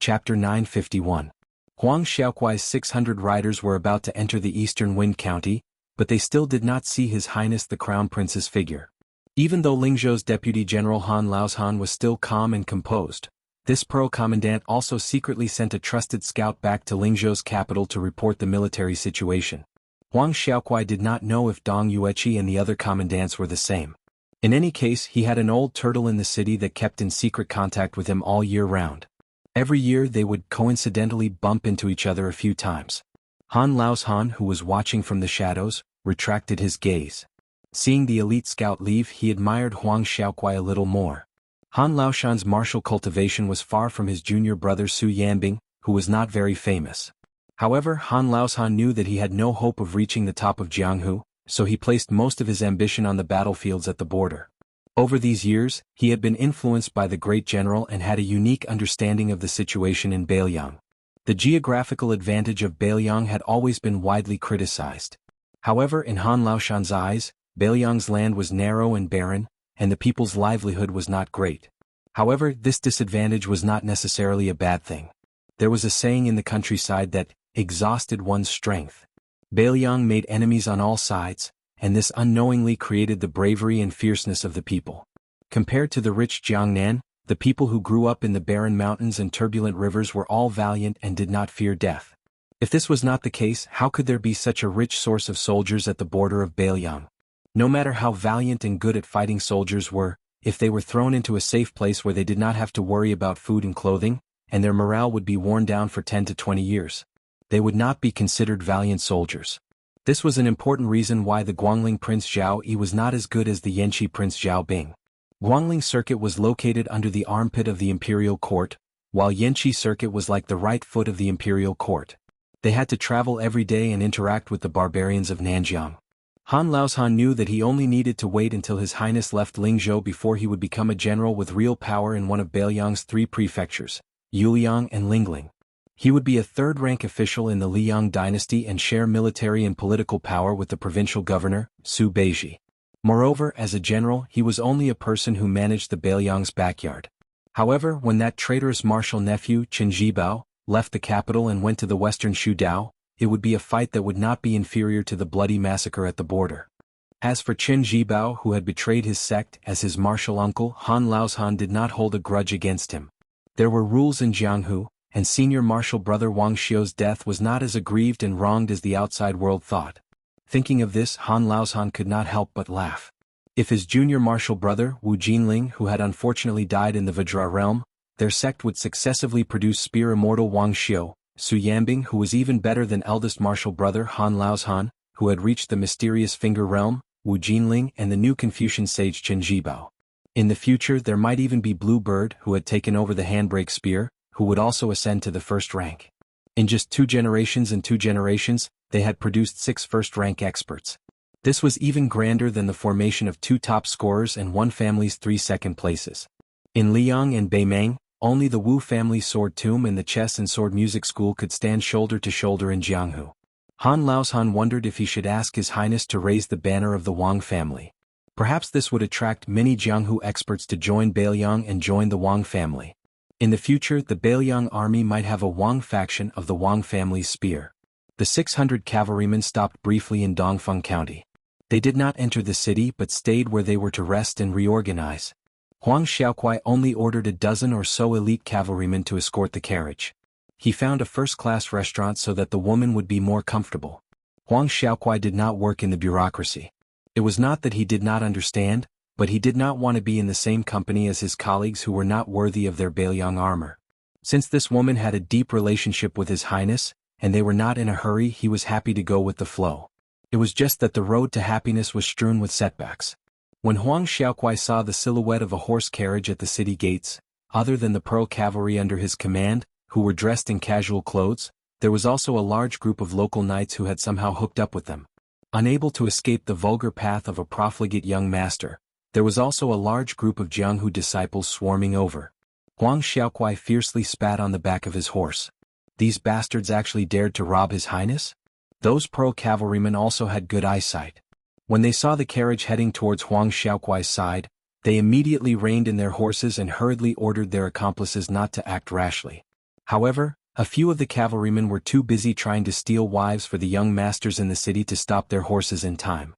Chapter 951. Huang Xiaokuai's 600 riders were about to enter the eastern Wind County, but they still did not see His Highness the Crown Prince's figure. Even though Lingzhou's Deputy General Han Laoshan was still calm and composed, this pro-commandant also secretly sent a trusted scout back to Lingzhou's capital to report the military situation. Huang Xiaokuai did not know if Dong Yueqi and the other commandants were the same. In any case, he had an old turtle in the city that kept in secret contact with him all year round. Every year they would coincidentally bump into each other a few times. Han Laoshan, who was watching from the shadows, retracted his gaze. Seeing the elite scout leave, he admired Huang Xiaokuai a little more. Han Laoshan's martial cultivation was far from his junior brother Su Yanbing, who was not very famous. However, Han Laoshan knew that he had no hope of reaching the top of Jianghu, so he placed most of his ambition on the battlefields at the border. Over these years, he had been influenced by the great general and had a unique understanding of the situation in Beiliang. The geographical advantage of Beiliang had always been widely criticized. However, in Han Laoshan's eyes, Beiliang's land was narrow and barren, and the people's livelihood was not great. However, this disadvantage was not necessarily a bad thing. There was a saying in the countryside that exhausted one's strength. Beiliang made enemies on all sides, and this unknowingly created the bravery and fierceness of the people. Compared to the rich Jiangnan, the people who grew up in the barren mountains and turbulent rivers were all valiant and did not fear death. If this was not the case, how could there be such a rich source of soldiers at the border of Beiliang? No matter how valiant and good at fighting soldiers were, if they were thrown into a safe place where they did not have to worry about food and clothing, and their morale would be worn down for 10 to 20 years, they would not be considered valiant soldiers. This was an important reason why the Guangling Prince Zhao Yi was not as good as the Yanqi Prince Zhao Bing. Guangling Circuit was located under the armpit of the imperial court, while Yanqi Circuit was like the right foot of the imperial court. They had to travel every day and interact with the barbarians of Nanjiang. Han Laoshan knew that he only needed to wait until His Highness left Lingzhou before he would become a general with real power in one of Beiliang's 3 prefectures, Yuliang and Lingling. He would be a third-rank official in the Liang dynasty and share military and political power with the provincial governor, Su Beiji. Moreover, as a general, he was only a person who managed the Beiliang's backyard. However, when that traitorous martial nephew, Qin Jibao, left the capital and went to the western Shudao, it would be a fight that would not be inferior to the bloody massacre at the border. As for Qin Jibao, who had betrayed his sect as his martial uncle, Han Laoshan did not hold a grudge against him. There were rules in Jianghu, and senior martial brother Wang Xiu's death was not as aggrieved and wronged as the outside world thought. Thinking of this, Han Laoshan could not help but laugh. If his junior martial brother, Wu Jinling, who had unfortunately died in the Vajra realm, their sect would successively produce spear immortal Wang Xiu, Su Yanbing, who was even better than eldest martial brother Han Laoshan, who had reached the mysterious finger realm, Wu Jinling, and the new Confucian sage Qin Jibao. In the future there might even be Blue Bird, who had taken over the handbrake spear, who would also ascend to the first rank. In just 2 generations and 2 generations, they had produced 6 first-rank experts. This was even grander than the formation of 2 top scorers and 1 family's 3 second places. In Liang and Beimang, only the Wu family sword tomb and the chess and sword music school could stand shoulder to shoulder in Jianghu. Han Laoshan wondered if he should ask His Highness to raise the banner of the Wang family. Perhaps this would attract many Jianghu experts to join Beiliang and join the Wang family. In the future, the Beiliang army might have a Wang faction of the Wang family's spear. The 600 cavalrymen stopped briefly in Dongfeng County. They did not enter the city but stayed where they were to rest and reorganize. Huang Xiaokuai only ordered a dozen or so elite cavalrymen to escort the carriage. He found a first-class restaurant so that the woman would be more comfortable. Huang Xiaokuai did not work in the bureaucracy. It was not that he did not understand, but he did not want to be in the same company as his colleagues who were not worthy of their Beiliang armor. Since this woman had a deep relationship with His Highness, and they were not in a hurry, he was happy to go with the flow. It was just that the road to happiness was strewn with setbacks. When Huang Xiaokuai saw the silhouette of a horse carriage at the city gates, other than the Pearl Cavalry under his command, who were dressed in casual clothes, there was also a large group of local knights who had somehow hooked up with them. Unable to escape the vulgar path of a profligate young master, there was also a large group of Jianghu disciples swarming over. Huang Xiaokuai fiercely spat on the back of his horse. These bastards actually dared to rob His Highness? Those pro-cavalrymen also had good eyesight. When they saw the carriage heading towards Huang Xiaokuai's side, they immediately reined in their horses and hurriedly ordered their accomplices not to act rashly. However, a few of the cavalrymen were too busy trying to steal wives for the young masters in the city to stop their horses in time.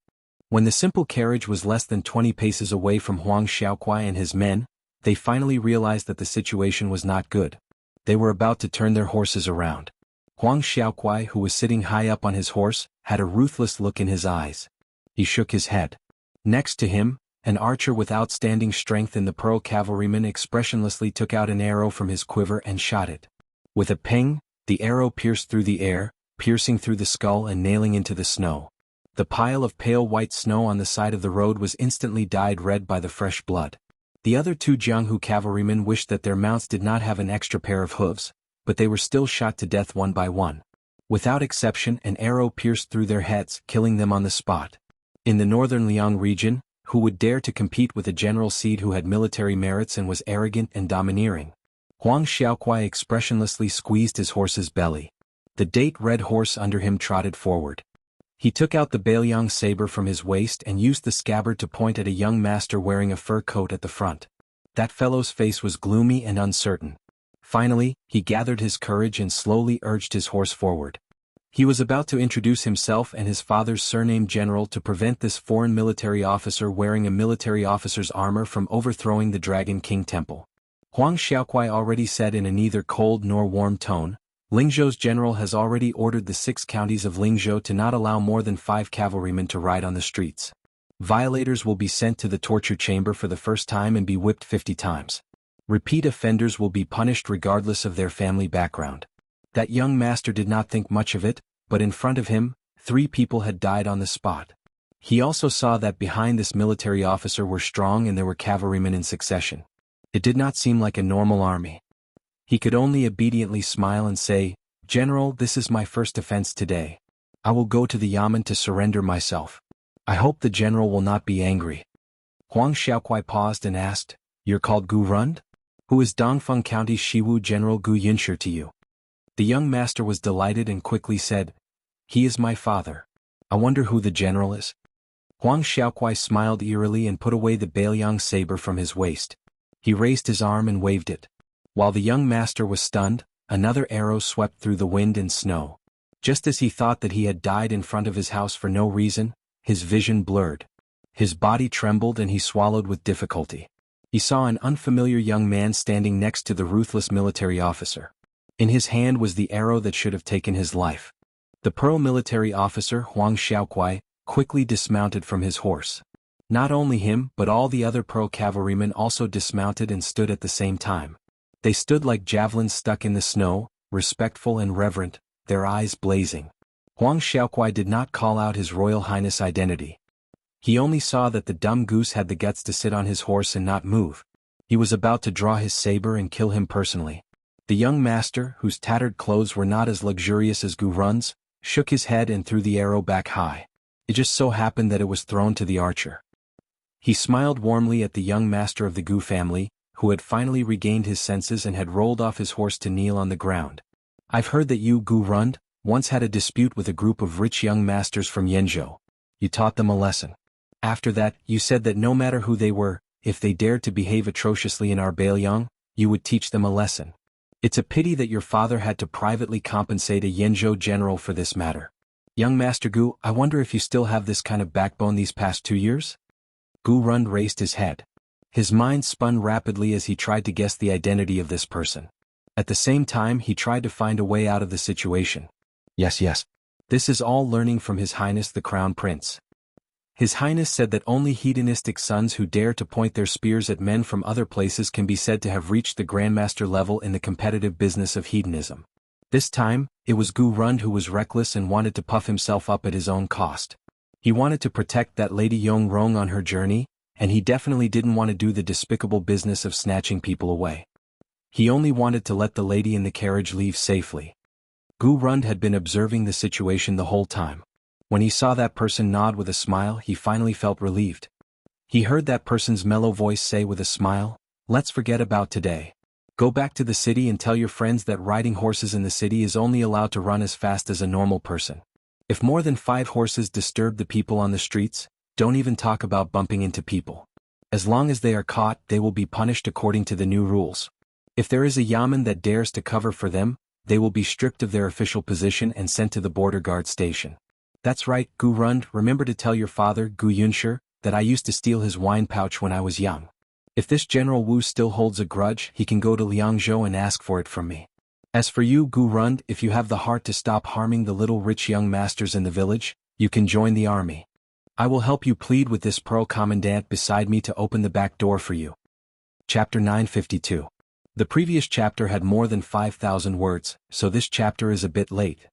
When the simple carriage was less than 20 paces away from Huang Xiaokuai and his men, they finally realized that the situation was not good. They were about to turn their horses around. Huang Xiaokuai, who was sitting high up on his horse, had a ruthless look in his eyes. He shook his head. Next to him, an archer with outstanding strength in the Pearl cavalryman expressionlessly took out an arrow from his quiver and shot it. With a ping, the arrow pierced through the air, piercing through the skull and nailing into the snow. The pile of pale white snow on the side of the road was instantly dyed red by the fresh blood. The other two Jianghu cavalrymen wished that their mounts did not have an extra pair of hooves, but they were still shot to death one by one. Without exception, an arrow pierced through their heads, killing them on the spot. In the northern Liang region, who would dare to compete with a general Seed who had military merits and was arrogant and domineering? Huang Xiaokuai expressionlessly squeezed his horse's belly. The date-red horse under him trotted forward. He took out the Bailiang saber from his waist and used the scabbard to point at a young master wearing a fur coat at the front. That fellow's face was gloomy and uncertain. Finally, he gathered his courage and slowly urged his horse forward. He was about to introduce himself and his father's surname General to prevent this foreign military officer wearing a military officer's armor from overthrowing the Dragon King Temple. Huang Xiaokuai already said in a neither cold nor warm tone, Lingzhou's general has already ordered the 6 counties of Lingzhou to not allow more than 5 cavalrymen to ride on the streets. Violators will be sent to the torture chamber for the first time and be whipped 50 times. Repeat offenders will be punished regardless of their family background. That young master did not think much of it, but in front of him, 3 people had died on the spot. He also saw that behind this military officer were strong and there were cavalrymen in succession. It did not seem like a normal army. He could only obediently smile and say, "General, this is my first offense today. I will go to the Yamen to surrender myself. I hope the general will not be angry." Huang Xiaokuai paused and asked, "You're called Gu Rund? Who is Dongfeng County Shiwu General Gu Yinshi to you?" The young master was delighted and quickly said, "He is my father. I wonder who the general is." Huang Xiaokuai smiled eerily and put away the Bailiang saber from his waist. He raised his arm and waved it. While the young master was stunned, another arrow swept through the wind and snow. Just as he thought that he had died in front of his house for no reason, his vision blurred. His body trembled and he swallowed with difficulty. He saw an unfamiliar young man standing next to the ruthless military officer. In his hand was the arrow that should have taken his life. The Pearl military officer, Huang Xiaokuai, quickly dismounted from his horse. Not only him but all the other Pearl cavalrymen also dismounted and stood at the same time. They stood like javelins stuck in the snow, respectful and reverent, their eyes blazing. Huang Xiaokuai did not call out His Royal Highness' identity. He only saw that the dumb goose had the guts to sit on his horse and not move. He was about to draw his saber and kill him personally. The young master, whose tattered clothes were not as luxurious as Gu Rund's, shook his head and threw the arrow back high. It just so happened that it was thrown to the archer. He smiled warmly at the young master of the Gu family, who had finally regained his senses and had rolled off his horse to kneel on the ground. "I've heard that you, Gu Rund, once had a dispute with a group of rich young masters from Yenzhou. You taught them a lesson. After that, you said that no matter who they were, if they dared to behave atrociously in our Bailiang, you would teach them a lesson. It's a pity that your father had to privately compensate a Yenzhou general for this matter. Young Master Gu, I wonder if you still have this kind of backbone these past 2 years?" Gu Rund raised his head. His mind spun rapidly as he tried to guess the identity of this person. At the same time, he tried to find a way out of the situation. Yes. This is all learning from His Highness the Crown Prince. His Highness said that only hedonistic sons who dare to point their spears at men from other places can be said to have reached the Grandmaster level in the competitive business of hedonism. This time, it was Gu Rund who was reckless and wanted to puff himself up at his own cost. He wanted to protect that Lady Yong Rong on her journey, and he definitely didn't want to do the despicable business of snatching people away. He only wanted to let the lady in the carriage leave safely. Gu Rund had been observing the situation the whole time. When he saw that person nod with a smile, he finally felt relieved. He heard that person's mellow voice say with a smile, "Let's forget about today. Go back to the city and tell your friends that riding horses in the city is only allowed to run as fast as a normal person. If more than 5 horses disturb the people on the streets, don't even talk about bumping into people. As long as they are caught, they will be punished according to the new rules. If there is a yamen that dares to cover for them, they will be stripped of their official position and sent to the border guard station. That's right, Gu Rund, remember to tell your father, Gu Yunshi, that I used to steal his wine pouch when I was young. If this General Wu still holds a grudge, he can go to Liangzhou and ask for it from me. As for you, Gu Rund, if you have the heart to stop harming the little rich young masters in the village, you can join the army. I will help you plead with this Pearl Commandant beside me to open the back door for you. Chapter 952. The previous chapter had more than 5,000 words, so this chapter is a bit late.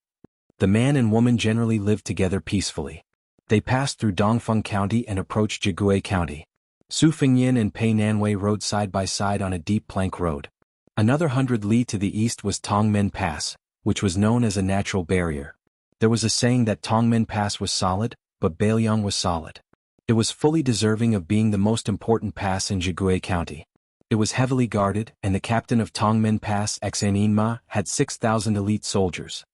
The man and woman generally lived together peacefully. They passed through Dongfeng County and approached Jianghu County. Su Fengyin and Pei Nanwei rode side by side on a deep plank road. Another 100 li to the east was Tongmen Pass, which was known as a natural barrier. There was a saying that Tongmen Pass was solid, but Bailiang was solid. It was fully deserving of being the most important pass in Jianghu County. It was heavily guarded, and the captain of Tongmen Pass, Xaninma, had 6,000 elite soldiers.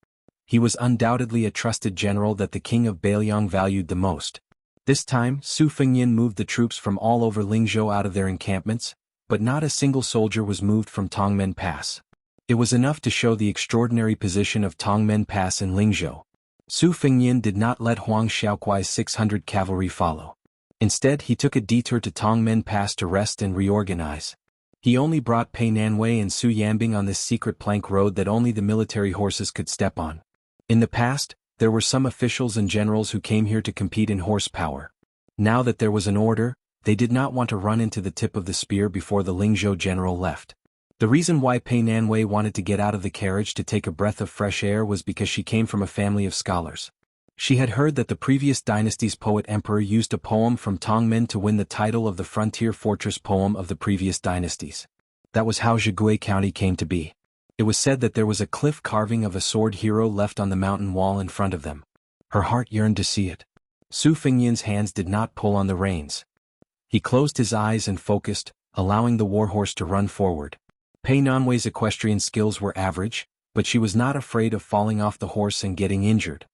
He was undoubtedly a trusted general that the king of Bailiang valued the most. This time, Su Fengyin moved the troops from all over Lingzhou out of their encampments, but not a single soldier was moved from Tongmen Pass. It was enough to show the extraordinary position of Tongmen Pass in Lingzhou. Su Fengyin did not let Huang Xiaokuai's 600 cavalry follow. Instead, he took a detour to Tongmen Pass to rest and reorganize. He only brought Pei Nanwei and Su Yanbing on this secret plank road that only the military horses could step on. In the past, there were some officials and generals who came here to compete in horsepower. Now that there was an order, they did not want to run into the tip of the spear before the Lingzhou general left. The reason why Pei Nanwei wanted to get out of the carriage to take a breath of fresh air was because she came from a family of scholars. She had heard that the previous dynasty's poet-emperor used a poem from Tongmen to win the title of the frontier fortress poem of the previous dynasties. That was how Jianghu County came to be. It was said that there was a cliff carving of a sword hero left on the mountain wall in front of them. Her heart yearned to see it. Su Fengyin's hands did not pull on the reins. He closed his eyes and focused, allowing the warhorse to run forward. Pei Nanwei's equestrian skills were average, but she was not afraid of falling off the horse and getting injured.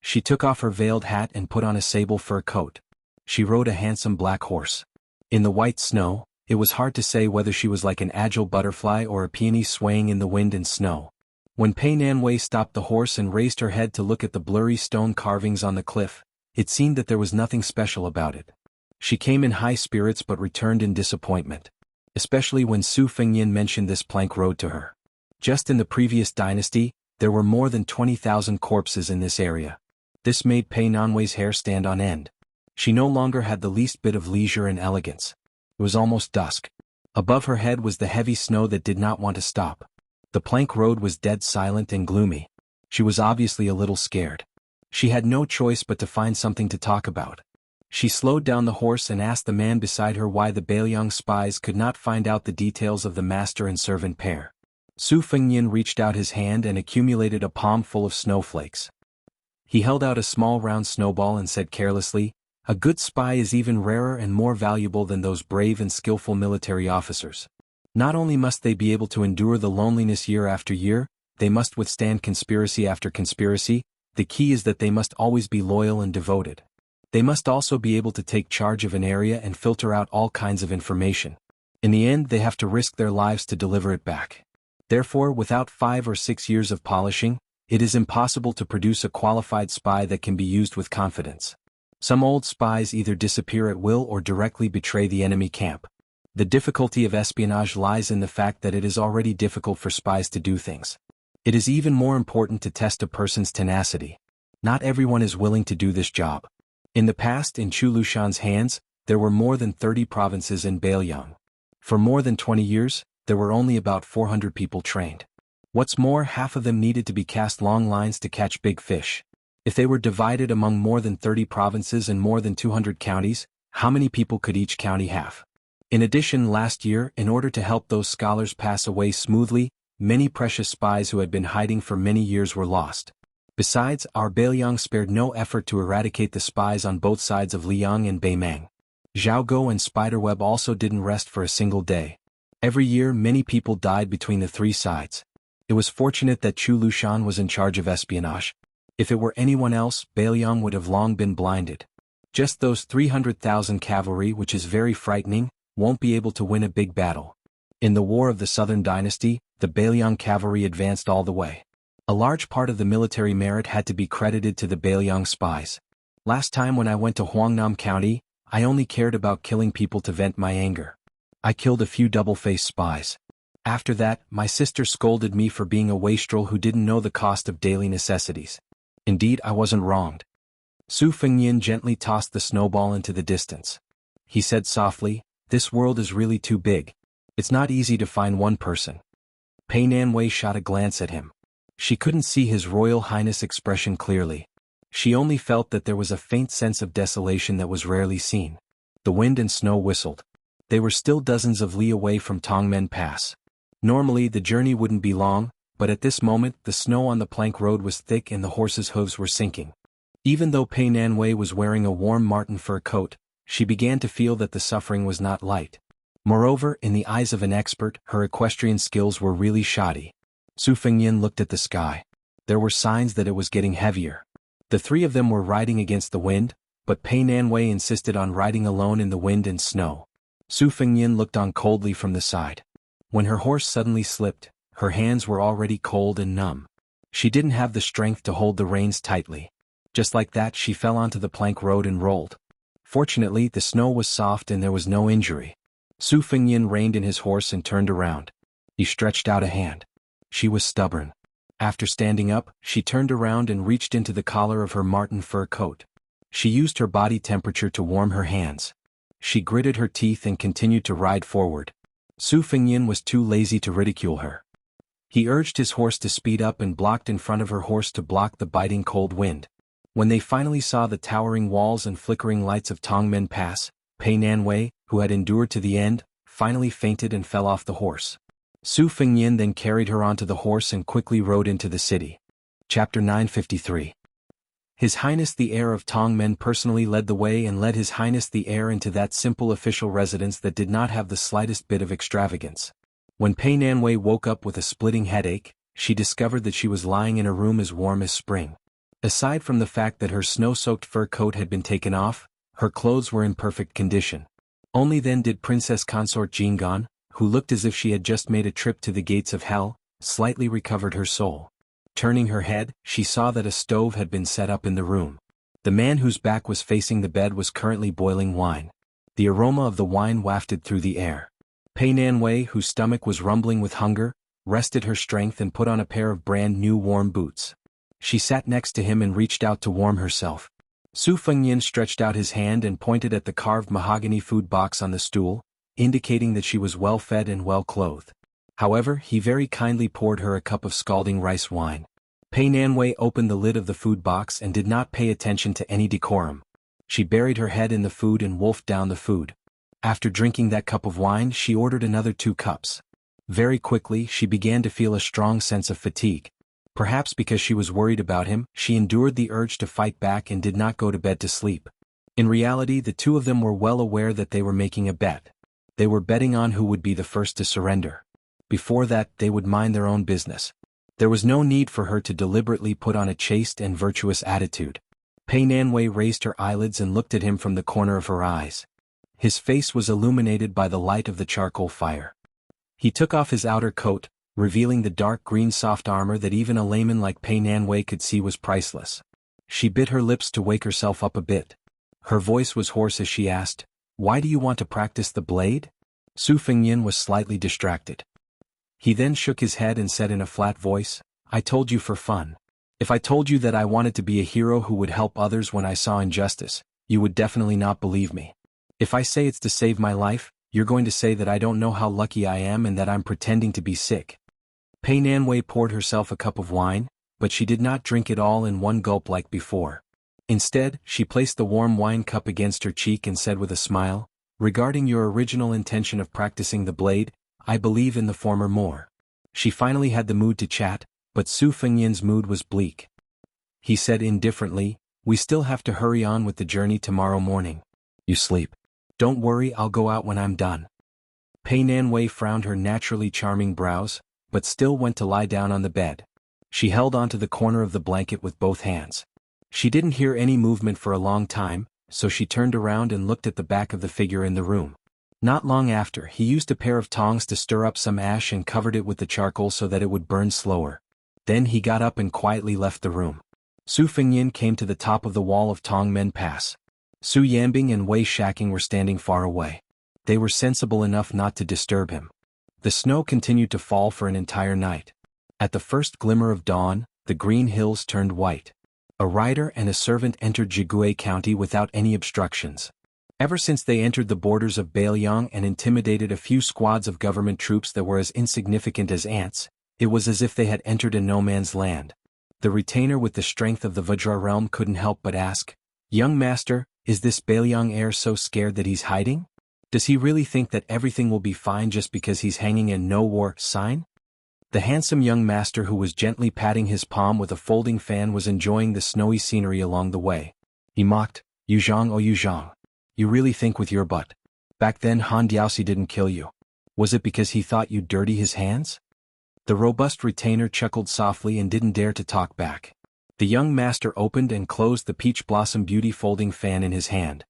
She took off her veiled hat and put on a sable fur coat. She rode a handsome black horse. In the white snow, it was hard to say whether she was like an agile butterfly or a peony swaying in the wind and snow. When Pei Nanwei stopped the horse and raised her head to look at the blurry stone carvings on the cliff, it seemed that there was nothing special about it. She came in high spirits but returned in disappointment. Especially when Su Fengyin mentioned this plank road to her. Just in the previous dynasty, there were more than 20,000 corpses in this area. This made Pei Nanwei's hair stand on end. She no longer had the least bit of leisure and elegance. It was almost dusk. Above her head was the heavy snow that did not want to stop. The plank road was dead silent and gloomy. She was obviously a little scared. She had no choice but to find something to talk about. She slowed down the horse and asked the man beside her why the Bailiang spies could not find out the details of the master and servant pair. Su Fengyin reached out his hand and accumulated a palm full of snowflakes. He held out a small round snowball and said carelessly, "A good spy is even rarer and more valuable than those brave and skillful military officers. Not only must they be able to endure the loneliness year after year, they must withstand conspiracy after conspiracy. The key is that they must always be loyal and devoted. They must also be able to take charge of an area and filter out all kinds of information. In the end, they have to risk their lives to deliver it back. Therefore, without 5 or 6 years of polishing, it is impossible to produce a qualified spy that can be used with confidence. Some old spies either disappear at will or directly betray the enemy camp. The difficulty of espionage lies in the fact that it is already difficult for spies to do things. It is even more important to test a person's tenacity. Not everyone is willing to do this job. In the past, in Chu Lushan's hands, there were more than 30 provinces in Bailiang. For more than 20 years, there were only about 400 people trained. What's more, half of them needed to be cast long lines to catch big fish. If they were divided among more than 30 provinces and more than 200 counties, how many people could each county have? In addition, last year, in order to help those scholars pass away smoothly, many precious spies who had been hiding for many years were lost. Besides, our Bailiang spared no effort to eradicate the spies on both sides of Liang and Beimang. Jianghu and Spiderweb also didn't rest for a single day. Every year, many people died between the three sides. It was fortunate that Chu Lushan was in charge of espionage. If it were anyone else, Bailiang would have long been blinded. Just those 300,000 cavalry, which is very frightening, won't be able to win a big battle. In the War of the Southern Dynasty, the Bailiang cavalry advanced all the way. A large part of the military merit had to be credited to the Bailiang spies. Last time when I went to Huangnam County, I only cared about killing people to vent my anger. I killed a few double-faced spies. After that, my sister scolded me for being a wastrel who didn't know the cost of daily necessities. Indeed, I wasn't wronged. Su Fengyin gently tossed the snowball into the distance. He said softly, "This world is really too big. It's not easy to find one person." Pei Nanwei shot a glance at him. She couldn't see his Royal Highness expression clearly. She only felt that there was a faint sense of desolation that was rarely seen. The wind and snow whistled. They were still dozens of li away from Tongmen Pass. Normally the journey wouldn't be long, but at this moment the snow on the plank road was thick and the horses' hooves were sinking. Even though Pei Nanwei was wearing a warm marten fur coat, she began to feel that the suffering was not light. Moreover, in the eyes of an expert, her equestrian skills were really shoddy. Su Fengyin looked at the sky. There were signs that it was getting heavier. The three of them were riding against the wind, but Pei Nanwei insisted on riding alone in the wind and snow. Su Fengyin looked on coldly from the side. When her horse suddenly slipped, her hands were already cold and numb. She didn't have the strength to hold the reins tightly. Just like that, she fell onto the plank road and rolled. Fortunately, the snow was soft and there was no injury. Su Fengyin reined in his horse and turned around. He stretched out a hand. She was stubborn. After standing up, she turned around and reached into the collar of her marten fur coat. She used her body temperature to warm her hands. She gritted her teeth and continued to ride forward. Su Fengyin was too lazy to ridicule her. He urged his horse to speed up and blocked in front of her horse to block the biting cold wind. When they finally saw the towering walls and flickering lights of Tongmen Pass, Pei Nanwei, who had endured to the end, finally fainted and fell off the horse. Su Fengyin then carried her onto the horse and quickly rode into the city. Chapter 953. His Highness the Heir of Tongmen personally led the way and led His Highness the Heir into that simple official residence that did not have the slightest bit of extravagance. When Pei Nanwei woke up with a splitting headache, she discovered that she was lying in a room as warm as spring. Aside from the fact that her snow-soaked fur coat had been taken off, her clothes were in perfect condition. Only then did Princess Consort Jingan, who looked as if she had just made a trip to the gates of hell, slightly recovered her soul. Turning her head, she saw that a stove had been set up in the room. The man whose back was facing the bed was currently boiling wine. The aroma of the wine wafted through the air. Pei Nanwei, whose stomach was rumbling with hunger, rested her strength and put on a pair of brand new warm boots. She sat next to him and reached out to warm herself. Su Fengyin stretched out his hand and pointed at the carved mahogany food box on the stool, indicating that she was well fed and well clothed. However, he very kindly poured her a cup of scalding rice wine. Pei Nanwei opened the lid of the food box and did not pay attention to any decorum. She buried her head in the food and wolfed down the food. After drinking that cup of wine, she ordered another 2 cups. Very quickly, she began to feel a strong sense of fatigue. Perhaps because she was worried about him, she endured the urge to fight back and did not go to bed to sleep. In reality, the two of them were well aware that they were making a bet. They were betting on who would be the first to surrender. Before that, they would mind their own business. There was no need for her to deliberately put on a chaste and virtuous attitude. Pei Nanwei raised her eyelids and looked at him from the corner of her eyes. His face was illuminated by the light of the charcoal fire. He took off his outer coat, revealing the dark green soft armor that even a layman like Pei Nanwei could see was priceless. She bit her lips to wake herself up a bit. Her voice was hoarse as she asked, "Why do you want to practice the blade?" Su Fengyin was slightly distracted. He then shook his head and said in a flat voice, "I told you for fun. If I told you that I wanted to be a hero who would help others when I saw injustice, you would definitely not believe me. If I say it's to save my life, you're going to say that I don't know how lucky I am and that I'm pretending to be sick." Pei Nanwei poured herself a cup of wine, but she did not drink it all in one gulp like before. Instead, she placed the warm wine cup against her cheek and said with a smile, "Regarding your original intention of practicing the blade, I believe in the former more." She finally had the mood to chat, but Su Fengyin's mood was bleak. He said indifferently, "We still have to hurry on with the journey tomorrow morning. You sleep. Don't worry, I'll go out when I'm done." Pei Nanwei frowned her naturally charming brows, but still went to lie down on the bed. She held onto the corner of the blanket with both hands. She didn't hear any movement for a long time, so she turned around and looked at the back of the figure in the room. Not long after, he used a pair of tongs to stir up some ash and covered it with the charcoal so that it would burn slower. Then he got up and quietly left the room. Su Fengyin came to the top of the wall of Tongmen Pass. Su Yanbing and Wei Shaking were standing far away. They were sensible enough not to disturb him. The snow continued to fall for an entire night. At the first glimmer of dawn, the green hills turned white. A rider and a servant entered Jianghu County without any obstructions. Ever since they entered the borders of Bailiang and intimidated a few squads of government troops that were as insignificant as ants, it was as if they had entered a no-man's land. The retainer with the strength of the Vajra realm couldn't help but ask, "Young master, is this Bailiang heir so scared that he's hiding? Does he really think that everything will be fine just because he's hanging a no-war sign?" The handsome young master who was gently patting his palm with a folding fan was enjoying the snowy scenery along the way. He mocked, "Yuzhang, oh Yuzhang. You really think with your butt. Back then Han Diaosi didn't kill you. Was it because he thought you'd dirty his hands?" The robust retainer chuckled softly and didn't dare to talk back. The young master opened and closed the peach blossom beauty folding fan in his hand.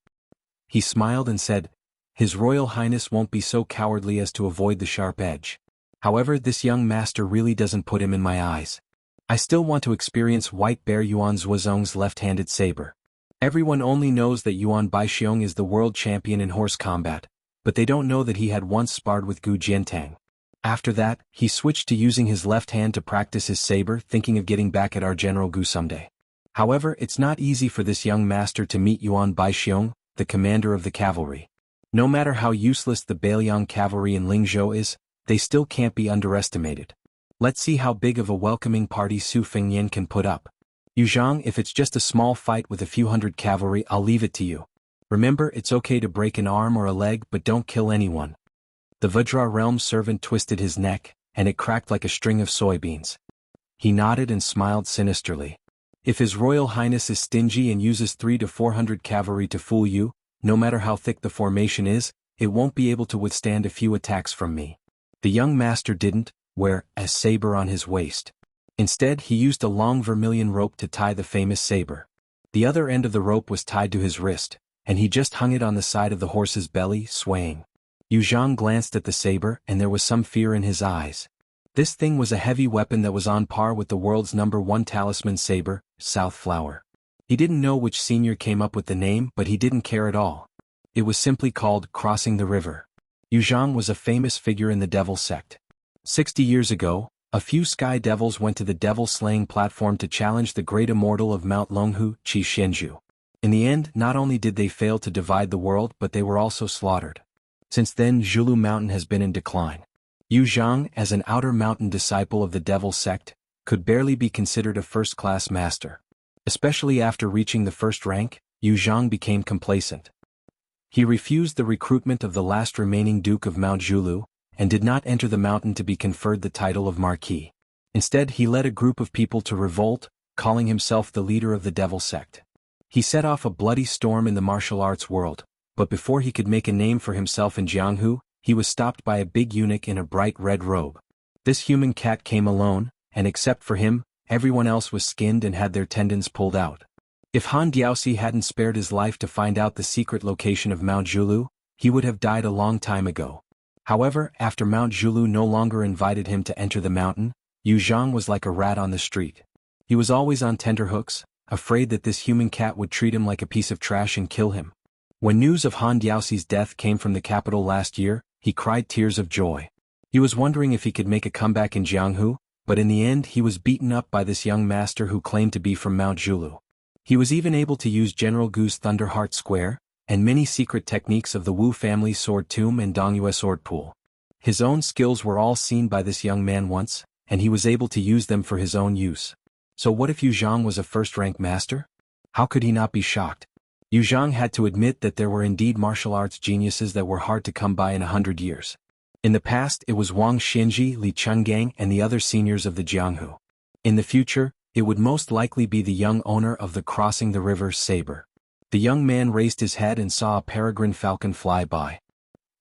He smiled and said, "His Royal Highness won't be so cowardly as to avoid the sharp edge. However, this young master really doesn't put him in my eyes. I still want to experience White Bear Yuan Zhuozong's left-handed saber. Everyone only knows that Yuan Baixiong is the world champion in horse combat, but they don't know that he had once sparred with Gu Jiantang. After that, he switched to using his left hand to practice his saber, thinking of getting back at our General Gu someday. However, it's not easy for this young master to meet Yuan Baixiong, the commander of the cavalry. No matter how useless the Bailiang cavalry in Lingzhou is, they still can't be underestimated. Let's see how big of a welcoming party Su Fengyin can put up. Yuzhang, if it's just a small fight with a few hundred cavalry, I'll leave it to you. Remember, it's okay to break an arm or a leg, but don't kill anyone." The Vajra realm servant twisted his neck, and it cracked like a string of soybeans. He nodded and smiled sinisterly. "If His Royal Highness is stingy and uses 300 to 400 cavalry to fool you, no matter how thick the formation is, it won't be able to withstand a few attacks from me." The young master didn't wear a saber on his waist. Instead, he used a long vermilion rope to tie the famous saber. The other end of the rope was tied to his wrist, and he just hung it on the side of the horse's belly, swaying. Yuzhang glanced at the saber, and there was some fear in his eyes. This thing was a heavy weapon that was on par with the world's #1 talisman saber, South Flower. He didn't know which senior came up with the name, but he didn't care at all. It was simply called Crossing the River. Yuzhang was a famous figure in the Devil sect. 60 years ago, a few sky devils went to the devil-slaying platform to challenge the great immortal of Mount Longhu, Qi Xianzhu. In the end, not only did they fail to divide the world, but they were also slaughtered. Since then, Zhulu Mountain has been in decline. Yuzhang, as an outer mountain disciple of the Devil sect, could barely be considered a first-class master. Especially after reaching the first rank, Yuzhang became complacent. He refused the recruitment of the last remaining Duke of Mount Zhulu, and did not enter the mountain to be conferred the title of Marquis. Instead, he led a group of people to revolt, calling himself the leader of the Devil sect. He set off a bloody storm in the martial arts world, but before he could make a name for himself in Jianghu, he was stopped by a big eunuch in a bright red robe. This human cat came alone, and except for him, everyone else was skinned and had their tendons pulled out. If Han Diaosi hadn't spared his life to find out the secret location of Mount Zhulu, he would have died a long time ago. However, after Mount Zhulu no longer invited him to enter the mountain, Yuzhang was like a rat on the street. He was always on tenterhooks, afraid that this human cat would treat him like a piece of trash and kill him. When news of Han Diaosi's death came from the capital last year, he cried tears of joy. He was wondering if he could make a comeback in Jianghu, but in the end he was beaten up by this young master who claimed to be from Mount Zhulu. He was even able to use General Gu's Thunderheart Square, and many secret techniques of the Wu family sword tomb and Dongyue sword pool. His own skills were all seen by this young man once, and he was able to use them for his own use. So what if Yuzhang was a first-rank master? How could he not be shocked? Yuzhang had to admit that there were indeed martial arts geniuses that were hard to come by in 100 years. In the past, it was Wang Xinji, Li Chenggang, and the other seniors of the Jianghu. In the future, it would most likely be the young owner of the Crossing the River saber. The young man raised his head and saw a peregrine falcon fly by.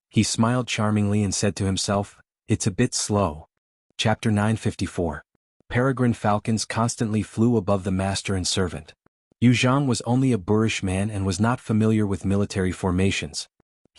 He smiled charmingly and said to himself, "It's a bit slow." Chapter 954. Peregrine falcons constantly flew above the master and servant. Yuzhang was only a boorish man and was not familiar with military formations.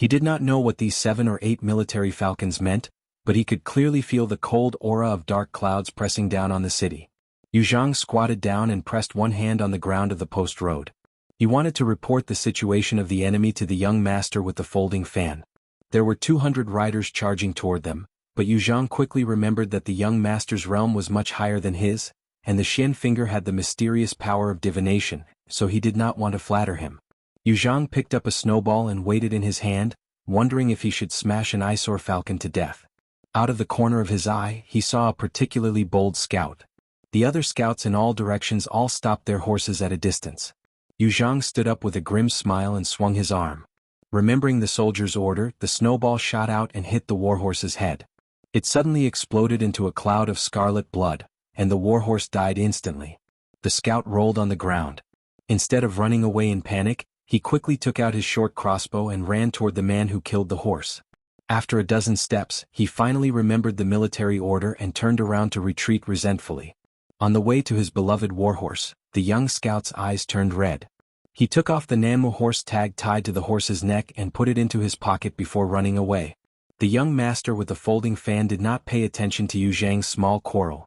He did not know what these 7 or 8 military falcons meant, but he could clearly feel the cold aura of dark clouds pressing down on the city. Yu Zhang squatted down and pressed one hand on the ground of the post road. He wanted to report the situation of the enemy to the young master with the folding fan. There were 200 riders charging toward them, but Yu Zhang quickly remembered that the young master's realm was much higher than his, and the Xian finger had the mysterious power of divination, so he did not want to flatter him. Yu Zhang picked up a snowball and weighed it in his hand, wondering if he should smash an eyesore falcon to death. Out of the corner of his eye, he saw a particularly bold scout. The other scouts in all directions all stopped their horses at a distance. Yu Zhang stood up with a grim smile and swung his arm. Remembering the soldier's order, the snowball shot out and hit the warhorse's head. It suddenly exploded into a cloud of scarlet blood, and the warhorse died instantly. The scout rolled on the ground. Instead of running away in panic, he quickly took out his short crossbow and ran toward the man who killed the horse. After a dozen steps, he finally remembered the military order and turned around to retreat resentfully. On the way to his beloved warhorse, the young scout's eyes turned red. He took off the Nanmu horse tag tied to the horse's neck and put it into his pocket before running away. The young master with the folding fan did not pay attention to Yu Zhang's small quarrel.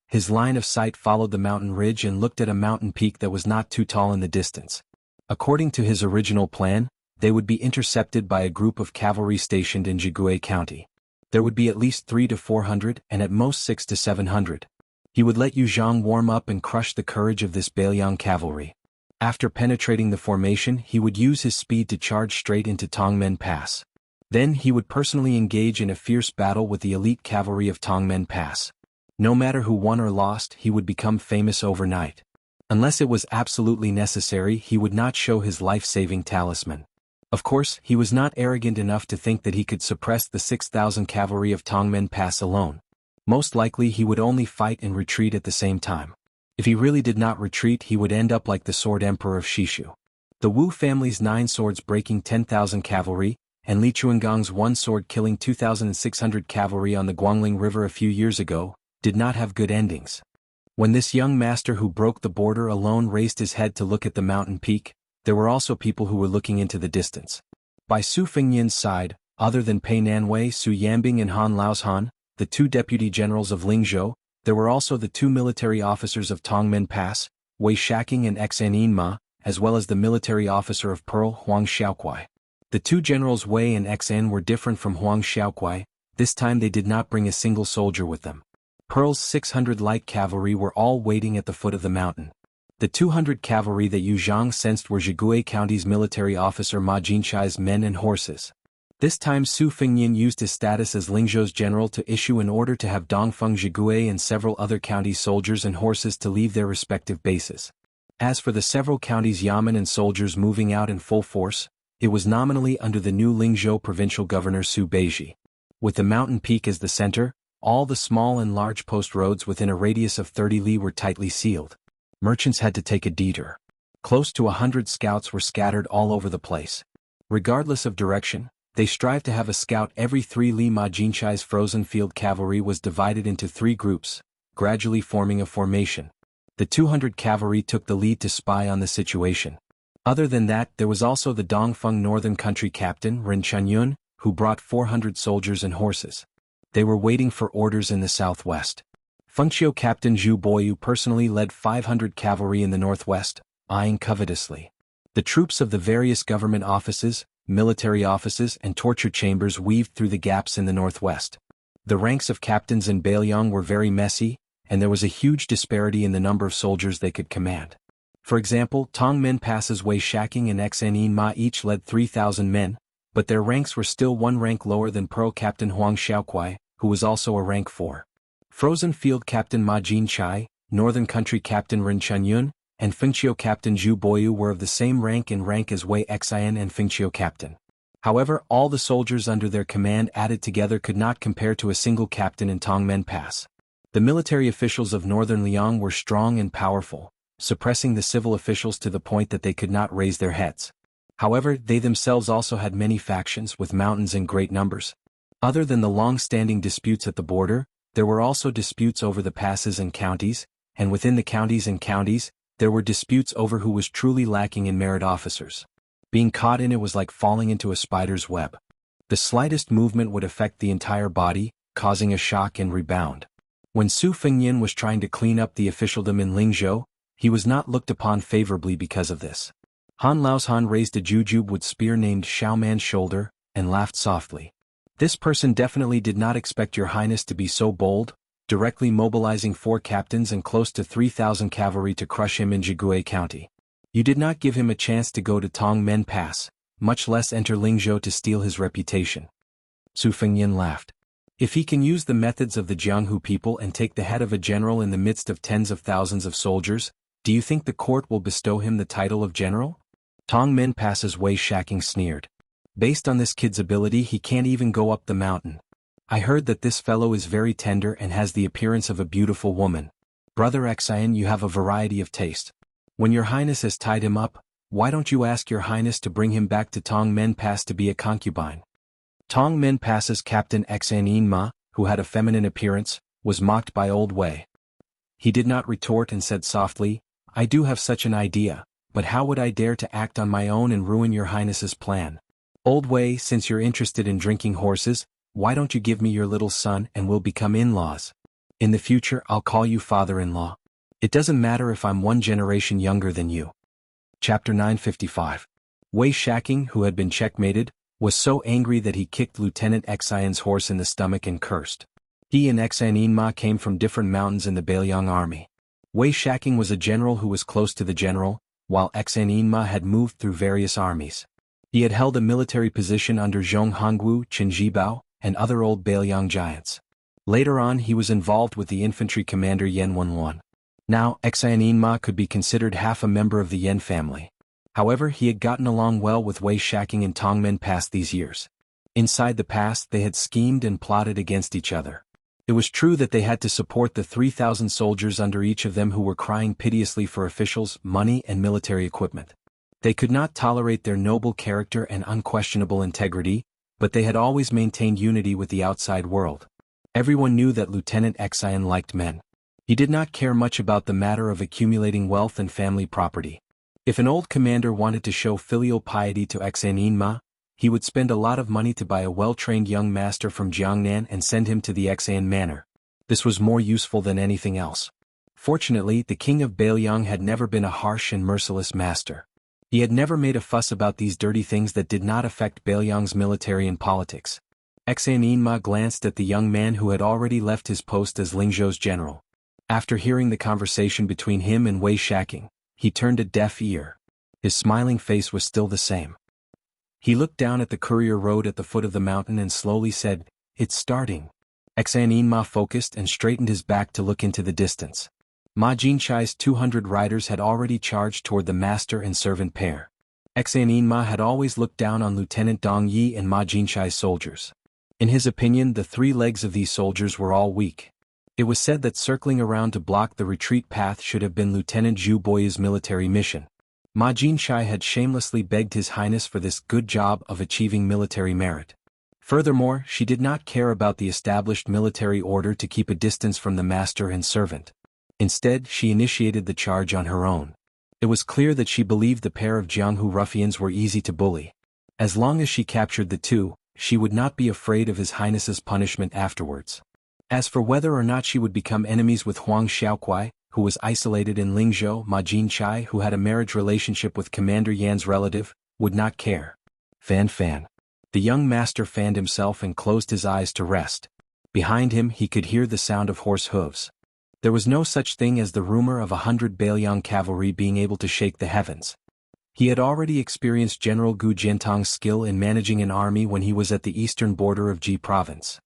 His line of sight followed the mountain ridge and looked at a mountain peak that was not too tall in the distance. According to his original plan, they would be intercepted by a group of cavalry stationed in Jianghu County. There would be at least 300 to 400 and at most 600 to 700. He would let Yu Zhang warm up and crush the courage of this Bailiang cavalry. After penetrating the formation, he would use his speed to charge straight into Tongmen Pass. Then he would personally engage in a fierce battle with the elite cavalry of Tongmen Pass. No matter who won or lost, he would become famous overnight. Unless it was absolutely necessary, he would not show his life-saving talisman. Of course, he was not arrogant enough to think that he could suppress the 6,000 cavalry of Tongmen Pass alone. Most likely he would only fight and retreat at the same time. If he really did not retreat, he would end up like the Sword Emperor of Shishu. The Wu family's 9 swords breaking 10,000 cavalry, and Li Chuangong's 1 sword killing 2,600 cavalry on the Guangling River a few years ago, did not have good endings. When this young master who broke the border alone raised his head to look at the mountain peak, there were also people who were looking into the distance. By Su Fengyan's side, other than Pei Nanwei, Su Yambing and Han Laozhan, the 2 deputy generals of Lingzhou, there were also the 2 military officers of Tongmen Pass, Wei Shaking and Xan Ma, as well as the military officer of Pearl, Huang Xiaokuai. The 2 generals Wei and Xan were different from Huang Xiaokuai. This time they did not bring a single soldier with them. Pearl's 600 light cavalry were all waiting at the foot of the mountain. The 200 cavalry that Yu Zhang sensed were Jianghu County's military officer Ma Jinchai's men and horses. This time Su Fengyan used his status as Lingzhou's general to issue an order to have Dongfeng Jianghu and several other county soldiers and horses to leave their respective bases. As for the several counties' yamen and soldiers moving out in full force, it was nominally under the new Lingzhou provincial governor Su Beiji. With the mountain peak as the center, all the small and large post roads within a radius of 30 li were tightly sealed. Merchants had to take a detour. Close to 100 scouts were scattered all over the place. Regardless of direction, they strived to have a scout every 3 li. Ma Jinchai's frozen field cavalry was divided into 3 groups, gradually forming a formation. The 200 cavalry took the lead to spy on the situation. Other than that, there was also the Dongfeng Northern Country captain Ren Chuanyun, who brought 400 soldiers and horses. They were waiting for orders in the southwest. Fengqiu captain Zhu Boyu personally led 500 cavalry in the northwest, eyeing covetously. The troops of the various government offices, military offices and torture chambers weaved through the gaps in the northwest. The ranks of captains in Bailiang were very messy, and there was a huge disparity in the number of soldiers they could command. For example, Tongmen Pass's Wei Shaking and Xan Ma each led 3,000 men, but their ranks were still 1 rank lower than Pearl Captain Huang Xiaokuai, who was also a rank 4. Frozen Field Captain Ma Jinchai, Northern Country Captain Ren Chuanyun, and Fengqiu Captain Zhu Boyu were of the same rank as Wei Xian and Fengqiu Captain. However, all the soldiers under their command added together could not compare to a single captain in Tongmen Pass. The military officials of Northern Liang were strong and powerful, suppressing the civil officials to the point that they could not raise their heads. However, they themselves also had many factions with mountains in great numbers. Other than the long-standing disputes at the border, there were also disputes over the passes and counties, and within the counties, there were disputes over who was truly lacking in merit officers. Being caught in it was like falling into a spider's web. The slightest movement would affect the entire body, causing a shock and rebound. When Su Fengnian was trying to clean up the officialdom in Lingzhou, he was not looked upon favorably because of this. Han Laoshan raised a jujube spear named Xiaoman's shoulder, and laughed softly. This person definitely did not expect your highness to be so bold, directly mobilizing 4 captains and close to 3,000 cavalry to crush him in Jianghu County. You did not give him a chance to go to Tongmen Pass, much less enter Lingzhou to steal his reputation. Su Fengnian laughed. If he can use the methods of the Jianghu people and take the head of a general in the midst of tens of thousands of soldiers, do you think the court will bestow him the title of general? Tongmen Pass's Wei Shaking sneered. Based on this kid's ability, he can't even go up the mountain. I heard that this fellow is very tender and has the appearance of a beautiful woman. Brother Xian, you have a variety of taste. When your highness has tied him up, why don't you ask your highness to bring him back to Tongmen Pass to be a concubine? Tongmen Pass's Captain Xian Ma, who had a feminine appearance, was mocked by Old Wei. He did not retort and said softly, I do have such an idea, but how would I dare to act on my own and ruin your highness's plan? Old Wei, since you're interested in drinking horses, why don't you give me your little son and we'll become in-laws? In the future I'll call you father-in-law. It doesn't matter if I'm 1 generation younger than you. Chapter 955. Wei Shaking, who had been checkmated, was so angry that he kicked Lieutenant Xian's horse in the stomach and cursed. He and Xian Ma came from different mountains in the Beiliang army. Wei Shaking was a general who was close to the general, while Xian Ma had moved through various armies. He had held a military position under Zhong Hongwu, Qin Jibao, and other old Beiliang giants. Later on he was involved with the infantry commander Yan Wenluan. Now, Xian Ma could be considered half a member of the Yan family. However, he had gotten along well with Wei Shaking in Tongmen Pass these years. Inside the pass they had schemed and plotted against each other. It was true that they had to support the 3,000 soldiers under each of them who were crying piteously for officials, money and military equipment. They could not tolerate their noble character and unquestionable integrity, but they had always maintained unity with the outside world. Everyone knew that Lieutenant Xian liked men. He did not care much about the matter of accumulating wealth and family property. If an old commander wanted to show filial piety to Xian Ma, he would spend a lot of money to buy a well-trained young master from Jiangnan and send him to the Xian manor. This was more useful than anything else. Fortunately, the king of Beiliang had never been a harsh and merciless master. He had never made a fuss about these dirty things that did not affect Beiliang's military and politics. Xian Ma glanced at the young man who had already left his post as Lingzhou's general. After hearing the conversation between him and Wei Shaking, he turned a deaf ear. His smiling face was still the same. He looked down at the courier road at the foot of the mountain and slowly said, It's starting. Xian Ma focused and straightened his back to look into the distance. Ma Jinchai's 200 riders had already charged toward the master and servant pair. Xian Ma had always looked down on Lieutenant Dong Yi and Ma Jinchai's soldiers. In his opinion, the 3 legs of these soldiers were all weak. It was said that circling around to block the retreat path should have been Lieutenant Zhu Boy's military mission. Ma Jinchai had shamelessly begged His Highness for this good job of achieving military merit. Furthermore, she did not care about the established military order to keep a distance from the master and servant. Instead, she initiated the charge on her own. It was clear that she believed the pair of Jianghu ruffians were easy to bully. As long as she captured the 2, she would not be afraid of His Highness's punishment afterwards. As for whether or not she would become enemies with Huang Xiaoquai, who was isolated in Lingzhou, Ma Jinchai, who had a marriage relationship with Commander Yan's relative, would not care. Fan. The young master fanned himself and closed his eyes to rest. Behind him he could hear the sound of horse hooves. There was no such thing as the rumor of 100 Beiliang cavalry being able to shake the heavens. He had already experienced General Gu Jiantong's skill in managing an army when he was at the eastern border of Ji province.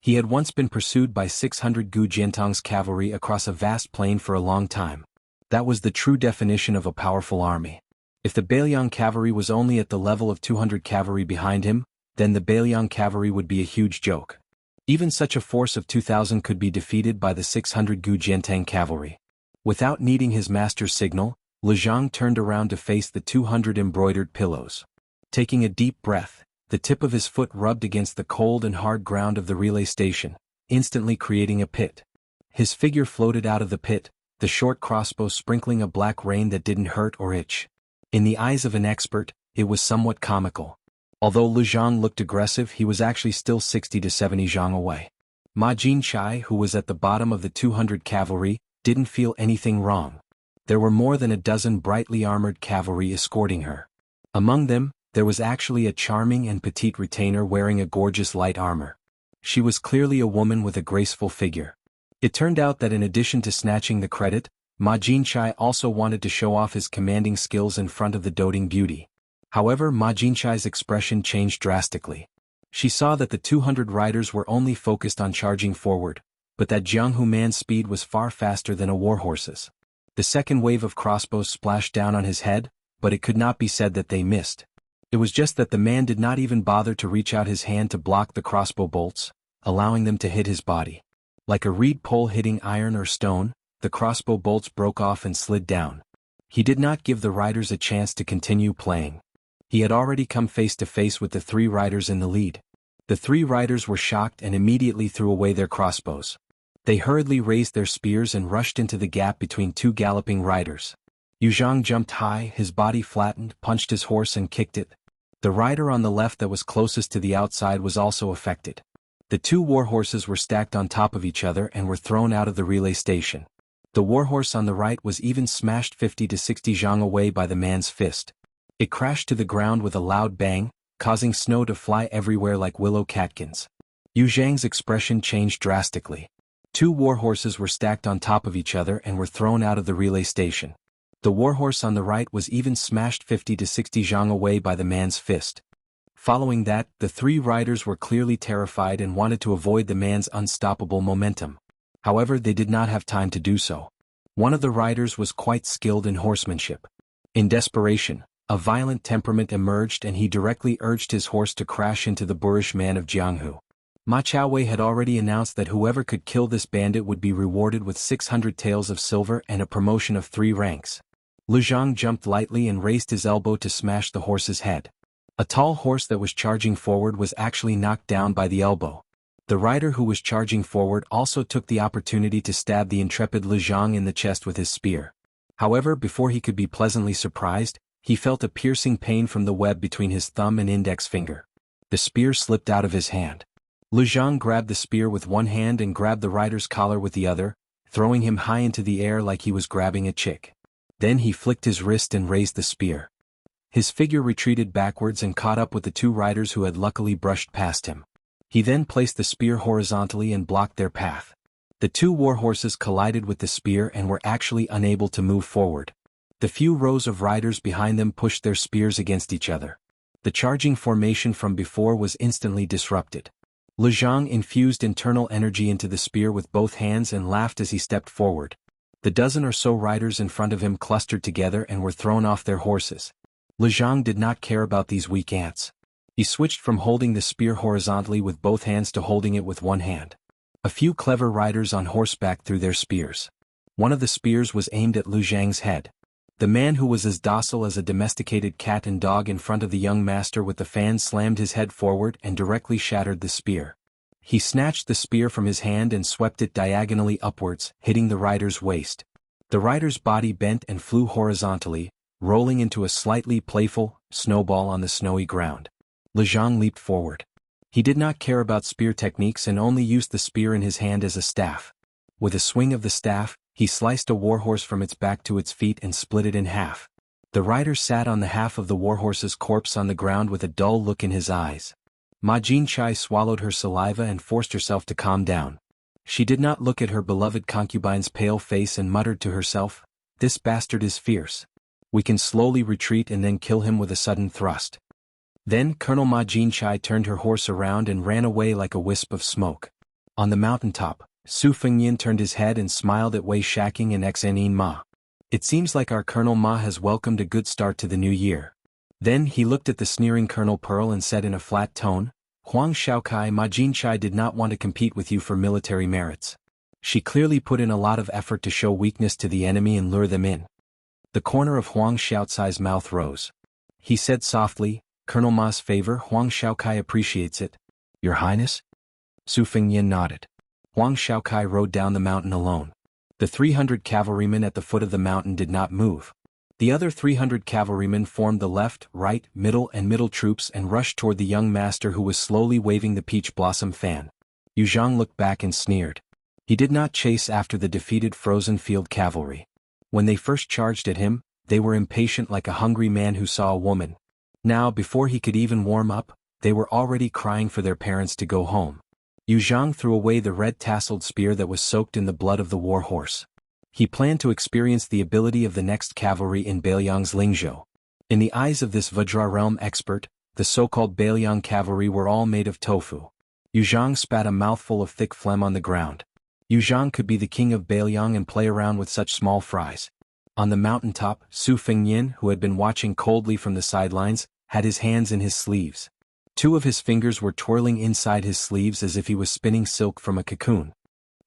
He had once been pursued by 600 Gu Jiantong's cavalry across a vast plain for a long time. That was the true definition of a powerful army. If the Beiliang cavalry was only at the level of 200 cavalry behind him, then the Beiliang cavalry would be a huge joke. Even such a force of 2,000 could be defeated by the 600 Gu Jiantang cavalry. Without needing his master's signal, Lezhang turned around to face the 200 embroidered pillows. Taking a deep breath, the tip of his foot rubbed against the cold and hard ground of the relay station, instantly creating a pit. His figure floated out of the pit, the short crossbow sprinkling a black rain that didn't hurt or itch. In the eyes of an expert, it was somewhat comical. Although Lu Zhang looked aggressive, he was actually still 60 to 70 zhang away. Ma Jinchai, who was at the bottom of the 200 cavalry, didn't feel anything wrong. There were more than a dozen brightly armored cavalry escorting her. Among them, there was actually a charming and petite retainer wearing a gorgeous light armor. She was clearly a woman with a graceful figure. It turned out that in addition to snatching the credit, Ma Jinchai also wanted to show off his commanding skills in front of the doting beauty. However, Ma Jinchai's expression changed drastically. She saw that the 200 riders were only focused on charging forward, but that Jianghu man's speed was far faster than a warhorse's. The second wave of crossbows splashed down on his head, but it could not be said that they missed. It was just that the man did not even bother to reach out his hand to block the crossbow bolts, allowing them to hit his body. Like a reed pole hitting iron or stone, the crossbow bolts broke off and slid down. He did not give the riders a chance to continue playing. He had already come face to face with the 3 riders in the lead. The 3 riders were shocked and immediately threw away their crossbows. They hurriedly raised their spears and rushed into the gap between 2 galloping riders. Yu Zhang jumped high, his body flattened, punched his horse and kicked it. The rider on the left that was closest to the outside was also affected. The 2 warhorses were stacked on top of each other and were thrown out of the relay station. The warhorse on the right was even smashed 50 to 60 zhang away by the man's fist. It crashed to the ground with a loud bang, causing snow to fly everywhere like willow catkins. Yu Zhang's expression changed drastically. 2 warhorses were stacked on top of each other and were thrown out of the relay station. The warhorse on the right was even smashed 50 to 60 zhang away by the man's fist. Following that, the 3 riders were clearly terrified and wanted to avoid the man's unstoppable momentum. However, they did not have time to do so. One of the riders was quite skilled in horsemanship. In desperation, a violent temperament emerged and he directly urged his horse to crash into the boorish man of Jianghu. Ma Chaowei had already announced that whoever could kill this bandit would be rewarded with 600 taels of silver and a promotion of 3 ranks. Lu Zhang jumped lightly and raised his elbow to smash the horse's head. A tall horse that was charging forward was actually knocked down by the elbow. The rider who was charging forward also took the opportunity to stab the intrepid Lu Zhang in the chest with his spear. However, before he could be pleasantly surprised, he felt a piercing pain from the web between his thumb and index finger. The spear slipped out of his hand. Lu Zhang grabbed the spear with one hand and grabbed the rider's collar with the other, throwing him high into the air like he was grabbing a chick. Then he flicked his wrist and raised the spear. His figure retreated backwards and caught up with the 2 riders who had luckily brushed past him. He then placed the spear horizontally and blocked their path. The 2 warhorses collided with the spear and were actually unable to move forward. The few rows of riders behind them pushed their spears against each other. The charging formation from before was instantly disrupted. Lu Zhang infused internal energy into the spear with both hands and laughed as he stepped forward. The dozen or so riders in front of him clustered together and were thrown off their horses. Lu Zhang did not care about these weak ants. He switched from holding the spear horizontally with both hands to holding it with one hand. A few clever riders on horseback threw their spears. One of the spears was aimed at Lu Zhang's head. The man who was as docile as a domesticated cat and dog in front of the young master with the fan slammed his head forward and directly shattered the spear. He snatched the spear from his hand and swept it diagonally upwards, hitting the rider's waist. The rider's body bent and flew horizontally, rolling into a slightly playful snowball on the snowy ground. Lu Zhang leaped forward. He did not care about spear techniques and only used the spear in his hand as a staff. With a swing of the staff, he sliced a warhorse from its back to its feet and split it in half. The rider sat on the half of the warhorse's corpse on the ground with a dull look in his eyes. Ma Jinchai swallowed her saliva and forced herself to calm down. She did not look at her beloved concubine's pale face and muttered to herself, "This bastard is fierce. We can slowly retreat and then kill him with a sudden thrust." Then Colonel Ma Jinchai turned her horse around and ran away like a wisp of smoke. On the mountaintop, Su Fengyan turned his head and smiled at Wei Shaking and Xenin Ma. "It seems like our Colonel Ma has welcomed a good start to the new year." Then he looked at the sneering Colonel Pearl and said in a flat tone, "Huang Shaokai, Ma Jinchai did not want to compete with you for military merits. She clearly put in a lot of effort to show weakness to the enemy and lure them in." The corner of Huang Xiaocai's mouth rose. He said softly, "Colonel Ma's favor, Huang Shaokai appreciates it." "Your Highness?" Su Fengyan nodded. Huang Shaokai rode down the mountain alone. The 300 cavalrymen at the foot of the mountain did not move. The other 300 cavalrymen formed the left, right, and middle troops and rushed toward the young master who was slowly waving the peach blossom fan. Yu Zhang looked back and sneered. He did not chase after the defeated frozen field cavalry. When they first charged at him, they were impatient like a hungry man who saw a woman. Now, before he could even warm up, they were already crying for their parents to go home. Yu Zhang threw away the red-tasseled spear that was soaked in the blood of the war horse. He planned to experience the ability of the next cavalry in Bailiang's Lingzhou. In the eyes of this Vajra realm expert, the so-called Bailiang cavalry were all made of tofu. Yu Zhang spat a mouthful of thick phlegm on the ground. Yu Zhang could be the king of Bailiang and play around with such small fries. On the mountaintop, Su Fengyin, who had been watching coldly from the sidelines, had his hands in his sleeves. Two of his fingers were twirling inside his sleeves as if he was spinning silk from a cocoon.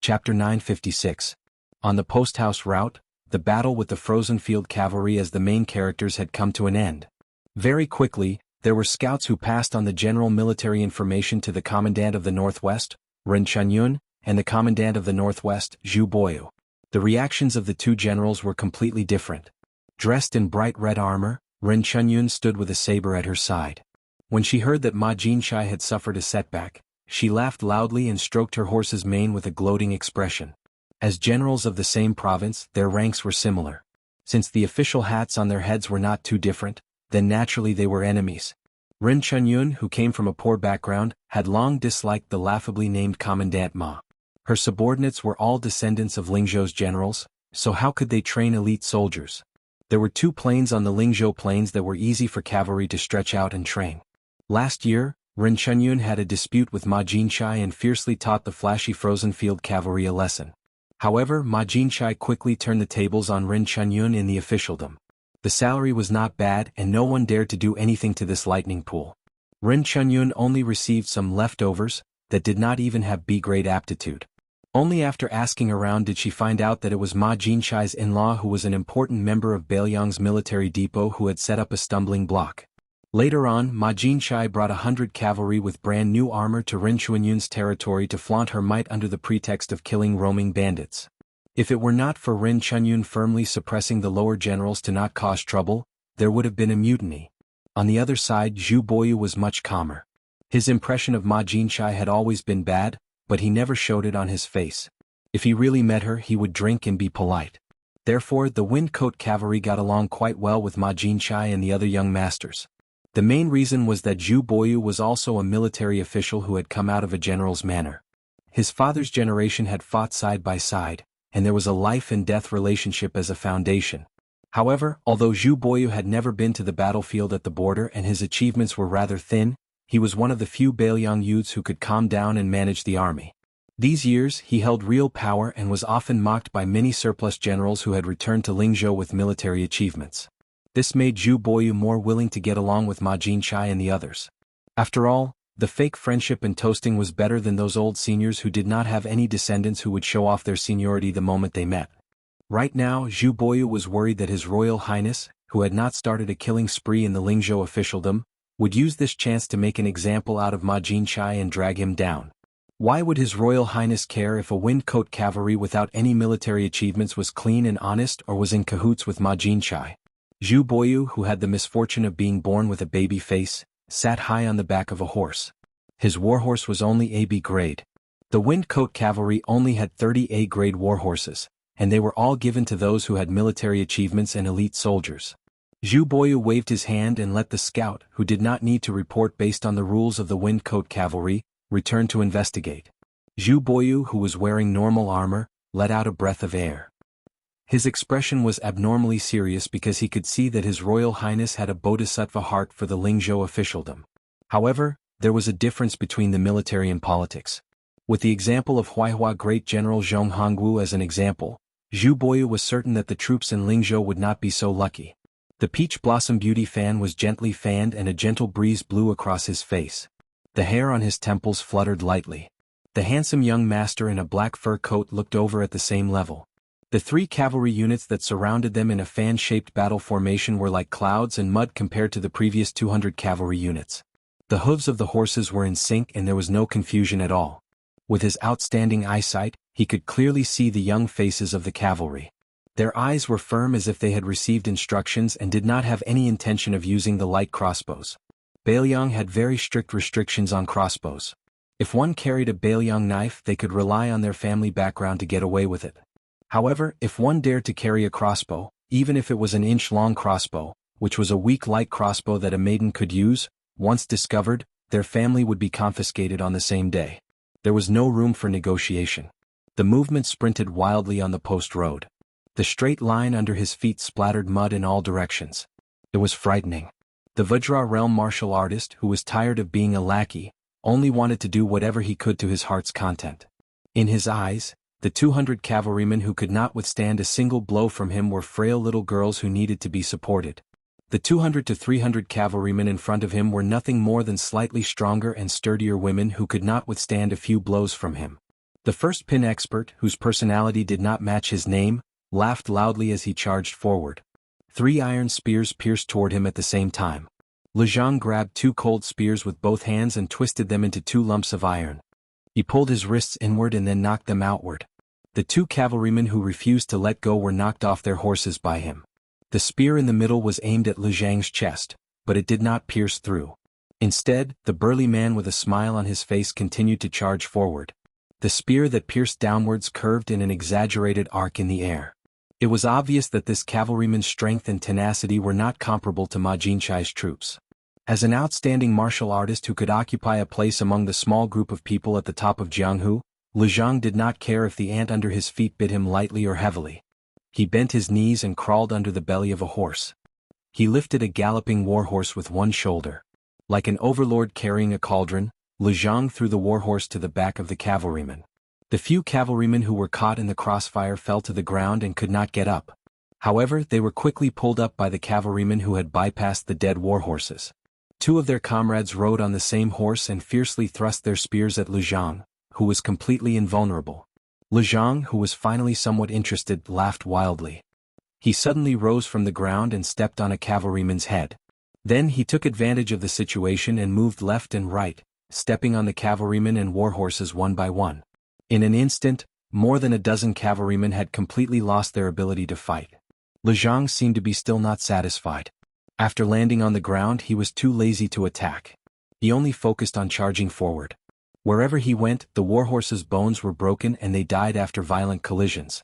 Chapter 956. On the post-house route, the battle with the frozen field cavalry as the main characters had come to an end. Very quickly, there were scouts who passed on the general military information to the commandant of the Northwest, Ren Chunyun, and the commandant of the Northwest, Zhu Boyu. The reactions of the two generals were completely different. Dressed in bright red armor, Ren Chunyun stood with a saber at her side. When she heard that Ma Jinshai had suffered a setback, she laughed loudly and stroked her horse's mane with a gloating expression. As generals of the same province, their ranks were similar. Since the official hats on their heads were not too different, then naturally they were enemies. Ren Chunyun, who came from a poor background, had long disliked the laughably named Commandant Ma. Her subordinates were all descendants of Lingzhou's generals, so how could they train elite soldiers? There were two plains on the Lingzhou plains that were easy for cavalry to stretch out and train. Last year, Ren Chunyun had a dispute with Ma Jinshai and fiercely taught the flashy frozen field cavalry a lesson. However, Ma Jinshai quickly turned the tables on Ren Chunyun in the officialdom. The salary was not bad and no one dared to do anything to this lightning pool. Ren Chunyun only received some leftovers that did not even have B-grade aptitude. Only after asking around did she find out that it was Ma Jinshai's in-law who was an important member of Bailiang's military depot who had set up a stumbling block. Later on, Ma Jinshai brought 100 cavalry with brand new armor to Ren Chunyun's territory to flaunt her might under the pretext of killing roaming bandits. If it were not for Ren Chunyun firmly suppressing the lower generals to not cause trouble, there would have been a mutiny. On the other side, Zhu Boyu was much calmer. His impression of Ma Jinshai had always been bad, but he never showed it on his face. If he really met her, he would drink and be polite. Therefore, the Windcoat cavalry got along quite well with Ma Jinshai and the other young masters. The main reason was that Zhu Boyu was also a military official who had come out of a general's manor. His father's generation had fought side by side, and there was a life-and-death relationship as a foundation. However, although Zhu Boyu had never been to the battlefield at the border and his achievements were rather thin, he was one of the few Bailiang youths who could calm down and manage the army. These years, he held real power and was often mocked by many surplus generals who had returned to Lingzhou with military achievements. This made Zhu Boyu more willing to get along with Ma Jinshai and the others. After all, the fake friendship and toasting was better than those old seniors who did not have any descendants who would show off their seniority the moment they met. Right now, Zhu Boyu was worried that His Royal Highness, who had not started a killing spree in the Lingzhou officialdom, would use this chance to make an example out of Ma Jinshai and drag him down. Why would His Royal Highness care if a Windcoat cavalry without any military achievements was clean and honest or was in cahoots with Ma Jinshai? Zhu Boyu, who had the misfortune of being born with a baby face, sat high on the back of a horse. His warhorse was only AB grade. The Windcoat cavalry only had 30 A-grade warhorses, and they were all given to those who had military achievements and elite soldiers. Zhu Boyu waved his hand and let the scout, who did not need to report based on the rules of the Windcoat cavalry, return to investigate. Zhu Boyu, who was wearing normal armor, let out a breath of air. His expression was abnormally serious because he could see that His Royal Highness had a bodhisattva heart for the Lingzhou officialdom. However, there was a difference between the military and politics. With the example of Huaihua Great General Zhong Hongwu as an example, Zhu Boyu was certain that the troops in Lingzhou would not be so lucky. The peach blossom beauty fan was gently fanned and a gentle breeze blew across his face. The hair on his temples fluttered lightly. The handsome young master in a black fur coat looked over at the same level. The 3 cavalry units that surrounded them in a fan-shaped battle formation were like clouds and mud compared to the previous 200 cavalry units. The hooves of the horses were in sync and there was no confusion at all. With his outstanding eyesight, he could clearly see the young faces of the cavalry. Their eyes were firm as if they had received instructions and did not have any intention of using the light crossbows. Bailiang had very strict restrictions on crossbows. If one carried a Bailiang knife, they could rely on their family background to get away with it. However, if one dared to carry a crossbow, even if it was an inch-long crossbow, which was a weak light crossbow that a maiden could use, once discovered, their family would be confiscated on the same day. There was no room for negotiation. The movement sprinted wildly on the post road. The straight line under his feet splattered mud in all directions. It was frightening. The Vajra realm martial artist, who was tired of being a lackey, only wanted to do whatever he could to his heart's content. In his eyes, the 200 cavalrymen who could not withstand a single blow from him were frail little girls who needed to be supported. The 200 to 300 cavalrymen in front of him were nothing more than slightly stronger and sturdier women who could not withstand a few blows from him. The first pin expert, whose personality did not match his name, laughed loudly as he charged forward. 3 iron spears pierced toward him at the same time. Zhang grabbed 2 cold spears with both hands and twisted them into 2 lumps of iron. He pulled his wrists inward and then knocked them outward. The 2 cavalrymen who refused to let go were knocked off their horses by him. The spear in the middle was aimed at Zhang's chest, but it did not pierce through. Instead, the burly man with a smile on his face continued to charge forward. The spear that pierced downwards curved in an exaggerated arc in the air. It was obvious that this cavalryman's strength and tenacity were not comparable to Ma Jinchai's troops. As an outstanding martial artist who could occupy a place among the small group of people at the top of Jianghu, Zhang did not care if the ant under his feet bit him lightly or heavily. He bent his knees and crawled under the belly of a horse. He lifted a galloping warhorse with one shoulder. Like an overlord carrying a cauldron, Zhang threw the warhorse to the back of the cavalryman. The few cavalrymen who were caught in the crossfire fell to the ground and could not get up. However, they were quickly pulled up by the cavalrymen who had bypassed the dead warhorses. 2 of their comrades rode on the same horse and fiercely thrust their spears at Zhang, who was completely invulnerable. Zhang, who was finally somewhat interested, laughed wildly. He suddenly rose from the ground and stepped on a cavalryman's head. Then he took advantage of the situation and moved left and right, stepping on the cavalrymen and warhorses one by one. In an instant, more than a dozen cavalrymen had completely lost their ability to fight. Zhang seemed to be still not satisfied. After landing on the ground, he was too lazy to attack. He only focused on charging forward. Wherever he went, the warhorses' bones were broken and they died after violent collisions.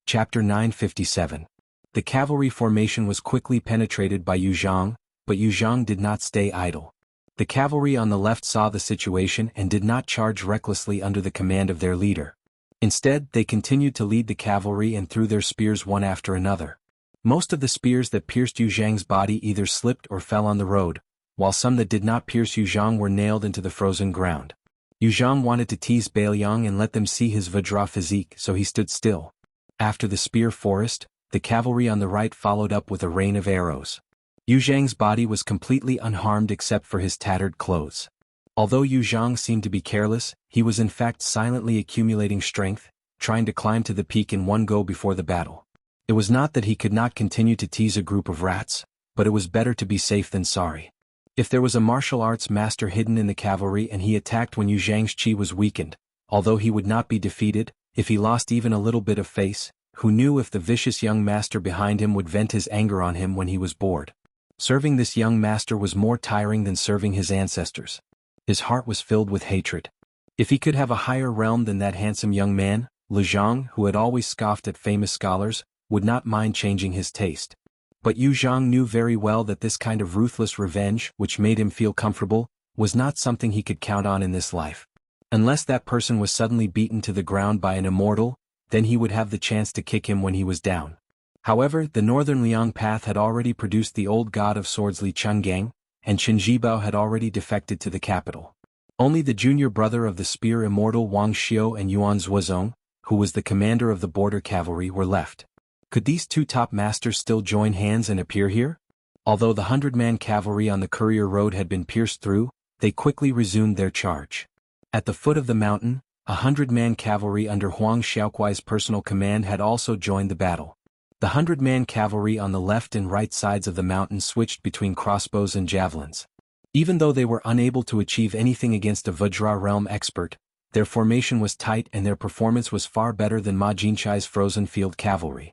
Chapter 957. The cavalry formation was quickly penetrated by Zhang, but Zhang did not stay idle. The cavalry on the left saw the situation and did not charge recklessly under the command of their leader. Instead, they continued to lead the cavalry and threw their spears one after another. Most of the spears that pierced Zhang's body either slipped or fell on the road, while some that did not pierce Zhang were nailed into the frozen ground. Zhang wanted to tease Bailiang and let them see his Vajra physique, so he stood still. After the spear forest, the cavalry on the right followed up with a rain of arrows. Zhang's body was completely unharmed except for his tattered clothes. Although Zhang seemed to be careless, he was in fact silently accumulating strength, trying to climb to the peak in one go before the battle. It was not that he could not continue to tease a group of rats, but it was better to be safe than sorry. If there was a martial arts master hidden in the cavalry and he attacked when Zhang's chi was weakened, although he would not be defeated, if he lost even a little bit of face, who knew if the vicious young master behind him would vent his anger on him when he was bored? Serving this young master was more tiring than serving his ancestors. His heart was filled with hatred. If he could have a higher realm than that handsome young man, Zhang, who had always scoffed at famous scholars, would not mind changing his taste. But Zhang knew very well that this kind of ruthless revenge, which made him feel comfortable, was not something he could count on in this life. Unless that person was suddenly beaten to the ground by an immortal, then he would have the chance to kick him when he was down. However, the northern Liang path had already produced the old god of swords Li Chungang, and Chen Zhibao had already defected to the capital. Only the junior brother of the spear immortal Wang Xiu and Yuan Zuozong, who was the commander of the border cavalry, were left. Could these 2 top masters still join hands and appear here? Although the 100-man cavalry on the courier road had been pierced through, they quickly resumed their charge. At the foot of the mountain, 100-man cavalry under Huang Xiaokuai's personal command had also joined the battle. The 100-man cavalry on the left and right sides of the mountain switched between crossbows and javelins. Even though they were unable to achieve anything against a Vajra realm expert, their formation was tight and their performance was far better than Ma Jinchai's frozen field cavalry.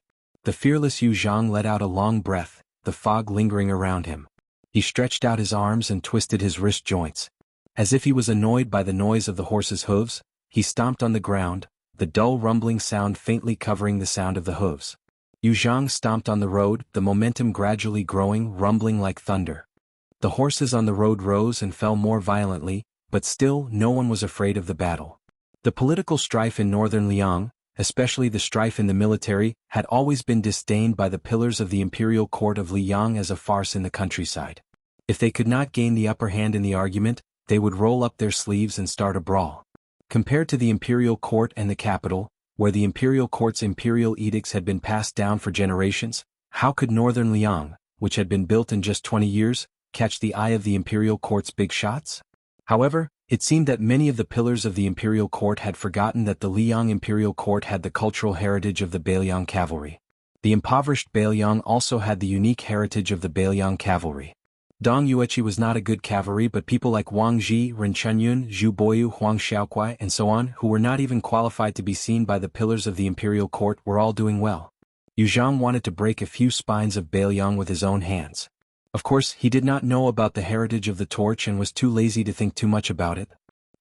The fearless Yu Zhang let out a long breath, the fog lingering around him. He stretched out his arms and twisted his wrist joints. As if he was annoyed by the noise of the horse's hooves, he stomped on the ground, the dull rumbling sound faintly covering the sound of the hooves. Yu Zhang stomped on the road, the momentum gradually growing, rumbling like thunder. The horses on the road rose and fell more violently, but still no one was afraid of the battle. The political strife in northern Liang, especially the strife in the military, had always been disdained by the pillars of the imperial court of Liang as a farce in the countryside. If they could not gain the upper hand in the argument, they would roll up their sleeves and start a brawl. Compared to the imperial court and the capital, where the imperial court's imperial edicts had been passed down for generations, how could northern Liang, which had been built in just 20 years, catch the eye of the imperial court's big shots? However, it seemed that many of the pillars of the imperial court had forgotten that the Liang imperial court had the cultural heritage of the Bailiang cavalry. The impoverished Bailiang also had the unique heritage of the Bailiang cavalry. Dong Yueqi was not a good cavalry, but people like Wang Ji, Ren Chenyun, Zhu Boyu, Huang Xiaokuai and so on, who were not even qualified to be seen by the pillars of the imperial court, were all doing well. Yu Zhang wanted to break a few spines of Bailiang with his own hands. Of course, he did not know about the heritage of the torch and was too lazy to think too much about it.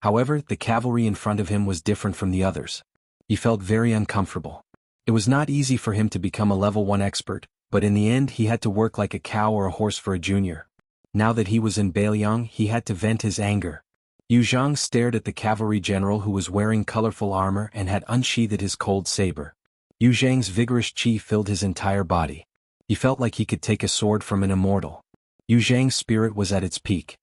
However, the cavalry in front of him was different from the others. He felt very uncomfortable. It was not easy for him to become a level 1 expert, but in the end he had to work like a cow or a horse for a junior. Now that he was in Bailiang, he had to vent his anger. Yu Zhang stared at the cavalry general who was wearing colorful armor and had unsheathed his cold saber. Yu Zhang's vigorous qi filled his entire body. He felt like he could take a sword from an immortal. Yu Zhang's spirit was at its peak.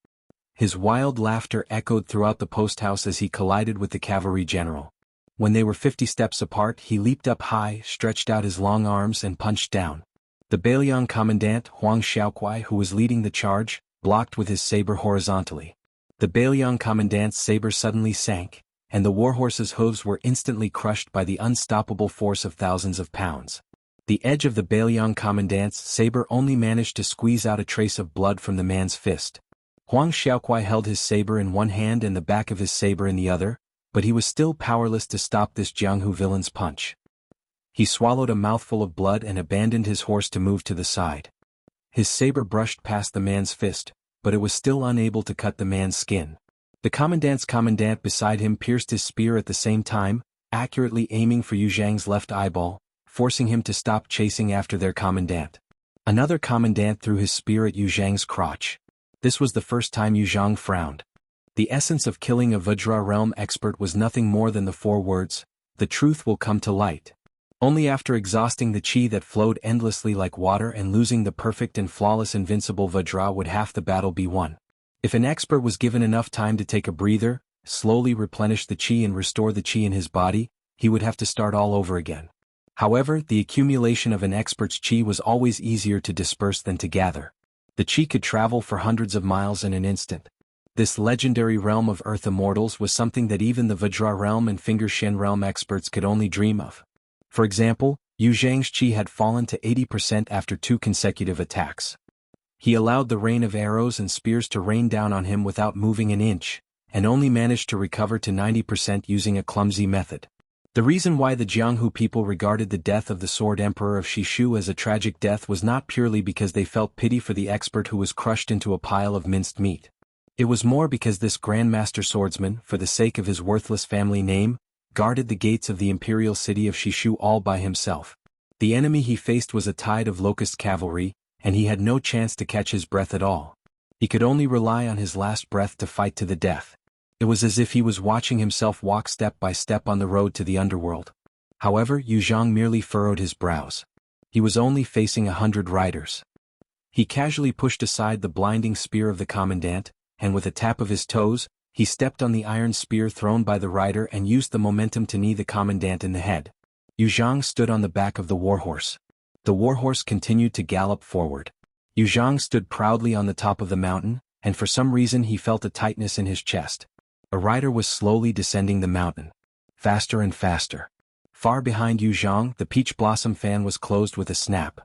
His wild laughter echoed throughout the post house as he collided with the cavalry general. When they were 50 steps apart, he leaped up high, stretched out his long arms and punched down. The Bailiang commandant, Huang Xiaokuai, who was leading the charge, blocked with his saber horizontally. The Bailiang commandant's saber suddenly sank, and the warhorse's hooves were instantly crushed by the unstoppable force of thousands of pounds. The edge of the Bailiang commandant's saber only managed to squeeze out a trace of blood from the man's fist. Huang Xiaokuai held his saber in one hand and the back of his saber in the other, but he was still powerless to stop this Jianghu villain's punch. He swallowed a mouthful of blood and abandoned his horse to move to the side. His saber brushed past the man's fist, but it was still unable to cut the man's skin. The commandant's commandant beside him pierced his spear at the same time, accurately aiming for Yu Zhang's left eyeball, forcing him to stop chasing after their commandant. Another commandant threw his spear at Yu Zhang's crotch. This was the first time Yu Zhang frowned. The essence of killing a Vajra realm expert was nothing more than the 4 words, "The truth will come to light." Only after exhausting the qi that flowed endlessly like water and losing the perfect and flawless invincible Vajra would half the battle be won. If an expert was given enough time to take a breather, slowly replenish the qi and restore the qi in his body, he would have to start all over again. However, the accumulation of an expert's qi was always easier to disperse than to gather. The qi could travel for hundreds of miles in an instant. This legendary realm of Earth immortals was something that even the Vajra realm and Finger Shen realm experts could only dream of. For example, Yu Zhang's qi had fallen to 80% after 2 consecutive attacks. He allowed the rain of arrows and spears to rain down on him without moving an inch, and only managed to recover to 90% using a clumsy method. The reason why the Jianghu people regarded the death of the Sword Emperor of Shishu as a tragic death was not purely because they felt pity for the expert who was crushed into a pile of minced meat. It was more because this Grandmaster Swordsman, for the sake of his worthless family name, guarded the gates of the imperial city of Shishu all by himself. The enemy he faced was a tide of locust cavalry, and he had no chance to catch his breath at all. He could only rely on his last breath to fight to the death. It was as if he was watching himself walk step by step on the road to the underworld. However, Yu Zhang merely furrowed his brows. He was only facing 100 riders. He casually pushed aside the blinding spear of the commandant, and with a tap of his toes, he stepped on the iron spear thrown by the rider and used the momentum to knee the commandant in the head. Yu Zhang stood on the back of the warhorse. The warhorse continued to gallop forward. Yu Zhang stood proudly on the top of the mountain, and for some reason he felt a tightness in his chest. A rider was slowly descending the mountain. Faster and faster. Far behind Yu Zhang, the peach blossom fan was closed with a snap.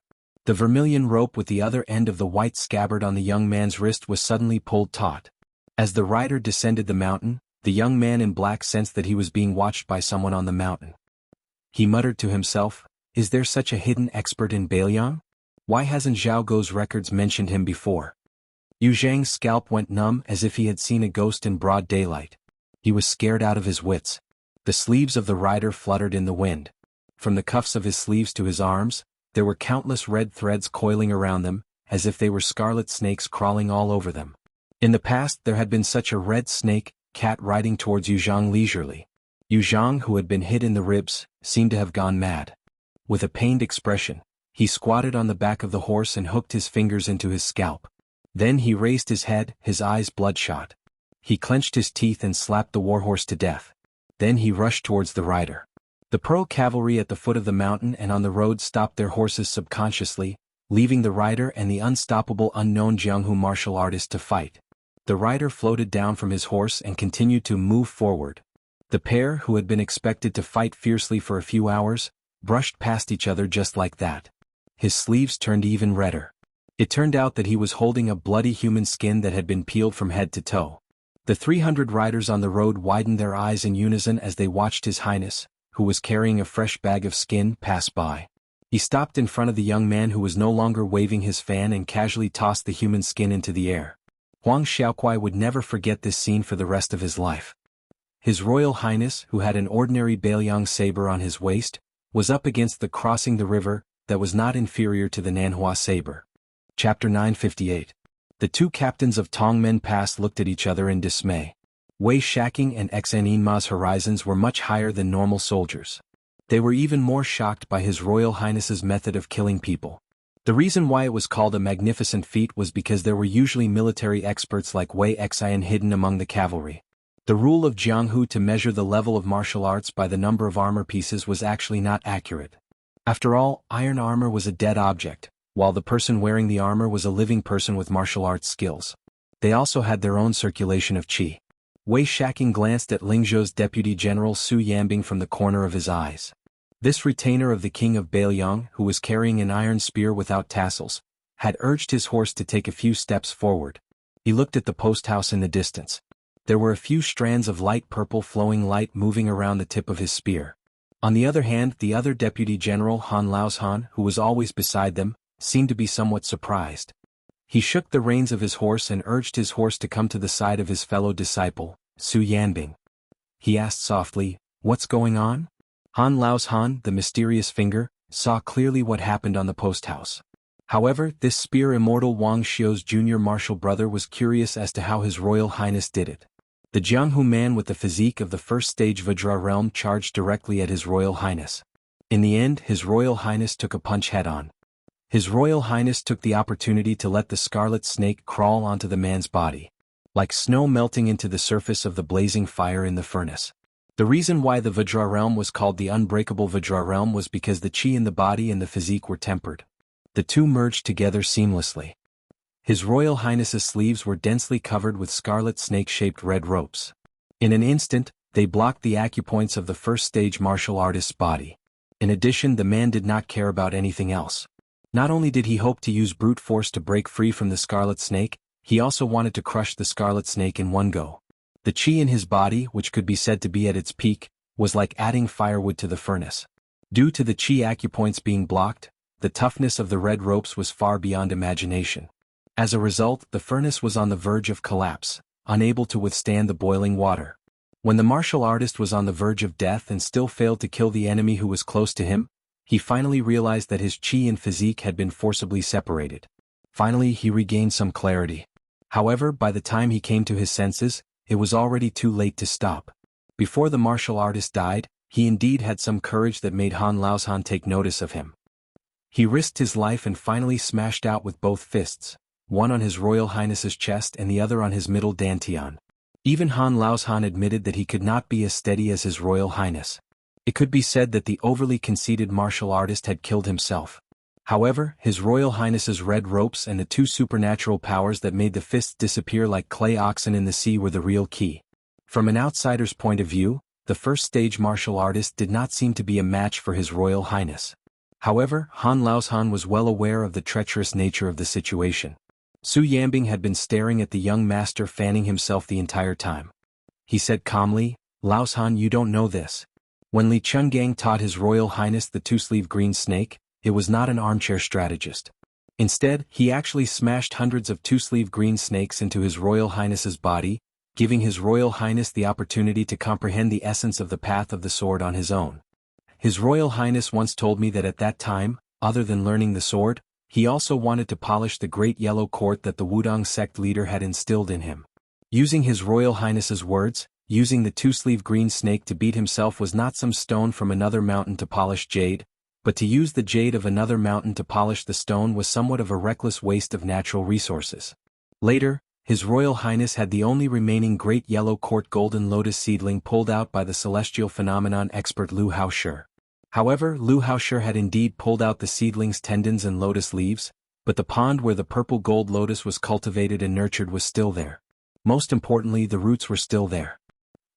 The vermilion rope with the other end of the white scabbard on the young man's wrist was suddenly pulled taut. As the rider descended the mountain, the young man in black sensed that he was being watched by someone on the mountain. He muttered to himself, Is there such a hidden expert in Beiliang? Why hasn't Zhao Guo's records mentioned him before? Yu Zhang's scalp went numb as if he had seen a ghost in broad daylight. He was scared out of his wits. The sleeves of the rider fluttered in the wind. From the cuffs of his sleeves to his arms, there were countless red threads coiling around them, as if they were scarlet snakes crawling all over them. In the past there had been such a red snake, cat riding towards Yu Zhang leisurely. Yu Zhang, who had been hit in the ribs, seemed to have gone mad. With a pained expression, he squatted on the back of the horse and hooked his fingers into his scalp. Then he raised his head, his eyes bloodshot. He clenched his teeth and slapped the warhorse to death. Then he rushed towards the rider. The pro cavalry at the foot of the mountain and on the road stopped their horses subconsciously, leaving the rider and the unstoppable unknown Jianghu martial artist to fight. The rider floated down from his horse and continued to move forward. The pair, who had been expected to fight fiercely for a few hours, brushed past each other just like that. His sleeves turned even redder. It turned out that he was holding a bloody human skin that had been peeled from head to toe. The 300 riders on the road widened their eyes in unison as they watched His Highness, who was carrying a fresh bag of skin, pass by. He stopped in front of the young man who was no longer waving his fan and casually tossed the human skin into the air. Huang Xiaokuai would never forget this scene for the rest of his life. His Royal Highness, who had an ordinary Beiliang saber on his waist, was up against the crossing the river that was not inferior to the Nanhua saber. Chapter 958. The two captains of Tongmen Pass looked at each other in dismay. Wei Shaking and Xan Yinma's horizons were much higher than normal soldiers. They were even more shocked by His Royal Highness's method of killing people. The reason why it was called a magnificent feat was because there were usually military experts like Wei Xian hidden among the cavalry. The rule of Jianghu to measure the level of martial arts by the number of armor pieces was actually not accurate. After all, iron armor was a dead object, while the person wearing the armor was a living person with martial arts skills. They also had their own circulation of qi. Wei Shaking glanced at Lingzhou's deputy general Su Yanbing from the corner of his eyes. This retainer of the king of Beiliang, who was carrying an iron spear without tassels, had urged his horse to take a few steps forward. He looked at the post house in the distance. There were a few strands of light purple flowing light moving around the tip of his spear. On the other hand, the other deputy general Han Laoshan, who was always beside them, seemed to be somewhat surprised. He shook the reins of his horse and urged his horse to come to the side of his fellow disciple, Su Yanbing. He asked softly, "What's going on?" Han Laoshan, the mysterious finger, saw clearly what happened on the post house. However, this spear immortal Wang Xiu's junior martial brother was curious as to how His Royal Highness did it. The Jianghu man with the physique of the first stage Vajra realm charged directly at His Royal Highness. In the end, His Royal Highness took a punch head-on. His Royal Highness took the opportunity to let the scarlet snake crawl onto the man's body, like snow melting into the surface of the blazing fire in the furnace. The reason why the Vajra realm was called the unbreakable Vajra realm was because the qi in the body and the physique were tempered. The two merged together seamlessly. His Royal Highness's sleeves were densely covered with scarlet snake-shaped red ropes. In an instant, they blocked the acupoints of the first-stage martial artist's body. In addition, the man did not care about anything else. Not only did he hope to use brute force to break free from the scarlet snake, he also wanted to crush the scarlet snake in one go. The qi in his body, which could be said to be at its peak, was like adding firewood to the furnace. Due to the qi acupoints being blocked, the toughness of the red ropes was far beyond imagination. As a result, the furnace was on the verge of collapse, unable to withstand the boiling water. When the martial artist was on the verge of death and still failed to kill the enemy who was close to him, he finally realized that his qi and physique had been forcibly separated. Finally, he regained some clarity. However, by the time he came to his senses, it was already too late to stop. Before the martial artist died, he indeed had some courage that made Han Laoshan take notice of him. He risked his life and finally smashed out with both fists, one on His Royal Highness's chest and the other on his middle dantian. Even Han Laoshan admitted that he could not be as steady as His Royal Highness. It could be said that the overly conceited martial artist had killed himself. However, His Royal Highness's red ropes and the two supernatural powers that made the fists disappear like clay oxen in the sea were the real key. From an outsider's point of view, the first-stage martial artist did not seem to be a match for His Royal Highness. However, Han Laoshan was well aware of the treacherous nature of the situation. Su Yanbing had been staring at the young master fanning himself the entire time. He said calmly, "Laoshan, you don't know this. When Li Chungang taught His Royal Highness the two-sleeved green snake, it was not an armchair strategist. Instead, he actually smashed hundreds of two-sleeved green snakes into His Royal Highness's body, giving His Royal Highness the opportunity to comprehend the essence of the path of the sword on his own. His Royal Highness once told me that at that time, other than learning the sword, he also wanted to polish the great yellow court that the Wudong sect leader had instilled in him. Using His Royal Highness's words, using the two-sleeved green snake to beat himself was not some stone from another mountain to polish jade, but to use the jade of another mountain to polish the stone was somewhat of a reckless waste of natural resources. Later, His Royal Highness had the only remaining great yellow court golden lotus seedling pulled out by the celestial phenomenon expert Lu Haoshi. However, Lu Haoshi had indeed pulled out the seedling's tendons and lotus leaves, but the pond where the purple gold lotus was cultivated and nurtured was still there. Most importantly, the roots were still there.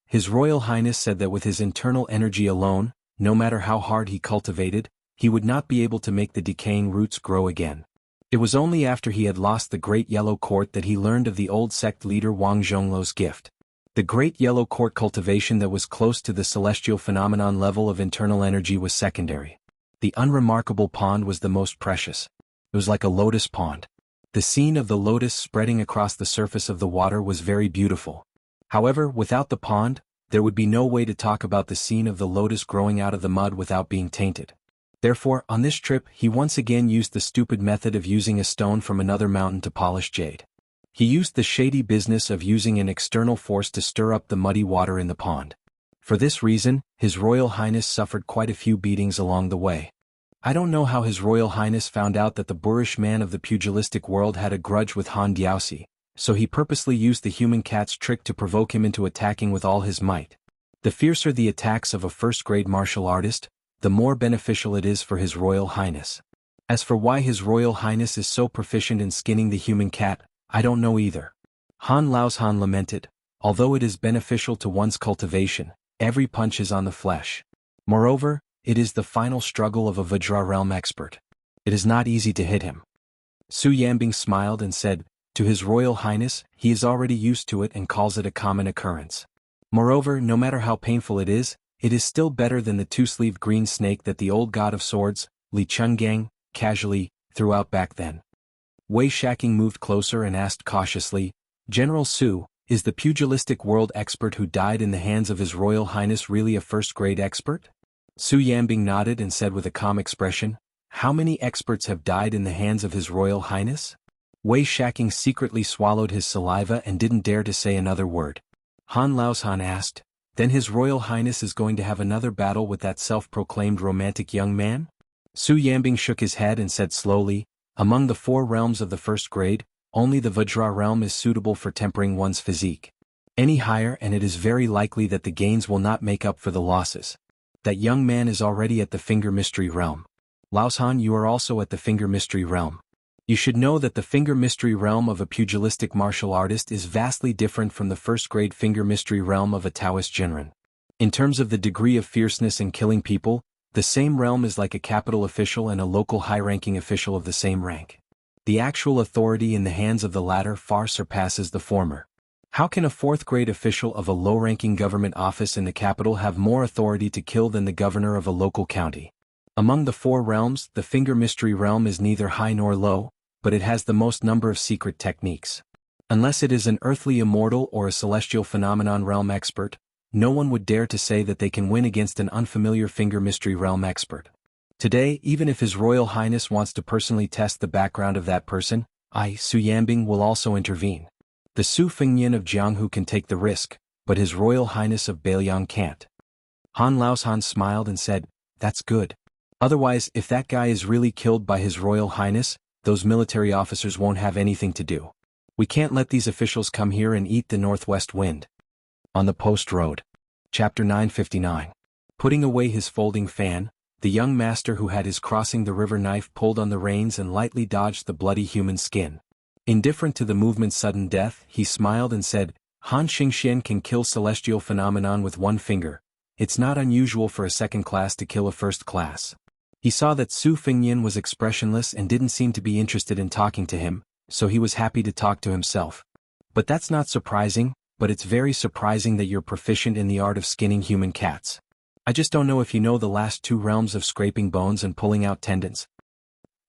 His Royal Highness said that with his internal energy alone, no matter how hard he cultivated, he would not be able to make the decaying roots grow again. It was only after he had lost the Great Yellow Court that he learned of the old sect leader Wang Zhongluo's gift. The Great Yellow Court cultivation that was close to the celestial phenomenon level of internal energy was secondary. The unremarkable pond was the most precious. It was like a lotus pond. The scene of the lotus spreading across the surface of the water was very beautiful. However, without the pond, there would be no way to talk about the scene of the lotus growing out of the mud without being tainted. Therefore, on this trip, he once again used the stupid method of using a stone from another mountain to polish jade. He used the shady business of using an external force to stir up the muddy water in the pond. For this reason, His Royal Highness suffered quite a few beatings along the way. I don't know how His Royal Highness found out that the boorish man of the pugilistic world had a grudge with Han Diaosi, so he purposely used the human cat's trick to provoke him into attacking with all his might. The fiercer the attacks of a first-grade martial artist, the more beneficial it is for His Royal Highness. As for why His Royal Highness is so proficient in skinning the human cat, I don't know either. Han Laoshan lamented, although it is beneficial to one's cultivation, every punch is on the flesh. Moreover, it is the final struggle of a Vajra realm expert. It is not easy to hit him. Su Yambing smiled and said, to His Royal Highness, he is already used to it and calls it a common occurrence. Moreover, no matter how painful it is still better than the two-sleeved green snake that the old god of swords, Li Chungang, casually threw out back then. Wei Shaking moved closer and asked cautiously, General Su, is the pugilistic world expert who died in the hands of His Royal Highness really a first-grade expert? Su Yambing nodded and said with a calm expression, how many experts have died in the hands of His Royal Highness? Wei Shaking secretly swallowed his saliva and didn't dare to say another word. Han Laoshan asked, then His Royal Highness is going to have another battle with that self-proclaimed romantic young man? Su Yambing shook his head and said slowly, among the 4 realms of the first grade, only the Vajra realm is suitable for tempering one's physique. Any higher and it is very likely that the gains will not make up for the losses. That young man is already at the Finger Mystery realm. Laoshan, you are also at the Finger Mystery realm. You should know that the Finger Mystery realm of a pugilistic martial artist is vastly different from the first-grade Finger Mystery realm of a Taoist Jinren. In terms of the degree of fierceness in killing people, the same realm is like a capital official and a local high-ranking official of the same rank. The actual authority in the hands of the latter far surpasses the former. How can a 4th-grade official of a low-ranking government office in the capital have more authority to kill than the governor of a local county? Among the 4 realms, the Finger Mystery realm is neither high nor low, but it has the most number of secret techniques. Unless it is an earthly immortal or a celestial phenomenon realm expert, no one would dare to say that they can win against an unfamiliar Finger Mystery realm expert. Today, even if His Royal Highness wants to personally test the background of that person, I, Su Yambing, will also intervene. The Su Fengnian of Jianghu can take the risk, but His Royal Highness of Beiliang can't. Han Laoshan smiled and said, that's good. Otherwise, if that guy is really killed by His Royal Highness, those military officers won't have anything to do. We can't let these officials come here and eat the northwest wind. On the post road. Chapter 959. Putting away his folding fan, the young master who had his crossing the river knife pulled on the reins and lightly dodged the bloody human skin. Indifferent to the movement's sudden death, he smiled and said, Han Xingxian can kill celestial phenomenon with 1 finger. It's not unusual for a 2nd class to kill a 1st class. He saw that Su Fengnian was expressionless and didn't seem to be interested in talking to him, so he was happy to talk to himself. But that's not surprising, but it's very surprising that you're proficient in the art of skinning human cats. I just don't know if you know the last two realms of scraping bones and pulling out tendons.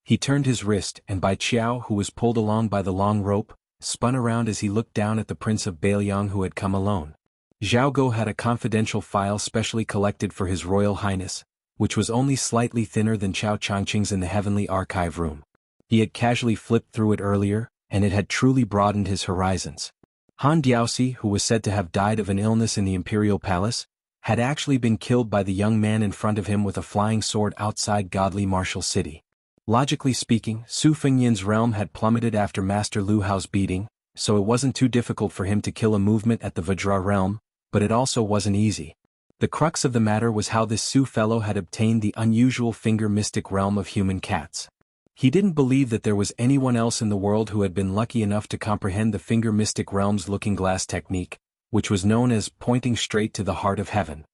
He turned his wrist, and Bai Qiao, who was pulled along by the long rope, spun around as he looked down at the Prince of Bailiang who had come alone. Zhao Guo had a confidential file specially collected for His Royal Highness, which was only slightly thinner than Chao Changqing's in the Heavenly Archive Room. He had casually flipped through it earlier, and it had truly broadened his horizons. Han Diaoxi, who was said to have died of an illness in the Imperial Palace, had actually been killed by the young man in front of him with a flying sword outside godly Martial City. Logically speaking, Su Fengyan's realm had plummeted after Master Lu Hao's beating, so it wasn't too difficult for him to kill a movement at the Vajra realm, but it also wasn't easy. The crux of the matter was how this Su fellow had obtained the unusual finger mystic realm of human cats. He didn't believe that there was anyone else in the world who had been lucky enough to comprehend the finger mystic realm's looking glass technique, which was known as pointing straight to the heart of heaven.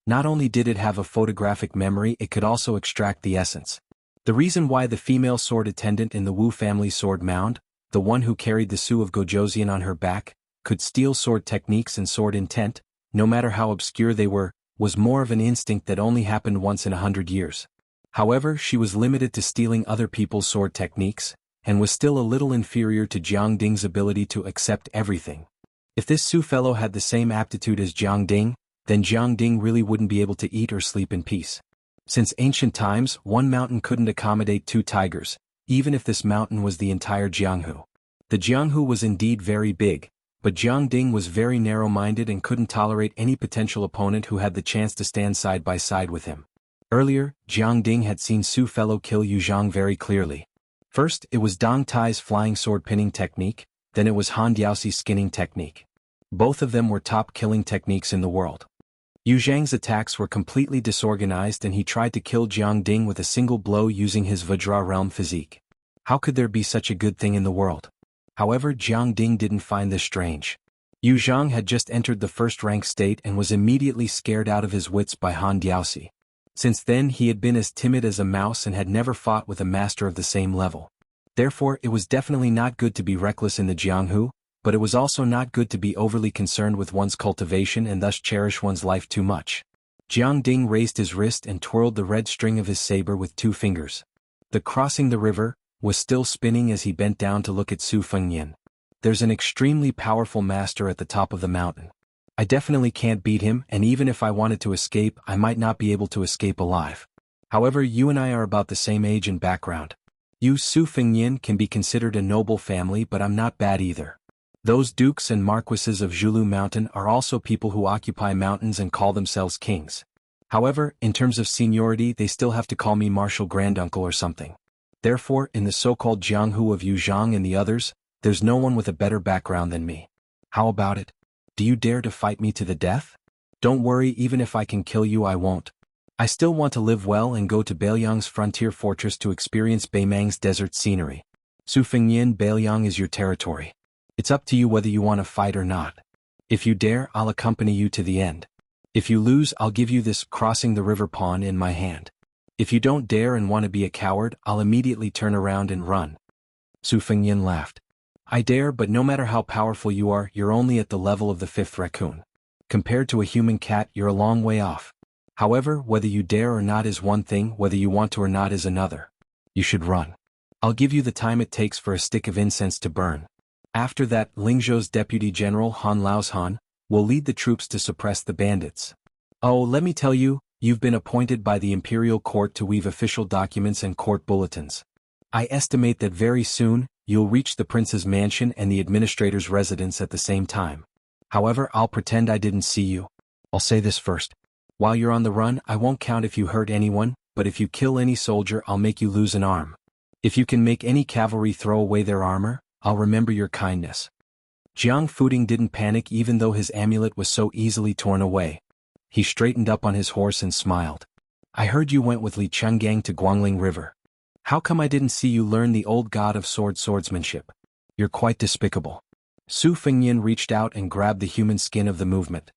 Not only did it have a photographic memory, it could also extract the essence. The reason why the female sword attendant in the Wu family sword mound, the one who carried the Su of Gojoseon on her back, could steal sword techniques and sword intent, no matter how obscure they were, was more of an instinct that only happened once in 100 years. However, she was limited to stealing other people's sword techniques, and was still a little inferior to Jiang Ding's ability to accept everything. If this Su fellow had the same aptitude as Jiang Ding, then Jiang Ding really wouldn't be able to eat or sleep in peace. Since ancient times, one mountain couldn't accommodate two tigers, even if this mountain was the entire Jianghu. The Jianghu was indeed very big, but Jiang Ding was very narrow-minded and couldn't tolerate any potential opponent who had the chance to stand side by side with him. Earlier, Jiang Ding had seen Su fellow kill Yu Zhang very clearly. First, it was Dong Tai's flying sword pinning technique, then it was Han Diaoxi's skinning technique. Both of them were top killing techniques in the world. Yu Zhang's attacks were completely disorganized and he tried to kill Jiang Ding with a single blow using his Vajra realm physique. How could there be such a good thing in the world? However, Jiang Ding didn't find this strange. Yu Zhang had just entered the first-rank state and was immediately scared out of his wits by Han Diaoxi. Since then he had been as timid as a mouse and had never fought with a master of the same level. Therefore, it was definitely not good to be reckless in the Jianghu, but it was also not good to be overly concerned with one's cultivation and thus cherish one's life too much. Jiang Ding raised his wrist and twirled the red string of his saber with 2 fingers. The crossing the river was still spinning as he bent down to look at Su Fengyan. There's an extremely powerful master at the top of the mountain. I definitely can't beat him, and even if I wanted to escape, I might not be able to escape alive. However, you and I are about the same age and background. You Su Fengyan can be considered a noble family, but I'm not bad either. Those dukes and marquises of Zhulu Mountain are also people who occupy mountains and call themselves kings. However, in terms of seniority they still have to call me martial granduncle or something. Therefore, in the so-called Jianghu of Yu Zhang and the others, there's no one with a better background than me. How about it? Do you dare to fight me to the death? Don't worry, even if I can kill you I won't. I still want to live well and go to Bailiang's frontier fortress to experience Beimang's desert scenery. Su Fengyan, Bailiang is your territory. It's up to you whether you want to fight or not. If you dare, I'll accompany you to the end. If you lose, I'll give you this crossing the river pawn in my hand. If you don't dare and want to be a coward, I'll immediately turn around and run. Su Fengyan laughed. I dare, but no matter how powerful you are, you're only at the level of the 5th raccoon. Compared to a human cat, you're a long way off. However, whether you dare or not is one thing, whether you want to or not is another. You should run. I'll give you the time it takes for a stick of incense to burn. After that, Lingzhou's Deputy General Han Laoshan will lead the troops to suppress the bandits. Oh, let me tell you, you've been appointed by the Imperial Court to weave official documents and court bulletins. I estimate that very soon, you'll reach the prince's mansion and the administrator's residence at the same time. However, I'll pretend I didn't see you. I'll say this first. While you're on the run, I won't count if you hurt anyone, but if you kill any soldier, I'll make you lose an arm. If you can make any cavalry throw away their armor, I'll remember your kindness. Jiang Fuding didn't panic even though his amulet was so easily torn away. He straightened up on his horse and smiled. I heard you went with Li Chenggang to Guangling River. How come I didn't see you learn the old god of swordsmanship? You're quite despicable. Su Fengyan reached out and grabbed the human skin of the movement.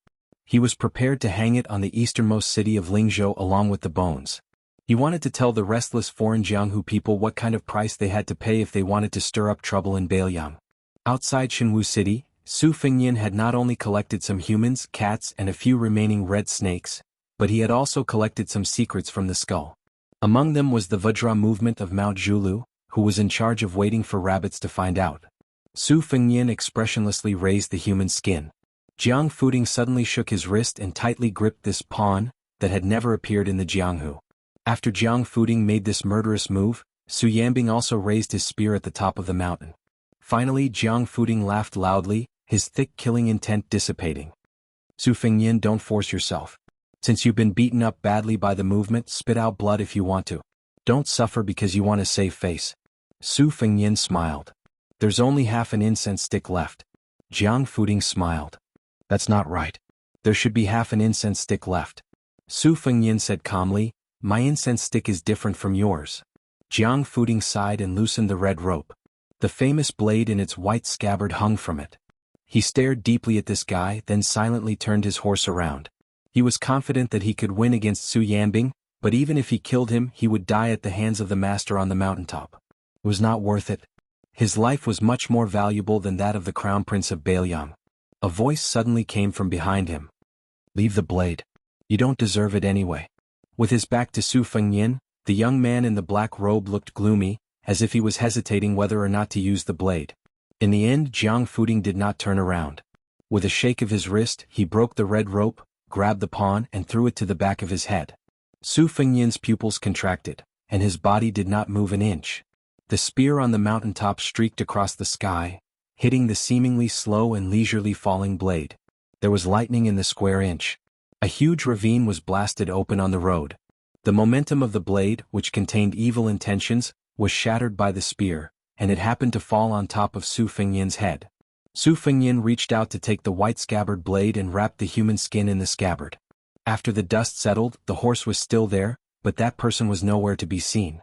He was prepared to hang it on the easternmost city of Lingzhou along with the bones. He wanted to tell the restless foreign Jianghu people what kind of price they had to pay if they wanted to stir up trouble in Bailiang. Outside Shenwu City, Su Fengyan had not only collected some humans, cats, and a few remaining red snakes, but he had also collected some secrets from the skull. Among them was the Vajra movement of Mount Zhulu, who was in charge of waiting for rabbits to find out. Su Fengnian expressionlessly raised the human skin. Jiang Fuding suddenly shook his wrist and tightly gripped this pawn that had never appeared in the Jianghu. After Jiang Fuding made this murderous move, Su Yanbing also raised his spear at the top of the mountain. Finally Jiang Fuding laughed loudly, his thick killing intent dissipating. Su Fengnian, don't force yourself. Since you've been beaten up badly by the movement, spit out blood if you want to. Don't suffer because you want to save face. Su Fengnian smiled. There's only half an incense stick left. Jiang Fuding smiled. That's not right. There should be half an incense stick left. Su Fengnian said calmly, my incense stick is different from yours. Jiang Fuding sighed and loosened the red rope. The famous blade in its white scabbard hung from it. He stared deeply at this guy, then silently turned his horse around. He was confident that he could win against Su Yanbing, but even if he killed him, he would die at the hands of the master on the mountaintop. It was not worth it. His life was much more valuable than that of the crown prince of Beiliang. A voice suddenly came from behind him. Leave the blade. You don't deserve it anyway. With his back to Su Fengnian, the young man in the black robe looked gloomy, as if he was hesitating whether or not to use the blade. In the end, Jiang Fuding did not turn around. With a shake of his wrist, he broke the red rope, grabbed the pawn and threw it to the back of his head. Su Fengnian's pupils contracted, and his body did not move an inch. The spear on the mountaintop streaked across the sky, hitting the seemingly slow and leisurely falling blade. There was lightning in the square inch. A huge ravine was blasted open on the road. The momentum of the blade, which contained evil intentions, was shattered by the spear, and it happened to fall on top of Su Fengnian's head. Su Fengnian reached out to take the white scabbard blade and wrapped the human skin in the scabbard. After the dust settled, the horse was still there, but that person was nowhere to be seen.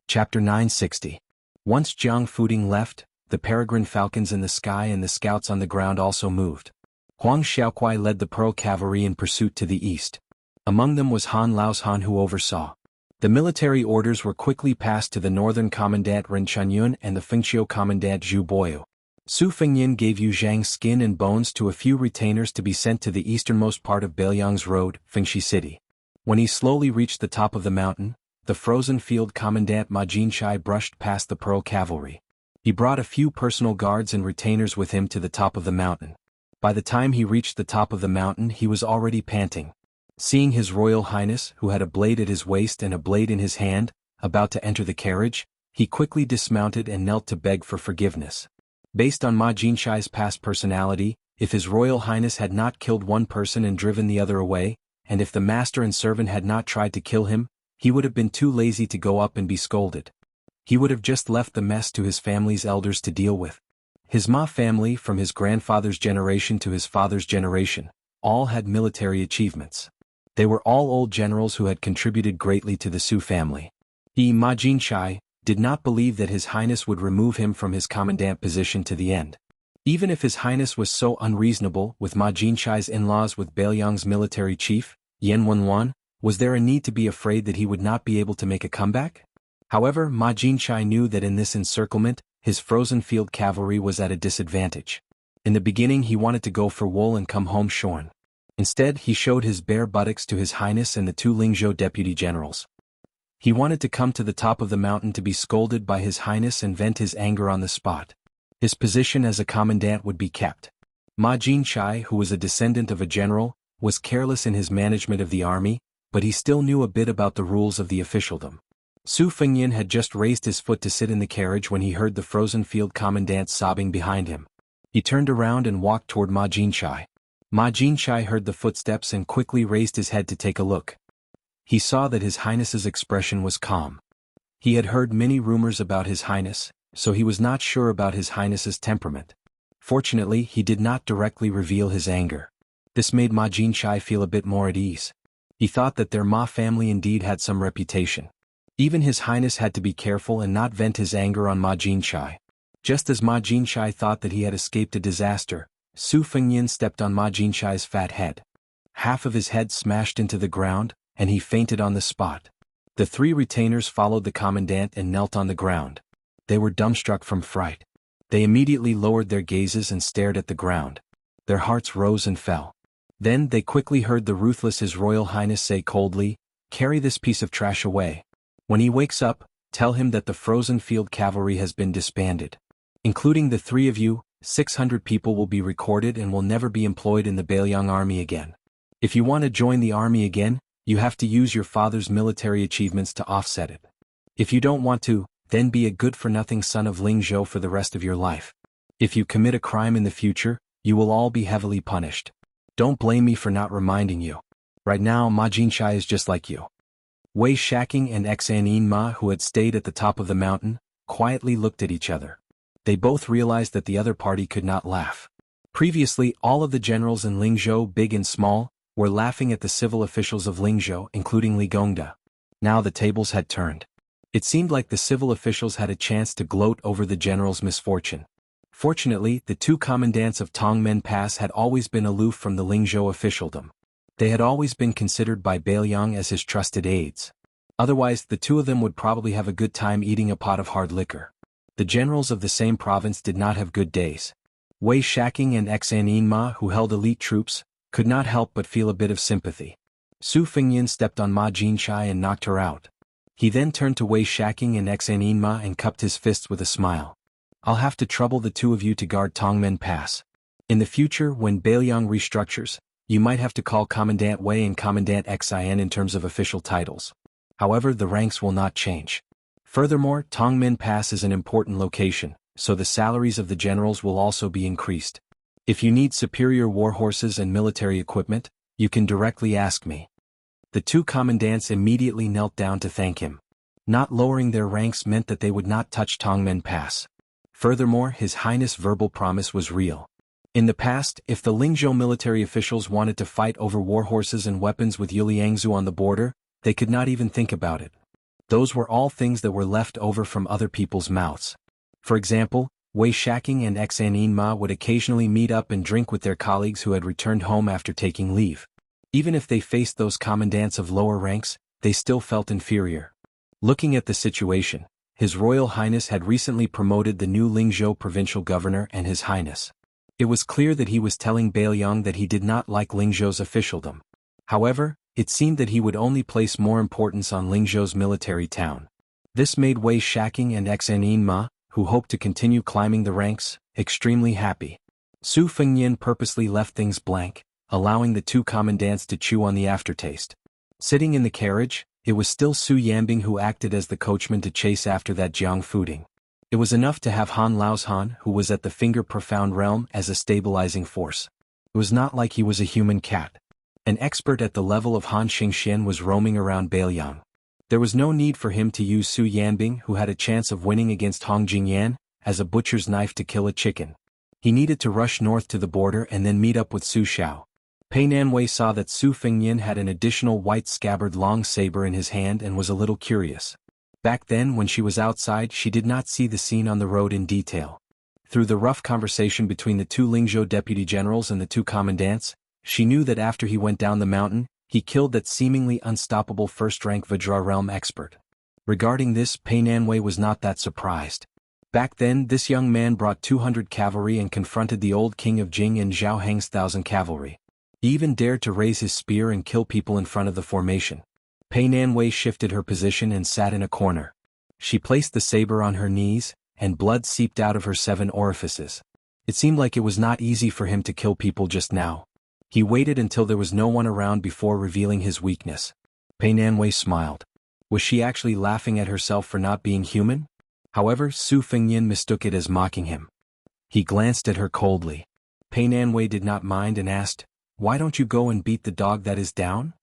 Chapter 960. Once Jiang Fuding left, the peregrine falcons in the sky and the scouts on the ground also moved. Huang Xiaokuai led the Pearl Cavalry in pursuit to the east. Among them was Han Laoshan, who oversaw. The military orders were quickly passed to the northern commandant Ren Chunyun and the Fengqiu commandant Zhu Boyu. Su Fengnian gave Yu Zhang's skin and bones to a few retainers to be sent to the easternmost part of Beiliang's road, Fengxi City. When he slowly reached the top of the mountain, the frozen field commandant Ma Jinshai brushed past the Pearl Cavalry. He brought a few personal guards and retainers with him to the top of the mountain. By the time he reached the top of the mountain, he was already panting. Seeing His Royal Highness, who had a blade at his waist and a blade in his hand, about to enter the carriage, he quickly dismounted and knelt to beg for forgiveness. Based on Ma Jinshai's past personality, if His Royal Highness had not killed one person and driven the other away, and if the master and servant had not tried to kill him, he would have been too lazy to go up and be scolded. He would have just left the mess to his family's elders to deal with. His Ma family, from his grandfather's generation to his father's generation, all had military achievements. They were all old generals who had contributed greatly to the Su family. He, Ma Jinshai, did not believe that His Highness would remove him from his commandant position to the end. Even if His Highness was so unreasonable with Ma Jinshai's in-laws with Beiliang's military chief, Yan Wenwan, was there a need to be afraid that he would not be able to make a comeback? However, Ma Jinshai knew that in this encirclement, his frozen field cavalry was at a disadvantage. In the beginning he wanted to go for wool and come home shorn. Instead, he showed his bare buttocks to His Highness and the two Lingzhou deputy generals. He wanted to come to the top of the mountain to be scolded by His Highness and vent his anger on the spot. His position as a commandant would be kept. Ma Jinshai, who was a descendant of a general, was careless in his management of the army, but he still knew a bit about the rules of the officialdom. Su Fengnian had just raised his foot to sit in the carriage when he heard the frozen field commandant sobbing behind him. He turned around and walked toward Ma Jinshai. Ma Jinshai heard the footsteps and quickly raised his head to take a look. He saw that His Highness's expression was calm. He had heard many rumors about His Highness, so he was not sure about His Highness's temperament. Fortunately, he did not directly reveal his anger. This made Ma Jinshai feel a bit more at ease. He thought that their Ma family indeed had some reputation. Even His Highness had to be careful and not vent his anger on Ma Jinshai. Just as Ma Jinshai thought that he had escaped a disaster, Su Fengnian stepped on Ma Jinshai's fat head. Half of his head smashed into the ground, and he fainted on the spot. The three retainers followed the commandant and knelt on the ground. They were dumbstruck from fright. They immediately lowered their gazes and stared at the ground. Their hearts rose and fell. Then they quickly heard the ruthless His Royal Highness say coldly, "Carry this piece of trash away. When he wakes up, tell him that the Frozen Field Cavalry has been disbanded. Including the three of you, 600 people will be recorded and will never be employed in the Bailiang army again. If you want to join the army again, you have to use your father's military achievements to offset it. If you don't want to, then be a good-for-nothing son of Ling Zhou for the rest of your life. If you commit a crime in the future, you will all be heavily punished. Don't blame me for not reminding you. Right now Ma Jinshai is just like you." Wei Shaking and Xanin Ma, who had stayed at the top of the mountain, quietly looked at each other. They both realized that the other party could not laugh. Previously, all of the generals in Lingzhou, big and small, were laughing at the civil officials of Lingzhou, including Li Gongda. Now the tables had turned. It seemed like the civil officials had a chance to gloat over the general's misfortune. Fortunately, the two commandants of Tongmen Pass had always been aloof from the Lingzhou officialdom. They had always been considered by Bailiang as his trusted aides. Otherwise, the two of them would probably have a good time eating a pot of hard liquor. The generals of the same province did not have good days. Wei Shaking and Xanin Ma, who held elite troops, could not help but feel a bit of sympathy. Su Fengyan stepped on Ma Jinshai and knocked her out. He then turned to Wei Shaking and Xanin Ma and cupped his fists with a smile. "I'll have to trouble the two of you to guard Tongmen Pass. In the future, when Bailiang restructures, you might have to call Commandant Wei and Commandant Xin in terms of official titles. However, the ranks will not change. Furthermore, Tongmen Pass is an important location, so the salaries of the generals will also be increased. If you need superior war horses and military equipment, you can directly ask me." The two commandants immediately knelt down to thank him. Not lowering their ranks meant that they would not touch Tongmen Pass. Furthermore, His Highness' verbal promise was real. In the past, if the Lingzhou military officials wanted to fight over war horses and weapons with Yuliangzu on the border, they could not even think about it. Those were all things that were left over from other people's mouths. For example, Wei Shaking and Xanin Ma would occasionally meet up and drink with their colleagues who had returned home after taking leave. Even if they faced those commandants of lower ranks, they still felt inferior. Looking at the situation, His Royal Highness had recently promoted the new Lingzhou provincial governor and His Highness. It was clear that he was telling Bailiang that he did not like Lingzhou's officialdom. However, it seemed that he would only place more importance on Lingzhou's military town. This made Wei Shaking and Xanin Ma, who hoped to continue climbing the ranks, extremely happy. Su Fengyan purposely left things blank, allowing the two commandants to chew on the aftertaste. Sitting in the carriage, it was still Su Yambing who acted as the coachman to chase after that Jianghu footing. It was enough to have Han Laoshan, who was at the Finger Profound Realm, as a stabilizing force. It was not like he was a human cat. An expert at the level of Han Xingxian was roaming around Bailiang. There was no need for him to use Su Yanbing, who had a chance of winning against Hong Jingyan, as a butcher's knife to kill a chicken. He needed to rush north to the border and then meet up with Su Xiao. Pei Nanwei saw that Su Fengyan had an additional white scabbard long saber in his hand and was a little curious. Back then, when she was outside, she did not see the scene on the road in detail. Through the rough conversation between the two Lingzhou deputy generals and the two commandants, she knew that after he went down the mountain, he killed that seemingly unstoppable first-rank Vajra realm expert. Regarding this, Pei Nanwei was not that surprised. Back then, this young man brought 200 cavalry and confronted the old king of Jing and Zhao Heng's 1,000 cavalry. He even dared to raise his spear and kill people in front of the formation. Pei Nanwei shifted her position and sat in a corner. She placed the saber on her knees, and blood seeped out of her 7 orifices. It seemed like it was not easy for him to kill people just now. He waited until there was no one around before revealing his weakness. Pei Nanwei smiled. Was she actually laughing at herself for not being human? However, Su Fengyan mistook it as mocking him. He glanced at her coldly. Pei Nanwei did not mind and asked, "Why don't you go and beat the dog that is down?"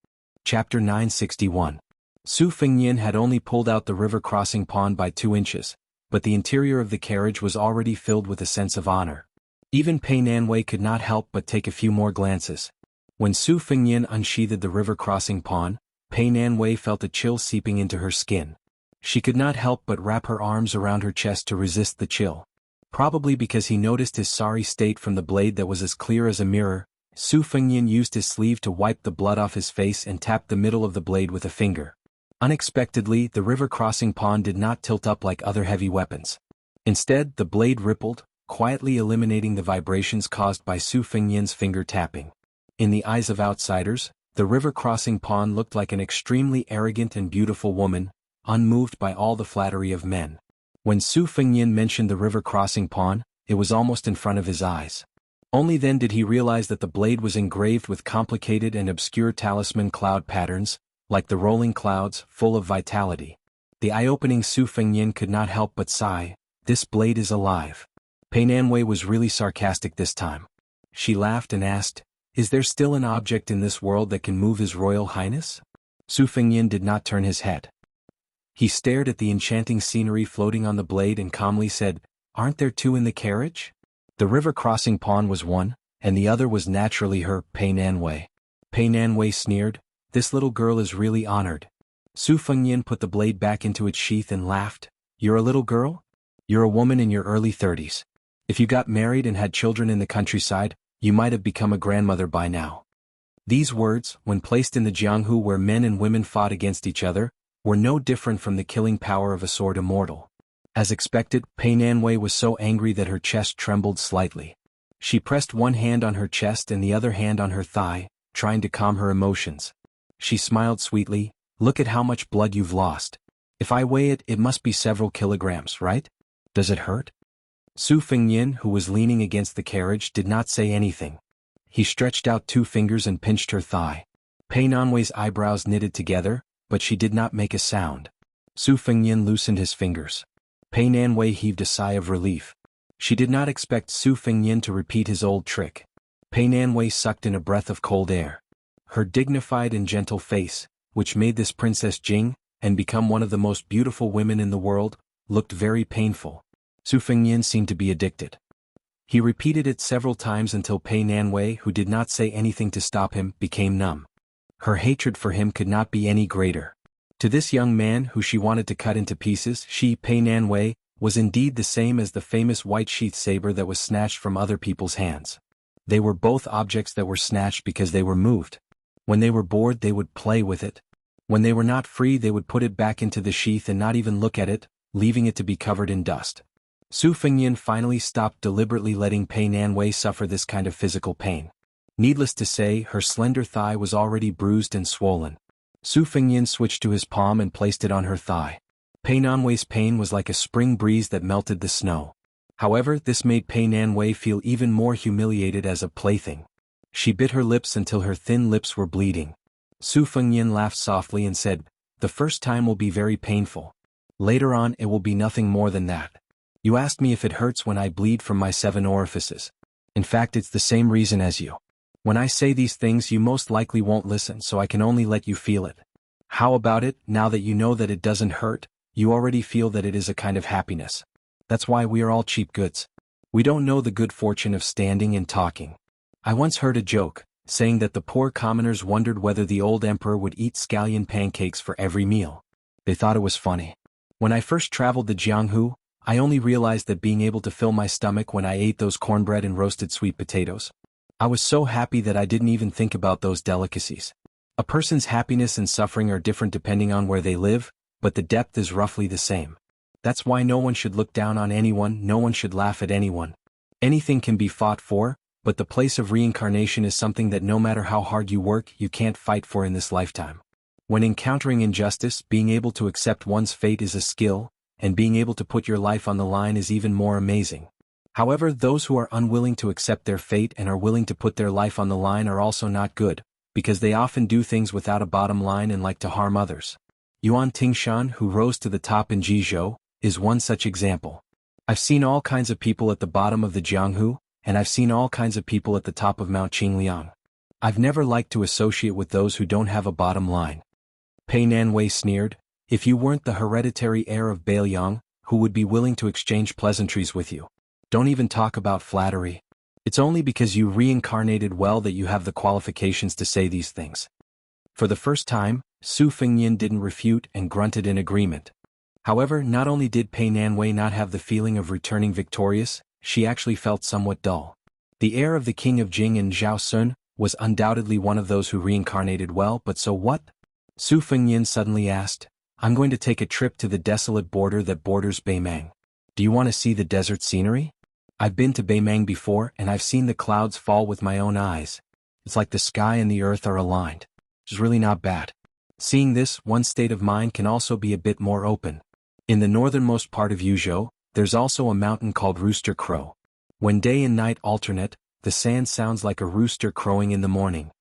Chapter 961. Su Fengyan had only pulled out the river crossing pond by 2 inches, but the interior of the carriage was already filled with a sense of honor. Even Pei Nanwei could not help but take a few more glances. When Su Fengyan unsheathed the river crossing pond, Pei Nanwei felt a chill seeping into her skin. She could not help but wrap her arms around her chest to resist the chill. Probably because he noticed his sorry state from the blade that was as clear as a mirror, Su Fengyan used his sleeve to wipe the blood off his face and tapped the middle of the blade with a finger. Unexpectedly, the river crossing pond did not tilt up like other heavy weapons. Instead, the blade rippled, quietly eliminating the vibrations caused by Su Fengyan's finger tapping. In the eyes of outsiders, the river-crossing pawn looked like an extremely arrogant and beautiful woman, unmoved by all the flattery of men. When Su Fengnian mentioned the river-crossing pawn, it was almost in front of his eyes. Only then did he realize that the blade was engraved with complicated and obscure talisman cloud patterns, like the rolling clouds, full of vitality. The eye-opening Su Fengnian could not help but sigh, "This blade is alive." Pei Nanwei was really sarcastic this time. She laughed and asked, "Is there still an object in this world that can move His Royal Highness?" Su Fengnian did not turn his head. He stared at the enchanting scenery floating on the blade and calmly said, "Aren't there two in the carriage?" The river-crossing pawn was one, and the other was naturally her, Pei Nanwei. Pei Nanwei sneered, "This little girl is really honored." Su Fengnian put the blade back into its sheath and laughed, "You're a little girl? You're a woman in your early 30s. If you got married and had children in the countryside, you might have become a grandmother by now." These words, when placed in the Jianghu where men and women fought against each other, were no different from the killing power of a sword immortal. As expected, Pei Nanwei was so angry that her chest trembled slightly. She pressed one hand on her chest and the other hand on her thigh, trying to calm her emotions. She smiled sweetly, "Look at how much blood you've lost. If I weigh it, it must be several kilograms, right? Does it hurt?" Su Fengnian, who was leaning against the carriage, did not say anything. He stretched out two fingers and pinched her thigh. Pei Nanwei's eyebrows knitted together, but she did not make a sound. Su Fengnian loosened his fingers. Pei Nanwei heaved a sigh of relief. She did not expect Su Fengnian to repeat his old trick. Pei Nanwei sucked in a breath of cold air. Her dignified and gentle face, which made this Princess Jing, and become one of the most beautiful women in the world, looked very painful. Su Fengnian seemed to be addicted. He repeated it several times until Pei Nanwei, who did not say anything to stop him, became numb. Her hatred for him could not be any greater. To this young man who she wanted to cut into pieces, she, Pei Nanwei, was indeed the same as the famous white-sheath saber that was snatched from other people's hands. They were both objects that were snatched because they were moved. When they were bored they would play with it. When they were not free they would put it back into the sheath and not even look at it, leaving it to be covered in dust. Su Fengnian finally stopped deliberately letting Pei Nanwei suffer this kind of physical pain. Needless to say, her slender thigh was already bruised and swollen. Su Fengnian switched to his palm and placed it on her thigh. Pei Nanwei's pain was like a spring breeze that melted the snow. However, this made Pei Nanwei feel even more humiliated as a plaything. She bit her lips until her thin lips were bleeding. Su Fengnian laughed softly and said, "The first time will be very painful. Later on it will be nothing more than that. You asked me if it hurts when I bleed from my 7 orifices. In fact, it's the same reason as you. When I say these things you most likely won't listen, so I can only let you feel it. How about it, now that you know that it doesn't hurt, you already feel that it is a kind of happiness. That's why we are all cheap goods. We don't know the good fortune of standing and talking." I once heard a joke, saying that the poor commoners wondered whether the old emperor would eat scallion pancakes for every meal. They thought it was funny. When I first traveled to Jianghu, I only realized that being able to fill my stomach when I ate those cornbread and roasted sweet potatoes. I was so happy that I didn't even think about those delicacies. A person's happiness and suffering are different depending on where they live, but the depth is roughly the same. That's why no one should look down on anyone, no one should laugh at anyone. Anything can be fought for, but the place of reincarnation is something that no matter how hard you work, you can't fight for in this lifetime. When encountering injustice, being able to accept one's fate is a skill, and being able to put your life on the line is even more amazing. However, those who are unwilling to accept their fate and are willing to put their life on the line are also not good, because they often do things without a bottom line and like to harm others. Yuan Tingshan, who rose to the top in Jizhou, is one such example. I've seen all kinds of people at the bottom of the Jianghu, and I've seen all kinds of people at the top of Mount Qingliang. I've never liked to associate with those who don't have a bottom line. Pei Nanwei sneered, "If you weren't the hereditary heir of Beiliang, who would be willing to exchange pleasantries with you? Don't even talk about flattery. It's only because you reincarnated well that you have the qualifications to say these things." For the first time, Su Fengnian didn't refute and grunted in agreement. However, not only did Pei Nanwei not have the feeling of returning victorious, she actually felt somewhat dull. The heir of the king of Jing and Zhao Sun was undoubtedly one of those who reincarnated well, but so what? Su Fengnian suddenly asked, "I'm going to take a trip to the desolate border that borders Beimang. Do you want to see the desert scenery? I've been to Beimang before and I've seen the clouds fall with my own eyes. It's like the sky and the earth are aligned. It's really not bad. Seeing this, one's state of mind can also be a bit more open. In the northernmost part of Yuzhou, there's also a mountain called Rooster Crow. When day and night alternate, the sand sounds like a rooster crowing in the morning.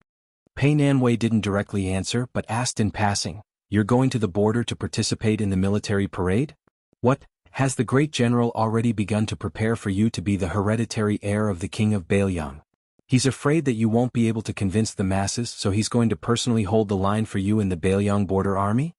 Pei Nanwei didn't directly answer but asked in passing, "You're going to the border to participate in the military parade? What, has the great general already begun to prepare for you to be the hereditary heir of the king of Beiliang? He's afraid that you won't be able to convince the masses, so he's going to personally hold the line for you in the Beiliang border army?"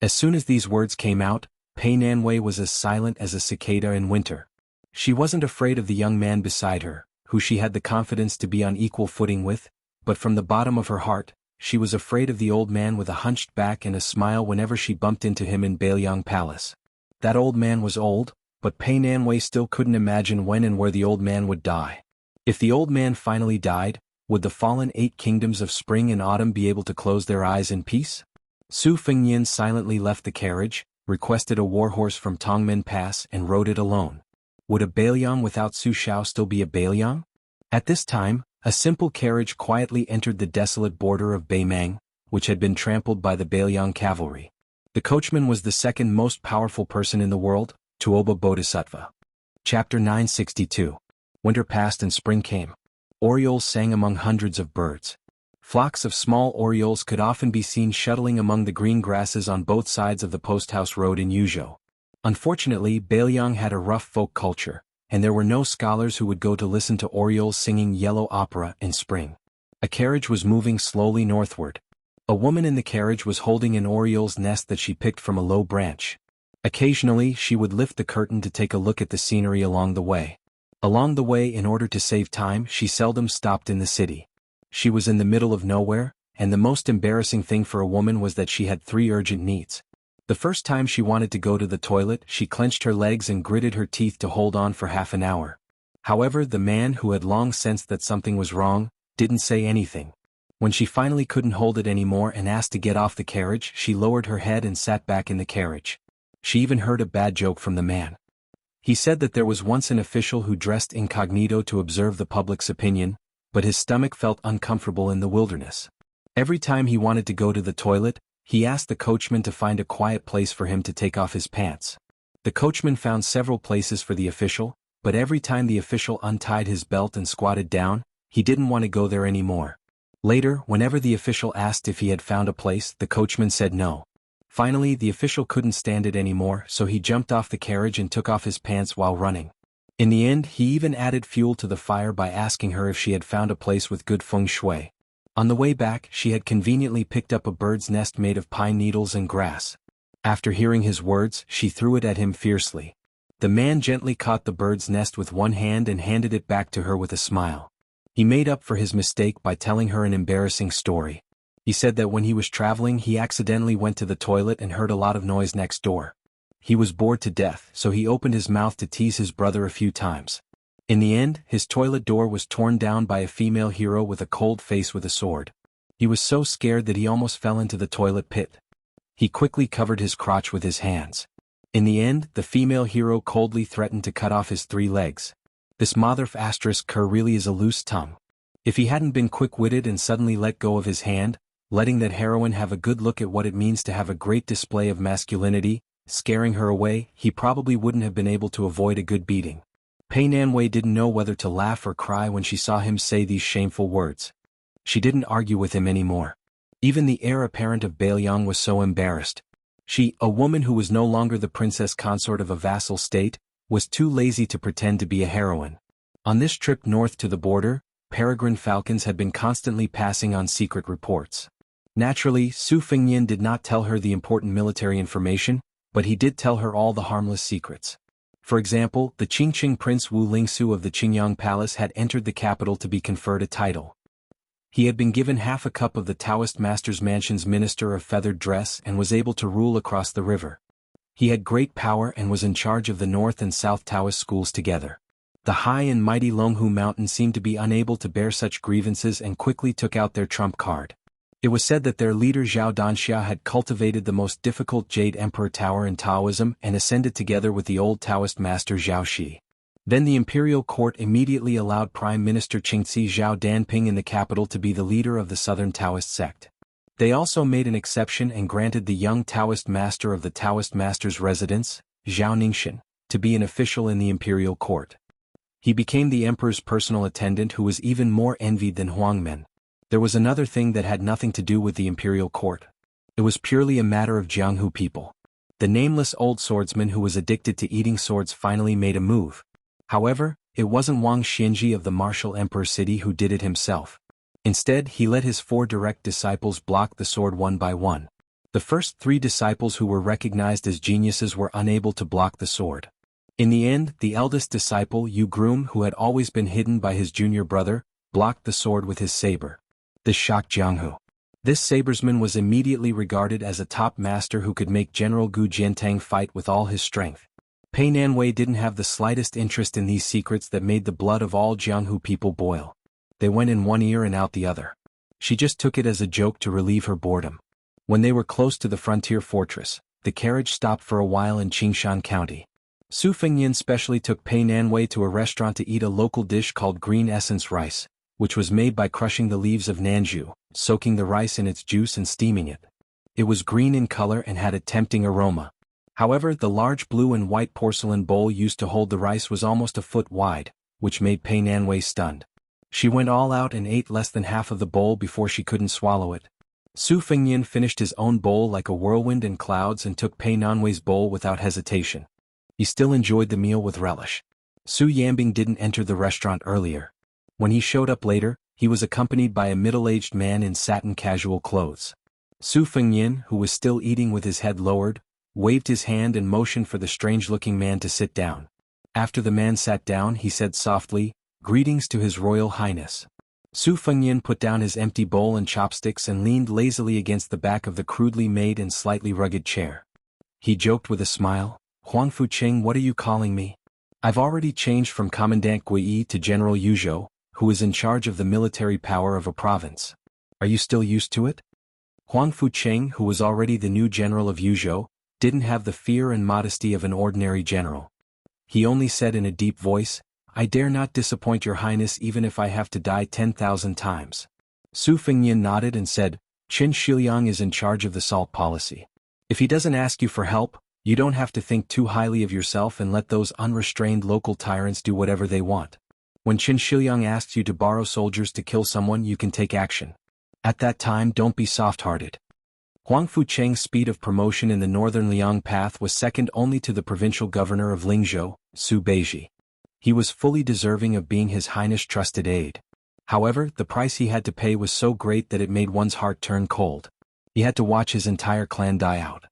As soon as these words came out, Pei Nanwei was as silent as a cicada in winter. She wasn't afraid of the young man beside her, who she had the confidence to be on equal footing with, but from the bottom of her heart, she was afraid of the old man with a hunched back and a smile whenever she bumped into him in Beiliang Palace. That old man was old, but Pei Nanwei still couldn't imagine when and where the old man would die. If the old man finally died, would the fallen 8 kingdoms of spring and autumn be able to close their eyes in peace? Su Fengnian silently left the carriage, requested a warhorse from Tongmen Pass and rode it alone. Would a Beiliang without Su Shao still be a Beiliang? At this time, a simple carriage quietly entered the desolate border of Beimang, which had been trampled by the Beiliang cavalry. The coachman was the second most powerful person in the world, Tuoba Bodhisattva. Chapter 962. Winter passed and spring came. Orioles sang among hundreds of birds. Flocks of small orioles could often be seen shuttling among the green grasses on both sides of the posthouse road in Yuzhou. Unfortunately, Beiliang had a rough folk culture, and there were no scholars who would go to listen to orioles singing yellow opera in spring. A carriage was moving slowly northward. A woman in the carriage was holding an oriole's nest that she picked from a low branch. Occasionally, she would lift the curtain to take a look at the scenery along the way. Along the way, in order to save time, she seldom stopped in the city. She was in the middle of nowhere, and the most embarrassing thing for a woman was that she had 3 urgent needs. The first time she wanted to go to the toilet, she clenched her legs and gritted her teeth to hold on for half an hour. However, the man, who had long sensed that something was wrong, didn't say anything. When she finally couldn't hold it anymore and asked to get off the carriage, she lowered her head and sat back in the carriage. She even heard a bad joke from the man. He said that there was once an official who dressed incognito to observe the public's opinion, but his stomach felt uncomfortable in the wilderness. Every time he wanted to go to the toilet, he asked the coachman to find a quiet place for him to take off his pants. The coachman found several places for the official, but every time the official untied his belt and squatted down, he didn't want to go there anymore. Later, whenever the official asked if he had found a place, the coachman said no. Finally, the official couldn't stand it anymore, so he jumped off the carriage and took off his pants while running. In the end, he even added fuel to the fire by asking her if she had found a place with good feng shui. On the way back, she had conveniently picked up a bird's nest made of pine needles and grass. After hearing his words, she threw it at him fiercely. The man gently caught the bird's nest with one hand and handed it back to her with a smile. He made up for his mistake by telling her an embarrassing story. He said that when he was traveling, he accidentally went to the toilet and heard a lot of noise next door. He was bored to death, so he opened his mouth to tease his brother a few times. In the end, his toilet door was torn down by a female hero with a cold face with a sword. He was so scared that he almost fell into the toilet pit. He quickly covered his crotch with his hands. In the end, the female hero coldly threatened to cut off his 3 legs. This Mother****ker really is a loose tongue. If he hadn't been quick-witted and suddenly let go of his hand, letting that heroine have a good look at what it means to have a great display of masculinity, scaring her away, he probably wouldn't have been able to avoid a good beating. Pei Nanwei didn't know whether to laugh or cry when she saw him say these shameful words. She didn't argue with him anymore. Even the heir apparent of Beiliang was so embarrassed. She, a woman who was no longer the princess consort of a vassal state, was too lazy to pretend to be a heroine. On this trip north to the border, peregrine falcons had been constantly passing on secret reports. Naturally, Su Fengnian did not tell her the important military information, but he did tell her all the harmless secrets. For example, the Qingqing Prince Wu Lingsu of the Qingyang Palace had entered the capital to be conferred a title. He had been given half a cup of the Taoist Master's Mansion's Minister of Feathered Dress and was able to rule across the river. He had great power and was in charge of the North and South Taoist schools together. The high and mighty Longhu Mountain seemed to be unable to bear such grievances and quickly took out their trump card. It was said that their leader Zhao Danxia had cultivated the most difficult Jade Emperor Tower in Taoism and ascended together with the old Taoist master Zhao Shi. Then the imperial court immediately allowed Prime Minister Qingci Zhao Danping in the capital to be the leader of the Southern Taoist sect. They also made an exception and granted the young Taoist master of the Taoist master's residence, Zhao Ningxian, to be an official in the imperial court. He became the emperor's personal attendant who was even more envied than Huang Men. There was another thing that had nothing to do with the imperial court. It was purely a matter of Jianghu people. The nameless old swordsman who was addicted to eating swords finally made a move. However, it wasn't Wang Xianji of the martial emperor city who did it himself. Instead, he let his 4 direct disciples block the sword one by one. The first 3 disciples who were recognized as geniuses were unable to block the sword. In the end, the eldest disciple, Yu Groom, who had always been hidden by his junior brother, blocked the sword with his saber. This shocked Jianghu. This sabersman was immediately regarded as a top master who could make General Gu Jiantang fight with all his strength. Pei Nanwei didn't have the slightest interest in these secrets that made the blood of all Jianghu people boil. They went in one ear and out the other. She just took it as a joke to relieve her boredom. When they were close to the frontier fortress, the carriage stopped for a while in Qingshan County. Su Fengyan specially took Pei Nanwei to a restaurant to eat a local dish called green essence rice, which was made by crushing the leaves of nanju, soaking the rice in its juice and steaming it. It was green in color and had a tempting aroma. However, the large blue and white porcelain bowl used to hold the rice was almost a foot wide, which made Pei Nanwei stunned. She went all out and ate less than half of the bowl before she couldn't swallow it. Su Fengyan finished his own bowl like a whirlwind in clouds and took Pei Nanwei's bowl without hesitation. He still enjoyed the meal with relish. Su Yambing didn't enter the restaurant earlier. When he showed up later, he was accompanied by a middle-aged man in satin casual clothes. Su Fengyan, who was still eating with his head lowered, waved his hand and motioned for the strange-looking man to sit down. After the man sat down, he said softly, "Greetings to His Royal Highness." Su Fengyan put down his empty bowl and chopsticks and leaned lazily against the back of the crudely made and slightly rugged chair. He joked with a smile, "Huang Fucheng, what are you calling me? I've already changed from Commandant Gui to General Yuzhou, who is in charge of the military power of a province. Are you still used to it?" Huang Fucheng, who was already the new general of Yuzhou, didn't have the fear and modesty of an ordinary general. He only said in a deep voice, "I dare not disappoint your highness even if I have to die 10,000 times." Su Fengyan nodded and said, "Qin Shiliang is in charge of the salt policy. If he doesn't ask you for help, you don't have to think too highly of yourself and let those unrestrained local tyrants do whatever they want. When Qin Shiliang asks you to borrow soldiers to kill someone, you can take action. At that time, don't be soft-hearted." Huang Fucheng's speed of promotion in the northern Liang path was second only to the provincial governor of Lingzhou, Su Beiji. He was fully deserving of being His Highness' trusted aide. However, the price he had to pay was so great that it made one's heart turn cold. He had to watch his entire clan die out.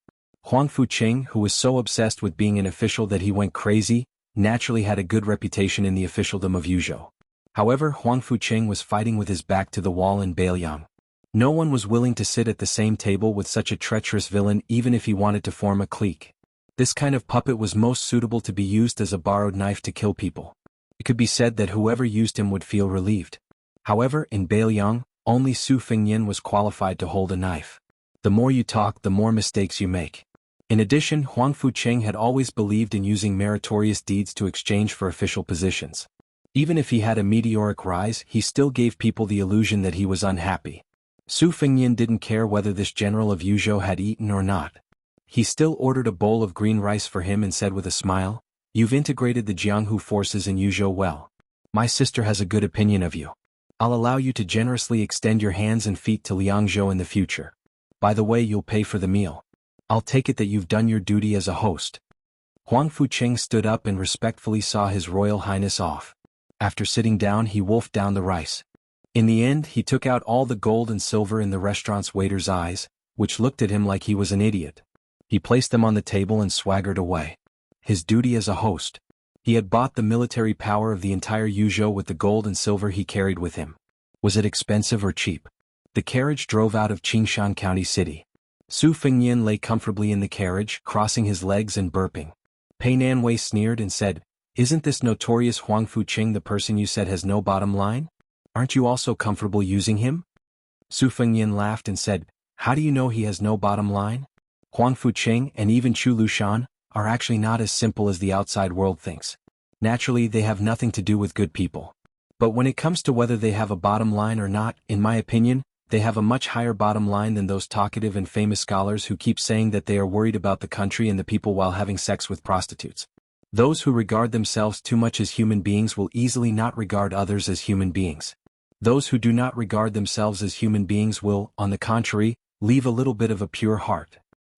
Huang Fucheng, who was so obsessed with being an official that he went crazy, naturally had a good reputation in the officialdom of Yuzhou. However, Huang Fucheng was fighting with his back to the wall in Beiliang. No one was willing to sit at the same table with such a treacherous villain even if he wanted to form a clique. This kind of puppet was most suitable to be used as a borrowed knife to kill people. It could be said that whoever used him would feel relieved. However, in Beiliang, only Su Fengyan was qualified to hold a knife. The more you talk, the more mistakes you make. In addition, Huang Fucheng had always believed in using meritorious deeds to exchange for official positions. Even if he had a meteoric rise, he still gave people the illusion that he was unhappy. Su Fengyan didn't care whether this general of Yuzhou had eaten or not. He still ordered a bowl of green rice for him and said with a smile, "You've integrated the Jianghu forces in Yuzhou well. My sister has a good opinion of you. I'll allow you to generously extend your hands and feet to Liangzhou in the future. By the way, you'll pay for the meal. I'll take it that you've done your duty as a host." Huang Fucheng stood up and respectfully saw His Royal Highness off. After sitting down, he wolfed down the rice. In the end, he took out all the gold and silver in the restaurant's waiter's eyes, which looked at him like he was an idiot. He placed them on the table and swaggered away. His duty as a host. He had bought the military power of the entire Yuzhou with the gold and silver he carried with him. Was it expensive or cheap? The carriage drove out of Qingshan County City. Su Fengyan lay comfortably in the carriage, crossing his legs and burping. Pei Nanwei sneered and said, "Isn't this notorious Huang Fucheng the person you said has no bottom line? Aren't you also comfortable using him?" Su Fengyan laughed and said, "How do you know he has no bottom line? Huang Fucheng and even Chu Lushan are actually not as simple as the outside world thinks. Naturally, they have nothing to do with good people. But when it comes to whether they have a bottom line or not, in my opinion, they have a much higher bottom line than those talkative and famous scholars who keep saying that they are worried about the country and the people while having sex with prostitutes. Those who regard themselves too much as human beings will easily not regard others as human beings. Those who do not regard themselves as human beings will, on the contrary, leave a little bit of a pure heart.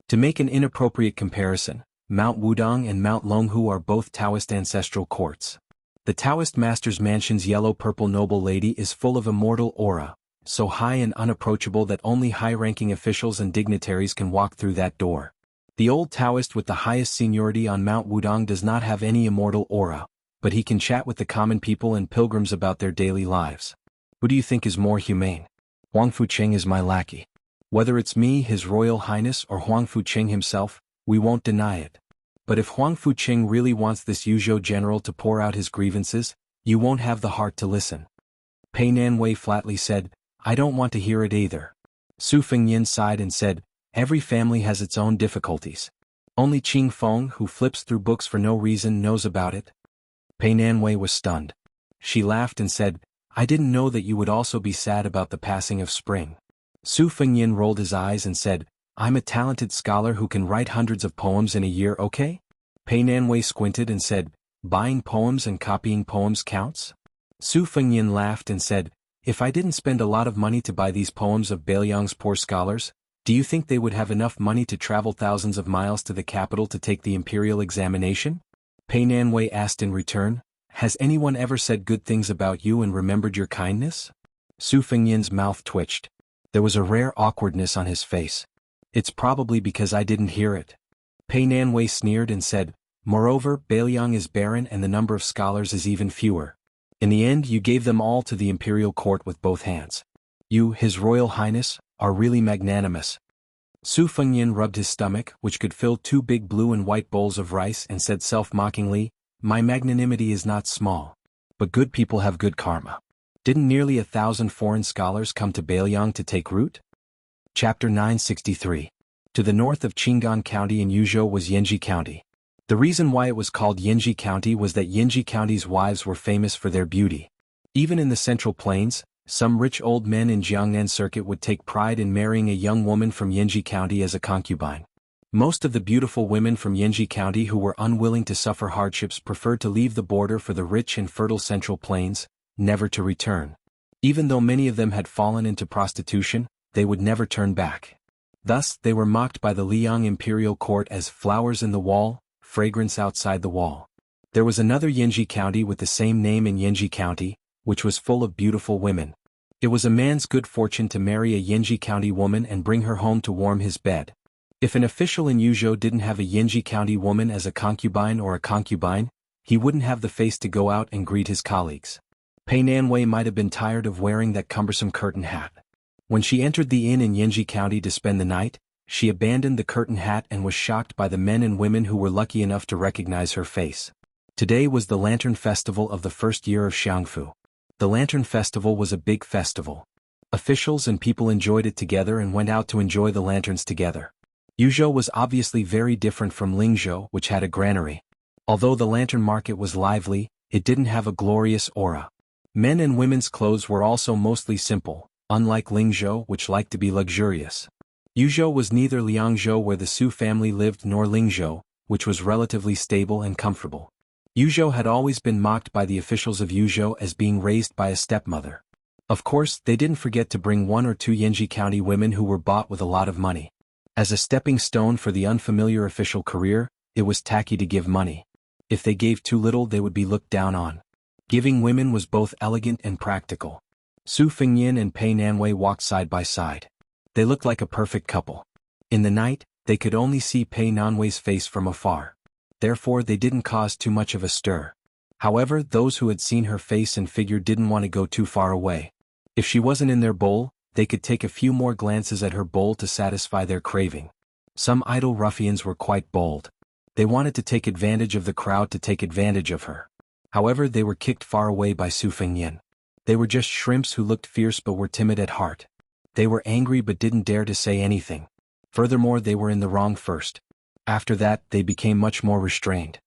To make an inappropriate comparison, Mount Wudong and Mount Longhu are both Taoist ancestral courts. The Taoist master's mansion's yellow-purple noble lady is full of immortal aura, so high and unapproachable that only high-ranking officials and dignitaries can walk through that door. The old Taoist with the highest seniority on Mount Wudong does not have any immortal aura, but he can chat with the common people and pilgrims about their daily lives. Who do you think is more humane? Huang Fuqing is my lackey. Whether it's me, His Royal Highness, or Huang Fuqing himself, we won't deny it. But if Huang Fuqing really wants this Yuzhou general to pour out his grievances, you won't have the heart to listen. Pei Nanwei flatly said, I don't want to hear it either. Su Fengyin sighed and said, every family has its own difficulties. Only Qing Feng, who flips through books for no reason, knows about it. Pei Nanwei was stunned. She laughed and said, I didn't know that you would also be sad about the passing of spring. Su Fengyin rolled his eyes and said, I'm a talented scholar who can write hundreds of poems in a year, okay? Pei Nanwei squinted and said, buying poems and copying poems counts? Su Fengyin laughed and said, if I didn't spend a lot of money to buy these poems of Beiliang's poor scholars, do you think they would have enough money to travel thousands of miles to the capital to take the imperial examination? Pei Nanwei asked in return, has anyone ever said good things about you and remembered your kindness? Su Fengyin's mouth twitched. There was a rare awkwardness on his face. It's probably because I didn't hear it. Pei Nanwei sneered and said, moreover, Beiliang is barren and the number of scholars is even fewer. In the end, you gave them all to the imperial court with both hands. You, His Royal Highness, are really magnanimous. Su Fengyin rubbed his stomach, which could fill 2 big blue and white bowls of rice, and said self-mockingly, my magnanimity is not small. But good people have good karma. Didn't nearly 1,000 foreign scholars come to Beiliang to take root? Chapter 963. To the north of Qingan County in Yuzhou was Yanji County. The reason why it was called Yanji County was that Yanji County's wives were famous for their beauty. Even in the Central Plains, some rich old men in Jiangnan circuit would take pride in marrying a young woman from Yanji County as a concubine. Most of the beautiful women from Yanji County who were unwilling to suffer hardships preferred to leave the border for the rich and fertile Central Plains, never to return. Even though many of them had fallen into prostitution, they would never turn back. Thus, they were mocked by the Liang imperial court as flowers in the wall, fragrance outside the wall. There was another Yanji County with the same name in Yanji County, which was full of beautiful women. It was a man's good fortune to marry a Yanji County woman and bring her home to warm his bed. If an official in Yuzhou didn't have a Yanji County woman as a concubine or a concubine, he wouldn't have the face to go out and greet his colleagues. Pei Nanwei might have been tired of wearing that cumbersome curtain hat. When she entered the inn in Yanji County to spend the night, she abandoned the curtain hat and was shocked by the men and women who were lucky enough to recognize her face. Today was the Lantern Festival of the first year of Jianghu. The Lantern Festival was a big festival. Officials and people enjoyed it together and went out to enjoy the lanterns together. Yuzhou was obviously very different from Lingzhou, which had a granary. Although the lantern market was lively, it didn't have a glorious aura. Men and women's clothes were also mostly simple, unlike Lingzhou, which liked to be luxurious. Yuzhou was neither Liangzhou where the Su family lived nor Lingzhou, which was relatively stable and comfortable. Yuzhou had always been mocked by the officials of Yuzhou as being raised by a stepmother. Of course, they didn't forget to bring 1 or 2 Yanji County women who were bought with a lot of money. As a stepping stone for the unfamiliar official career, it was tacky to give money. If they gave too little, they would be looked down on. Giving women was both elegant and practical. Su Fengyin and Pei Nanwei walked side by side. They looked like a perfect couple. In the night, they could only see Pei Nanwei's face from afar. Therefore, they didn't cause too much of a stir. However, those who had seen her face and figure didn't want to go too far away. If she wasn't in their bowl, they could take a few more glances at her bowl to satisfy their craving. Some idle ruffians were quite bold. They wanted to take advantage of the crowd to take advantage of her. However, they were kicked far away by Su Fengyin. They were just shrimps who looked fierce but were timid at heart. They were angry but didn't dare to say anything. Furthermore, they were in the wrong first. After that, they became much more restrained.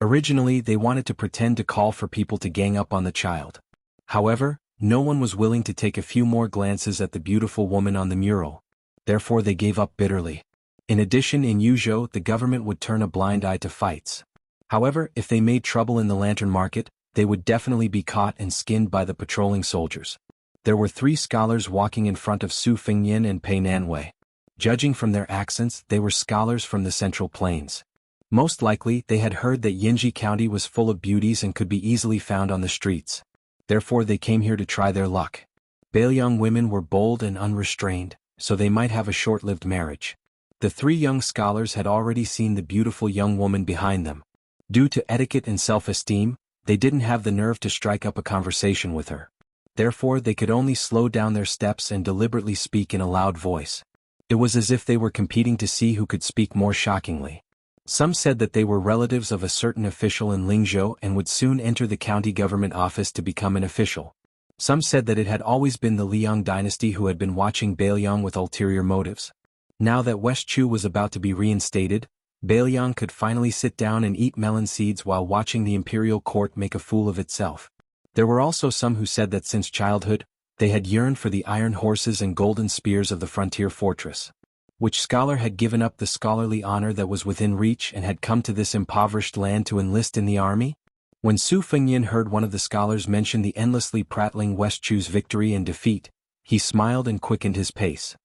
Originally, they wanted to pretend to call for people to gang up on the child. However, no one was willing to take a few more glances at the beautiful woman on the mural. Therefore they gave up bitterly. In addition, in Yuzhou, the government would turn a blind eye to fights. However, if they made trouble in the lantern market, they would definitely be caught and skinned by the patrolling soldiers. There were 3 scholars walking in front of Su Fengyan and Pei Nanwei. Judging from their accents, they were scholars from the Central Plains. Most likely, they had heard that Yinji County was full of beauties and could be easily found on the streets. Therefore they came here to try their luck. Bailiang women were bold and unrestrained, so they might have a short-lived marriage. The 3 young scholars had already seen the beautiful young woman behind them. Due to etiquette and self-esteem, they didn't have the nerve to strike up a conversation with her. Therefore they could only slow down their steps and deliberately speak in a loud voice. It was as if they were competing to see who could speak more shockingly. Some said that they were relatives of a certain official in Lingzhou and would soon enter the county government office to become an official. Some said that it had always been the Liang dynasty who had been watching Bailiang with ulterior motives. Now that West Chu was about to be reinstated, Bailiang could finally sit down and eat melon seeds while watching the imperial court make a fool of itself. There were also some who said that since childhood, they had yearned for the iron horses and golden spears of the frontier fortress. Which scholar had given up the scholarly honor that was within reach and had come to this impoverished land to enlist in the army? When Su Fengyan heard one of the scholars mention the endlessly prattling West Chu's victory and defeat, he smiled and quickened his pace.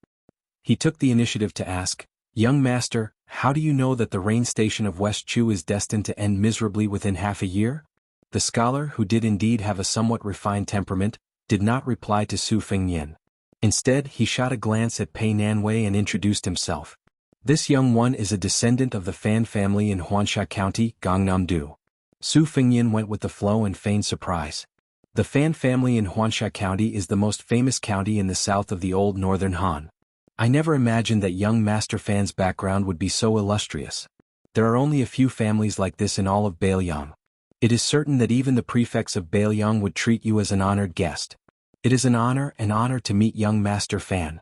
He took the initiative to ask, "Young master, how do you know that the rain station of West Chu is destined to end miserably within half a year?" The scholar, who did indeed have a somewhat refined temperament, did not reply to Su Fengyan. Instead, he shot a glance at Pei Nanwei and introduced himself. "This young one is a descendant of the Fan family in Huansha County, Gangnam-do." Su Fengyan went with the flow and feigned surprise. The Fan family in Huansha County is the most famous county in the south of the old northern Han. I never imagined that young Master Fan's background would be so illustrious. There are only a few families like this in all of Bailiang. It is certain that even the prefects of Bailiang would treat you as an honored guest. It is an honor to meet young Master Fan.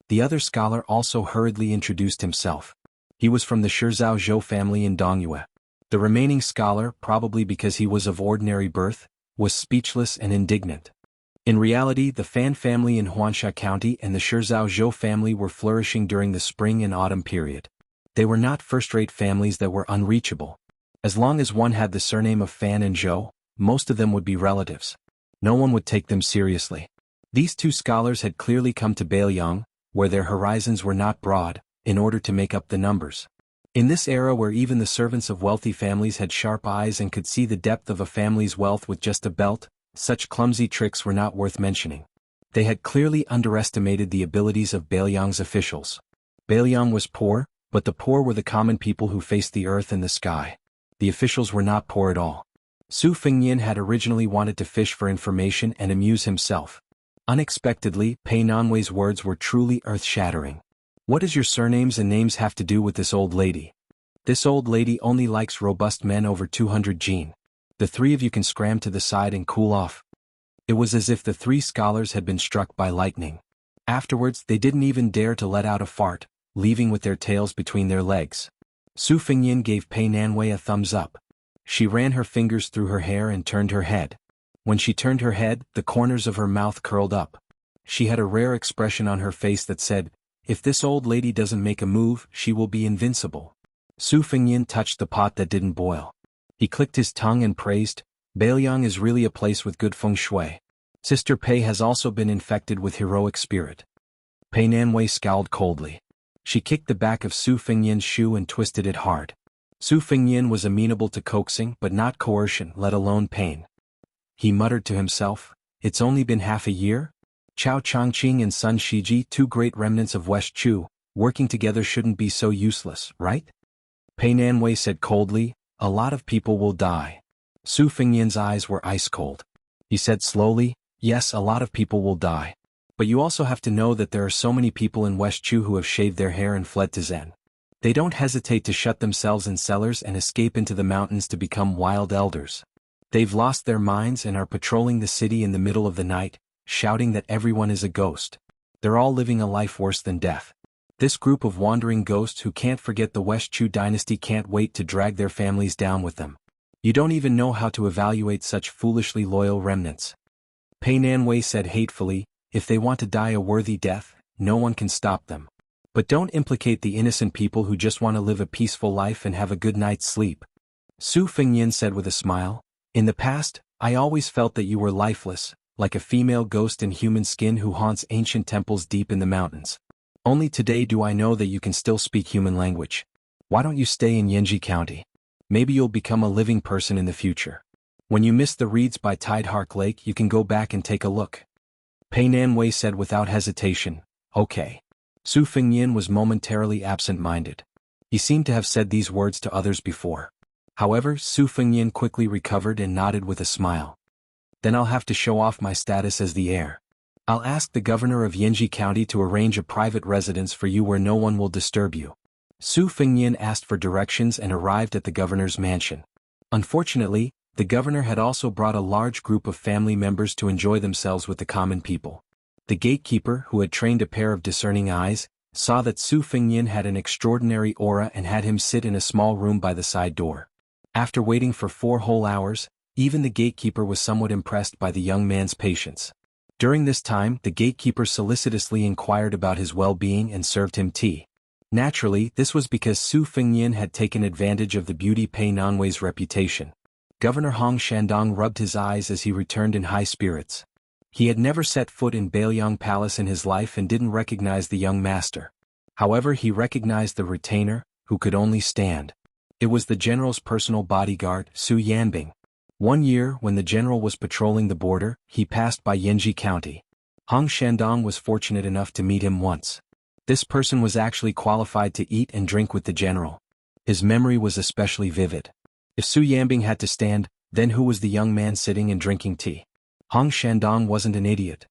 The other scholar also hurriedly introduced himself. He was from the Shizhao Zhou family in Dongyue. The remaining scholar, probably because he was of ordinary birth, was speechless and indignant. In reality, the Fan family in Huansha County and the Shizhao Zhou family were flourishing during the spring and autumn period. They were not first-rate families that were unreachable. As long as one had the surname of Fan and Zhou, most of them would be relatives. No one would take them seriously. These 2 scholars had clearly come to Bailiang, where their horizons were not broad, in order to make up the numbers. In this era where even the servants of wealthy families had sharp eyes and could see the depth of a family's wealth with just a belt, such clumsy tricks were not worth mentioning. They had clearly underestimated the abilities of Bailiang's officials. Bailiang was poor, but the poor were the common people who faced the earth and the sky. The officials were not poor at all. Su Fengyan had originally wanted to fish for information and amuse himself. Unexpectedly, Pei Nanwei's words were truly earth-shattering. "What does your surnames and names have to do with this old lady? This old lady only likes robust men over 200 jin. The 3 of you can scram to the side and cool off." It was as if the 3 scholars had been struck by lightning. Afterwards, they didn't even dare to let out a fart, leaving with their tails between their legs. Su Fengyan gave Pei Nanwei a thumbs up. She ran her fingers through her hair and turned her head. When she turned her head, the corners of her mouth curled up. She had a rare expression on her face that said, "If this old lady doesn't make a move, she will be invincible." Su Fengyan touched the pot that didn't boil. He clicked his tongue and praised, "Bailiang is really a place with good feng shui. Sister Pei has also been infected with heroic spirit." Pei Nanwei scowled coldly. She kicked the back of Su Fengyan's shoe and twisted it hard. Su Fengyan was amenable to coaxing but not coercion, let alone pain. He muttered to himself, "It's only been half a year? Chao Changqing and Sun Shiji, 2 great remnants of West Chu, working together shouldn't be so useless, right?" Pei Nanwei said coldly, "A lot of people will die." Su Fengyan's eyes were ice-cold. He said slowly, "Yes, a lot of people will die. But you also have to know that there are so many people in West Chu who have shaved their hair and fled to Zen. They don't hesitate to shut themselves in cellars and escape into the mountains to become wild elders. They've lost their minds and are patrolling the city in the middle of the night, shouting that everyone is a ghost. They're all living a life worse than death. This group of wandering ghosts who can't forget the West Chu dynasty can't wait to drag their families down with them. You don't even know how to evaluate such foolishly loyal remnants. Pei Nanwei said hatefully, if they want to die a worthy death, no one can stop them. But don't implicate the innocent people who just want to live a peaceful life and have a good night's sleep. Su Fengyin said with a smile, in the past, I always felt that you were lifeless, like a female ghost in human skin who haunts ancient temples deep in the mountains. Only today do I know that you can still speak human language. Why don't you stay in Yanji County? Maybe you'll become a living person in the future. When you miss the reeds by Tidehark Lake, you can go back and take a look. Pei Nanwei said without hesitation, okay. Su Fengyin was momentarily absent-minded. He seemed to have said these words to others before. However, Su Fengyin quickly recovered and nodded with a smile. Then I'll have to show off my status as the heir. I'll ask the governor of Yanji County to arrange a private residence for you where no one will disturb you. Su Fengyin asked for directions and arrived at the governor's mansion. Unfortunately, the governor had also brought a large group of family members to enjoy themselves with the common people. The gatekeeper, who had trained a pair of discerning eyes, saw that Su Fengyin had an extraordinary aura and had him sit in a small room by the side door. After waiting for 4 whole hours, even the gatekeeper was somewhat impressed by the young man's patience. During this time, the gatekeeper solicitously inquired about his well-being and served him tea. Naturally, this was because Su Fengyin had taken advantage of the beauty Pei Nanwei's reputation. Governor Hong Shandong rubbed his eyes as he returned in high spirits. He had never set foot in Bailiang Palace in his life and didn't recognize the young master. However, he recognized the retainer, who could only stand. It was the general's personal bodyguard, Su Yanbing. One year, when the general was patrolling the border, he passed by Yanji County. Hong Shandong was fortunate enough to meet him once. This person was actually qualified to eat and drink with the general. His memory was especially vivid. If Su Yanbing had to stand, then who was the young man sitting and drinking tea? Hong Shandong wasn't an idiot.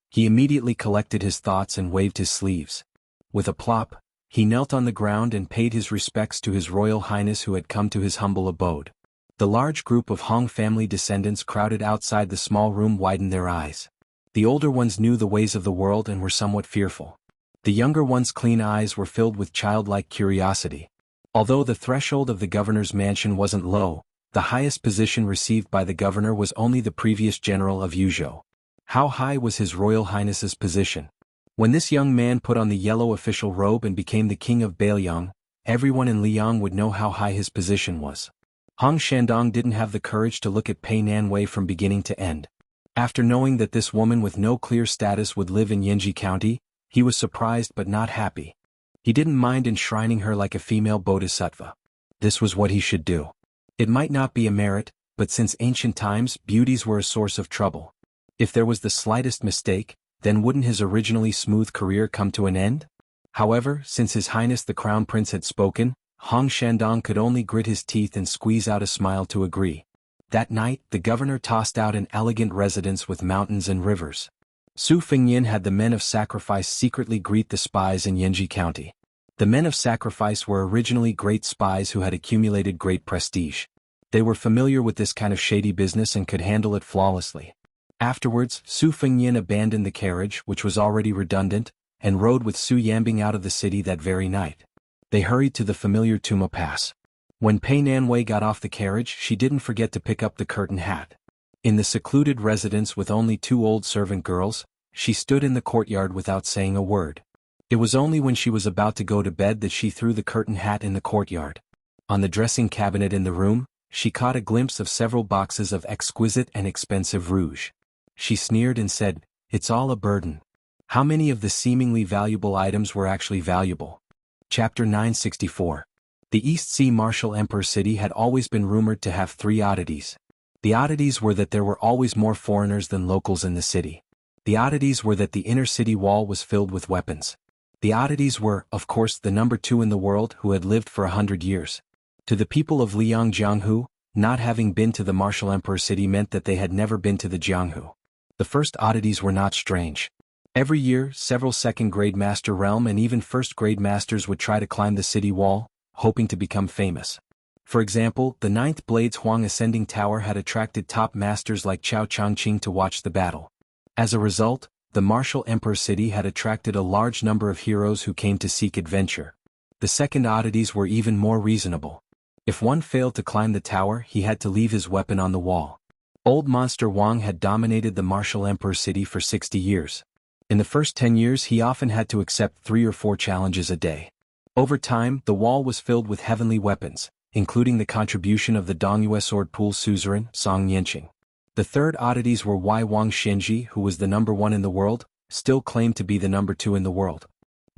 He immediately collected his thoughts and waved his sleeves. With a plop, he knelt on the ground and paid his respects to His Royal Highness who had come to his humble abode. The large group of Hong family descendants crowded outside the small room widened their eyes. The older ones knew the ways of the world and were somewhat fearful. The younger ones' clean eyes were filled with childlike curiosity. Although the threshold of the governor's mansion wasn't low, the highest position received by the governor was only the previous general of Yuzhou. How high was His Royal Highness's position? When this young man put on the yellow official robe and became the king of Bailiang, everyone in Liang would know how high his position was. Hong Shandong didn't have the courage to look at Pei Nanwei from beginning to end. After knowing that this woman with no clear status would live in Yanji County, he was surprised but not happy. He didn't mind enshrining her like a female bodhisattva. This was what he should do. It might not be a merit, but since ancient times, beauties were a source of trouble. If there was the slightest mistake, then wouldn't his originally smooth career come to an end? However, since His Highness the Crown Prince had spoken, Hong Shandong could only grit his teeth and squeeze out a smile to agree. That night, the governor tossed out an elegant residence with mountains and rivers. Su Fengyin had the men of sacrifice secretly greet the spies in Yanji County. The men of sacrifice were originally great spies who had accumulated great prestige. They were familiar with this kind of shady business and could handle it flawlessly. Afterwards, Su Fengyin abandoned the carriage, which was already redundant, and rode with Su Yanbing out of the city that very night. They hurried to the familiar Tuma Pass. When Pei Nanwei got off the carriage, she didn't forget to pick up the curtain hat. In the secluded residence with only 2 old servant girls, she stood in the courtyard without saying a word. It was only when she was about to go to bed that she threw the curtain hat in the courtyard. On the dressing cabinet in the room, she caught a glimpse of several boxes of exquisite and expensive rouge. She sneered and said, "It's all a burden." How many of the seemingly valuable items were actually valuable? Chapter 964. The East Sea Martial Emperor City had always been rumored to have 3 oddities. The oddities were that there were always more foreigners than locals in the city. The oddities were that the inner city wall was filled with weapons. The oddities were, of course, the number 2 in the world who had lived for 100 years. To the people of Liang Jianghu, not having been to the Martial Emperor City meant that they had never been to the Jianghu. The first oddities were not strange. Every year, several second-grade master realm and even first-grade masters would try to climb the city wall, hoping to become famous. For example, the 9th Blades Huang Ascending Tower had attracted top masters like Chao Changqing to watch the battle. As a result, the Martial Emperor City had attracted a large number of heroes who came to seek adventure. The second oddities were even more reasonable. If one failed to climb the tower, he had to leave his weapon on the wall. Old Monster Wang had dominated the martial emperor city for 60 years. In the first 10 years he often had to accept 3 or 4 challenges a day. Over time, the wall was filled with heavenly weapons, including the contribution of the Dongyue sword pool suzerain, Song Yanqing. The third oddities were why Wang Xinji, who was the number 1 in the world, still claimed to be the number 2 in the world.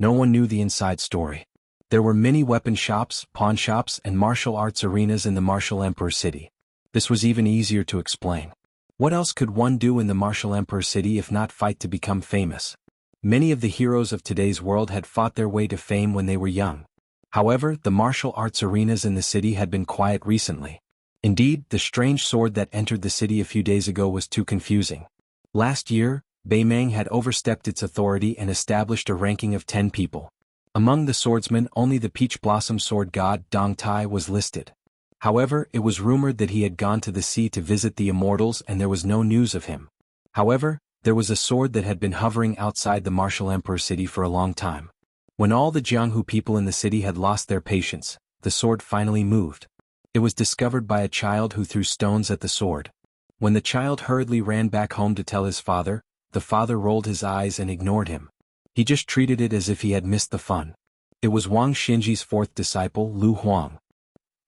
No one knew the inside story. There were many weapon shops, pawn shops, and martial arts arenas in the martial emperor city. This was even easier to explain. What else could one do in the martial emperor city if not fight to become famous? Many of the heroes of today's world had fought their way to fame when they were young. However, the martial arts arenas in the city had been quiet recently. Indeed, the strange sword that entered the city a few days ago was too confusing. Last year, Beimang had overstepped its authority and established a ranking of 10 people. Among the swordsmen, only the Peach Blossom sword god Dong Tai was listed. However, it was rumored that he had gone to the sea to visit the immortals and there was no news of him. However, there was a sword that had been hovering outside the martial emperor city for a long time. When all the Jianghu people in the city had lost their patience, the sword finally moved. It was discovered by a child who threw stones at the sword. When the child hurriedly ran back home to tell his father, the father rolled his eyes and ignored him. He just treated it as if he had missed the fun. It was Wang Xinji's 4th disciple, Lu Huang.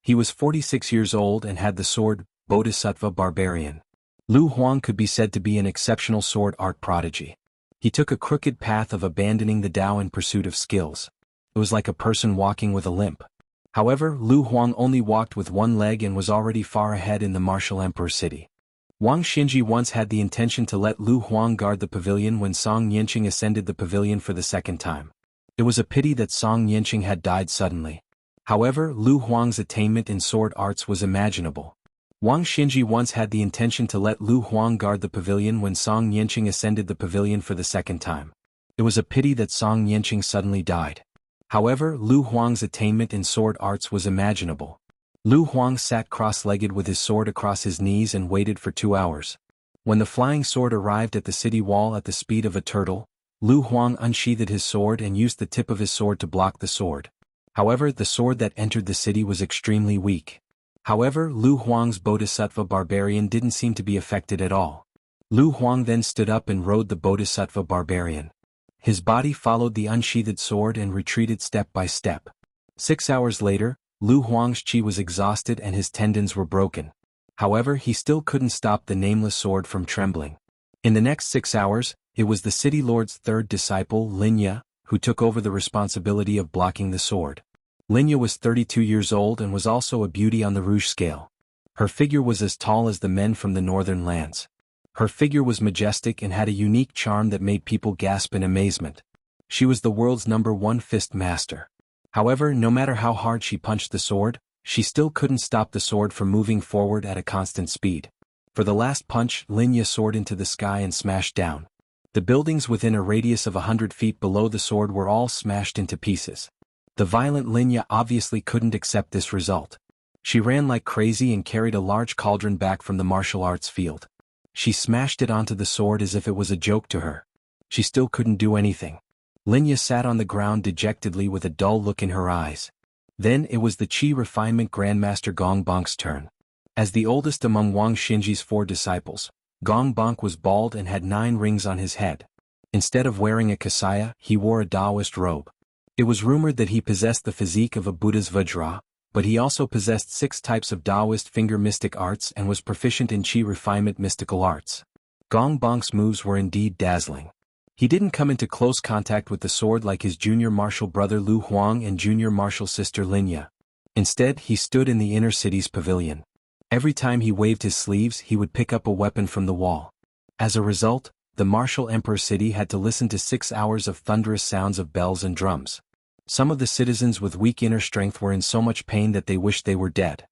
He was 46 years old and had the sword, Bodhisattva Barbarian. Lu Huang could be said to be an exceptional sword art prodigy. He took a crooked path of abandoning the Tao in pursuit of skills. It was like a person walking with a limp. However, Lu Huang only walked with one leg and was already far ahead in the martial emperor city. Wang Xinji once had the intention to let Lu Huang guard the pavilion when Song Yanqing ascended the pavilion for the second time. It was a pity that Song Yanqing had died suddenly. However, Lu Huang's attainment in sword arts was imaginable. Wang Xinji once had the intention to let Lu Huang guard the pavilion when Song Yanqing ascended the pavilion for the second time. It was a pity that Song Yanqing suddenly died. However, Lu Huang's attainment in sword arts was imaginable. Lu Huang sat cross-legged with his sword across his knees and waited for 2 hours. When the flying sword arrived at the city wall at the speed of a turtle, Lu Huang unsheathed his sword and used the tip of his sword to block the sword. However, the sword that entered the city was extremely weak. However, Lu Huang's Bodhisattva Barbarian didn't seem to be affected at all. Lu Huang then stood up and rode the Bodhisattva Barbarian. His body followed the unsheathed sword and retreated step by step. 6 hours later, Lu Huang's chi was exhausted and his tendons were broken. However, he still couldn't stop the nameless sword from trembling. In the next 6 hours, it was the city lord's 3rd disciple, Linya, who took over the responsibility of blocking the sword. Linya was 32 years old and was also a beauty on the rouge scale. Her figure was as tall as the men from the northern lands. Her figure was majestic and had a unique charm that made people gasp in amazement. She was the world's #1 fist master. However, no matter how hard she punched the sword, she still couldn't stop the sword from moving forward at a constant speed. For the last punch, Linya soared into the sky and smashed down. The buildings within a radius of 100 feet below the sword were all smashed into pieces. The violent Linya obviously couldn't accept this result. She ran like crazy and carried a large cauldron back from the martial arts field. She smashed it onto the sword as if it was a joke to her. She still couldn't do anything. Linya sat on the ground dejectedly with a dull look in her eyes. Then it was the Qi Refinement Grandmaster Gong Bank's turn. As the oldest among Wang Xinji's 4 disciples, Gong Bank was bald and had 9 rings on his head. Instead of wearing a kasaya, he wore a Taoist robe. It was rumored that he possessed the physique of a Buddha's Vajra, but he also possessed 6 types of Taoist finger mystic arts and was proficient in Qi Refinement mystical arts. Gong Bank's moves were indeed dazzling. He didn't come into close contact with the sword like his junior martial brother Lu Huang and junior martial sister Linya. Instead, he stood in the inner city's pavilion. Every time he waved his sleeves, he would pick up a weapon from the wall. As a result, the martial emperor city had to listen to 6 hours of thunderous sounds of bells and drums. Some of the citizens with weak inner strength were in so much pain that they wished they were dead.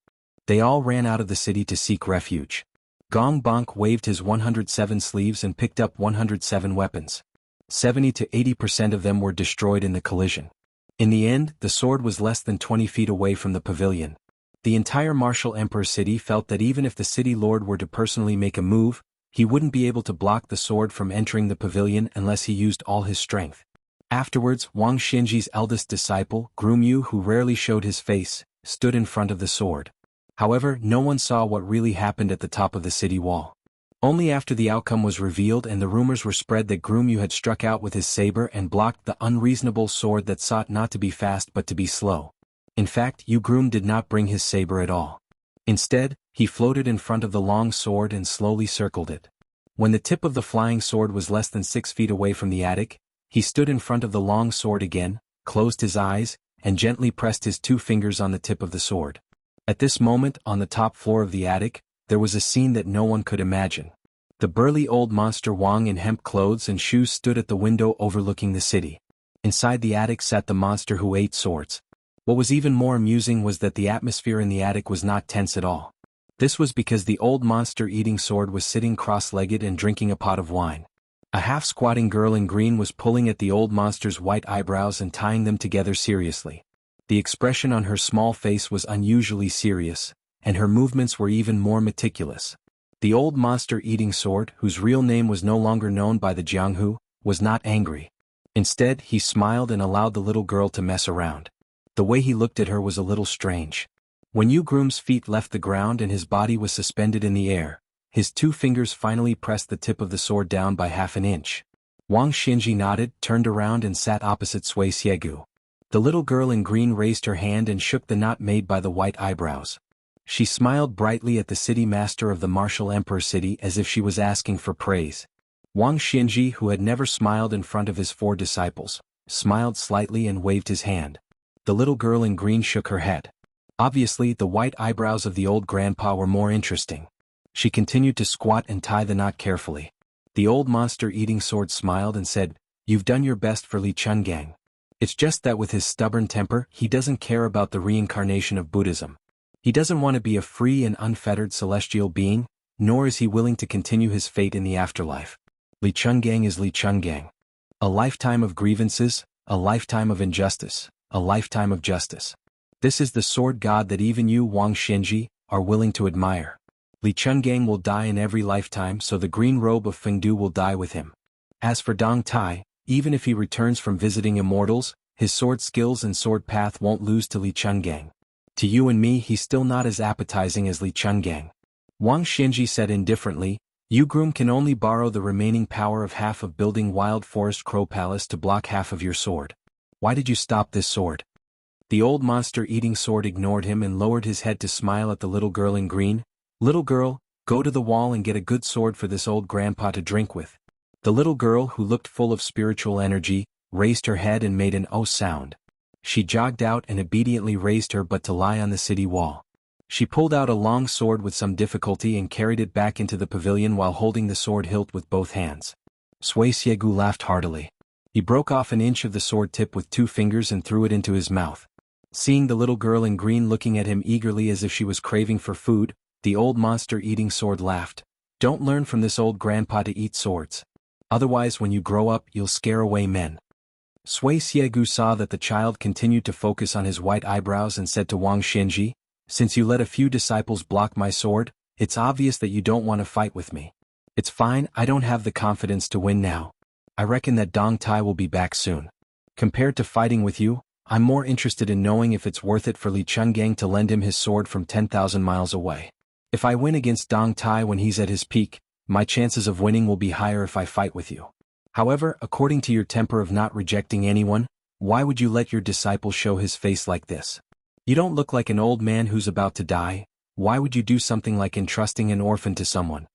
They all ran out of the city to seek refuge. Gong Bank waved his 107 sleeves and picked up 107 weapons. 70 to 80% of them were destroyed in the collision. In the end, the sword was less than 20 feet away from the pavilion. The entire martial emperor city felt that even if the city lord were to personally make a move, he wouldn't be able to block the sword from entering the pavilion unless he used all his strength. Afterwards, Wang Xinji's eldest disciple, Grumyu, who rarely showed his face, stood in front of the sword. However, no one saw what really happened at the top of the city wall. Only after the outcome was revealed and the rumors were spread that Groom Yu had struck out with his saber and blocked the unreasonable sword that sought not to be fast but to be slow. In fact, Yu Groom did not bring his saber at all. Instead, he floated in front of the long sword and slowly circled it. When the tip of the flying sword was less than 6 feet away from the attic, he stood in front of the long sword again, closed his eyes, and gently pressed his 2 fingers on the tip of the sword. At this moment, on the top floor of the attic, there was a scene that no one could imagine. The burly old monster Wang in hemp clothes and shoes stood at the window overlooking the city. Inside the attic sat the monster who ate swords. What was even more amusing was that the atmosphere in the attic was not tense at all. This was because the old monster eating sword was sitting cross-legged and drinking a pot of wine. A half-squatting girl in green was pulling at the old monster's white eyebrows and tying them together seriously. The expression on her small face was unusually serious, and her movements were even more meticulous. The old monster eating sword, whose real name was no longer known by the Jianghu, was not angry. Instead, he smiled and allowed the little girl to mess around. The way he looked at her was a little strange. When Yu Groom's feet left the ground and his body was suspended in the air, his 2 fingers finally pressed the tip of the sword down by half an inch. Wang Xinji nodded, turned around and sat opposite Sui Xiegu. The little girl in green raised her hand and shook the knot made by the white eyebrows. She smiled brightly at the city master of the martial emperor city as if she was asking for praise. Wang Xinji, who had never smiled in front of his 4 disciples, smiled slightly and waved his hand. The little girl in green shook her head. Obviously, the white eyebrows of the old grandpa were more interesting. She continued to squat and tie the knot carefully. The old monster eating sword smiled and said, "You've done your best for Li Chungang. It's just that with his stubborn temper, he doesn't care about the reincarnation of Buddhism. He doesn't want to be a free and unfettered celestial being, nor is he willing to continue his fate in the afterlife. Li Chungang is Li Chungang. A lifetime of grievances, a lifetime of injustice, a lifetime of justice. This is the sword god that even you, Wang Xinji, are willing to admire. Li Chungang will die in every lifetime, so the green robe of Fengdu will die with him. As for Dong Tai, even if he returns from visiting immortals, his sword skills and sword path won't lose to Li Chungang. To you and me, he's still not as appetizing as Li Chungang." Wang Xinji said indifferently, "Yu Groom can only borrow the remaining power of half of building Wild Forest Crow Palace to block half of your sword. Why did you stop this sword?" The old monster eating sword ignored him and lowered his head to smile at the little girl in green. "Little girl, go to the wall and get a good sword for this old grandpa to drink with." The little girl, who looked full of spiritual energy, raised her head and made an "oh" sound. She jogged out and obediently raised her butt to lie on the city wall. She pulled out a long sword with some difficulty and carried it back into the pavilion while holding the sword hilt with both hands. Sui Xiegu laughed heartily. He broke off an inch of the sword tip with 2 fingers and threw it into his mouth. Seeing the little girl in green looking at him eagerly as if she was craving for food, the old monster eating sword laughed. "Don't learn from this old grandpa to eat swords. Otherwise when you grow up you'll scare away men." Sui Xiegu saw that the child continued to focus on his white eyebrows and said to Wang Xinji, "Since you let a few disciples block my sword, it's obvious that you don't want to fight with me. It's fine, I don't have the confidence to win now. I reckon that Dong Tai will be back soon. Compared to fighting with you, I'm more interested in knowing if it's worth it for Li Chungang to lend him his sword from 10,000 miles away. If I win against Dong Tai when he's at his peak, my chances of winning will be higher if I fight with you. However, according to your temper of not rejecting anyone, why would you let your disciple show his face like this? You don't look like an old man who's about to die. Why would you do something like entrusting an orphan to someone?"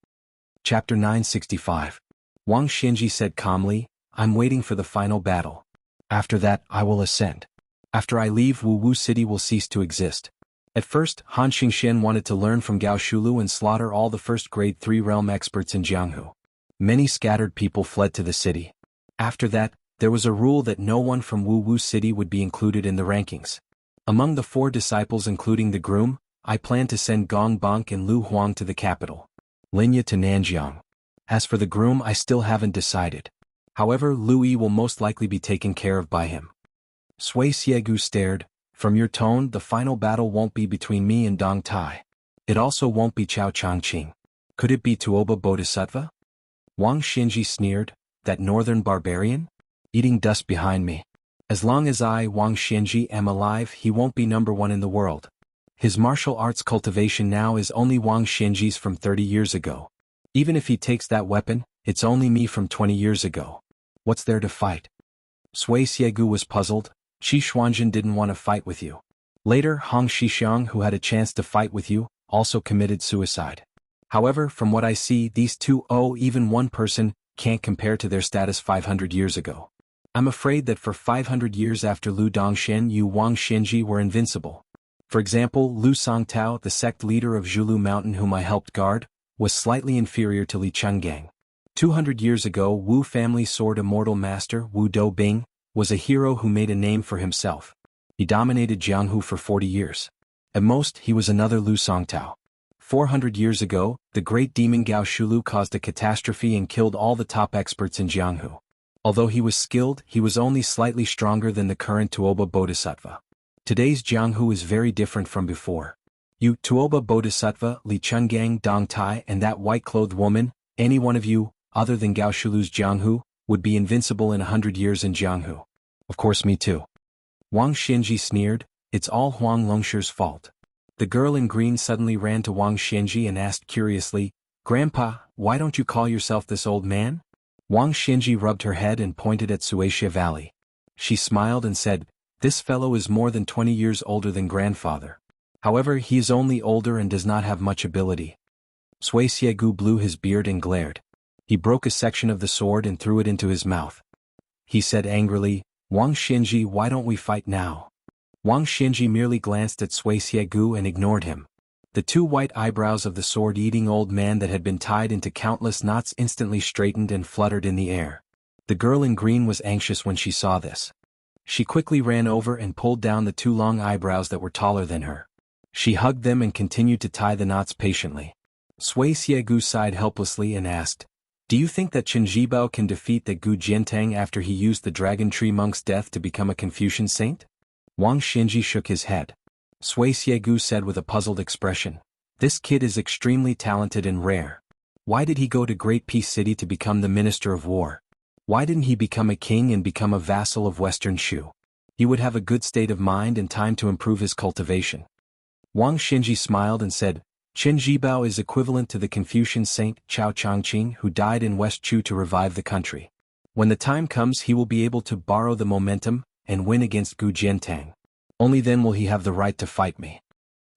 Chapter 965. Wang Xinji said calmly, "I'm waiting for the final battle. After that, I will ascend. After I leave, Wu Wu City will cease to exist." At first, Han Xingxian wanted to learn from Gao Shulu and slaughter all the first grade 3 realm experts in Jianghu. Many scattered people fled to the city. After that, there was a rule that no one from Wu Wu City would be included in the rankings. Among the 4 disciples including the groom, I plan to send Gong Bonk and Lu Huang to the capital, Linya to Nanjiang. As for the groom, I still haven't decided. However, Lu Yi will most likely be taken care of by him. Sui Xiegu stared. "From your tone, the final battle won't be between me and Dong Tai. It also won't be Chao Changqing. Could it be Tuoba Bodhisattva?" Wang Xinji sneered, "That northern barbarian? Eating dust behind me. As long as I, Wang Xinji, am alive, he won't be number 1 in the world. His martial arts cultivation now is only Wang Xianji's from 30 years ago. Even if he takes that weapon, it's only me from 20 years ago. What's there to fight? Sui Xiegu was puzzled. Shi Xuanzhen didn't want to fight with you. Later, Hong Shixiang, who had a chance to fight with you, also committed suicide. However, from what I see, these two, even one person, can't compare to their status 500 years ago. I'm afraid that for 500 years after Lu Dongshen, you Wang Xianji were invincible. For example, Lu Songtao, the sect leader of Zhulu Mountain whom I helped guard, was slightly inferior to Li Chenggang. 200 years ago, Wu family sword immortal master Wu Doubing was a hero who made a name for himself. He dominated Jianghu for 40 years. At most, he was another Lu Songtao. 400 years ago, the great demon Gao Shulu caused a catastrophe and killed all the top experts in Jianghu. Although he was skilled, he was only slightly stronger than the current Tuoba Bodhisattva. Today's Jianghu is very different from before. You, Tuoba Bodhisattva, Li Chenggang, Dong Tai, and that white-clothed woman, any one of you, other than Gao Shulu's Jianghu, would be invincible in 100 years in Jianghu. Of course me too. Wang Xianji sneered, it's all Huang Longshi's fault. The girl in green suddenly ran to Wang Xianji and asked curiously, Grandpa, why don't you call yourself this old man? Wang Xianji rubbed her head and pointed at Suaxia Valley. She smiled and said, this fellow is more than 20 years older than grandfather. However, he is only older and does not have much ability. Sui Xiegu blew his beard and glared. He broke a section of the sword and threw it into his mouth. He said angrily, Wang Xianji, why don't we fight now? Wang Xianji merely glanced at Sui Xiegu and ignored him. The two white eyebrows of the sword-eating old man that had been tied into countless knots instantly straightened and fluttered in the air. The girl in green was anxious when she saw this. She quickly ran over and pulled down the two long eyebrows that were taller than her. She hugged them and continued to tie the knots patiently. Sui Xiegu sighed helplessly and asked, do you think that Chen Zhibao can defeat the Gu Jiantang after he used the Dragon Tree Monk's death to become a Confucian saint? Wang Xianji shook his head. Sui Xiegu said with a puzzled expression, this kid is extremely talented and rare. Why did he go to Great Peace City to become the Minister of War? Why didn't he become a king and become a vassal of Western Shu? He would have a good state of mind and time to improve his cultivation. Wang Xianji smiled and said, Chen Zhibao is equivalent to the Confucian saint Chao Changqing who died in West Chu to revive the country. When the time comes he will be able to borrow the momentum and win against Gu Jiantang. Only then will he have the right to fight me.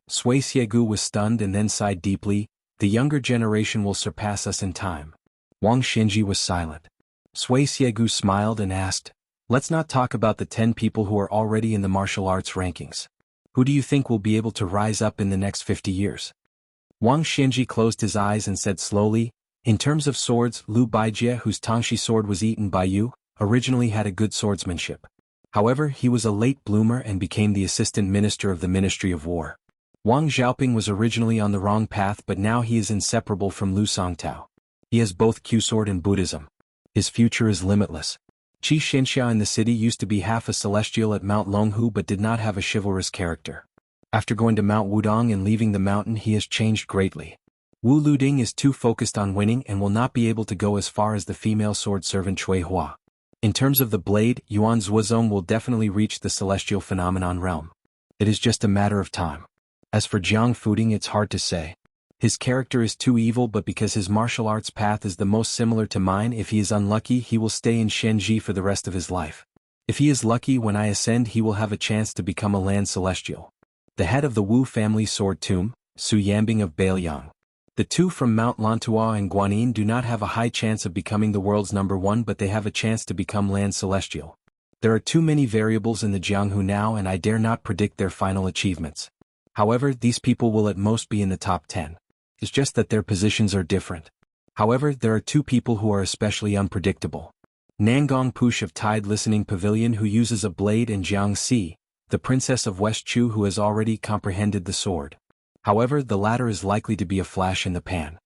Sui Xiegu was stunned and then sighed deeply, the younger generation will surpass us in time. Wang Xianji was silent. Sui Xiegu smiled and asked, let's not talk about the 10 people who are already in the martial arts rankings. Who do you think will be able to rise up in the next 50 years? Wang Xianji closed his eyes and said slowly, in terms of swords, Lu Baijie, whose Tangxi sword was eaten by you, originally had a good swordsmanship. However, he was a late bloomer and became the assistant minister of the Ministry of War. Wang Xiaoping was originally on the wrong path but now he is inseparable from Lu Songtao. He has both Q-sword and Buddhism. His future is limitless. Qi Xianxia in the city used to be half a celestial at Mount Longhu but did not have a chivalrous character. After going to Mount Wudong and leaving the mountain he has changed greatly. Wu Luding is too focused on winning and will not be able to go as far as the female sword servant Cui Hua. In terms of the blade, Yuan Zuozong will definitely reach the celestial phenomenon realm. It is just a matter of time. As for Jiang Fuding, it's hard to say. His character is too evil but because his martial arts path is the most similar to mine, if he is unlucky he will stay in Shenji for the rest of his life. If he is lucky, when I ascend he will have a chance to become a land celestial. The head of the Wu family sword tomb, Su Yambing of Bailiang. The two from Mount Lantua and Guanyin do not have a high chance of becoming the world's #1 but they have a chance to become land celestial. There are too many variables in the Jianghu now and I dare not predict their final achievements. However, these people will at most be in the top 10. It's just that their positions are different. However, there are two people who are especially unpredictable. Nangong Push of Tide Listening Pavilion who uses a blade and Jiang Si, the princess of West Chu who has already comprehended the sword. However, the latter is likely to be a flash in the pan.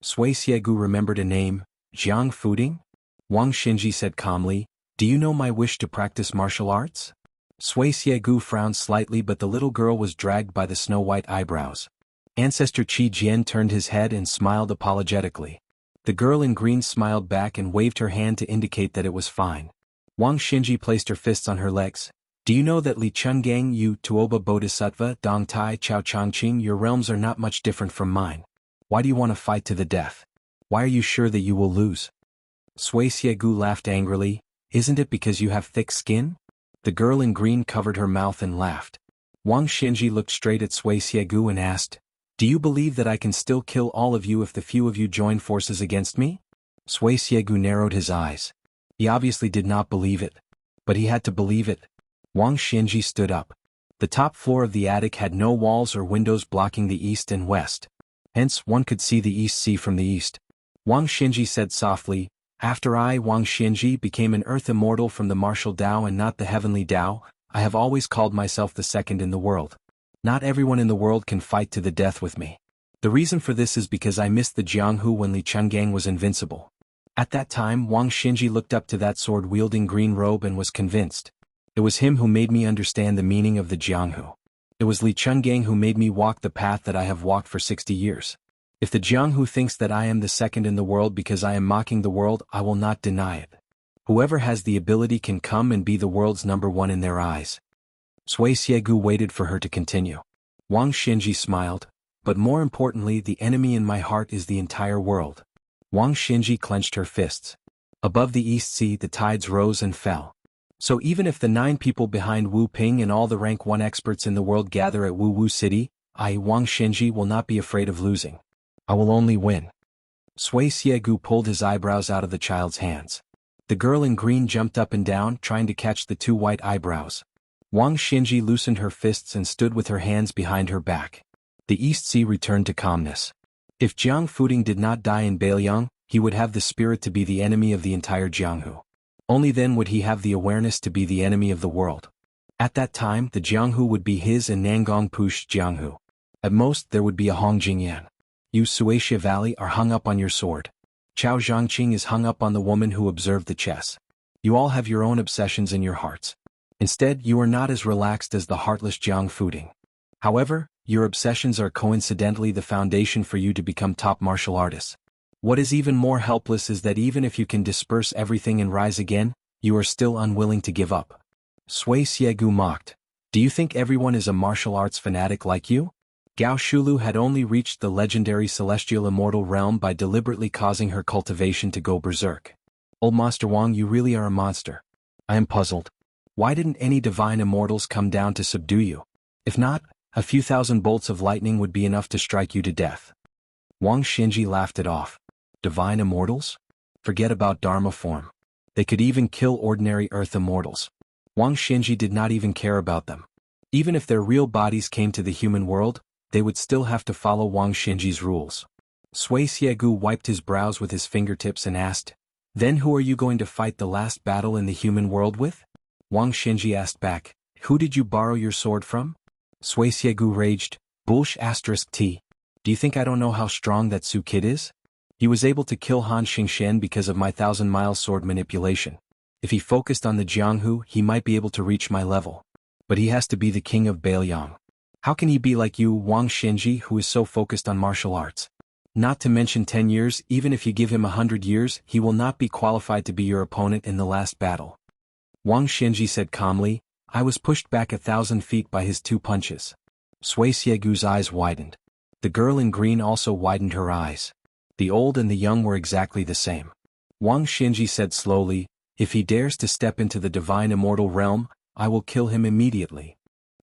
Sui Xiegu remembered a name, Jiang Fuding? Wang Xianji said calmly, do you know my wish to practice martial arts? Sui Xiegu frowned slightly but the little girl was dragged by the snow-white eyebrows. Ancestor Qi Jian turned his head and smiled apologetically. The girl in green smiled back and waved her hand to indicate that it was fine. Wang Xianji placed her fists on her legs. Do you know that Li Chungang Yu Tuoba Bodhisattva Dong Tai Chao Changqing, your realms are not much different from mine. Why do you want to fight to the death? Why are you sure that you will lose? Sui Xiegu laughed angrily. Isn't it because you have thick skin? The girl in green covered her mouth and laughed. Wang Xinji looked straight at Sui Xiegu and asked, do you believe that I can still kill all of you if the few of you join forces against me? Sui Xiegu narrowed his eyes. He obviously did not believe it. But he had to believe it. Wang Xinji stood up. The top floor of the attic had no walls or windows blocking the east and west. Hence, one could see the east sea from the east. Wang Xinji said softly, after I, Wang Xinji, became an earth immortal from the martial Dao and not the heavenly Dao, I have always called myself the second in the world. Not everyone in the world can fight to the death with me. The reason for this is because I missed the Jianghu when Li Chungang was invincible. At that time, Wang Xinji looked up to that sword-wielding green robe and was convinced. It was him who made me understand the meaning of the Jianghu. It was Li Chungang who made me walk the path that I have walked for 60 years. If the Jianghu thinks that I am the second in the world because I am mocking the world, I will not deny it. Whoever has the ability can come and be the world's number one in their eyes. Sui Xiegu waited for her to continue. Wang Xinji smiled, but more importantly, the enemy in my heart is the entire world. Wang Xinji clenched her fists. Above the East Sea, the tides rose and fell. So even if the 9 people behind Wu Ping and all the rank 1 experts in the world gather at Wu Wu City, I, Wang Xinji, will not be afraid of losing. I will only win. Sui Xiegu pulled his eyebrows out of the child's hands. The girl in green jumped up and down, trying to catch the 2 white eyebrows. Wang Xinji loosened her fists and stood with her hands behind her back. The East Sea returned to calmness. If Jiang Fuding did not die in Beiliang, he would have the spirit to be the enemy of the entire Jianghu. Only then would he have the awareness to be the enemy of the world. At that time, the Jianghu would be his and Nangong Push Jianghu. At most, there would be a Hongjingyan. You Suaxia Valley are hung up on your sword. Chao Zhangqing is hung up on the woman who observed the chess. You all have your own obsessions in your hearts. Instead, you are not as relaxed as the heartless Jiang Fuding. However, your obsessions are coincidentally the foundation for you to become top martial artists. What is even more helpless is that even if you can disperse everything and rise again, you are still unwilling to give up. Sui Xiegu mocked. Do you think everyone is a martial arts fanatic like you? Gao Shulu had only reached the legendary celestial immortal realm by deliberately causing her cultivation to go berserk. Old Master Wang, you really are a monster. I am puzzled. Why didn't any divine immortals come down to subdue you? If not, a few thousand bolts of lightning would be enough to strike you to death. Wang Xinji laughed it off. Divine immortals? Forget about Dharma form. They could even kill ordinary earth immortals. Wang Xinji did not even care about them. Even if their real bodies came to the human world, they would still have to follow Wang Xinji's rules. Sui Xiegu wiped his brows with his fingertips and asked, then who are you going to fight the last battle in the human world with? Wang Xinji asked back, who did you borrow your sword from? Sui Xiegu raged, T. Do you think I don't know how strong that Su kid is? He was able to kill Han Xingxian because of my 1,000-mile sword manipulation. If he focused on the Jianghu, he might be able to reach my level. But he has to be the king of Beiliang. How can he be like you, Wang Xinji, who is so focused on martial arts? Not to mention 10 years, even if you give him 100 years, he will not be qualified to be your opponent in the last battle. Wang Xinji said calmly, I was pushed back 1,000 feet by his 2 punches. Sui Xiegu's eyes widened. The girl in green also widened her eyes. The old and the young were exactly the same. Wang Xinji said slowly, if he dares to step into the divine immortal realm, I will kill him immediately.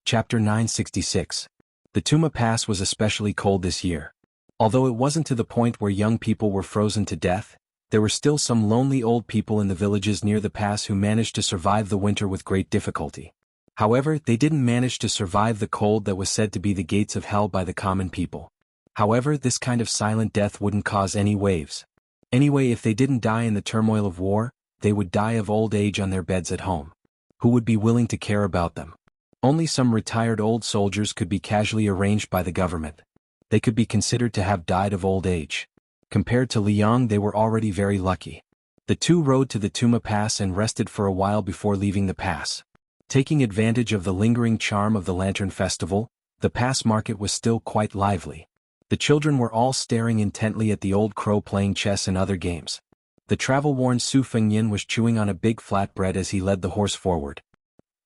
Chapter 966. The Tuma Pass was especially cold this year. Although it wasn't to the point where young people were frozen to death, there were still some lonely old people in the villages near the pass who managed to survive the winter with great difficulty. However, they didn't manage to survive the cold that was said to be the gates of hell by the common people. However, this kind of silent death wouldn't cause any waves. Anyway, if they didn't die in the turmoil of war, they would die of old age on their beds at home. Who would be willing to care about them? Only some retired old soldiers could be casually arranged by the government. They could be considered to have died of old age. Compared to Liang, they were already very lucky. The 2 rode to the Tuma Pass and rested for a while before leaving the pass. Taking advantage of the lingering charm of the Lantern Festival, the pass market was still quite lively. The children were all staring intently at the old crow playing chess and other games. The travel-worn Su Fengyin was chewing on a big flatbread as he led the horse forward.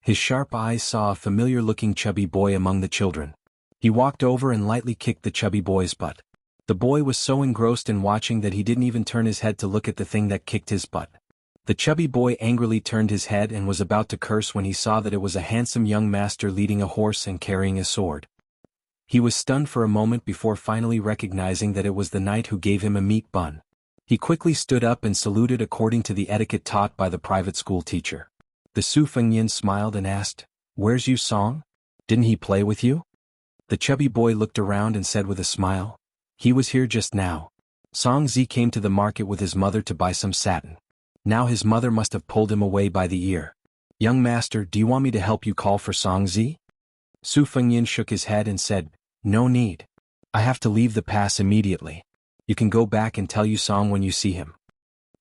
His sharp eyes saw a familiar-looking chubby boy among the children. He walked over and lightly kicked the chubby boy's butt. The boy was so engrossed in watching that he didn't even turn his head to look at the thing that kicked his butt. The chubby boy angrily turned his head and was about to curse when he saw that it was a handsome young master leading a horse and carrying a sword. He was stunned for a moment before finally recognizing that it was the knight who gave him a meat bun. He quickly stood up and saluted according to the etiquette taught by the private school teacher. The Su Fengyin smiled and asked, "Where's Yu Song? Didn't he play with you?" The chubby boy looked around and said with a smile, "He was here just now. Song Zi came to the market with his mother to buy some satin. Now his mother must have pulled him away by the ear. Young master, do you want me to help you call for Song Zi?" Su Fengyin shook his head and said, "No need. I have to leave the pass immediately. You can go back and tell Yu Song when you see him."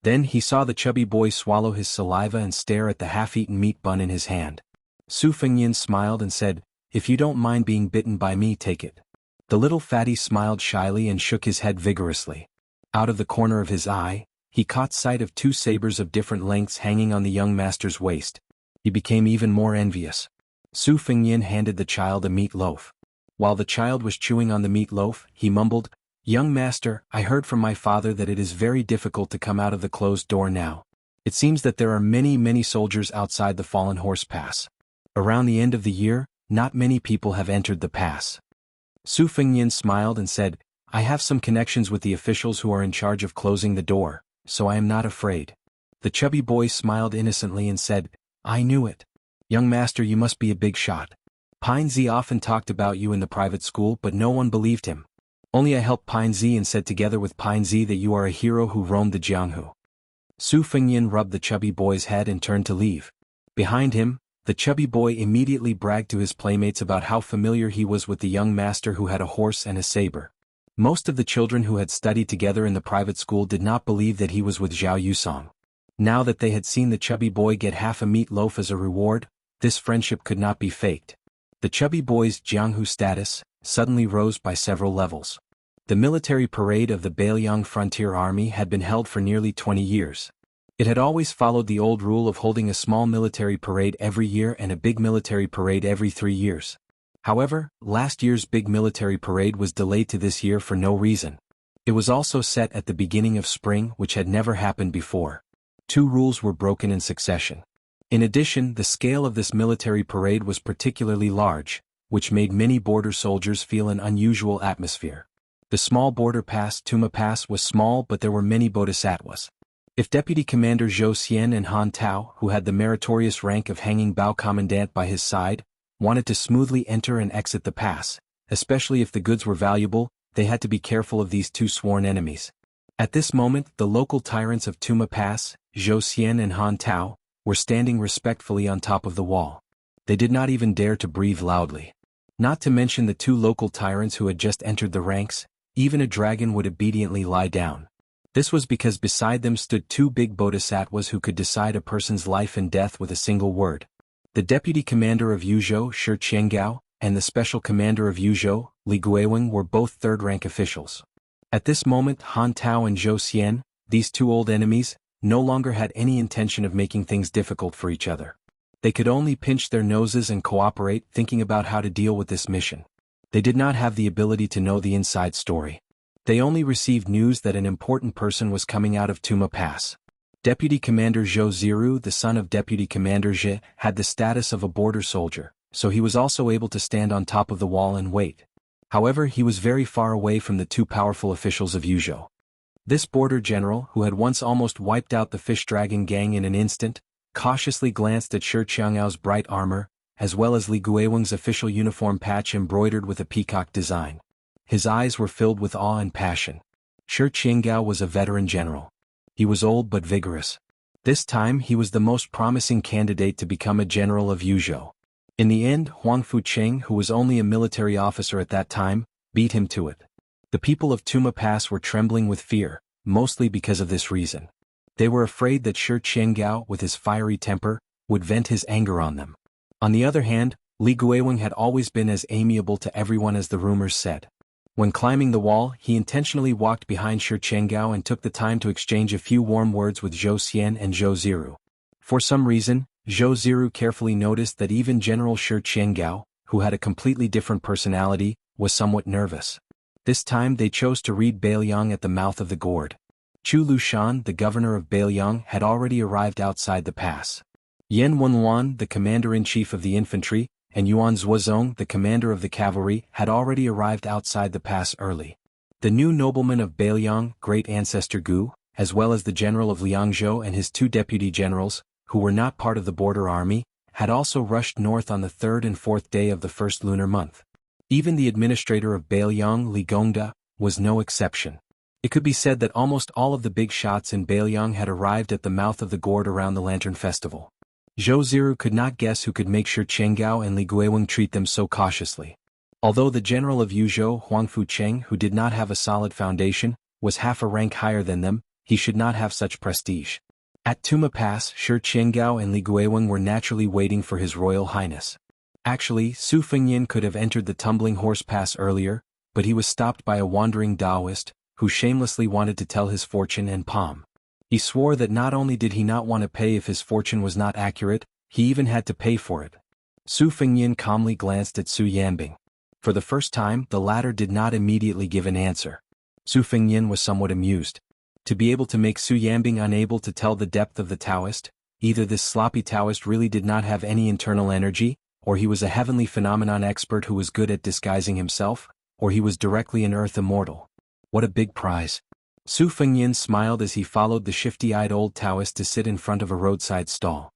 Then he saw the chubby boy swallow his saliva and stare at the half-eaten meat bun in his hand. Su Fengyin smiled and said, "If you don't mind being bitten by me, take it." The little fatty smiled shyly and shook his head vigorously. Out of the corner of his eye, he caught sight of 2 sabers of different lengths hanging on the young master's waist. He became even more envious. Su Fengyin handed the child a meat loaf. While the child was chewing on the meat loaf, he mumbled, "Young master, I heard from my father that it is very difficult to come out of the closed door now. It seems that there are many soldiers outside the Fallen Horse Pass. Around the end of the year, not many people have entered the pass." Su Fengyin smiled and said, "I have some connections with the officials who are in charge of closing the door, so I am not afraid." The chubby boy smiled innocently and said, "I knew it. Young master, you must be a big shot. Pine Zi often talked about you in the private school, but no one believed him. Only I helped Pine Zi and said together with Pine Zi that you are a hero who roamed the Jianghu." Su Fengyin rubbed the chubby boy's head and turned to leave. Behind him, the chubby boy immediately bragged to his playmates about how familiar he was with the young master who had a horse and a saber. Most of the children who had studied together in the private school did not believe that he was with Zhao Yusong. Now that they had seen the chubby boy get half a meat loaf as a reward, this friendship could not be faked. The chubby boy's Jianghu status suddenly rose by several levels. The military parade of the Beiliang Frontier Army had been held for nearly 20 years. It had always followed the old rule of holding a small military parade every year and a big military parade every 3 years. However, last year's big military parade was delayed to this year for no reason. It was also set at the beginning of spring, which had never happened before. 2 rules were broken in succession. In addition, the scale of this military parade was particularly large, which made many border soldiers feel an unusual atmosphere. The small border pass, Tuma Pass, was small, but there were many bodhisattvas. If Deputy Commander Zhou Xian and Han Tao, who had the meritorious rank of hanging Bao Commandant by his side, wanted to smoothly enter and exit the pass, especially if the goods were valuable, they had to be careful of these 2 sworn enemies. At this moment, the local tyrants of Tuma Pass, Zhou Xian and Han Tao, were standing respectfully on top of the wall. They did not even dare to breathe loudly. Not to mention the 2 local tyrants who had just entered the ranks, even a dragon would obediently lie down. This was because beside them stood 2 big bodhisattvas who could decide a person's life and death with a single word. The deputy commander of Yuzhou, Shi Qiangao, and the special commander of Yuzhou, Li Guiweng, were both 3rd-rank officials. At this moment, Han Tao and Zhou Xian, these 2 old enemies, no longer had any intention of making things difficult for each other. They could only pinch their noses and cooperate, thinking about how to deal with this mission. They did not have the ability to know the inside story. They only received news that an important person was coming out of Tuma Pass. Deputy Commander Zhou Ziru, the son of Deputy Commander Zhe, had the status of a border soldier, so he was also able to stand on top of the wall and wait. However, he was very far away from the 2 powerful officials of Yuzhou. This border general, who had once almost wiped out the fish dragon gang in an instant, cautiously glanced at Shi Qiangao's bright armor, as well as Li Guiweng's official uniform patch embroidered with a peacock design. His eyes were filled with awe and passion. Shi Qiangao was a veteran general. He was old but vigorous. This time he was the most promising candidate to become a general of Yuzhou. In the end, Huang Fucheng, who was only a military officer at that time, beat him to it. The people of Tuma Pass were trembling with fear, mostly because of this reason. They were afraid that Shi Qiangao, with his fiery temper, would vent his anger on them. On the other hand, Li Guiweng had always been as amiable to everyone as the rumors said. When climbing the wall, he intentionally walked behind Shi Qiangao and took the time to exchange a few warm words with Zhou Xian and Zhou Ziru. For some reason, Zhou Ziru carefully noticed that even General Shi Qiangao, who had a completely different personality, was somewhat nervous. This time they chose to read Beiliang at the mouth of the gourd. Chu Lushan, the governor of Beiliang, had already arrived outside the pass. Yan Wenluan, the commander-in-chief of the infantry, and Yuan Zuozong, the commander of the cavalry, had already arrived outside the pass early. The new nobleman of Beiliang, great ancestor Gu, as well as the general of Liangzhou and his 2 deputy generals, who were not part of the border army, had also rushed north on the 3rd and 4th day of the first lunar month. Even the administrator of Beiliang, Li Gongda, was no exception. It could be said that almost all of the big shots in Beiliang had arrived at the mouth of the gourd around the Lantern Festival. Zhou Ziru could not guess who could make sure Qiangao and Li Guiweng treat them so cautiously. Although the general of Yuzhou, Huangfu Cheng, who did not have a solid foundation, was half a rank higher than them, he should not have such prestige. At Tuma Pass, Shi Qiangao and Li Guiweng were naturally waiting for His Royal Highness. Actually, Su Fengyin could have entered the Tumbling Horse Pass earlier, but he was stopped by a wandering Taoist, who shamelessly wanted to tell his fortune and palm. He swore that not only did he not want to pay if his fortune was not accurate, he even had to pay for it. Su Fengyin calmly glanced at Su Yanbing. For the first time, the latter did not immediately give an answer. Su Fengyin was somewhat amused. To be able to make Su Yanbing unable to tell the depth of the Taoist, either this sloppy Taoist really did not have any internal energy, or he was a heavenly phenomenon expert who was good at disguising himself, or he was directly an earth immortal. What a big prize. Su Fengyin smiled as he followed the shifty-eyed old Taoist to sit in front of a roadside stall.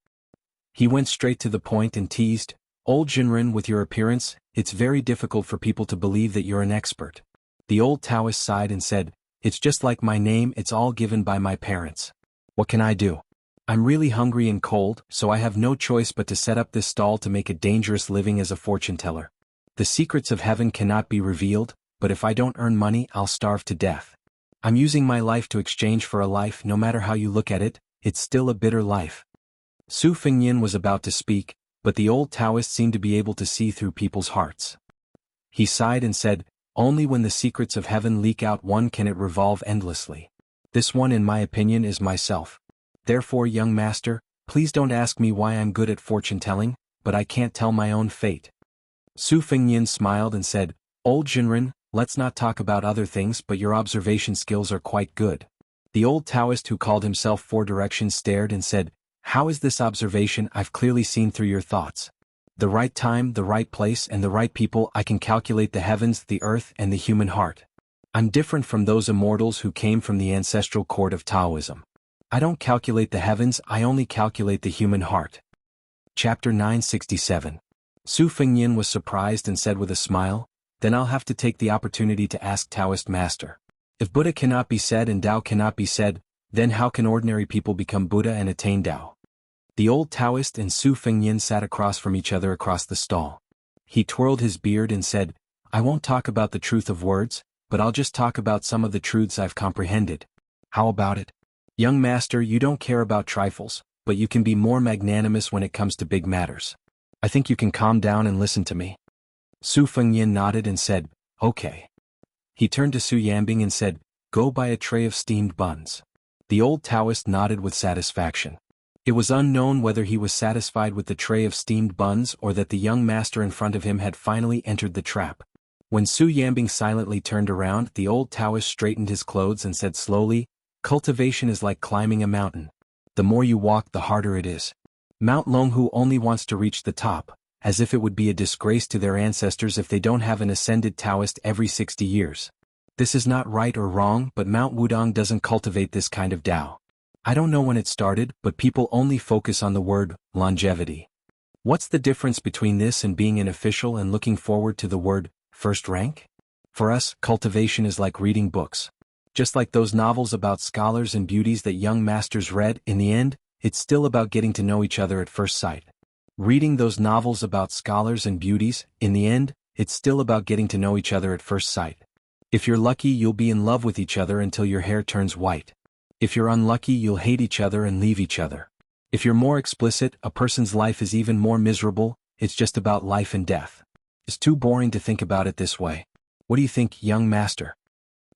He went straight to the point and teased, "Old Jinren, with your appearance, it's very difficult for people to believe that you're an expert." The old Taoist sighed and said, "It's just like my name, it's all given by my parents. What can I do? I'm really hungry and cold, so I have no choice but to set up this stall to make a dangerous living as a fortune teller. The secrets of heaven cannot be revealed, but if I don't earn money, I'll starve to death. I'm using my life to exchange for a life. No matter how you look at it, it's still a bitter life." Su Fengyin was about to speak, but the old Taoist seemed to be able to see through people's hearts. He sighed and said, "Only when the secrets of heaven leak out can it revolve endlessly. This one, in my opinion, is myself. Therefore, young master, please don't ask me why I'm good at fortune-telling, but I can't tell my own fate." Su Fengyin smiled and said, "Old Jinren, let's not talk about other things, but your observation skills are quite good." The old Taoist who called himself Four Directions stared and said, "How is this observation? I've clearly seen through your thoughts. The right time, the right place, and the right people. I can calculate the heavens, the earth, and the human heart. I'm different from those immortals who came from the ancestral court of Taoism. I don't calculate the heavens, I only calculate the human heart." Chapter 967. Su Fengyin was surprised and said with a smile, "Then I'll have to take the opportunity to ask Taoist Master. If Buddha cannot be said and Tao cannot be said, then how can ordinary people become Buddha and attain Tao?" The old Taoist and Su Fengyin sat across from each other across the stall. He twirled his beard and said, "I won't talk about the truth of words, but I'll just talk about some of the truths I've comprehended. How about it? Young master, you don't care about trifles, but you can be more magnanimous when it comes to big matters. I think you can calm down and listen to me." Su Fengyin nodded and said, "Okay." He turned to Su Yanbing and said, "Go buy a tray of steamed buns." The old Taoist nodded with satisfaction. It was unknown whether he was satisfied with the tray of steamed buns or that the young master in front of him had finally entered the trap. When Su Yanbing silently turned around, the old Taoist straightened his clothes and said slowly, "Cultivation is like climbing a mountain. The more you walk, the harder it is. Mount Longhu only wants to reach the top, as if it would be a disgrace to their ancestors if they don't have an ascended Taoist every 60 years. This is not right or wrong, but Mount Wudong doesn't cultivate this kind of Tao. I don't know when it started, but people only focus on the word longevity. What's the difference between this and being an official and looking forward to the word first rank? For us, cultivation is like reading books. Just like those novels about scholars and beauties that young masters read, in the end, it's still about getting to know each other at first sight. Reading those novels about scholars and beauties, in the end, it's still about getting to know each other at first sight. If you're lucky, you'll be in love with each other until your hair turns white. If you're unlucky, you'll hate each other and leave each other. If you're more explicit, a person's life is even more miserable. It's just about life and death. It's too boring to think about it this way. What do you think, young master?"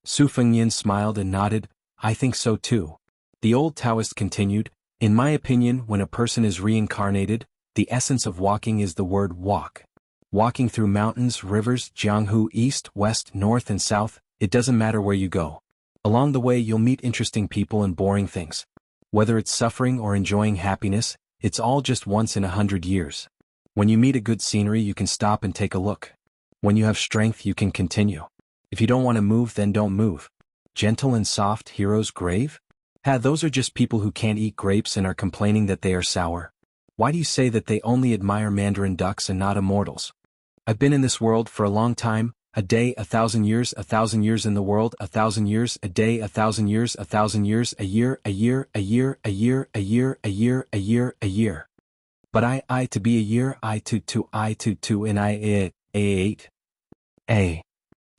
Su Fengyin smiled and nodded, "I think so too." The old Taoist continued, In my opinion, when a person is reincarnated, the essence of walking is the word walk. Walking through mountains, rivers, Jianghu, east, west, north and south, it doesn't matter where you go. Along the way you'll meet interesting people and boring things. Whether it's suffering or enjoying happiness, it's all just once in 100 years. When you meet a good scenery you can stop and take a look. When you have strength you can continue. If you don't want to move then don't move. Gentle and soft, heroes grave? Those are just people who can't eat grapes and are complaining that they are sour. Why do you say that they only admire mandarin ducks and not immortals? I've been in this world for a long time, a day, 1,000 years, 1,000 years in the world, 1,000 years, a day, 1,000 years, 1,000 years, a year, a year, a year, a year, a year, a year, a year, a year. But I to be a year, I to, and I 8.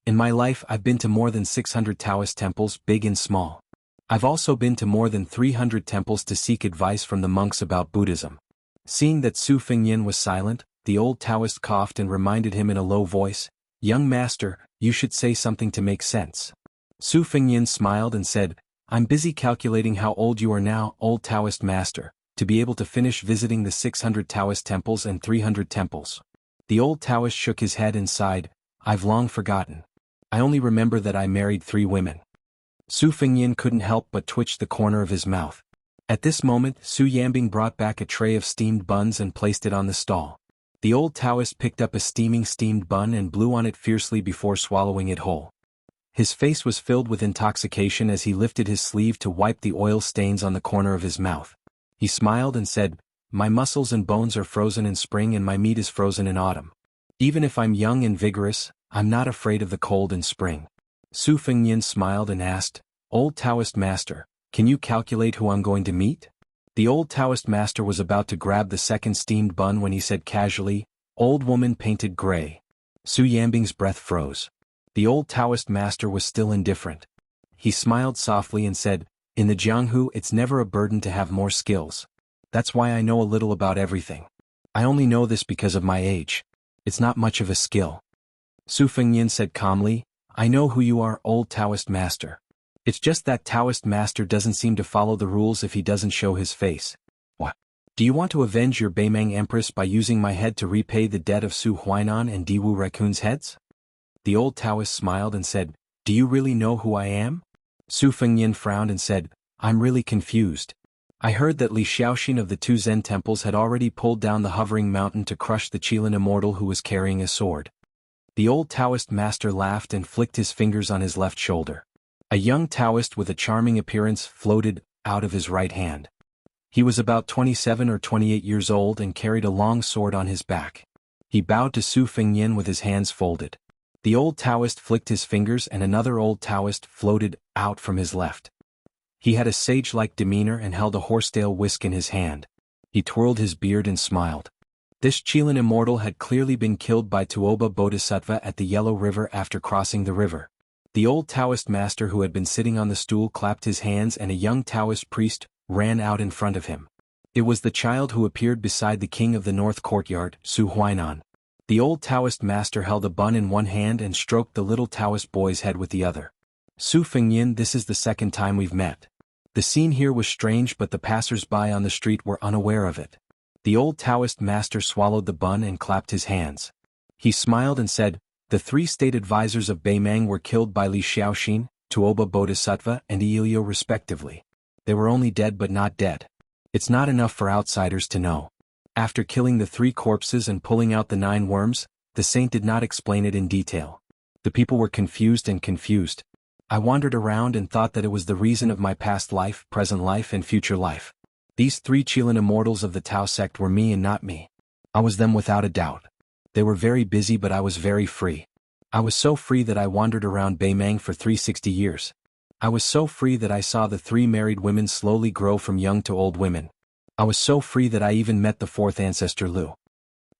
In my life I've been to more than 600 Taoist temples, big and small. I've also been to more than 300 temples to seek advice from the monks about Buddhism. Seeing that Su Fengyin was silent, the old Taoist coughed and reminded him in a low voice, "Young master, you should say something to make sense." Su Fengyin smiled and said, "I'm busy calculating how old you are now, old Taoist master, to be able to finish visiting the 600 Taoist temples and 300 temples." The old Taoist shook his head and sighed, "I've long forgotten. I only remember that I married 3 women." Su Fengyin couldn't help but twitch the corner of his mouth. At this moment, Su Yambing brought back a tray of steamed buns and placed it on the stall. The old Taoist picked up a steamed bun and blew on it fiercely before swallowing it whole. His face was filled with intoxication as he lifted his sleeve to wipe the oil stains on the corner of his mouth. He smiled and said, "My muscles and bones are frozen in spring and my meat is frozen in autumn. Even if I'm young and vigorous, I'm not afraid of the cold in spring." Su Fengyin smiled and asked, "Old Taoist master, can you calculate who I'm going to meet?" The old Taoist master was about to grab the second steamed bun when he said casually, "Old woman painted gray." Su Yambing's breath froze. The old Taoist master was still indifferent. He smiled softly and said, "In the Jianghu it's never a burden to have more skills. That's why I know a little about everything. I only know this because of my age. It's not much of a skill." Su Fengyin said calmly, "I know who you are, old Taoist master. It's just that Taoist master doesn't seem to follow the rules if he doesn't show his face. What? Do you want to avenge your Beimang Empress by using my head to repay the debt of Su Huainan and Diwu Raccoon's heads?" The old Taoist smiled and said, "Do you really know who I am?" Su Fengyin frowned and said, "I'm really confused. I heard that Li Xiaoxin of the 2 Zen temples had already pulled down the hovering mountain to crush the Qilin immortal who was carrying a sword." The old Taoist master laughed and flicked his fingers on his left shoulder. A young Taoist with a charming appearance floated out of his right hand. He was about 27 or 28 years old and carried a long sword on his back. He bowed to Su Fengyin with his hands folded. The old Taoist flicked his fingers and another old Taoist floated out from his left. He had a sage-like demeanor and held a horsetail whisk in his hand. He twirled his beard and smiled. This Qilin immortal had clearly been killed by Tuoba Bodhisattva at the Yellow River after crossing the river. The old Taoist master who had been sitting on the stool clapped his hands and a young Taoist priest ran out in front of him. It was the child who appeared beside the king of the north courtyard, Su Huainan. The old Taoist master held a bun in one hand and stroked the little Taoist boy's head with the other. "Su Fengyin, this is the second time we've met." The scene here was strange but the passers-by on the street were unaware of it. The old Taoist master swallowed the bun and clapped his hands. He smiled and said, "The 3 state advisors of Beimang were killed by Li Xiaoxin, Tuoba Bodhisattva and Ilio respectively. They were only dead but not dead. It's not enough for outsiders to know. After killing the 3 corpses and pulling out the 9 worms, the saint did not explain it in detail. The people were confused. I wandered around and thought that it was the reason of my past life, present life and future life. These 3 Qilin immortals of the Tao sect were me and not me. I was them without a doubt. They were very busy but I was very free. I was so free that I wandered around Beimang for 360 years. I was so free that I saw the 3 married women slowly grow from young to old women. I was so free that I even met the 4th ancestor Lu."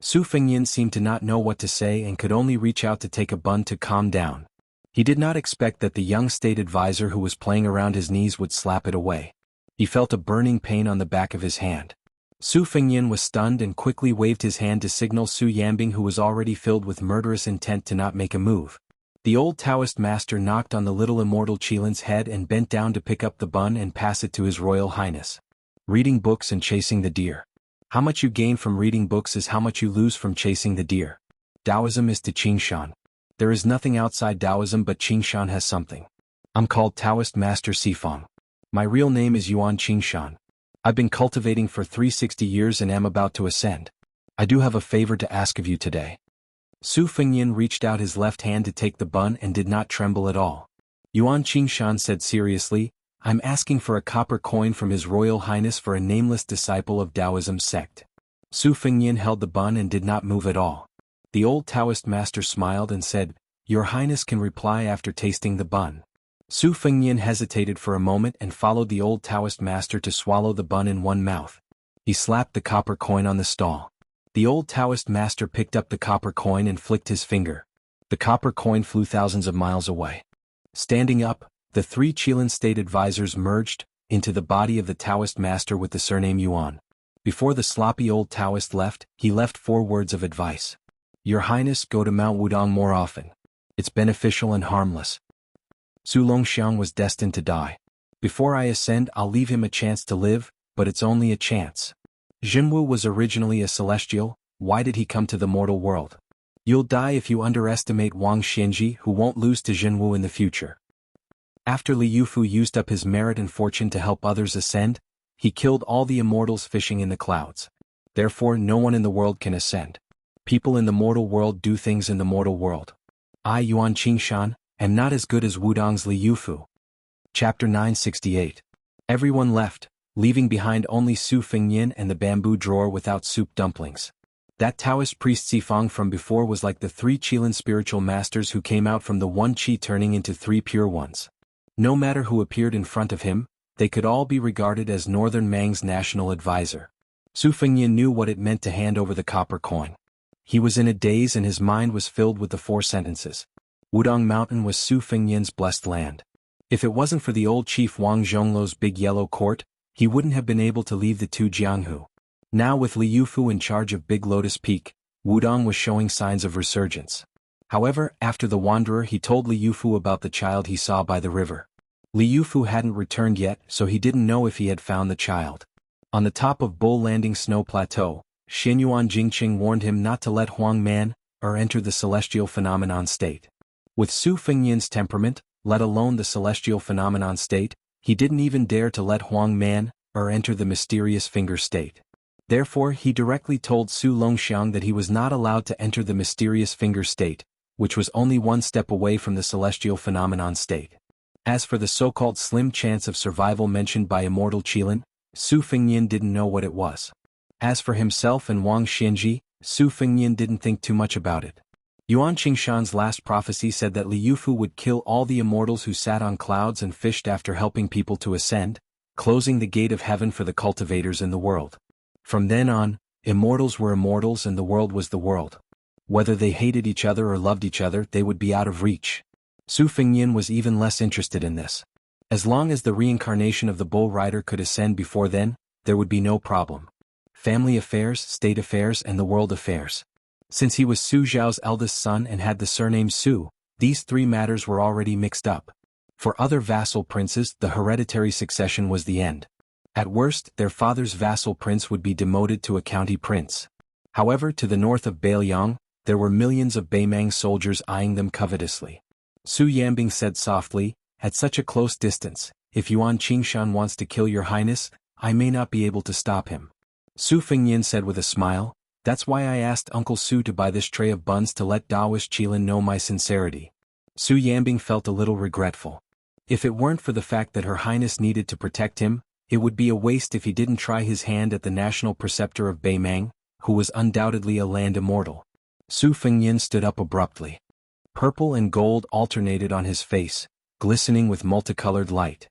Su Fengyin seemed to not know what to say and could only reach out to take a bun to calm down. He did not expect that the young state advisor who was playing around his knees would slap it away. He felt a burning pain on the back of his hand. Su Fengyin was stunned and quickly waved his hand to signal Su Yambing who was already filled with murderous intent to not make a move. The old Taoist master knocked on the little immortal Qilin's head and bent down to pick up the bun and pass it to His Royal Highness. Reading books and chasing the deer. How much you gain from reading books is how much you lose from chasing the deer. Taoism is to Qingshan. There is nothing outside Taoism, but Qingshan has something. I'm called Taoist Master Sifang. My real name is Yuan Qingshan. I've been cultivating for 360 years and am about to ascend. I do have a favor to ask of you today. Su Fengyin reached out his left hand to take the bun and did not tremble at all. Yuan Qingshan said seriously, I'm asking for a copper coin from His Royal Highness for a nameless disciple of Taoism sect. Su Fengyin held the bun and did not move at all. The old Taoist master smiled and said, Your Highness can reply after tasting the bun. Su Fengyin hesitated for a moment and followed the old Taoist master to swallow the bun in one mouth. He slapped the copper coin on the stall. The old Taoist master picked up the copper coin and flicked his finger. The copper coin flew thousands of miles away. Standing up, the three Qilin state advisors merged into the body of the Taoist master with the surname Yuan. Before the sloppy old Taoist left, he left 4 words of advice. Your Highness, go to Mount Wudong more often. It's beneficial and harmless. Su Longxiang was destined to die. Before I ascend, I'll leave him a chance to live, but it's only a chance. Jianghu was originally a celestial. Why did he come to the mortal world? You'll die if you underestimate Wang Xianji, who won't lose to Jianghu in the future. After Li Yufu used up his merit and fortune to help others ascend, he killed all the immortals fishing in the clouds. Therefore no one in the world can ascend. People in the mortal world do things in the mortal world. I, Yuan Qingshan, am not as good as Wudong's Li Yufu. Chapter 968. Everyone left, leaving behind only Su Fengyin and the bamboo drawer without soup dumplings. That Taoist priest Sifang from before was like the 3 Qilin spiritual masters who came out from the one Qi turning into 3 pure ones. No matter who appeared in front of him, they could all be regarded as Northern Mang's national advisor. Su Fengyin knew what it meant to hand over the copper coin. He was in a daze and his mind was filled with the 4 sentences. Wudong Mountain was Su Fengyin's blessed land. If it wasn't for the old chief Wang Zhongluo's big yellow court, he wouldn't have been able to leave the 2 Jianghu. Now with Li Yufu in charge of Big Lotus Peak, Wudong was showing signs of resurgence. However, after the wanderer he told Li Yufu about the child he saw by the river. Li Yufu hadn't returned yet, so he didn't know if he had found the child. On the top of Bull Landing Snow Plateau, Xianyuan Jingqing warned him not to let Huang Man enter the celestial phenomenon state. With Su Fengyin's temperament, let alone the celestial phenomenon state, he didn't even dare to let Huang Man enter the mysterious finger state. Therefore he directly told Su Longxiang that he was not allowed to enter the mysterious finger state, which was only 1 step away from the celestial phenomenon state. As for the so-called slim chance of survival mentioned by immortal Qilin, Su Fengyin didn't know what it was. As for himself and Wang Xianji, Su Fengyin didn't think too much about it. Yuan Qingshan's last prophecy said that Li Yufu would kill all the immortals who sat on clouds and fished after helping people to ascend, closing the gate of heaven for the cultivators in the world. From then on, immortals were immortals and the world was the world. Whether they hated each other or loved each other, they would be out of reach. Su Fengyin was even less interested in this. As long as the reincarnation of the bull rider could ascend before then, there would be no problem. Family affairs, state affairs and the world affairs. Since he was Su Zhao's eldest son and had the surname Su, these 3 matters were already mixed up. For other vassal princes, the hereditary succession was the end. At worst, their father's vassal prince would be demoted to a county prince. However, to the north of Beiliang, there were millions of Beimang soldiers eyeing them covetously. Su Yambing said softly, at such a close distance, if Yuan Qingshan wants to kill your highness, I may not be able to stop him. Su Fengyin said with a smile, that's why I asked Uncle Su to buy this tray of buns to let Daoist Qilin know my sincerity. Su Yambing felt a little regretful. If it weren't for the fact that her highness needed to protect him, it would be a waste if he didn't try his hand at the national preceptor of Beimang, who was undoubtedly a land immortal. Su Fengyin stood up abruptly. Purple and gold alternated on his face, glistening with multicolored light.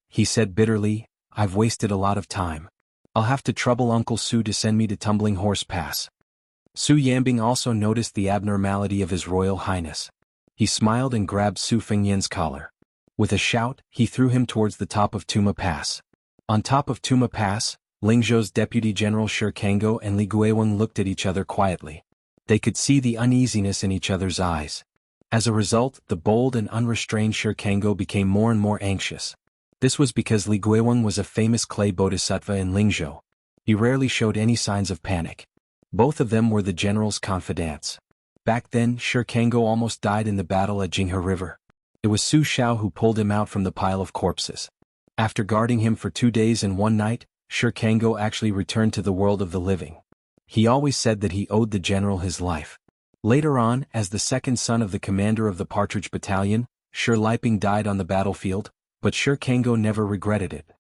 He said bitterly, I've wasted a lot of time. I'll have to trouble Uncle Su to send me to Tumbling Horse Pass. Su Yambing also noticed the abnormality of His Royal Highness. He smiled and grabbed Su Fengyin's collar. With a shout, he threw him towards the top of Tuma Pass. On top of Tuma Pass, Lingzhou's Deputy General Shi Kangou and Li Guiweng looked at each other quietly. They could see the uneasiness in each other's eyes. As a result, the bold and unrestrained Shi Kangou became more and more anxious. This was because Li Guiweng was a famous clay bodhisattva in Lingzhou. He rarely showed any signs of panic. Both of them were the general's confidants. Back then, Shi Kangou almost died in the battle at Jianghu River. It was Su Xiao who pulled him out from the pile of corpses. After guarding him for 2 days and 1 night, Shi Kangou actually returned to the world of the living. He always said that he owed the general his life. Later on, as the second son of the commander of the Partridge Battalion, Shi Liping died on the battlefield, but Shi Kangou never regretted it.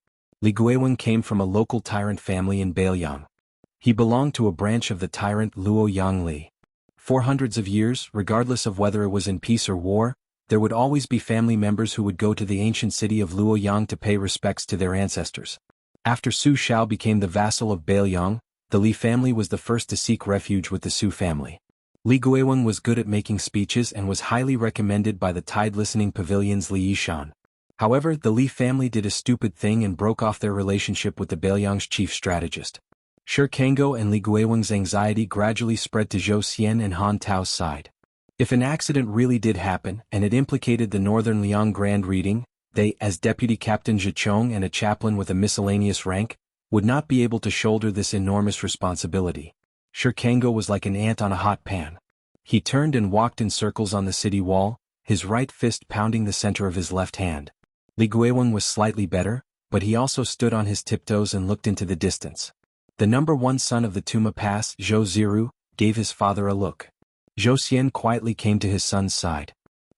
Li Guiweng came from a local tyrant family in Beiliang. He belonged to a branch of the tyrant Luo Yangli. For hundreds of years, regardless of whether it was in peace or war, there would always be family members who would go to the ancient city of Luoyang to pay respects to their ancestors. After Su Xiao became the vassal of Beiliang, the Li family was the first to seek refuge with the Su family. Li Guiweng was good at making speeches and was highly recommended by the Tide Listening Pavilion's Li Yishan. However, the Li family did a stupid thing and broke off their relationship with the Beiliang's chief strategist. Shi Kangou and Li Guiweng's anxiety gradually spread to Zhou Xian and Han Tao's side. If an accident really did happen, and it implicated the Northern Liang Grand Reading, they, as Deputy Captain Zhichong and a chaplain with a miscellaneous rank, would not be able to shoulder this enormous responsibility. Shi Kangou was like an ant on a hot pan. He turned and walked in circles on the city wall, his right fist pounding the center of his left hand. Li Guiweng was slightly better, but he also stood on his tiptoes and looked into the distance. The number 1 son of the Tuma Pass, Zhou Ziru, gave his father a look. Zhou Xian quietly came to his son's side.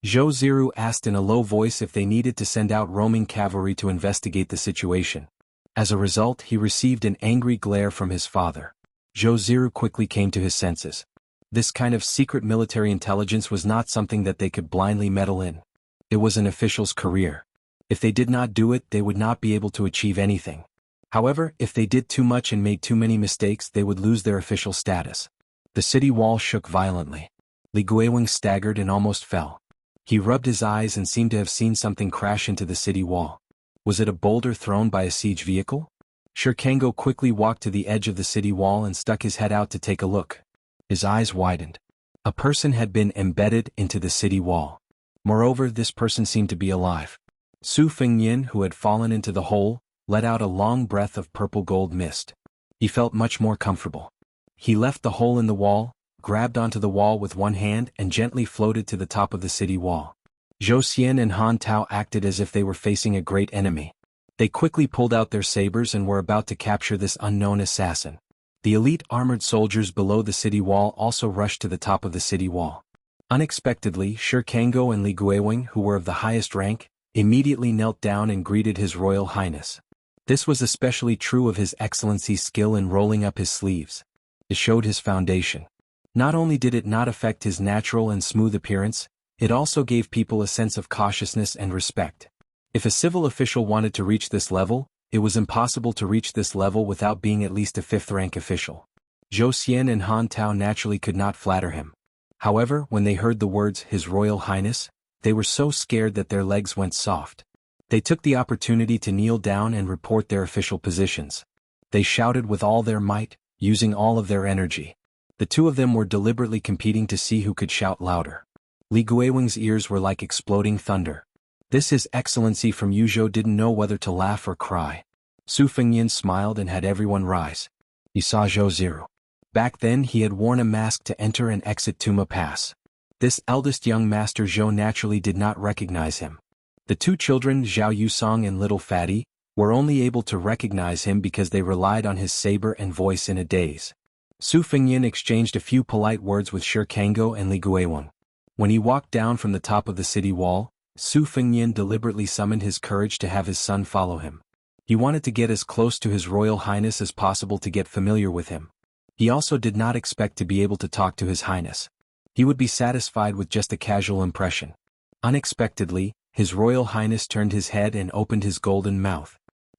Zhou Ziru asked in a low voice if they needed to send out roaming cavalry to investigate the situation. As a result, he received an angry glare from his father. Zhou Ziru quickly came to his senses. This kind of secret military intelligence was not something that they could blindly meddle in. It was an official's career. If they did not do it, they would not be able to achieve anything. However, if they did too much and made too many mistakes, they would lose their official status. The city wall shook violently. Li Guiweng staggered and almost fell. He rubbed his eyes and seemed to have seen something crash into the city wall. Was it a boulder thrown by a siege vehicle? Shi Kangou quickly walked to the edge of the city wall and stuck his head out to take a look. His eyes widened. A person had been embedded into the city wall. Moreover, this person seemed to be alive. Su Fengyin, who had fallen into the hole, let out a long breath of purple-gold mist. He felt much more comfortable. He left the hole in the wall, grabbed onto the wall with one hand and gently floated to the top of the city wall. Zhou Xian and Han Tao acted as if they were facing a great enemy. They quickly pulled out their sabers and were about to capture this unknown assassin. The elite armored soldiers below the city wall also rushed to the top of the city wall. Unexpectedly, Shi Kangou and Li Guiweng, who were of the highest rank, immediately knelt down and greeted His Royal Highness. This was especially true of His Excellency's skill in rolling up his sleeves. It showed his foundation. Not only did it not affect his natural and smooth appearance, it also gave people a sense of cautiousness and respect. If a civil official wanted to reach this level, it was impossible to reach this level without being at least a 5th-rank official. Zhou Xian and Han Tao naturally could not flatter him. However, when they heard the words His Royal Highness, they were so scared that their legs went soft. They took the opportunity to kneel down and report their official positions. They shouted with all their might, using all of their energy. The two of them were deliberately competing to see who could shout louder. Li Guiweng's ears were like exploding thunder. This His Excellency from Yuzhou didn't know whether to laugh or cry. Su Fengyin smiled and had everyone rise. He saw Zhou Ziru. Back then he had worn a mask to enter and exit Tuma Pass. This eldest young master Zhou naturally did not recognize him. The two children, Zhao Yusong and Little Fatty, were only able to recognize him because they relied on his saber and voice in a daze. Su Fengyin exchanged a few polite words with Shi Kangou and Li Guiweng. When he walked down from the top of the city wall, Su Fengyin deliberately summoned his courage to have his son follow him. He wanted to get as close to His Royal Highness as possible to get familiar with him. He also did not expect to be able to talk to His Highness. He would be satisfied with just a casual impression. Unexpectedly, His Royal Highness turned his head and opened his golden mouth.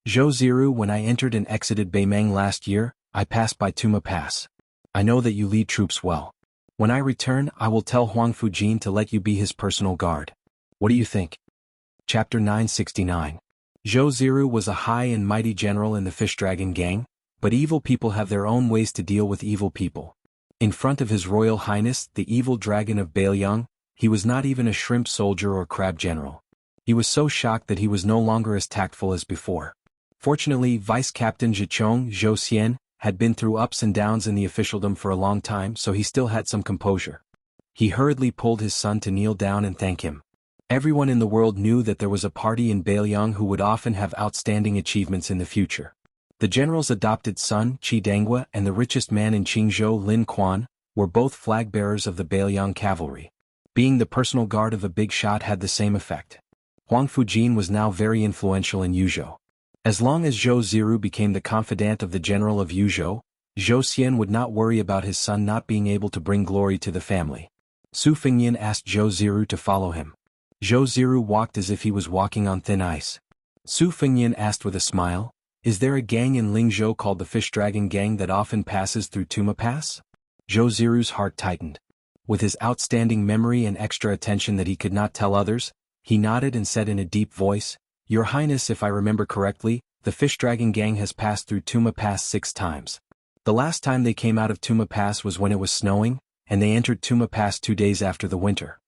Zhou Ziru, when I entered and exited Beimeng last year, I passed by Tuma Pass. I know that you lead troops well. When I return, I will tell Huang Fujin to let you be his personal guard. What do you think? Chapter 969. Zhou Ziru was a high and mighty general in the Fish Dragon gang, but evil people have their own ways to deal with evil people. In front of His Royal Highness, the evil dragon of Beiliang, he was not even a shrimp soldier or crab general. He was so shocked that he was no longer as tactful as before. Fortunately, Vice Captain Zhichong Zhou Xian had been through ups and downs in the officialdom for a long time, so he still had some composure. He hurriedly pulled his son to kneel down and thank him. Everyone in the world knew that there was a party in Beiliang who would often have outstanding achievements in the future. The general's adopted son, Qi Dangua, and the richest man in Qingzhou, Lin Quan, were both flag-bearers of the Beiliang cavalry. Being the personal guard of a big shot had the same effect. Huang Fujin was now very influential in Yuzhou. As long as Zhou Ziru became the confidant of the general of Yuzhou, Zhou Xian would not worry about his son not being able to bring glory to the family. Su Fengyan asked Zhou Ziru to follow him. Zhou Ziru walked as if he was walking on thin ice. Su Fengyan asked with a smile, "Is there a gang in Lingzhou called the Fish Dragon Gang that often passes through Tuma Pass?" Zhou Ziru's heart tightened. With his outstanding memory and extra attention that he could not tell others, he nodded and said in a deep voice, "Your Highness, if I remember correctly, the Fish Dragon Gang has passed through Tuma Pass 6 times. The last time they came out of Tuma Pass was when it was snowing, and they entered Tuma Pass 2 days after the winter."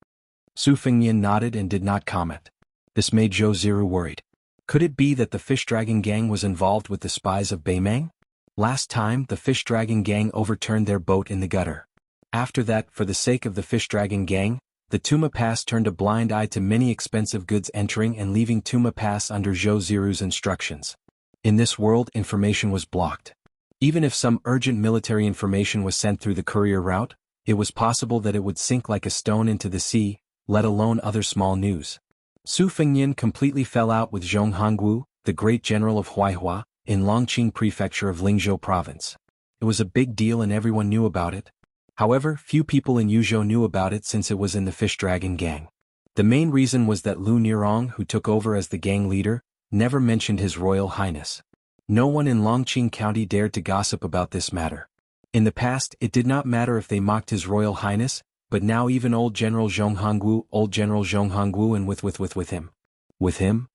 Su Fengyan nodded and did not comment. This made Zhou Ziru worried. Could it be that the Fish Dragon Gang was involved with the spies of Beimang? Last time, the Fish Dragon Gang overturned their boat in the gutter. After that, for the sake of the Fish Dragon Gang, the Tuma Pass turned a blind eye to many expensive goods entering and leaving Tuma Pass under Zhou Ziru's instructions. In this world, information was blocked. Even if some urgent military information was sent through the courier route, it was possible that it would sink like a stone into the sea, let alone other small news. Su Fengyan completely fell out with Zhong Hongwu, the great general of Huaihua, in Longqing Prefecture of Lingzhou Province. It was a big deal and everyone knew about it. However, few people in Yuzhou knew about it since it was in the Fish Dragon Gang. The main reason was that Lu Nirong, who took over as the gang leader, never mentioned His Royal Highness. No one in Longqing County dared to gossip about this matter. In the past, it did not matter if they mocked His Royal Highness, but now even old General Zhong Hongwu and with him. With him?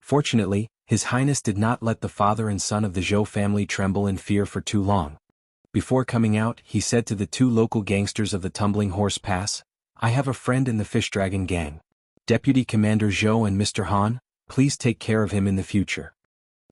Fortunately, His Highness did not let the father and son of the Zhou family tremble in fear for too long. Before coming out, he said to the 2 local gangsters of the Tumbling Horse Pass, "I have a friend in the Fish Dragon Gang. Deputy Commander Zhou and Mr. Han, please take care of him in the future."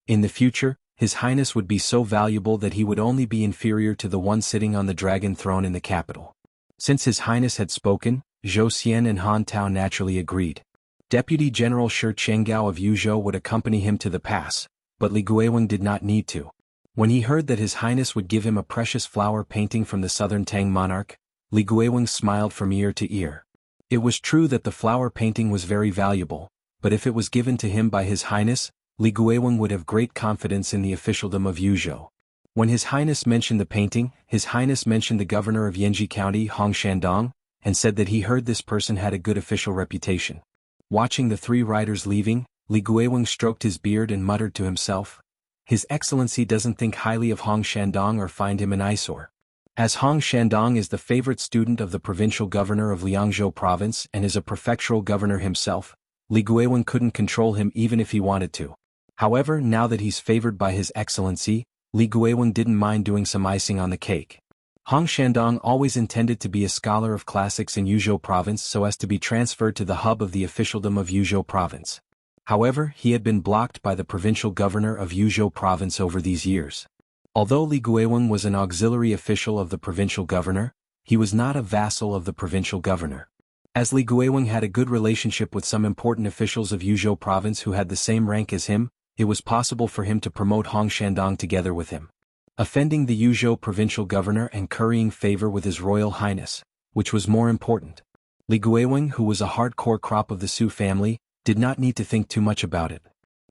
In the future, His Highness would be so valuable that he would only be inferior to the one sitting on the dragon throne in the capital. Since His Highness had spoken, Zhou Xian and Han Tao naturally agreed. Deputy General Shi Chenggao of Yuzhou would accompany him to the pass, but Li Guiweng did not need to. When he heard that His Highness would give him a precious flower painting from the southern Tang monarch, Li Guiweng smiled from ear to ear. It was true that the flower painting was very valuable, but if it was given to him by His Highness, Li Guiweng would have great confidence in the officialdom of Yuzhou. When His Highness mentioned the painting, His Highness mentioned the governor of Yanji County, Hong Shandong, and said that he heard this person had a good official reputation. Watching the 3 riders leaving, Li Guiweng stroked his beard and muttered to himself, "His Excellency doesn't think highly of Hong Shandong or find him an eyesore." As Hong Shandong is the favorite student of the provincial governor of Liangzhou province and is a prefectural governor himself, Li Guiweng couldn't control him even if he wanted to. However, now that he's favored by His Excellency, Li Guiweng didn't mind doing some icing on the cake. Hong Shandong always intended to be a scholar of classics in Yuzhou province so as to be transferred to the hub of the officialdom of Yuzhou province. However, he had been blocked by the provincial governor of Yuzhou province over these years. Although Li Guiweng was an auxiliary official of the provincial governor, he was not a vassal of the provincial governor. As Li Guiweng had a good relationship with some important officials of Yuzhou province who had the same rank as him, it was possible for him to promote Hong Shandong together with him. Offending the Yuzhou provincial governor and currying favor with His Royal Highness, which was more important. Li Guiweng, who was a hardcore crop of the Su family, did not need to think too much about it.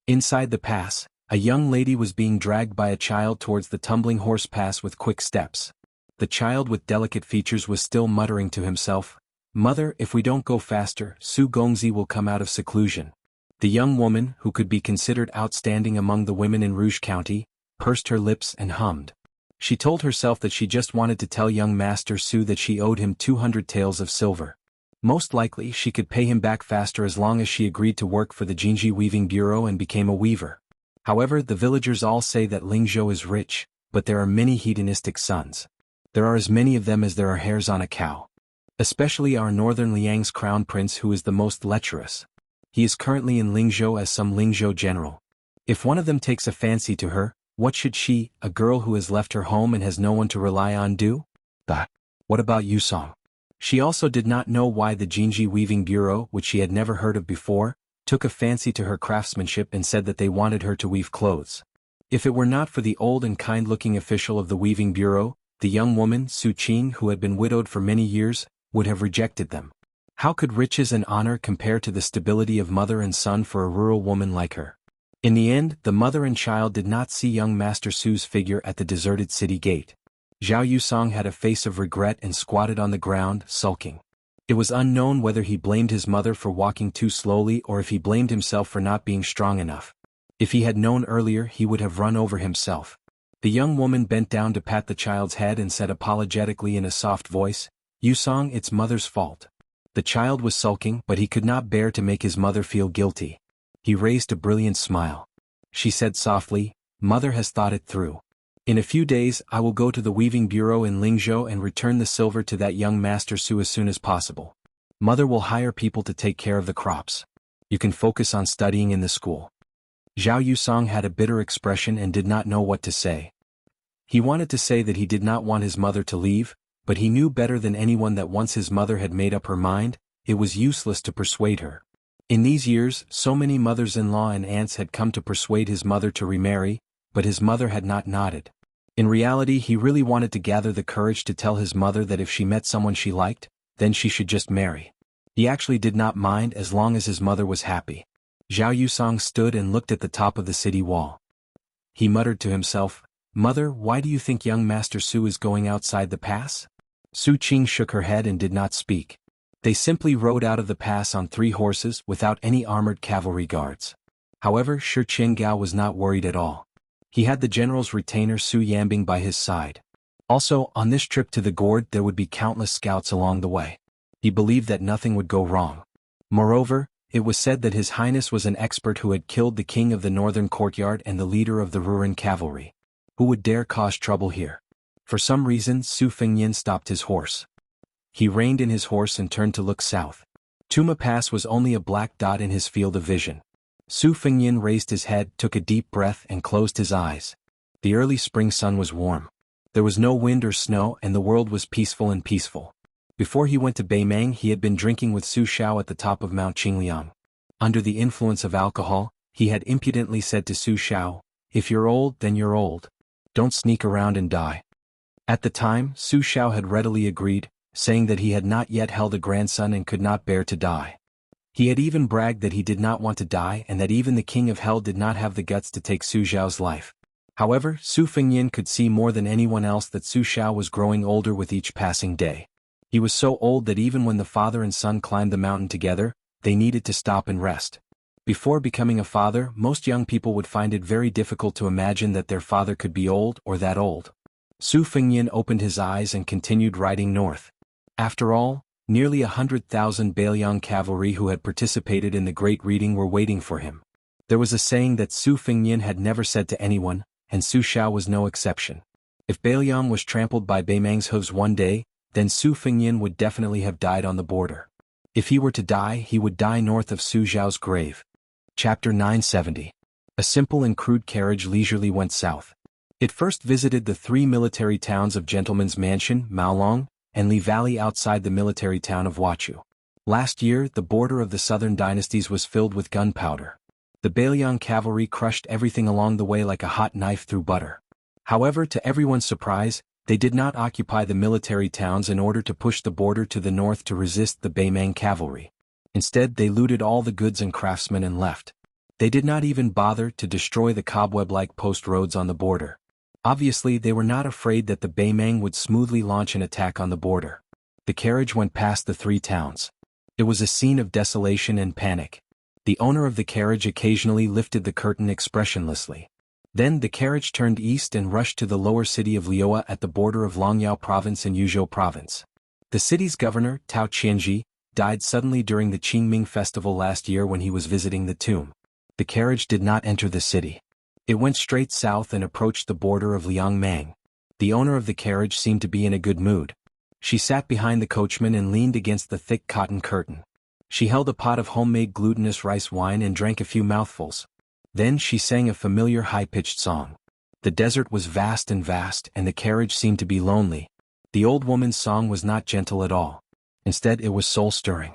Inside the pass, a young lady was being dragged by a child towards the Tumbling Horse Pass with quick steps. The child with delicate features was still muttering to himself, "Mother, if we don't go faster, Su Gongzi will come out of seclusion." The young woman, who could be considered outstanding among the women in Rouge County, pursed her lips and hummed. She told herself that she just wanted to tell young Master Su that she owed him 200 taels of silver. Most likely she could pay him back faster as long as she agreed to work for the Jingji Weaving Bureau and became a weaver. However, the villagers all say that Lingzhou is rich, but there are many hedonistic sons. There are as many of them as there are hairs on a cow. Especially our northern Liang's crown prince, who is the most lecherous. He is currently in Lingzhou as some Lingzhou general. If one of them takes a fancy to her, what should she, a girl who has left her home and has no one to rely on, do? But what about Yusong? She also did not know why the Jinji Weaving Bureau, which she had never heard of before, took a fancy to her craftsmanship and said that they wanted her to weave clothes. If it were not for the old and kind-looking official of the Weaving Bureau, the young woman, Su Qing, who had been widowed for many years, would have rejected them. How could riches and honor compare to the stability of mother and son for a rural woman like her? In the end, the mother and child did not see young Master Su's figure at the deserted city gate. Zhao Yusong had a face of regret and squatted on the ground, sulking. It was unknown whether he blamed his mother for walking too slowly or if he blamed himself for not being strong enough. If he had known earlier, he would have run over himself. The young woman bent down to pat the child's head and said apologetically in a soft voice, "Yusong, it's mother's fault." The child was sulking, but he could not bear to make his mother feel guilty. He raised a brilliant smile. She said softly, "Mother has thought it through. In a few days I will go to the Weaving Bureau in Lingzhou and return the silver to that young Master Su as soon as possible. Mother will hire people to take care of the crops. You can focus on studying in the school." Zhao Yusong had a bitter expression and did not know what to say. He wanted to say that he did not want his mother to leave, but he knew better than anyone that once his mother had made up her mind, it was useless to persuade her. In these years, so many mothers-in-law and aunts had come to persuade his mother to remarry, but his mother had not nodded. In reality, he really wanted to gather the courage to tell his mother that if she met someone she liked, then she should just marry. He actually did not mind as long as his mother was happy. Zhao Yusong stood and looked at the top of the city wall. He muttered to himself, "Mother, why do you think young Master Su is going outside the pass?" Su Qing shook her head and did not speak. They simply rode out of the pass on 3 horses without any armored cavalry guards. However, Shi Qinggao was not worried at all. He had the general's retainer Su Yambing by his side. Also, on this trip to the gourd there would be countless scouts along the way. He believed that nothing would go wrong. Moreover, it was said that His Highness was an expert who had killed the king of the northern courtyard and the leader of the Ruran cavalry. Who would dare cause trouble here? For some reason, Su Fengyin stopped his horse. He reined in his horse and turned to look south. Tuma Pass was only a black dot in his field of vision. Su Fengyin raised his head, took a deep breath and closed his eyes. The early spring sun was warm. There was no wind or snow and the world was peaceful and peaceful. Before he went to Beimang, he had been drinking with Su Xiao at the top of Mount Qingliang. Under the influence of alcohol, he had impudently said to Su Xiao, "If you're old, then you're old. Don't sneak around and die." At the time, Su Xiao had readily agreed, saying that he had not yet held a grandson and could not bear to die. He had even bragged that he did not want to die and that even the king of hell did not have the guts to take Su Xiao's life. However, Su Fengyin could see more than anyone else that Su Xiao was growing older with each passing day. He was so old that even when the father and son climbed the mountain together, they needed to stop and rest. Before becoming a father, most young people would find it very difficult to imagine that their father could be old or that old. Su Fengyin opened his eyes and continued riding north. After all, nearly 100,000 Bailiang cavalry who had participated in the Great Reading were waiting for him. There was a saying that Su Fengyin had never said to anyone, and Su Xiao was no exception. If Bailiang was trampled by Beimang's hooves one day, then Su Fengyin would definitely have died on the border. If he were to die, he would die north of Su Xiao's grave. Chapter 970. A simple and crude carriage leisurely went south. It first visited the 3 military towns of Gentleman's Mansion, Maolong, and Li Valley outside the military town of Huachu. Last year, the border of the southern dynasties was filled with gunpowder. The Bailiang cavalry crushed everything along the way like a hot knife through butter. However, to everyone's surprise, they did not occupy the military towns in order to push the border to the north to resist the Beimang cavalry. Instead, they looted all the goods and craftsmen and left. They did not even bother to destroy the cobweb-like post roads on the border. Obviously, they were not afraid that the Beimang would smoothly launch an attack on the border. The carriage went past the 3 towns. It was a scene of desolation and panic. The owner of the carriage occasionally lifted the curtain expressionlessly. Then the carriage turned east and rushed to the lower city of Lioa at the border of Longyao Province and Yuzhou Province. The city's governor, Tao Qianji, died suddenly during the Qingming festival last year when he was visiting the tomb. The carriage did not enter the city. It went straight south and approached the border of Liangmang. The owner of the carriage seemed to be in a good mood. She sat behind the coachman and leaned against the thick cotton curtain. She held a pot of homemade glutinous rice wine and drank a few mouthfuls. Then she sang a familiar high-pitched song. The desert was vast, and the carriage seemed to be lonely. The old woman's song was not gentle at all. Instead, it was soul-stirring.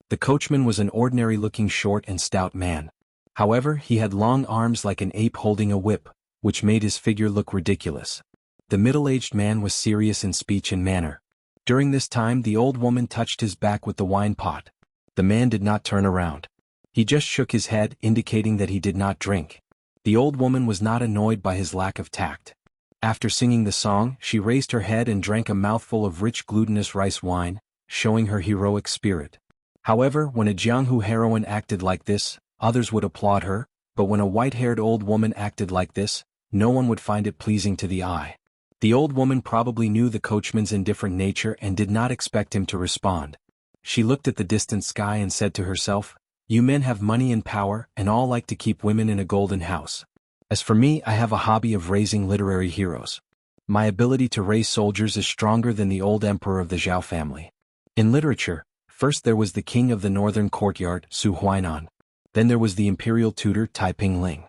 The coachman was an ordinary-looking short and stout man. However, he had long arms like an ape holding a whip, which made his figure look ridiculous. The middle-aged man was serious in speech and manner. During this time, the old woman touched his back with the wine pot. The man did not turn around. He just shook his head, indicating that he did not drink. The old woman was not annoyed by his lack of tact. After singing the song, she raised her head and drank a mouthful of rich glutinous rice wine, showing her heroic spirit. However, when a Jianghu heroine acted like this, others would applaud her, but when a white-haired old woman acted like this, no one would find it pleasing to the eye. The old woman probably knew the coachman's indifferent nature and did not expect him to respond. She looked at the distant sky and said to herself, "You men have money and power, and all like to keep women in a golden house. As for me, I have a hobby of raising literary heroes. My ability to raise soldiers is stronger than the old emperor of the Zhao family." In literature, first there was the king of the northern courtyard, Su Huainan. Then there was the imperial tutor, Taiping Ling.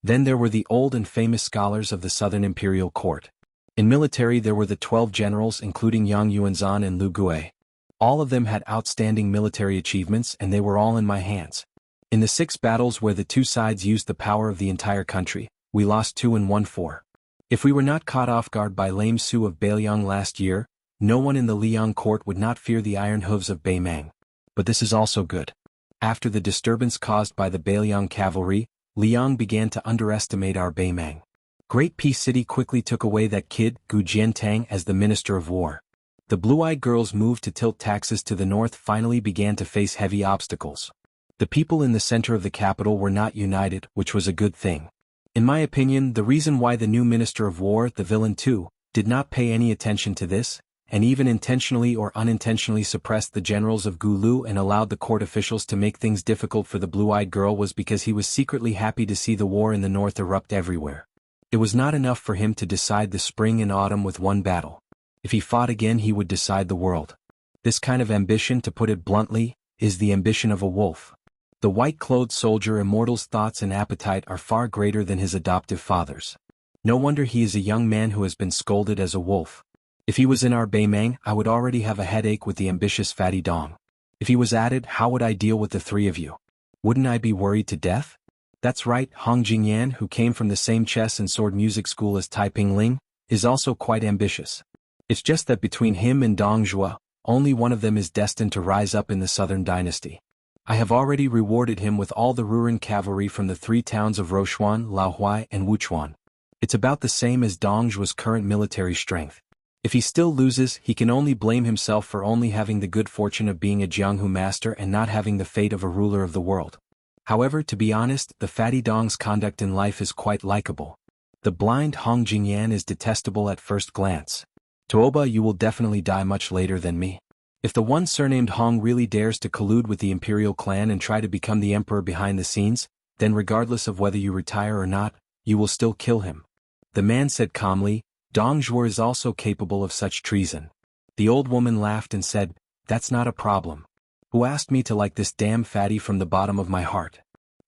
Then there were the old and famous scholars of the southern imperial court. In military there were the 12 generals including Yang Yuanzhan and Lu Gui. All of them had outstanding military achievements and they were all in my hands. In the 6 battles where the two sides used the power of the entire country, we lost 2 and won 4. If we were not caught off guard by Lame Su of Beiliang last year, no one in the Liang court would not fear the iron hooves of Beimang. But this is also good. After the disturbance caused by the Beiliang cavalry, Liang began to underestimate our Beimang. Great Peace City quickly took away that kid, Gu Jiantang, as the Minister of War. The blue-eyed girls moved to tilt taxes to the north finally began to face heavy obstacles. The people in the center of the capital were not united, which was a good thing. In my opinion, the reason why the new Minister of War, the villain too, did not pay any attention to this, and even intentionally or unintentionally suppressed the generals of Gulu and allowed the court officials to make things difficult for the blue-eyed girl was because he was secretly happy to see the war in the north erupt everywhere. It was not enough for him to decide the spring and autumn with one battle. If he fought again he would decide the world. This kind of ambition, to put it bluntly, is the ambition of a wolf. The white-clothed soldier Immortal's thoughts and appetite are far greater than his adoptive father's. No wonder he is a young man who has been scolded as a wolf. If he was in our Beimang, I would already have a headache with the ambitious Fatty Dong. If he was added, how would I deal with the 3 of you? Wouldn't I be worried to death? That's right, Hong Jingyan, who came from the same chess and sword music school as Taiping Ling, is also quite ambitious. It's just that between him and Dong Zhuo, only one of them is destined to rise up in the southern dynasty. I have already rewarded him with all the Ruran cavalry from the 3 towns of Rochuan, Laohuai and Wuchuan. It's about the same as Dong Zhuo's current military strength. If he still loses, he can only blame himself for only having the good fortune of being a Jianghu master and not having the fate of a ruler of the world. However, to be honest, the Fatty Dong's conduct in life is quite likable. The blind Hong Jingyan is detestable at first glance. Tuoba, you will definitely die much later than me. If the one surnamed Hong really dares to collude with the imperial clan and try to become the emperor behind the scenes, then regardless of whether you retire or not, you will still kill him. The man said calmly, Dong Zhuo is also capable of such treason. The old woman laughed and said, that's not a problem. Who asked me to like this damn fatty from the bottom of my heart?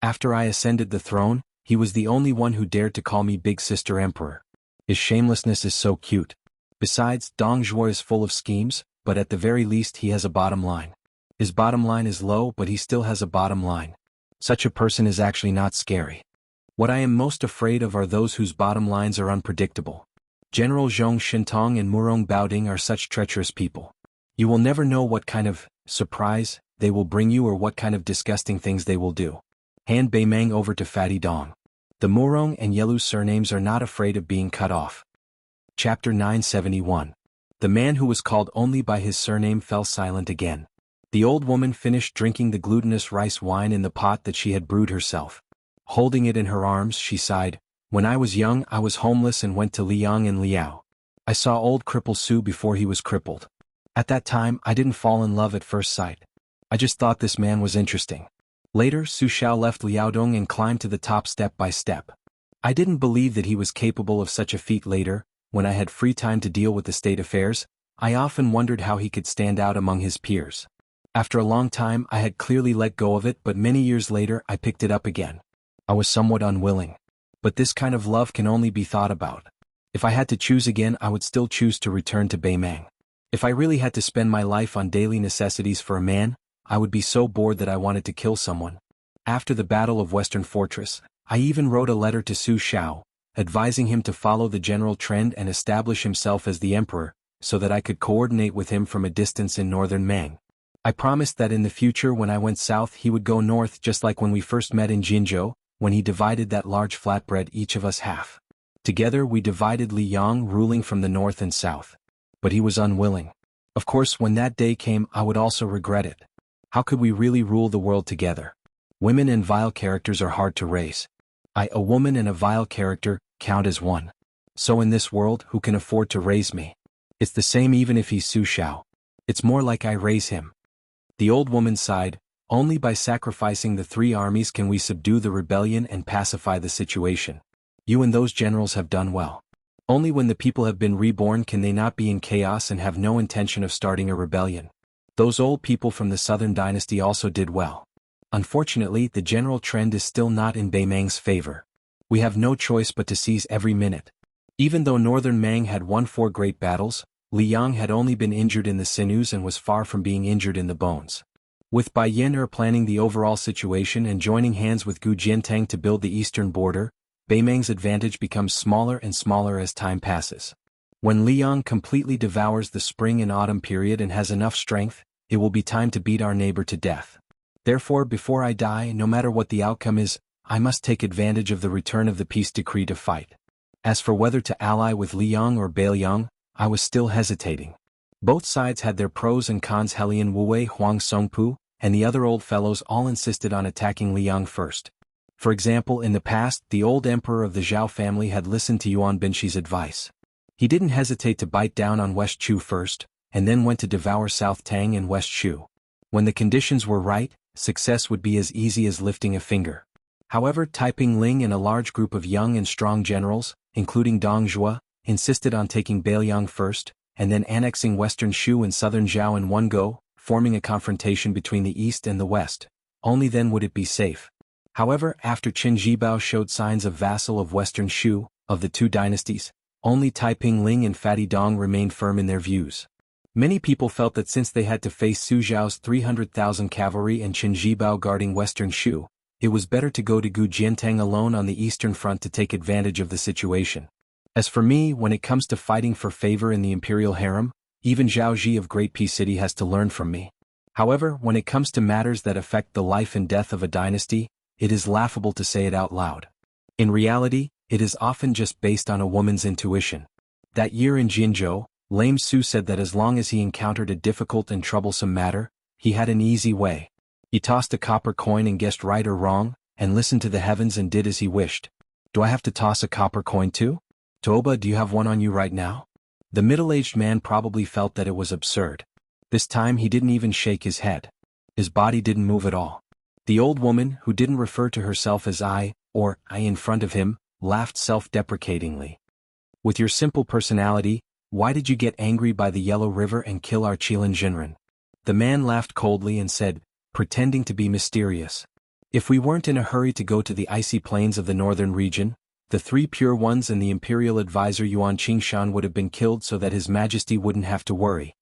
After I ascended the throne, he was the only one who dared to call me Big Sister Emperor. His shamelessness is so cute. Besides, Dong Zhuo is full of schemes, but at the very least he has a bottom line. His bottom line is low, but he still has a bottom line. Such a person is actually not scary. What I am most afraid of are those whose bottom lines are unpredictable. General Zhong Shintong and Murong Baoding are such treacherous people. You will never know what kind of surprise they will bring you or what kind of disgusting things they will do. Hand Beimang over to Fatty Dong. The Murong and Yelu surnames are not afraid of being cut off. Chapter 971. The man who was called only by his surname fell silent again. The old woman finished drinking the glutinous rice wine in the pot that she had brewed herself. Holding it in her arms, she sighed, when I was young I was homeless and went to Liang and Liao. I saw old cripple Su before he was crippled. At that time I didn't fall in love at first sight. I just thought this man was interesting. Later Su Xiao left Liaodong and climbed to the top step by step. I didn't believe that he was capable of such a feat later. When I had free time to deal with the state affairs, I often wondered how he could stand out among his peers. After a long time I had clearly let go of it, but many years later I picked it up again. I was somewhat unwilling. But this kind of love can only be thought about. If I had to choose again, I would still choose to return to Beimang. If I really had to spend my life on daily necessities for a man, I would be so bored that I wanted to kill someone. After the Battle of Western Fortress, I even wrote a letter to Su Xiao, advising him to follow the general trend and establish himself as the emperor, so that I could coordinate with him from a distance in northern Mang. I promised that in the future when I went south he would go north, just like when we first met in Jianghu, when he divided that large flatbread each of us half. Together we divided Liang, ruling from the north and south. But he was unwilling. Of course, when that day came I would also regret it. How could we really rule the world together? Women and vile characters are hard to raise. A woman and a vile character, count as one. So in this world, who can afford to raise me? It's the same even if he's Su Xiao. It's more like I raise him. The old woman sighed. Only by sacrificing the 3 armies can we subdue the rebellion and pacify the situation. You and those generals have done well. Only when the people have been reborn can they not be in chaos and have no intention of starting a rebellion. Those old people from the southern dynasty also did well. Unfortunately, the general trend is still not in Beimang's favor. We have no choice but to seize every minute. Even though northern Mang had won 4 great battles, Liang had only been injured in the sinews and was far from being injured in the bones. With Bai Yen planning the overall situation and joining hands with Gu Jiantang to build the eastern border, Beimang's advantage becomes smaller and smaller as time passes. When Liang completely devours the spring and autumn period and has enough strength, it will be time to beat our neighbor to death. Therefore, before I die, no matter what the outcome is, I must take advantage of the return of the peace decree to fight. As for whether to ally with Liang or Beiliang, I was still hesitating. Both sides had their pros and cons. Helian Wuwei, Huang Songpu, and the other old fellows all insisted on attacking Liang first. For example, in the past, the old emperor of the Zhao family had listened to Yuan Binshi's advice. He didn't hesitate to bite down on West Chu first, and then went to devour South Tang and West Shu. When the conditions were right, success would be as easy as lifting a finger. However, Taiping Ling and a large group of young and strong generals, including Dong Zhuo, insisted on taking Beiliang first, and then annexing western Shu and southern Zhao in one go, forming a confrontation between the east and the west. Only then would it be safe. However, after Qin Jibao showed signs of vassal of western Shu, of the 2 dynasties, only Taiping Ling and Fatty Dong remained firm in their views. Many people felt that since they had to face Su Zhao's 300,000 cavalry and Qin Jibao guarding western Shu, it was better to go to Gu Jiantang alone on the eastern front to take advantage of the situation. As for me, when it comes to fighting for favor in the imperial harem, even Zhao Ji of Great Peace City has to learn from me. However, when it comes to matters that affect the life and death of a dynasty, it is laughable to say it out loud. In reality, it is often just based on a woman's intuition. That year in Jianghu, Lame Su said that as long as he encountered a difficult and troublesome matter, he had an easy way. He tossed a copper coin and guessed right or wrong, and listened to the heavens and did as he wished. Do I have to toss a copper coin too? Toba, do you have one on you right now? The middle-aged man probably felt that it was absurd. This time he didn't even shake his head. His body didn't move at all. The old woman, who didn't refer to herself as I in front of him, laughed self-deprecatingly. With your simple personality, why did you get angry by the Yellow River and kill our Qilin Jinren? The man laughed coldly and said, pretending to be mysterious. If we weren't in a hurry to go to the icy plains of the northern region, the 3 pure ones and the imperial advisor Yuan Qingshan would have been killed so that His Majesty wouldn't have to worry.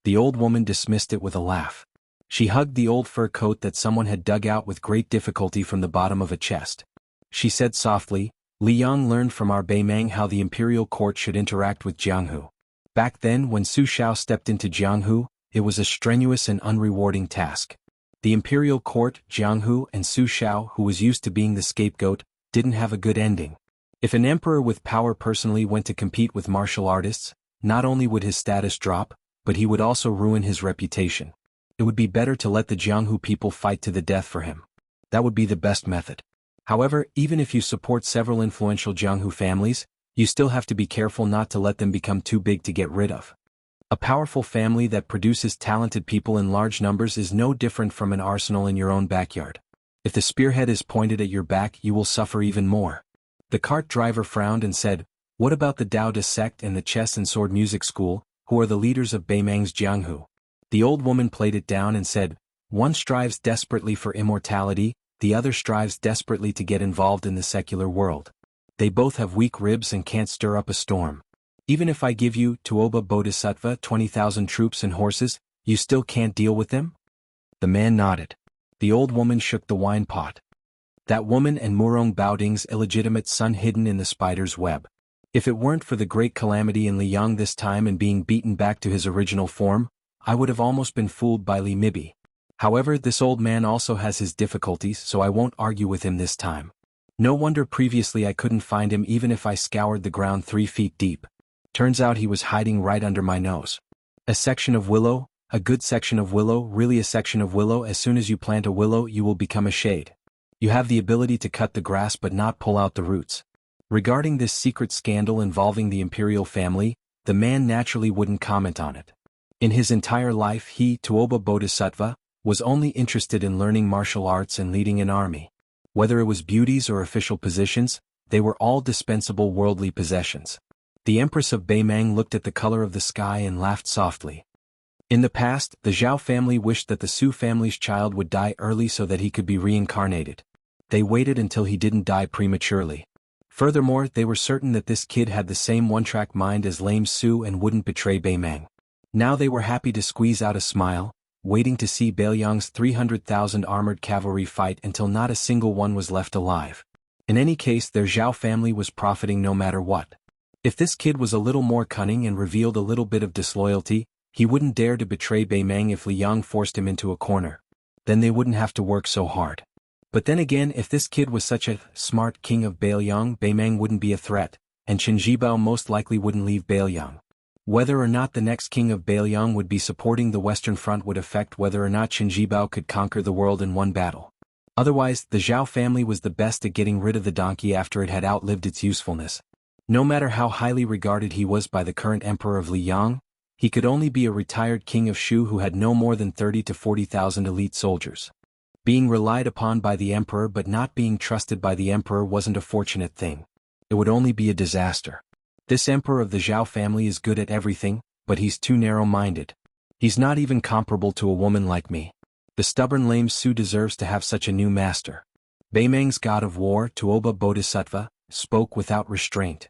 The old woman dismissed it with a laugh. She hugged the old fur coat that someone had dug out with great difficulty from the bottom of a chest. She said softly, Liang learned from our Beimang how the imperial court should interact with Jianghu. Back then, when Su Xiao stepped into Jianghu, it was a strenuous and unrewarding task. The imperial court, Jianghu, and Su Xiao, who was used to being the scapegoat, didn't have a good ending. If an emperor with power personally went to compete with martial artists, not only would his status drop, but he would also ruin his reputation. It would be better to let the Jianghu people fight to the death for him. That would be the best method. However, even if you support several influential Jianghu families, you still have to be careful not to let them become too big to get rid of. A powerful family that produces talented people in large numbers is no different from an arsenal in your own backyard. If the spearhead is pointed at your back, you will suffer even more. The cart driver frowned and said, what about the Taoist sect and the chess and sword music school, who are the leaders of Beimang's Jianghu? The old woman played it down and said, "One strives desperately for immortality, the other strives desperately to get involved in the secular world. They both have weak ribs and can't stir up a storm. Even if I give you, Tuoba Bodhisattva, 20,000 troops and horses, you still can't deal with them?" The man nodded. The old woman shook the wine pot. "That woman and Murong Baoding's illegitimate son hidden in the spider's web. If it weren't for the great calamity in Liang this time and being beaten back to his original form, I would have almost been fooled by Li Mibi. However, this old man also has his difficulties, so I won't argue with him this time. No wonder previously I couldn't find him even if I scoured the ground 3 feet deep. Turns out he was hiding right under my nose. A section of willow, a good section of willow, really a section of willow. As soon as you plant a willow you will become a shade. You have the ability to cut the grass but not pull out the roots." Regarding this secret scandal involving the imperial family, the man naturally wouldn't comment on it. In his entire life he, Tuoba Bodhisattva, was only interested in learning martial arts and leading an army. Whether it was beauties or official positions, they were all dispensable worldly possessions. The Empress of Beimang looked at the color of the sky and laughed softly. In the past, the Zhao family wished that the Su family's child would die early so that he could be reincarnated. They waited until he didn't die prematurely. Furthermore, they were certain that this kid had the same one-track mind as lame Su and wouldn't betray Beimang. Now they were happy to squeeze out a smile, waiting to see Beiliang's 300,000 armored cavalry fight until not a single one was left alive. In any case, their Zhao family was profiting no matter what. If this kid was a little more cunning and revealed a little bit of disloyalty, he wouldn't dare to betray Beimang if Liang forced him into a corner. Then they wouldn't have to work so hard. But then again, if this kid was such a smart king of Beiliang, Beimang wouldn't be a threat, and Chen Jibao most likely wouldn't leave Beiliang. Whether or not the next king of Beiliang would be supporting the Western Front would affect whether or not Chen Jibao could conquer the world in one battle. Otherwise, the Zhao family was the best at getting rid of the donkey after it had outlived its usefulness. No matter how highly regarded he was by the current emperor of Liang, he could only be a retired king of Shu who had no more than 30 to 40,000 elite soldiers. Being relied upon by the emperor but not being trusted by the emperor wasn't a fortunate thing. It would only be a disaster. This emperor of the Zhao family is good at everything, but he's too narrow-minded. He's not even comparable to a woman like me. The stubborn lame Su deserves to have such a new master. Beimang's god of war, Tuoba Bodhisattva, spoke without restraint.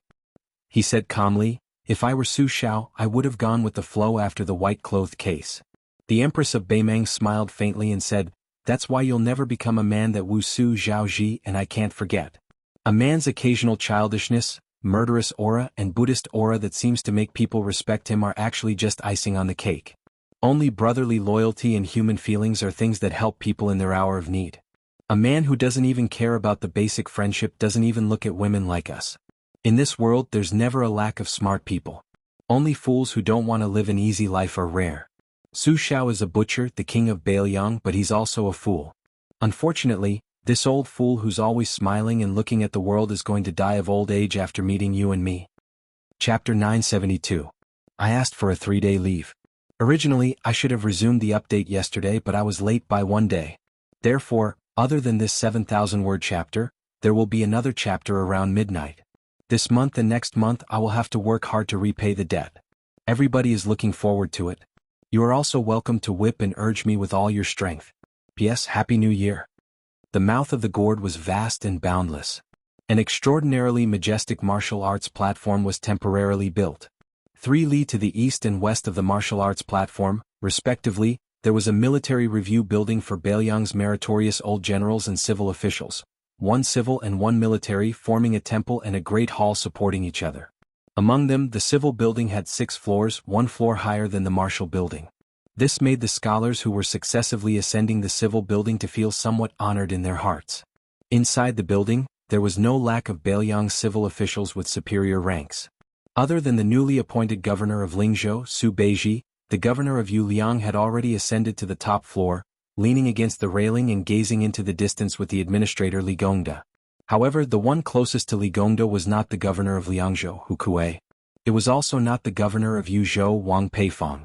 He said calmly, "If I were Su Shao, I would have gone with the flow after the white-clothed case." The Empress of Beimang smiled faintly and said, "That's why you'll never become a man that Wu Su Zhao Ji and I can't forget. A man's occasional childishness, murderous aura and Buddhist aura that seems to make people respect him are actually just icing on the cake. Only brotherly loyalty and human feelings are things that help people in their hour of need. A man who doesn't even care about the basic friendship doesn't even look at women like us. In this world there's never a lack of smart people. Only fools who don't want to live an easy life are rare. Su Shao is a butcher, the king of Beiliang, but he's also a fool. Unfortunately, this old fool who's always smiling and looking at the world is going to die of old age after meeting you and me." Chapter 972. I asked for a 3-day leave. Originally, I should have resumed the update yesterday, but I was late by 1 day. Therefore, other than this 7,000-word chapter, there will be another chapter around midnight. This month and next month I will have to work hard to repay the debt. Everybody is looking forward to it. You are also welcome to whip and urge me with all your strength. P.S. Happy New Year. The mouth of the gourd was vast and boundless. An extraordinarily majestic martial arts platform was temporarily built. 3 li to the east and west of the martial arts platform, respectively, there was a military review building for Beiliang's meritorious old generals and civil officials, 1 civil and 1 military forming a temple and a great hall supporting each other. Among them, the civil building had 6 floors, 1 floor higher than the martial building. This made the scholars who were successively ascending the civil building to feel somewhat honored in their hearts. Inside the building, there was no lack of Beiliang's civil officials with superior ranks. Other than the newly appointed governor of Lingzhou, Su Beiji, the governor of Yuliang had already ascended to the top floor, leaning against the railing and gazing into the distance with the administrator Li Gongda. However, the one closest to Li Gongda was not the governor of Liangzhou, Hu Kuei. It was also not the governor of Yuzhou, Wang Peifong.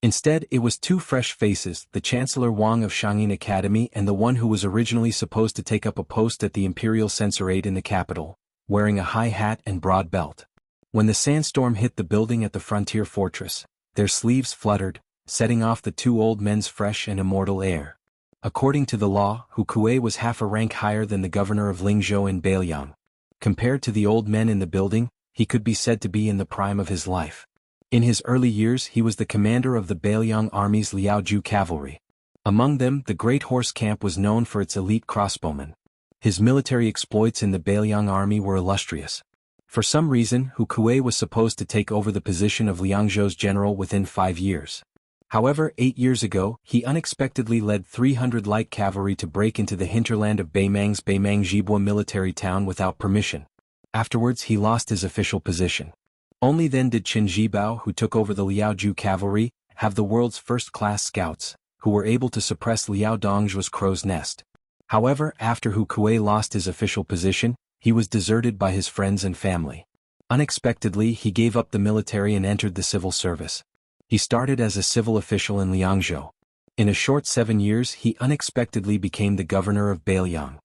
Instead, it was 2 fresh faces, the Chancellor Wang of Shangyin Academy and the one who was originally supposed to take up a post at the Imperial Censorate in the capital, wearing a high hat and broad belt. When the sandstorm hit the building at the frontier fortress, their sleeves fluttered, setting off the two old men's fresh and immortal air. According to the law, Hu Kuei was half a rank higher than the governor of Lingzhou in Beiliang. Compared to the old men in the building, he could be said to be in the prime of his life. In his early years he was the commander of the Beiliang army's Liaoju cavalry. Among them, the Great Horse Camp was known for its elite crossbowmen. His military exploits in the Beiliang army were illustrious. For some reason, Hu Kuei was supposed to take over the position of Liangzhou's general within 5 years. However, 8 years ago, he unexpectedly led 300 light cavalry to break into the hinterland of Beimang's Beimang-Jibua military town without permission. Afterwards he lost his official position. Only then did Qin Jibao, who took over the Liaoju cavalry, have the world's first-class scouts, who were able to suppress Liao Dongzhuo's crow's nest. However, after Hu Kuei lost his official position, he was deserted by his friends and family. Unexpectedly, he gave up the military and entered the civil service. He started as a civil official in Liangzhou. In a short 7 years he unexpectedly became the governor of Beiliang.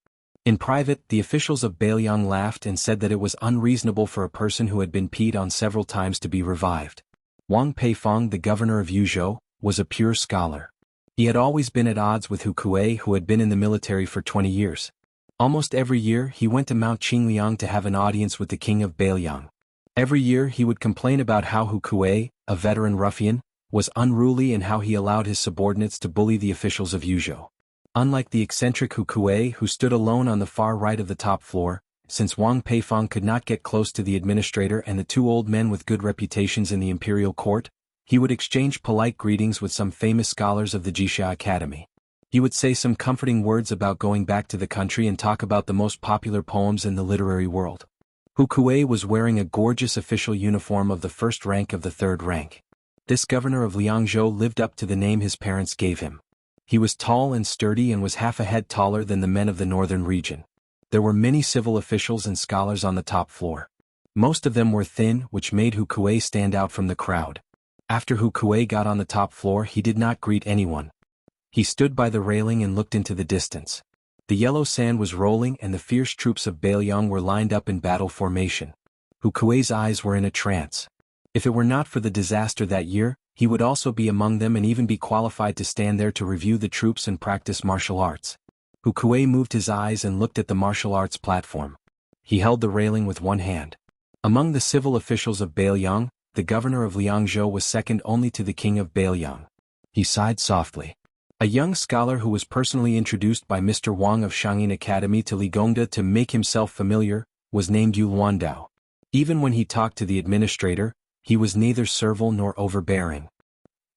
In private, the officials of Beiliang laughed and said that it was unreasonable for a person who had been peed on several times to be revived. Wang Peifong, the governor of Yuzhou, was a pure scholar. He had always been at odds with Hu Kuei, who had been in the military for 20 years. Almost every year he went to Mount Qingliang to have an audience with the king of Beiliang. Every year he would complain about how Hu Kuei, a veteran ruffian, was unruly and how he allowed his subordinates to bully the officials of Yuzhou. Unlike the eccentric Hu Kuei, who stood alone on the far right of the top floor, since Wang Peifong could not get close to the administrator and the two old men with good reputations in the imperial court, he would exchange polite greetings with some famous scholars of the Jixia Academy. He would say some comforting words about going back to the country and talk about the most popular poems in the literary world. Hu Kuei was wearing a gorgeous official uniform of the first rank of the third rank. This governor of Liangzhou lived up to the name his parents gave him. He was tall and sturdy and was half a head taller than the men of the northern region. There were many civil officials and scholars on the top floor. Most of them were thin, which made Hu Kuei stand out from the crowd. After Hu Kuei got on the top floor he did not greet anyone. He stood by the railing and looked into the distance. The yellow sand was rolling and the fierce troops of Beiliang were lined up in battle formation. Hu Kuei's eyes were in a trance. If it were not for the disaster that year, he would also be among them and even be qualified to stand there to review the troops and practice martial arts. Hu Kuei moved his eyes and looked at the martial arts platform. He held the railing with one hand. Among the civil officials of Beiliang, the governor of Liangzhou was second only to the king of Beiliang. He sighed softly. A young scholar who was personally introduced by Mr. Wang of Shangyin Academy to Li Gongda to make himself familiar, was named Yu Luandao. Even when he talked to the administrator, he was neither servile nor overbearing.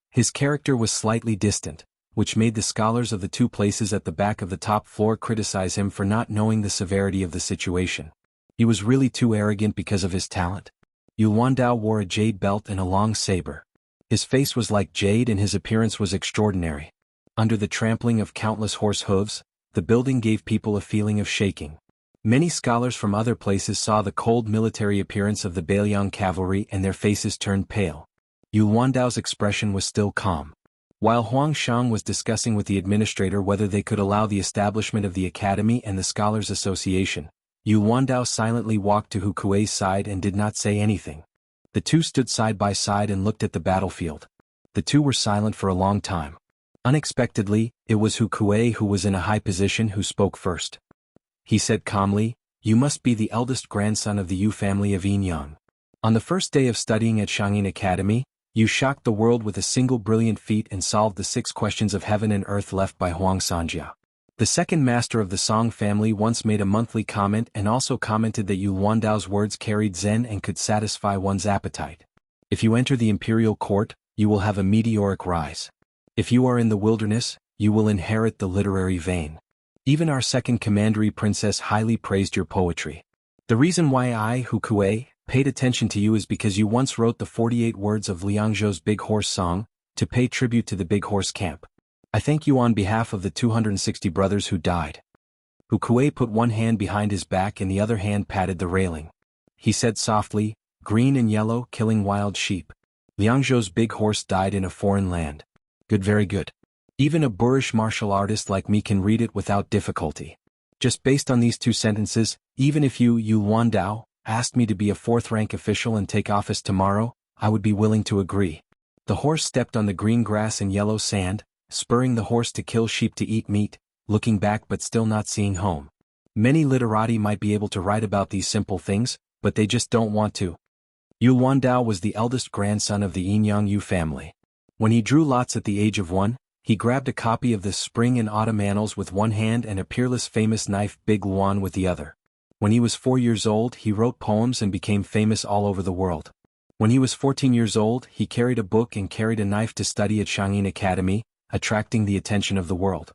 His character was slightly distant, which made the scholars of the two places at the back of the top floor criticize him for not knowing the severity of the situation. He was really too arrogant because of his talent. Yu Luandao wore a jade belt and a long saber. His face was like jade and his appearance was extraordinary. Under the trampling of countless horse hooves, the building gave people a feeling of shaking. Many scholars from other places saw the cold military appearance of the Beiliang cavalry and their faces turned pale. Yu Luandao's expression was still calm. While Huang Shang was discussing with the administrator whether they could allow the establishment of the academy and the Scholars Association, Yu Luandao silently walked to Hu Kuei's side and did not say anything. The two stood side by side and looked at the battlefield. The two were silent for a long time. Unexpectedly, it was Hu Kuei who was in a high position who spoke first. He said calmly, "You must be the eldest grandson of the Yu family of Yinyang. On the first day of studying at Shangyin Academy, you shocked the world with a single brilliant feat and solved the 6 questions of heaven and earth left by Huang Sanjia. The second master of the Song family once made a monthly comment and also commented that Yu Luandao's words carried zen and could satisfy one's appetite. If you enter the imperial court, you will have a meteoric rise. If you are in the wilderness, you will inherit the literary vein. Even our second commandery princess highly praised your poetry. The reason why I, Hu Kuei, paid attention to you is because you once wrote the 48 words of Liangzhou's Big Horse Song, to pay tribute to the Big Horse Camp. I thank you on behalf of the 260 brothers who died." Hu Kuei put one hand behind his back and the other hand patted the railing. He said softly, "Green and yellow, killing wild sheep. Liangzhou's big horse died in a foreign land. Good, very good. Even a boorish martial artist like me can read it without difficulty. Just based on these 2 sentences, even if you, Yu Luandao, asked me to be a 4th-rank official and take office tomorrow, I would be willing to agree. The horse stepped on the green grass and yellow sand, spurring the horse to kill sheep to eat meat, looking back but still not seeing home. Many literati might be able to write about these simple things, but they just don't want to. Yu Wandao was the eldest grandson of the Jianghu family. When he drew lots at the age of 1, he grabbed a copy of the Spring and Autumn Annals with one hand and a peerless famous knife Big Luan with the other. When he was 4 years old, he wrote poems and became famous all over the world. When he was 14 years old, he carried a book and carried a knife to study at Shangyin Academy, attracting the attention of the world.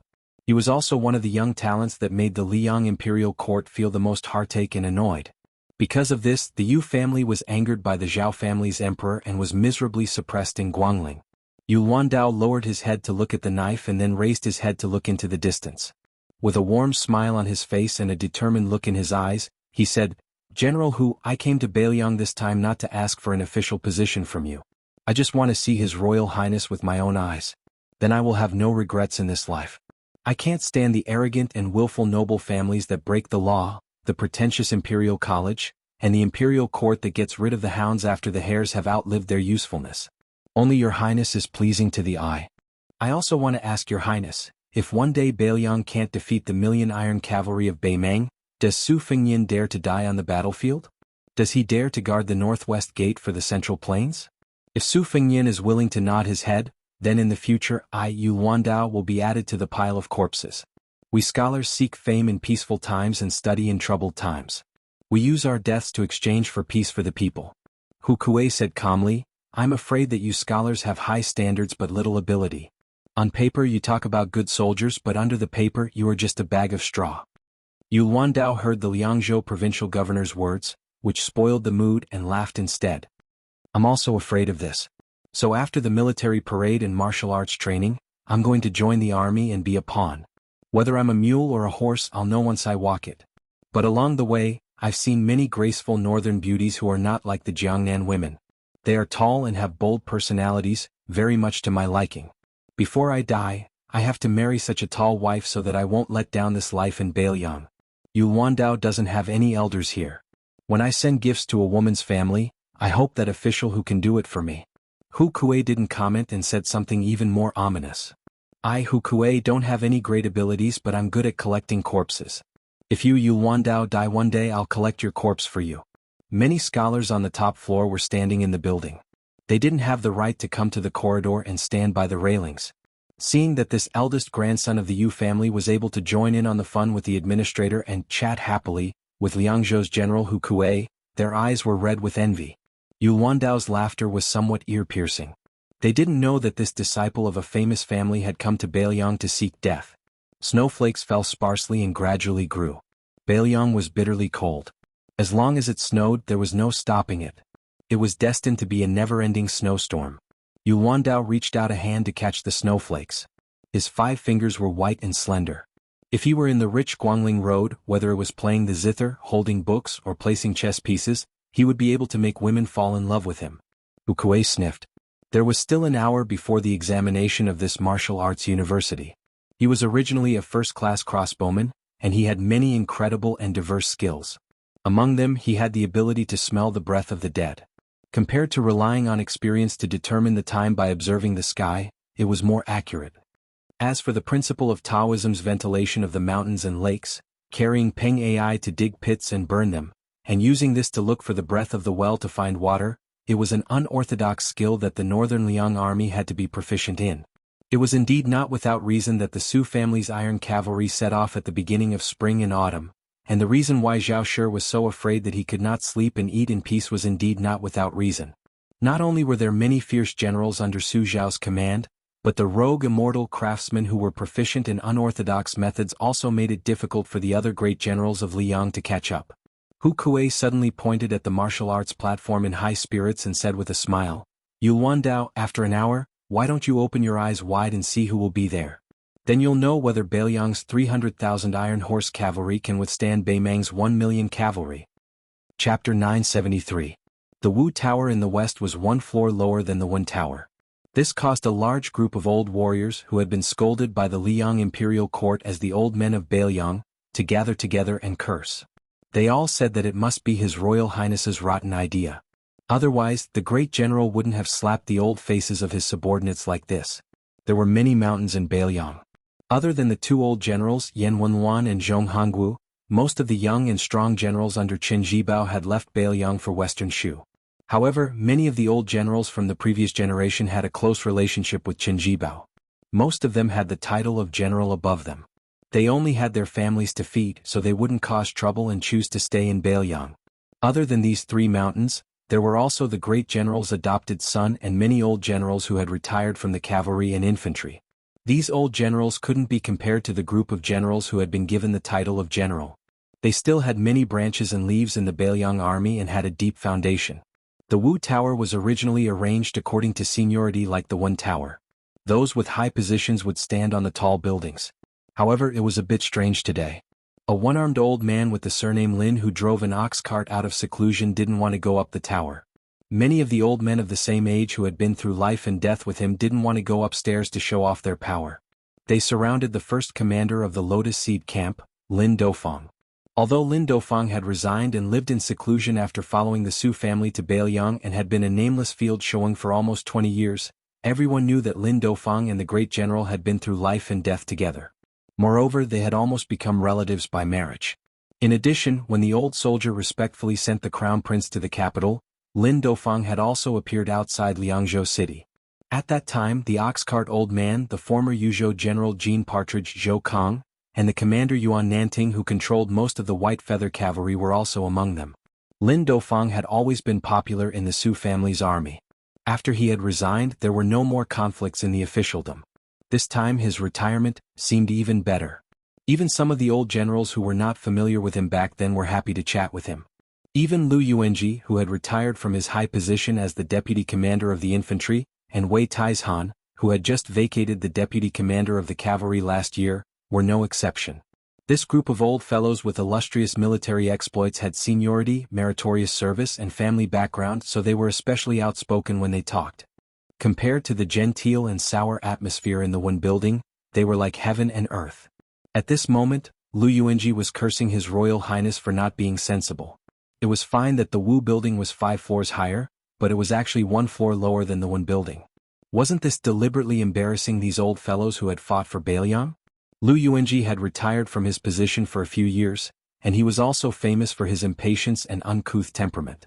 He was also one of the young talents that made the Liang imperial court feel the most heartache and annoyed. Because of this, the Yu family was angered by the Zhao family's emperor and was miserably suppressed in Guangling. Yu Wandao lowered his head to look at the knife and then raised his head to look into the distance. With a warm smile on his face and a determined look in his eyes, he said, "General Hu, I came to Beiliang this time not to ask for an official position from you. I just want to see His Royal Highness with my own eyes. Then I will have no regrets in this life. I can't stand the arrogant and willful noble families that break the law, the pretentious imperial college, and the imperial court that gets rid of the hounds after the hares have outlived their usefulness. Only your highness is pleasing to the eye. I also want to ask your highness, if one day Beiliang can't defeat the million iron cavalry of Beimeng, does Su Fengyin dare to die on the battlefield? Does he dare to guard the northwest gate for the central plains? If Su Fengyin is willing to nod his head, then in the future Yu Wandao will be added to the pile of corpses. We scholars seek fame in peaceful times and study in troubled times. We use our deaths to exchange for peace for the people." Hu Kuei said calmly, "I'm afraid that you scholars have high standards but little ability. On paper you talk about good soldiers but under the paper you are just a bag of straw." Yu Wandao heard the Liangzhou provincial governor's words, which spoiled the mood, and laughed instead. "I'm also afraid of this. So after the military parade and martial arts training, I'm going to join the army and be a pawn. Whether I'm a mule or a horse I'll know once I walk it. But along the way, I've seen many graceful northern beauties who are not like the Jiangnan women. They are tall and have bold personalities, very much to my liking. Before I die, I have to marry such a tall wife so that I won't let down this life in Beiliang. Yu Wandao doesn't have any elders here. When I send gifts to a woman's family, I hope that official who can do it for me." Hu Kuei didn't comment and said something even more ominous. "I, Hu Kuei, don't have any great abilities but I'm good at collecting corpses. If you Yu Wandao die one day I'll collect your corpse for you." Many scholars on the top floor were standing in the building. They didn't have the right to come to the corridor and stand by the railings. Seeing that this eldest grandson of the Yu family was able to join in on the fun with the administrator and chat happily with Liangzhou's general Hu Kuei, their eyes were red with envy. Yu Wandao's laughter was somewhat ear-piercing. They didn't know that this disciple of a famous family had come to Beiliang to seek death. Snowflakes fell sparsely and gradually grew. Beiliang was bitterly cold. As long as it snowed there was no stopping it. It was destined to be a never-ending snowstorm. Yu Wandao reached out a hand to catch the snowflakes. His 5 fingers were white and slender. If he were in the rich Guangling road, whether it was playing the zither, holding books, or placing chess pieces, he would be able to make women fall in love with him. Hu Kuei sniffed. There was still an hour before the examination of this martial arts university. He was originally a first-class crossbowman, and he had many incredible and diverse skills. Among them he had the ability to smell the breath of the dead. Compared to relying on experience to determine the time by observing the sky, it was more accurate. As for the principle of Taoism's ventilation of the mountains and lakes, carrying Peng Ai to dig pits and burn them, and using this to look for the breath of the well to find water, it was an unorthodox skill that the Northern Liang army had to be proficient in. It was indeed not without reason that the Su family's iron cavalry set off at the beginning of spring and autumn, and the reason why Zhao Shi was so afraid that he could not sleep and eat in peace was indeed not without reason. Not only were there many fierce generals under Su Zhao's command, but the rogue immortal craftsmen who were proficient in unorthodox methods also made it difficult for the other great generals of Liang to catch up. Hu Kuei suddenly pointed at the martial arts platform in high spirits and said with a smile, "Yu Wandao, after an hour, why don't you open your eyes wide and see who will be there? Then you'll know whether Beiliang's 300,000 iron horse cavalry can withstand Beimeng's 1 million cavalry." Chapter 973. The Wu Tower in the west was 1 floor lower than the Wen Tower. This caused a large group of old warriors who had been scolded by the Liang imperial court as the old men of Beiliang to gather together and curse. They all said that it must be His Royal Highness's rotten idea. Otherwise, the great general wouldn't have slapped the old faces of his subordinates like this. There were many mountains in Beiliang. Other than the two old generals Yan Wenwan and Zhong Hongwu, most of the young and strong generals under Qin Jibao had left Beiliang for Western Shu. However, many of the old generals from the previous generation had a close relationship with Qin Jibao. Most of them had the title of general above them. They only had their families to feed, so they wouldn't cause trouble and choose to stay in Beiliang. Other than these three mountains, there were also the great general's adopted son and many old generals who had retired from the cavalry and infantry. These old generals couldn't be compared to the group of generals who had been given the title of general. They still had many branches and leaves in the Beiliang army and had a deep foundation. The Wu Tower was originally arranged according to seniority like the Wen Tower. Those with high positions would stand on the tall buildings. However, it was a bit strange today. A one-armed old man with the surname Lin who drove an ox cart out of seclusion didn't want to go up the tower. Many of the old men of the same age who had been through life and death with him didn't want to go upstairs to show off their power. They surrounded the first commander of the Lotus Seed Camp, Lin Dofang. Although Lin Dofang had resigned and lived in seclusion after following the Su family to Beiliang and had been a nameless field showing for almost 20 years, everyone knew that Lin Dofang and the great general had been through life and death together. Moreover, they had almost become relatives by marriage. In addition, when the old soldier respectfully sent the crown prince to the capital, Lin Dofang had also appeared outside Liangzhou city. At that time, the ox-cart old man, the former Yuzhou general Jean Partridge Zhou Kong, and the commander Yuan Nanting who controlled most of the white feather cavalry were also among them. Lin Dofang had always been popular in the Su family's army. After he had resigned, there were no more conflicts in the officialdom. This time his retirement seemed even better. Even some of the old generals who were not familiar with him back then were happy to chat with him. Even Lu Yuanji, who had retired from his high position as the deputy commander of the infantry, and Wei Taizhan, who had just vacated the deputy commander of the cavalry last year, were no exception. This group of old fellows with illustrious military exploits had seniority, meritorious service and family background, so they were especially outspoken when they talked. Compared to the genteel and sour atmosphere in the Wen building, they were like heaven and earth. At this moment, Lu Yuanji was cursing His Royal Highness for not being sensible. It was fine that the Wu building was 5 floors higher, but it was actually 1 floor lower than the Wen building. Wasn't this deliberately embarrassing these old fellows who had fought for Beiliang? Lu Yuanji had retired from his position for a few years, and he was also famous for his impatience and uncouth temperament.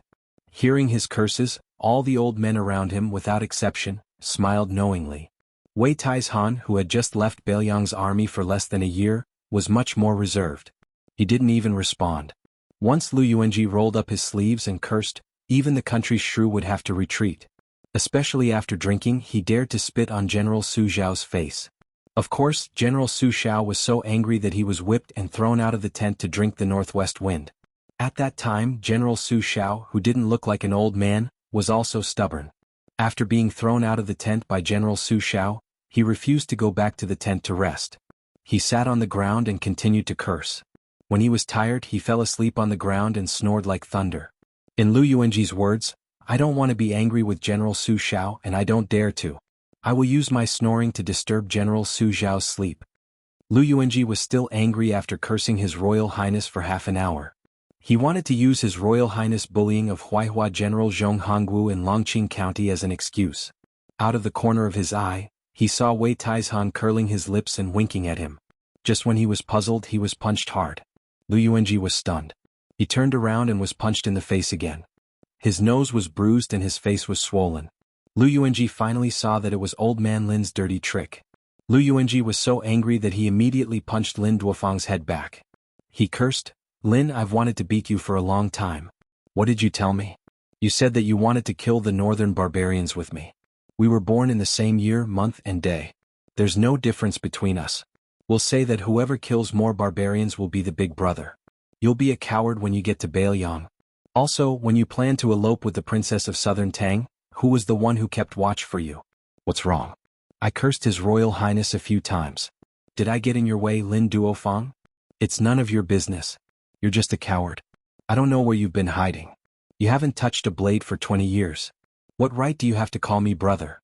Hearing his curses, all the old men around him, without exception, smiled knowingly. Wei Taizhan, who had just left Beiliang's army for less than a year, was much more reserved. He didn't even respond. Once Lu Yuanji rolled up his sleeves and cursed, even the country's shrew would have to retreat. Especially after drinking, he dared to spit on General Su Xiao's face. Of course, General Su Xiao was so angry that he was whipped and thrown out of the tent to drink the northwest wind. At that time, General Su Xiao, who didn't look like an old man, was also stubborn. After being thrown out of the tent by General Su Xiao, he refused to go back to the tent to rest. He sat on the ground and continued to curse. When he was tired, he fell asleep on the ground and snored like thunder. In Lu Yuanji's words, "I don't want to be angry with General Su Xiao and I don't dare to. I will use my snoring to disturb General Su Xiao's sleep." Lu Yuanji was still angry after cursing His Royal Highness for half an hour. He wanted to use His Royal Highness' bullying of Huaihua General Zhong Hongwu in Longqing County as an excuse. Out of the corner of his eye, he saw Wei Taizhan curling his lips and winking at him. Just when he was puzzled, he was punched hard. Lu Yuanji was stunned. He turned around and was punched in the face again. His nose was bruised and his face was swollen. Lu Yuanji finally saw that it was old man Lin's dirty trick. Lu Yuanji was so angry that he immediately punched Lin Duofang's head back. He cursed, "Lin, I've wanted to beat you for a long time. What did you tell me? You said that you wanted to kill the northern barbarians with me. We were born in the same year, month and day. There's no difference between us. We'll say that whoever kills more barbarians will be the big brother. You'll be a coward when you get to Beiliang. Also, when you planned to elope with the princess of Southern Tang, who was the one who kept watch for you? What's wrong? I cursed His Royal Highness a few times. Did I get in your way, Lin Duofang? It's none of your business. You're just a coward. I don't know where you've been hiding. You haven't touched a blade for 20 years. What right do you have to call me brother?"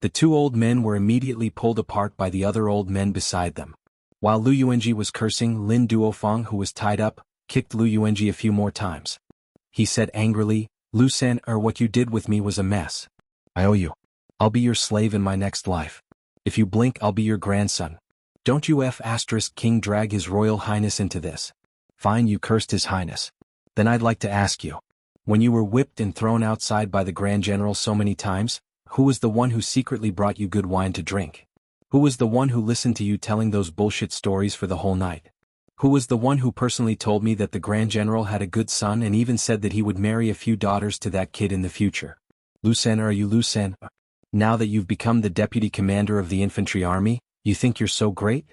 The two old men were immediately pulled apart by the other old men beside them. While Lu Yuanji was cursing, Lin Duofang, who was tied up, kicked Lu Yuanji a few more times. He said angrily, Lu San, what you did with me was a mess. I owe you. I'll be your slave in my next life. If you blink, I'll be your grandson. Don't you King drag His Royal Highness into this. Fine, you cursed His Highness. Then I'd like to ask you. When you were whipped and thrown outside by the Grand General so many times, who was the one who secretly brought you good wine to drink? Who was the one who listened to you telling those bullshit stories for the whole night? Who was the one who personally told me that the Grand General had a good son and even said that he would marry a few daughters to that kid in the future? Lu San, are you Lu San? Now that you've become the deputy commander of the infantry army, you think you're so great?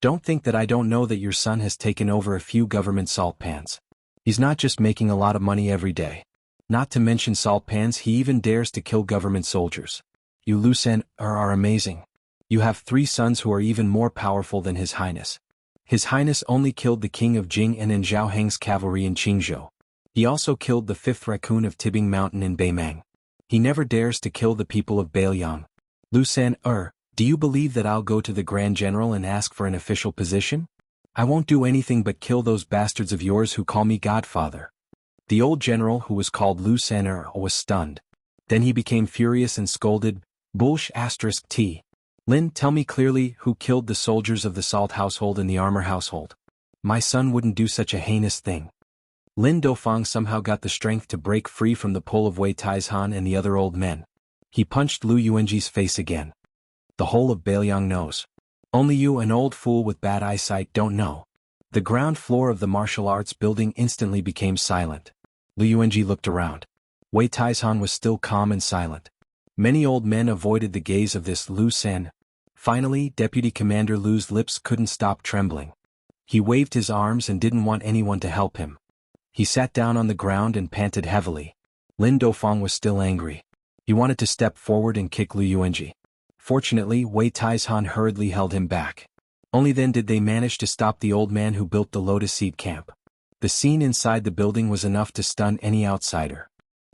Don't think that I don't know that your son has taken over a few government salt pans. He's not just making a lot of money every day. Not to mention salt pans, he even dares to kill government soldiers. You Lu San are amazing. You have 3 sons who are even more powerful than His Highness. His Highness only killed the king of Jing and in Zhao Heng's cavalry in Qingzhou. He also killed the 5th raccoon of Tibing Mountain in Beimang. He never dares to kill the people of Beiliang. Lu San, do you believe that I'll go to the Grand General and ask for an official position? I won't do anything but kill those bastards of yours who call me Godfather. The old general, who was called Lu San, was stunned. Then he became furious and scolded, T. Lin, tell me clearly who killed the soldiers of the Salt household and the Armor household. My son wouldn't do such a heinous thing. Lin Dofang somehow got the strength to break free from the pull of Wei Taizhan and the other old men. He punched Lu Yuanji's face again. The whole of Beiliang knows. Only you, an old fool with bad eyesight, don't know. The ground floor of the martial arts building instantly became silent. Lu Yuanji looked around. Wei Taizhan was still calm and silent. Many old men avoided the gaze of this Lu San. Finally, Deputy Commander Lu's lips couldn't stop trembling. He waved his arms and didn't want anyone to help him. He sat down on the ground and panted heavily. Lin Dofang was still angry. He wanted to step forward and kick Lu Yuanji. Fortunately, Wei Taizhan hurriedly held him back. Only then did they manage to stop the old man who built the Lotus Seed Camp. The scene inside the building was enough to stun any outsider.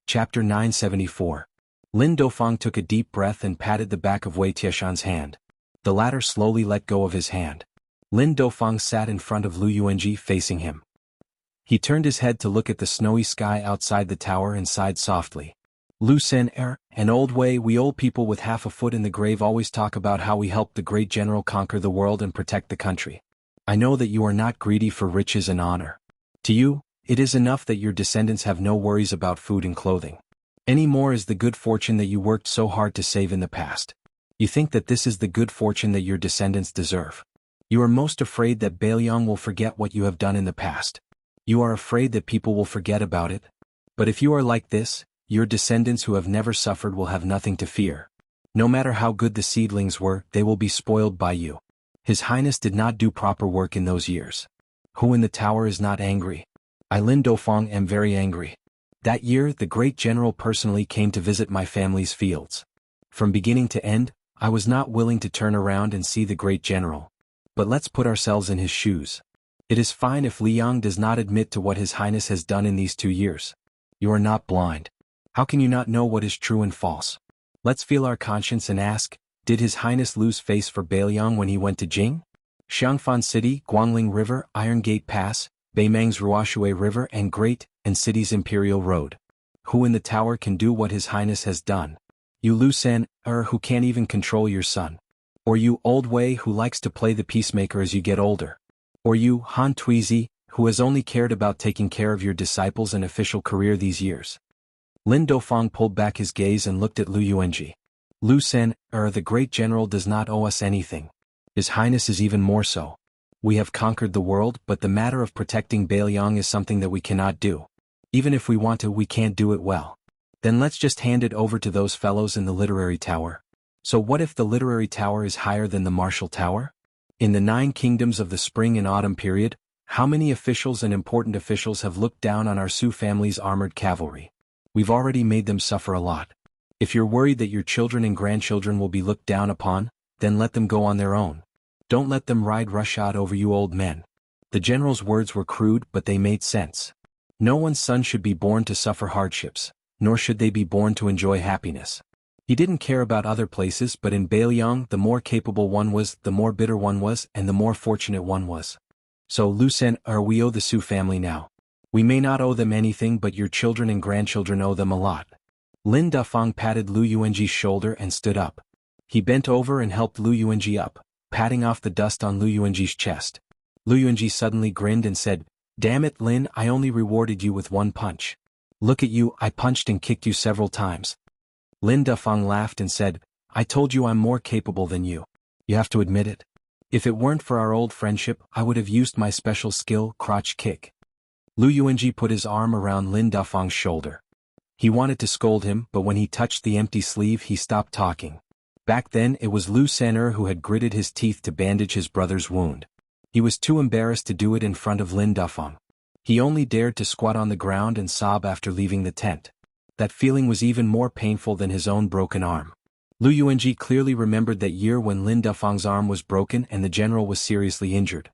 Chapter 974. Lin Dofang took a deep breath and patted the back of Wei Tieshan's hand. The latter slowly let go of his hand. Lin Dofang sat in front of Lu Yuanji facing him. He turned his head to look at the snowy sky outside the tower and sighed softly. Lu San, an old way we old people with half a foot in the grave always talk about how we helped the great general conquer the world and protect the country. I know that you are not greedy for riches and honor. To you, it is enough that your descendants have no worries about food and clothing. Any more is the good fortune that you worked so hard to save in the past. You think that this is the good fortune that your descendants deserve. You are most afraid that Beiliang will forget what you have done in the past. You are afraid that people will forget about it. But if you are like this, your descendants who have never suffered will have nothing to fear. No matter how good the seedlings were, they will be spoiled by you. His Highness did not do proper work in those years. Who in the tower is not angry? I, Lin Dofang, am very angry. That year, the great general personally came to visit my family's fields. From beginning to end, I was not willing to turn around and see the great general. But let's put ourselves in his shoes. It is fine if Liang does not admit to what His Highness has done in these 2 years. You are not blind. How can you not know what is true and false? Let's feel our conscience and ask, did His Highness lose face for Beiliang when he went to Jing? Xiangfan City, Guangling River, Iron Gate Pass, Beimang's Ruoshui River and Great and City's Imperial Road. Who in the tower can do what His Highness has done? You Lu San, who can't even control your son. Or you Old Wei who likes to play the peacemaker as you get older. Or you Han Tuizi, who has only cared about taking care of your disciples and official career these years. Lin Dofang pulled back his gaze and looked at Lu Yuanji. Lu San, the great general does not owe us anything. His Highness is even more so. We have conquered the world, but the matter of protecting Beiliang is something that we cannot do. Even if we want to, we can't do it well. Then let's just hand it over to those fellows in the literary tower. So what if the literary tower is higher than the martial tower? In the 9 kingdoms of the spring and autumn period, how many officials and important officials have looked down on our Su family's armored cavalry? We've already made them suffer a lot. If you're worried that your children and grandchildren will be looked down upon, then let them go on their own. Don't let them ride roughshod over you old men. The general's words were crude, but they made sense. No one's son should be born to suffer hardships, nor should they be born to enjoy happiness. He didn't care about other places, but in Beiliang the more capable one was, the more bitter one was, and the more fortunate one was. So Lu San, we owe the Su family now. We may not owe them anything, but your children and grandchildren owe them a lot. Lin Dafeng patted Lu Yuanji's shoulder and stood up. He bent over and helped Lu Yuanji up, patting off the dust on Lu Yuanji's chest. Lu Yuanji suddenly grinned and said, "Damn it, Lin, I only rewarded you with one punch. Look at you, I punched and kicked you several times." Lin Dafeng laughed and said, "I told you I'm more capable than you. You have to admit it. If it weren't for our old friendship, I would have used my special skill, crotch kick." Lu Yuanji put his arm around Lin Dafeng's shoulder. He wanted to scold him, but when he touched the empty sleeve he stopped talking. Back then it was Lu Sener who had gritted his teeth to bandage his brother's wound. He was too embarrassed to do it in front of Lin Dafeng. He only dared to squat on the ground and sob after leaving the tent. That feeling was even more painful than his own broken arm. Lu Yuanji clearly remembered that year when Lin Dafeng's arm was broken and the general was seriously injured.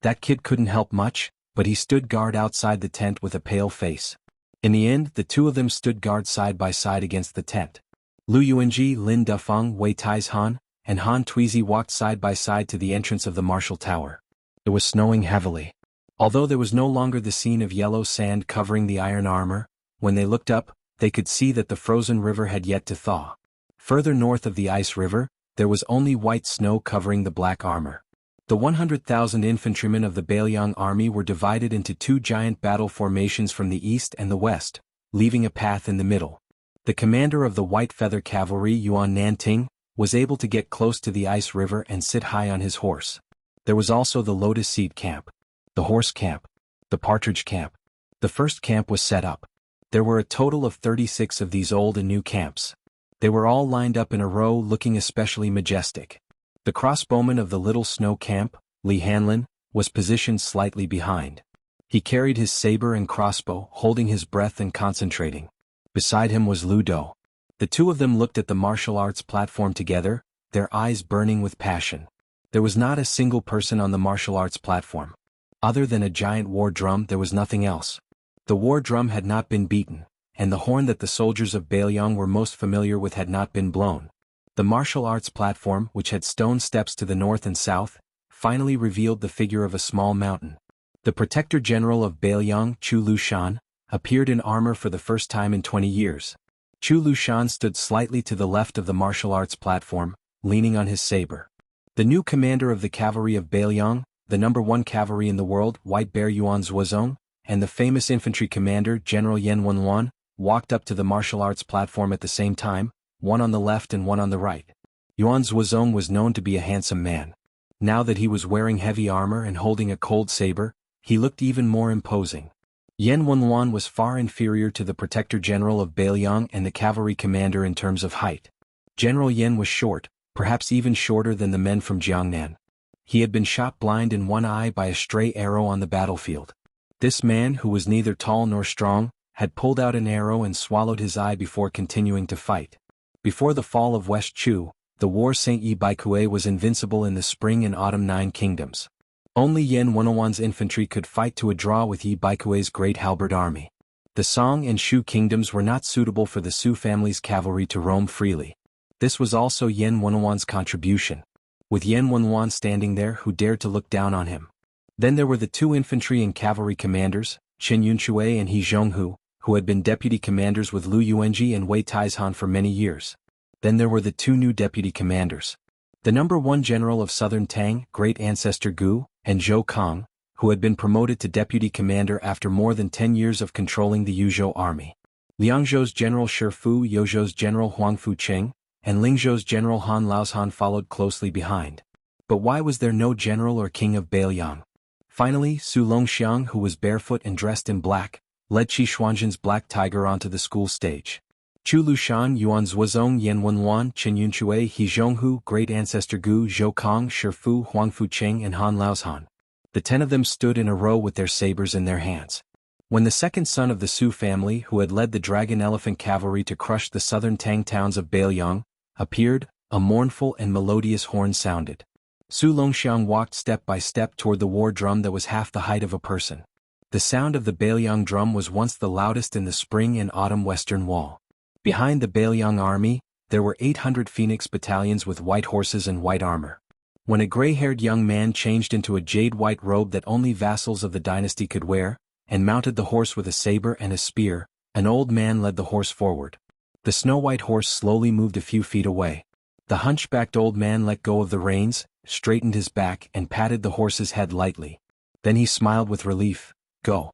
That kid couldn't help much, but he stood guard outside the tent with a pale face. In the end, the two of them stood guard side by side against the tent. Lu Yuanji, Lin Dafeng, Wei Taizhan, and Han Tuizi walked side by side to the entrance of the martial tower. It was snowing heavily. Although there was no longer the scene of yellow sand covering the iron armor, when they looked up, they could see that the frozen river had yet to thaw. Further north of the ice river, there was only white snow covering the black armor. The 100,000 infantrymen of the Beiliang army were divided into two giant battle formations from the east and the west, leaving a path in the middle. The commander of the White Feather Cavalry, Yuan Nanting, was able to get close to the ice river and sit high on his horse. There was also the Lotus Seed Camp, the Horse Camp, the Partridge Camp. The first camp was set up. There were a total of 36 of these old and new camps. They were all lined up in a row looking especially majestic. The crossbowman of the Little Snow Camp, Li Hanlin, was positioned slightly behind. He carried his saber and crossbow, holding his breath and concentrating. Beside him was Lu Do. The two of them looked at the martial arts platform together, their eyes burning with passion. There was not a single person on the martial arts platform. Other than a giant war drum, there was nothing else. The war drum had not been beaten, and the horn that the soldiers of Beiliang were most familiar with had not been blown. The martial arts platform, which had stone steps to the north and south, finally revealed the figure of a small mountain. The Protector General of Beiliang, Chu Lushan, appeared in armor for the first time in 20 years. Chu Lushan stood slightly to the left of the martial arts platform, leaning on his saber. The new commander of the cavalry of Beiliang, the number 1 cavalry in the world, White Bear Yuan Zuozong, and the famous infantry commander, General Yan Wenwan, walked up to the martial arts platform at the same time, one on the left and one on the right. Yuan Zuozong was known to be a handsome man. Now that he was wearing heavy armor and holding a cold saber, he looked even more imposing. Yan Wenwan was far inferior to the Protector General of Beiliang and the cavalry commander in terms of height. General Yan was short, perhaps even shorter than the men from Jiangnan. He had been shot blind in one eye by a stray arrow on the battlefield. This man, who was neither tall nor strong, had pulled out an arrow and swallowed his eye before continuing to fight. Before the fall of West Chu, the war Saint Yi Baikue was invincible in the spring and autumn 9 kingdoms. Only Yan Wenwan's infantry could fight to a draw with Yi Baikue's great halberd army. The Song and Shu kingdoms were not suitable for the Su family's cavalry to roam freely. This was also Yan Wenwan's contribution. With Yan Wenwan standing there, who dared to look down on him? Then there were the 2 infantry and cavalry commanders, Chen Yunchue and He Zhonghu, who had been deputy commanders with Lu Yuanji and Wei Taizhan for many years. Then there were the 2 new deputy commanders. The number 1 general of Southern Tang, great ancestor Gu, and Zhou Kong, who had been promoted to deputy commander after more than 10 years of controlling the Yuzhou army. Liangzhou's general Shifu, Yozhou's general Huangfu Cheng, and Lingzhou's general Han Laozhan followed closely behind. But why was there no general or king of Beiliang? Finally, Su Longxiang, who was barefoot and dressed in black, led Qi Xuanzhen's black tiger onto the school stage. Chu Lushan, Yuan Zuozong, Yan Wenwan, Chen Yunchue, He Zhonghu, great ancestor Gu, Zhou Kong, Shifu, Huangfu Cheng and Han Laozhan. The 10 of them stood in a row with their sabers in their hands. When the second son of the Su family, who had led the Dragon Elephant Cavalry to crush the southern Tang towns of Beiliang, appeared, a mournful and melodious horn sounded. Su Longxiang walked step by step toward the war drum that was half the height of a person. The sound of the Beiliang drum was once the loudest in the spring and autumn western wall. Behind the Beiliang army, there were 800 phoenix battalions with white horses and white armor. When a gray-haired young man changed into a jade-white robe that only vassals of the dynasty could wear, and mounted the horse with a saber and a spear. An old man led the horse forward. The snow-white horse slowly moved a few feet away. The hunchbacked old man let go of the reins, straightened his back and patted the horse's head lightly. Then he smiled with relief. Go.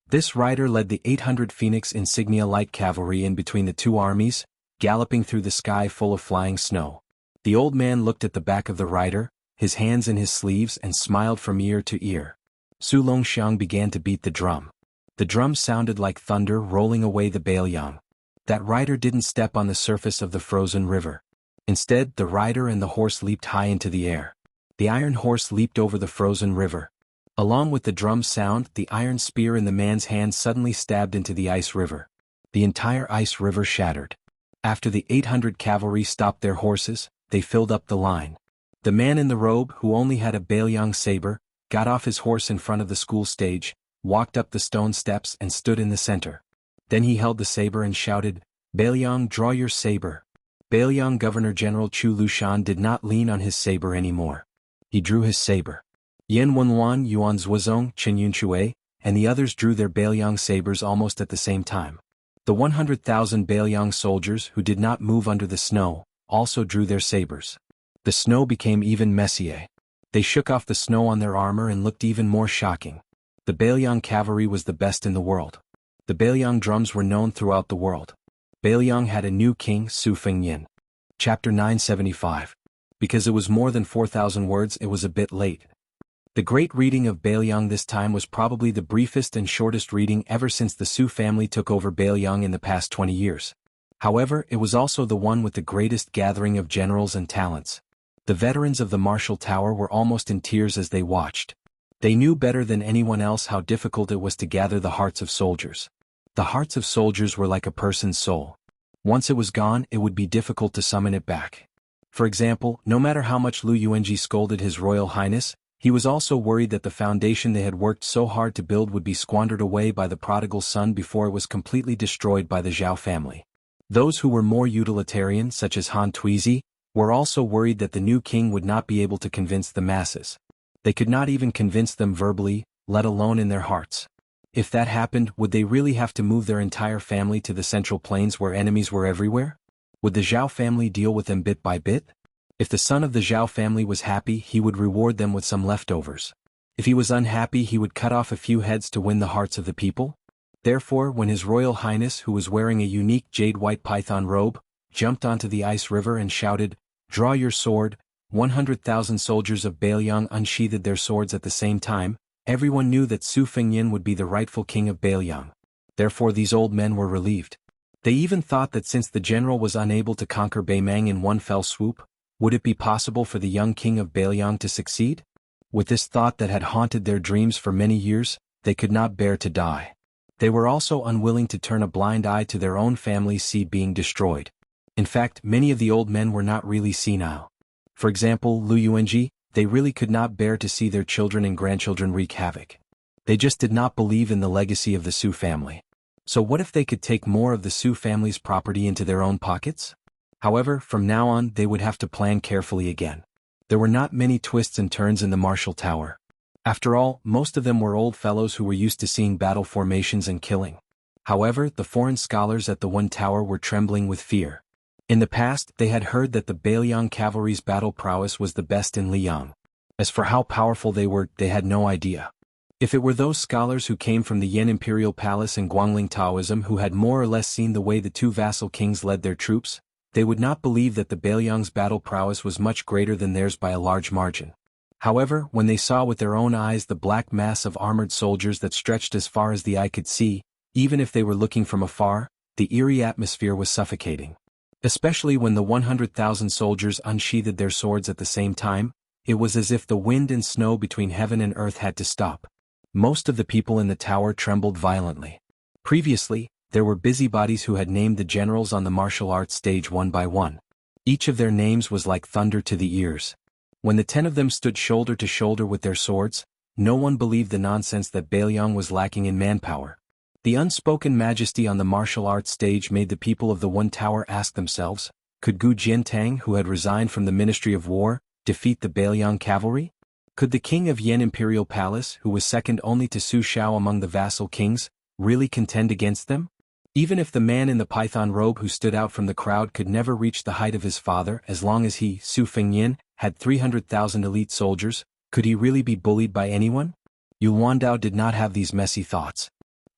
This rider led the 800 Phoenix insignia light cavalry in between the two armies, galloping through the sky full of flying snow. The old man looked at the back of the rider, his hands in his sleeves, and smiled from ear to ear. Su Longxiang began to beat the drum. The drum sounded like thunder rolling away the Bailiang. That rider didn't step on the surface of the frozen river. Instead, the rider and the horse leaped high into the air. The iron horse leaped over the frozen river. Along with the drum sound, the iron spear in the man's hand suddenly stabbed into the ice river. The entire ice river shattered. After the 800 cavalry stopped their horses, they filled up the line. The man in the robe, who only had a Bailiang saber, got off his horse in front of the school stage, walked up the stone steps and stood in the center. Then he held the saber and shouted, "Bailiang, draw your saber." Bailiang Governor General Chu Lushan did not lean on his saber anymore. He drew his saber. Yan Wenluan, Yuan Zuozong, Chen Yunshui, and the others drew their Bailiang sabers almost at the same time. The 100,000 Bailiang soldiers who did not move under the snow also drew their sabers. The snow became even messier. They shook off the snow on their armor and looked even more shocking. The Bailiang cavalry was the best in the world. The Bailiang drums were known throughout the world. Bailiang had a new king, Su Fengyin. Chapter 975. Because it was more than 4,000 words, it was a bit late. The great reading of Bailiang this time was probably the briefest and shortest reading ever since the Su family took over Bailiang in the past 20 years. However, it was also the one with the greatest gathering of generals and talents. The veterans of the Martial Tower were almost in tears as they watched. They knew better than anyone else how difficult it was to gather the hearts of soldiers. The hearts of soldiers were like a person's soul. Once it was gone, it would be difficult to summon it back. For example, no matter how much Lu Yuanji scolded His Royal Highness, he was also worried that the foundation they had worked so hard to build would be squandered away by the prodigal son before it was completely destroyed by the Zhao family. Those who were more utilitarian, such as Han Tuizi, were also worried that the new king would not be able to convince the masses. They could not even convince them verbally, let alone in their hearts. If that happened, would they really have to move their entire family to the Central Plains where enemies were everywhere? Would the Zhao family deal with them bit by bit? If the son of the Zhao family was happy, he would reward them with some leftovers. If he was unhappy, he would cut off a few heads to win the hearts of the people. Therefore, when His Royal Highness, who was wearing a unique jade-white python robe, jumped onto the ice river and shouted, "Draw your sword," 100,000 soldiers of Bailiang unsheathed their swords at the same time. Everyone knew that Su Fengyin would be the rightful king of Bailiang. Therefore these old men were relieved. They even thought that since the general was unable to conquer Beimang in one fell swoop, would it be possible for the young king of Bailiang to succeed? With this thought that had haunted their dreams for many years, they could not bear to die. They were also unwilling to turn a blind eye to their own family's seed being destroyed. In fact, many of the old men were not really senile. For example, Lu Yuanji, they really could not bear to see their children and grandchildren wreak havoc. They just did not believe in the legacy of the Su family. So what if they could take more of the Su family's property into their own pockets? However, from now on they would have to plan carefully again. There were not many twists and turns in the Martial Tower. After all, most of them were old fellows who were used to seeing battle formations and killing. However, the foreign scholars at the One Tower were trembling with fear. In the past, they had heard that the Bailiang cavalry's battle prowess was the best in Liang. As for how powerful they were, they had no idea. If it were those scholars who came from the Yan Imperial Palace and Guangling Taoism who had more or less seen the way the two vassal kings led their troops, they would not believe that the Bailiang's battle prowess was much greater than theirs by a large margin. However, when they saw with their own eyes the black mass of armored soldiers that stretched as far as the eye could see, even if they were looking from afar, the eerie atmosphere was suffocating. Especially when the 100,000 soldiers unsheathed their swords at the same time, it was as if the wind and snow between heaven and earth had to stop. Most of the people in the tower trembled violently. Previously, there were busybodies who had named the generals on the martial arts stage one by one. Each of their names was like thunder to the ears. When the 10 of them stood shoulder to shoulder with their swords, no one believed the nonsense that Bailiang was lacking in manpower. The unspoken majesty on the martial arts stage made the people of the One Tower ask themselves, could Gu Jiantang, who had resigned from the Ministry of War, defeat the Bailiang cavalry? Could the king of Yan Imperial Palace, who was second only to Su Shao among the vassal kings, really contend against them? Even if the man in the python robe who stood out from the crowd could never reach the height of his father as long as he, Su Fengyin, had 300,000 elite soldiers, could he really be bullied by anyone? Yu Wandao did not have these messy thoughts.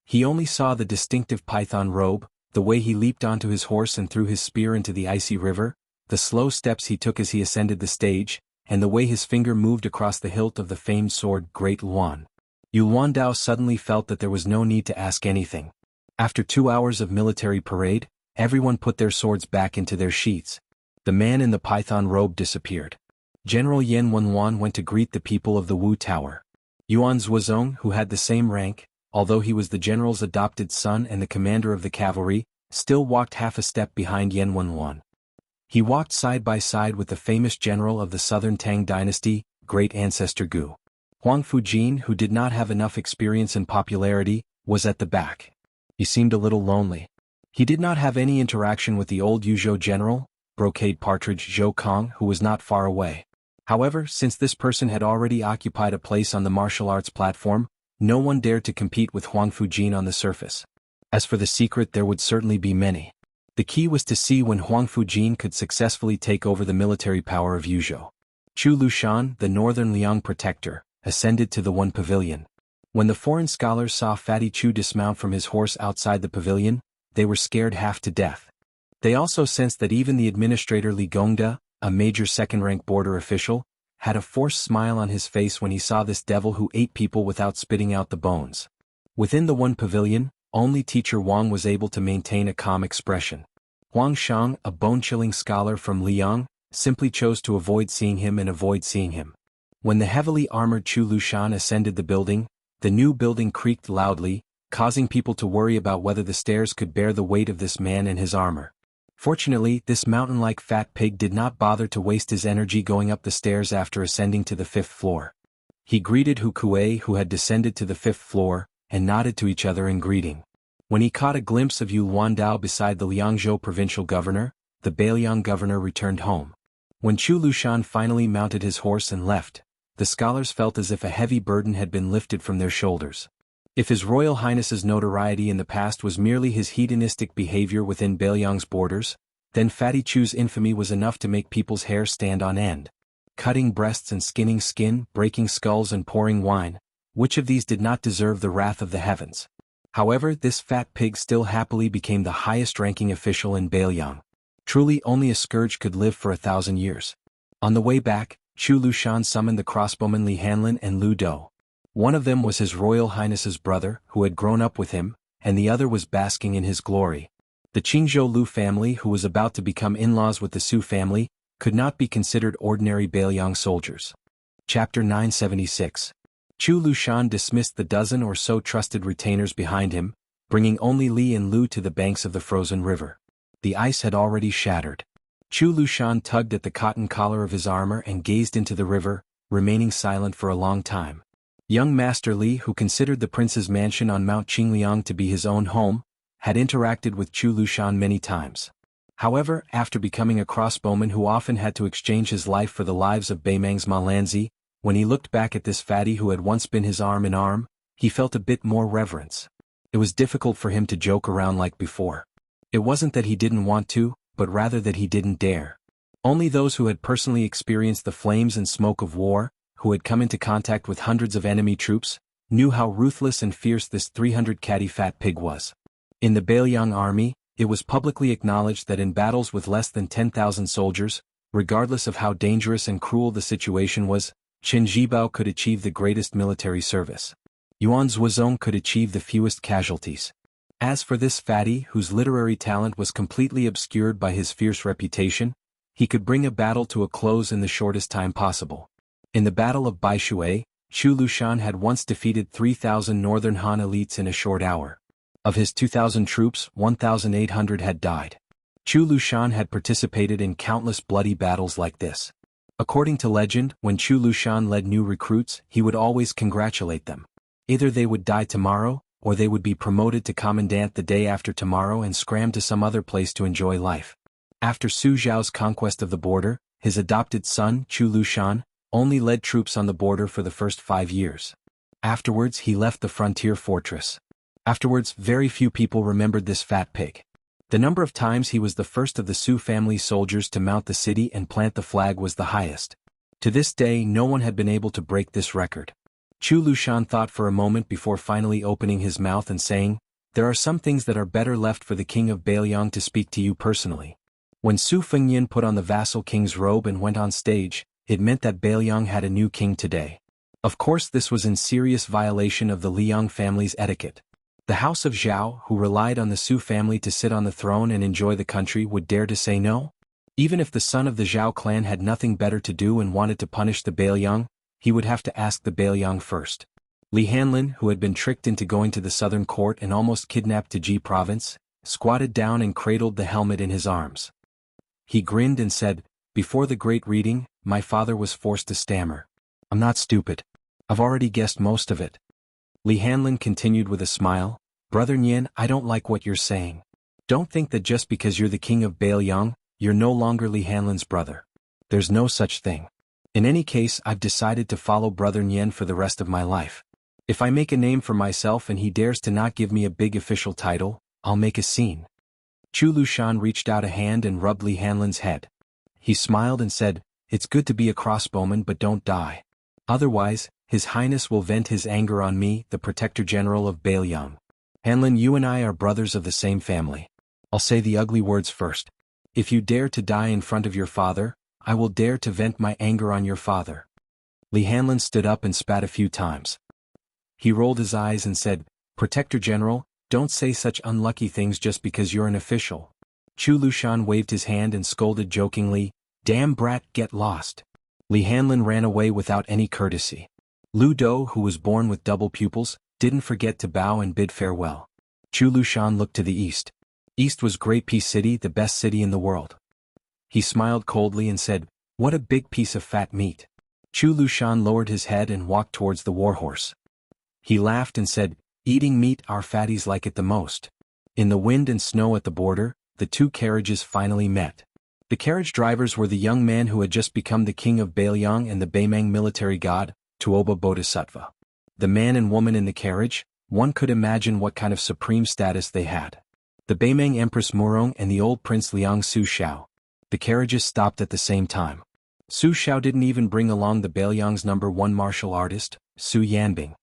He only saw the distinctive python robe, the way he leaped onto his horse and threw his spear into the icy river, the slow steps he took as he ascended the stage, and the way his finger moved across the hilt of the famed sword Great Luan. Yu Wandao suddenly felt that there was no need to ask anything. After 2 hours of military parade, everyone put their swords back into their sheaths. The man in the python robe disappeared. General Yan Wenwan went to greet the people of the Wu Tower. Yuan Zuozong, who had the same rank, although he was the general's adopted son and the commander of the cavalry, still walked half a step behind Yan Wenwan. He walked side by side with the famous general of the southern Tang dynasty, great ancestor Gu. Huang Fujin, who did not have enough experience and popularity, was at the back. He seemed a little lonely. He did not have any interaction with the old Yuzhou general, Brocade Partridge Zhou Kong, who was not far away. However, since this person had already occupied a place on the martial arts platform, no one dared to compete with Huang Fujin on the surface. As for the secret, there would certainly be many. The key was to see when Huang Fujin could successfully take over the military power of Yuzhou. Chu Lushan, the northern Liang protector, ascended to the one pavilion. When the foreign scholars saw Fatty Chu dismount from his horse outside the pavilion, they were scared half to death. They also sensed that even the administrator Li Gongda, a major second-rank border official, had a forced smile on his face when he saw this devil who ate people without spitting out the bones. Within the one pavilion, only teacher Wang was able to maintain a calm expression. Huang Shang, a bone-chilling scholar from Liang, simply chose to avoid seeing him and avoid seeing him. When the heavily armored Chu Lushan ascended the building, the new building creaked loudly, causing people to worry about whether the stairs could bear the weight of this man and his armor. Fortunately, this mountain-like fat pig did not bother to waste his energy going up the stairs after ascending to the 5th floor. He greeted Hu Kuei, who had descended to the 5th floor, and nodded to each other in greeting. When he caught a glimpse of Yu Wandao beside the Liangzhou provincial governor, the Beiliang governor returned home. When Chu Lushan finally mounted his horse and left, the scholars felt as if a heavy burden had been lifted from their shoulders. If His Royal Highness's notoriety in the past was merely his hedonistic behavior within Beiliang's borders, then Fatty Chu's infamy was enough to make people's hair stand on end. Cutting breasts and skinning skin, breaking skulls and pouring wine, which of these did not deserve the wrath of the heavens? However, this fat pig still happily became the highest-ranking official in Beiliang. Truly only a scourge could live for 1,000 years. On the way back, Chu Lushan summoned the crossbowmen Li Hanlin and Lu Do. One of them was His Royal Highness's brother, who had grown up with him, and the other was basking in his glory. The Qingzhou Lu family, who was about to become in-laws with the Su family, could not be considered ordinary Beiliang soldiers. Chapter 976. Chu Lushan dismissed the dozen or so trusted retainers behind him, bringing only Li and Lu to the banks of the frozen river. The ice had already shattered. Chu Lushan tugged at the cotton collar of his armor and gazed into the river, remaining silent for a long time. Young Master Li, who considered the prince's mansion on Mount Qingliang to be his own home, had interacted with Chu Lushan many times. However, after becoming a crossbowman who often had to exchange his life for the lives of Beimang's Malanzi, when he looked back at this fatty who had once been his arm in arm, he felt a bit more reverence. It was difficult for him to joke around like before. It wasn't that he didn't want to, but rather that he didn't dare. Only those who had personally experienced the flames and smoke of war, who had come into contact with hundreds of enemy troops, knew how ruthless and fierce this 300-catty fat pig was. In the Beiliang army, it was publicly acknowledged that in battles with less than 10,000 soldiers, regardless of how dangerous and cruel the situation was, Chen Zhibao could achieve the greatest military service. Yuan Zuozong could achieve the fewest casualties. As for this fatty, whose literary talent was completely obscured by his fierce reputation, he could bring a battle to a close in the shortest time possible. In the Battle of Baishui, Chu Lushan had once defeated 3,000 northern Han elites in a short hour. Of his 2,000 troops, 1,800 had died. Chu Lushan had participated in countless bloody battles like this. According to legend, when Chu Lushan led new recruits, he would always congratulate them. Either they would die tomorrow, or they would be promoted to commandant the day after tomorrow and scram to some other place to enjoy life. After Su Zhao's conquest of the border, his adopted son, Chu Lushan, only led troops on the border for the first 5 years. Afterwards he left the frontier fortress. Afterwards very few people remembered this fat pig. The number of times he was the first of the Su family soldiers to mount the city and plant the flag was the highest. To this day no one had been able to break this record. Chu Lushan thought for a moment before finally opening his mouth and saying, "There are some things that are better left for the king of Bailiang to speak to you personally." When Su Fengnian put on the vassal king's robe and went on stage, it meant that Bailiang had a new king today. Of course this was in serious violation of the Liang family's etiquette. The house of Zhao, who relied on the Su family to sit on the throne and enjoy the country, would dare to say no? Even if the son of the Zhao clan had nothing better to do and wanted to punish the Bailiang, he would have to ask the Bailiang first. Li Hanlin, who had been tricked into going to the southern court and almost kidnapped to Ji province, squatted down and cradled the helmet in his arms. He grinned and said, "Before the great reading, my father was forced to stammer. I'm not stupid. I've already guessed most of it." Li Hanlin continued with a smile, "Brother Nian, I don't like what you're saying. Don't think that just because you're the king of Bailiang, you're no longer Li Hanlin's brother. There's no such thing. In any case, I've decided to follow Brother Nian for the rest of my life. If I make a name for myself and he dares to not give me a big official title, I'll make a scene." Chu Lushan reached out a hand and rubbed Li Hanlin's head. He smiled and said, "It's good to be a crossbowman, but don't die. Otherwise, His Highness will vent his anger on me, the Protector General of Bailiang. Hanlin, you and I are brothers of the same family. I'll say the ugly words first. If you dare to die in front of your father, I will dare to vent my anger on your father." Li Hanlin stood up and spat a few times. He rolled his eyes and said, "Protector General, don't say such unlucky things just because you're an official." Chu Lushan waved his hand and scolded jokingly, "Damn brat, get lost." Li Hanlin ran away without any courtesy. Lu Do, who was born with double pupils, didn't forget to bow and bid farewell. Chu Lushan looked to the east. East was Great Peace City, the best city in the world. He smiled coldly and said, "What a big piece of fat meat." Chu Lushan lowered his head and walked towards the warhorse. He laughed and said, "Eating meat, our fatties like it the most." In the wind and snow at the border, the two carriages finally met. The carriage drivers were the young man who had just become the king of Bailiang and the Baimang military god, Tuoba Bodhisattva. The man and woman in the carriage, one could imagine what kind of supreme status they had. The Baimang Empress Murong and the old Prince Liang Su Xiao. The carriages stopped at the same time. Su Xiao didn't even bring along the Bailiang's #1 martial artist, Su Yanbing.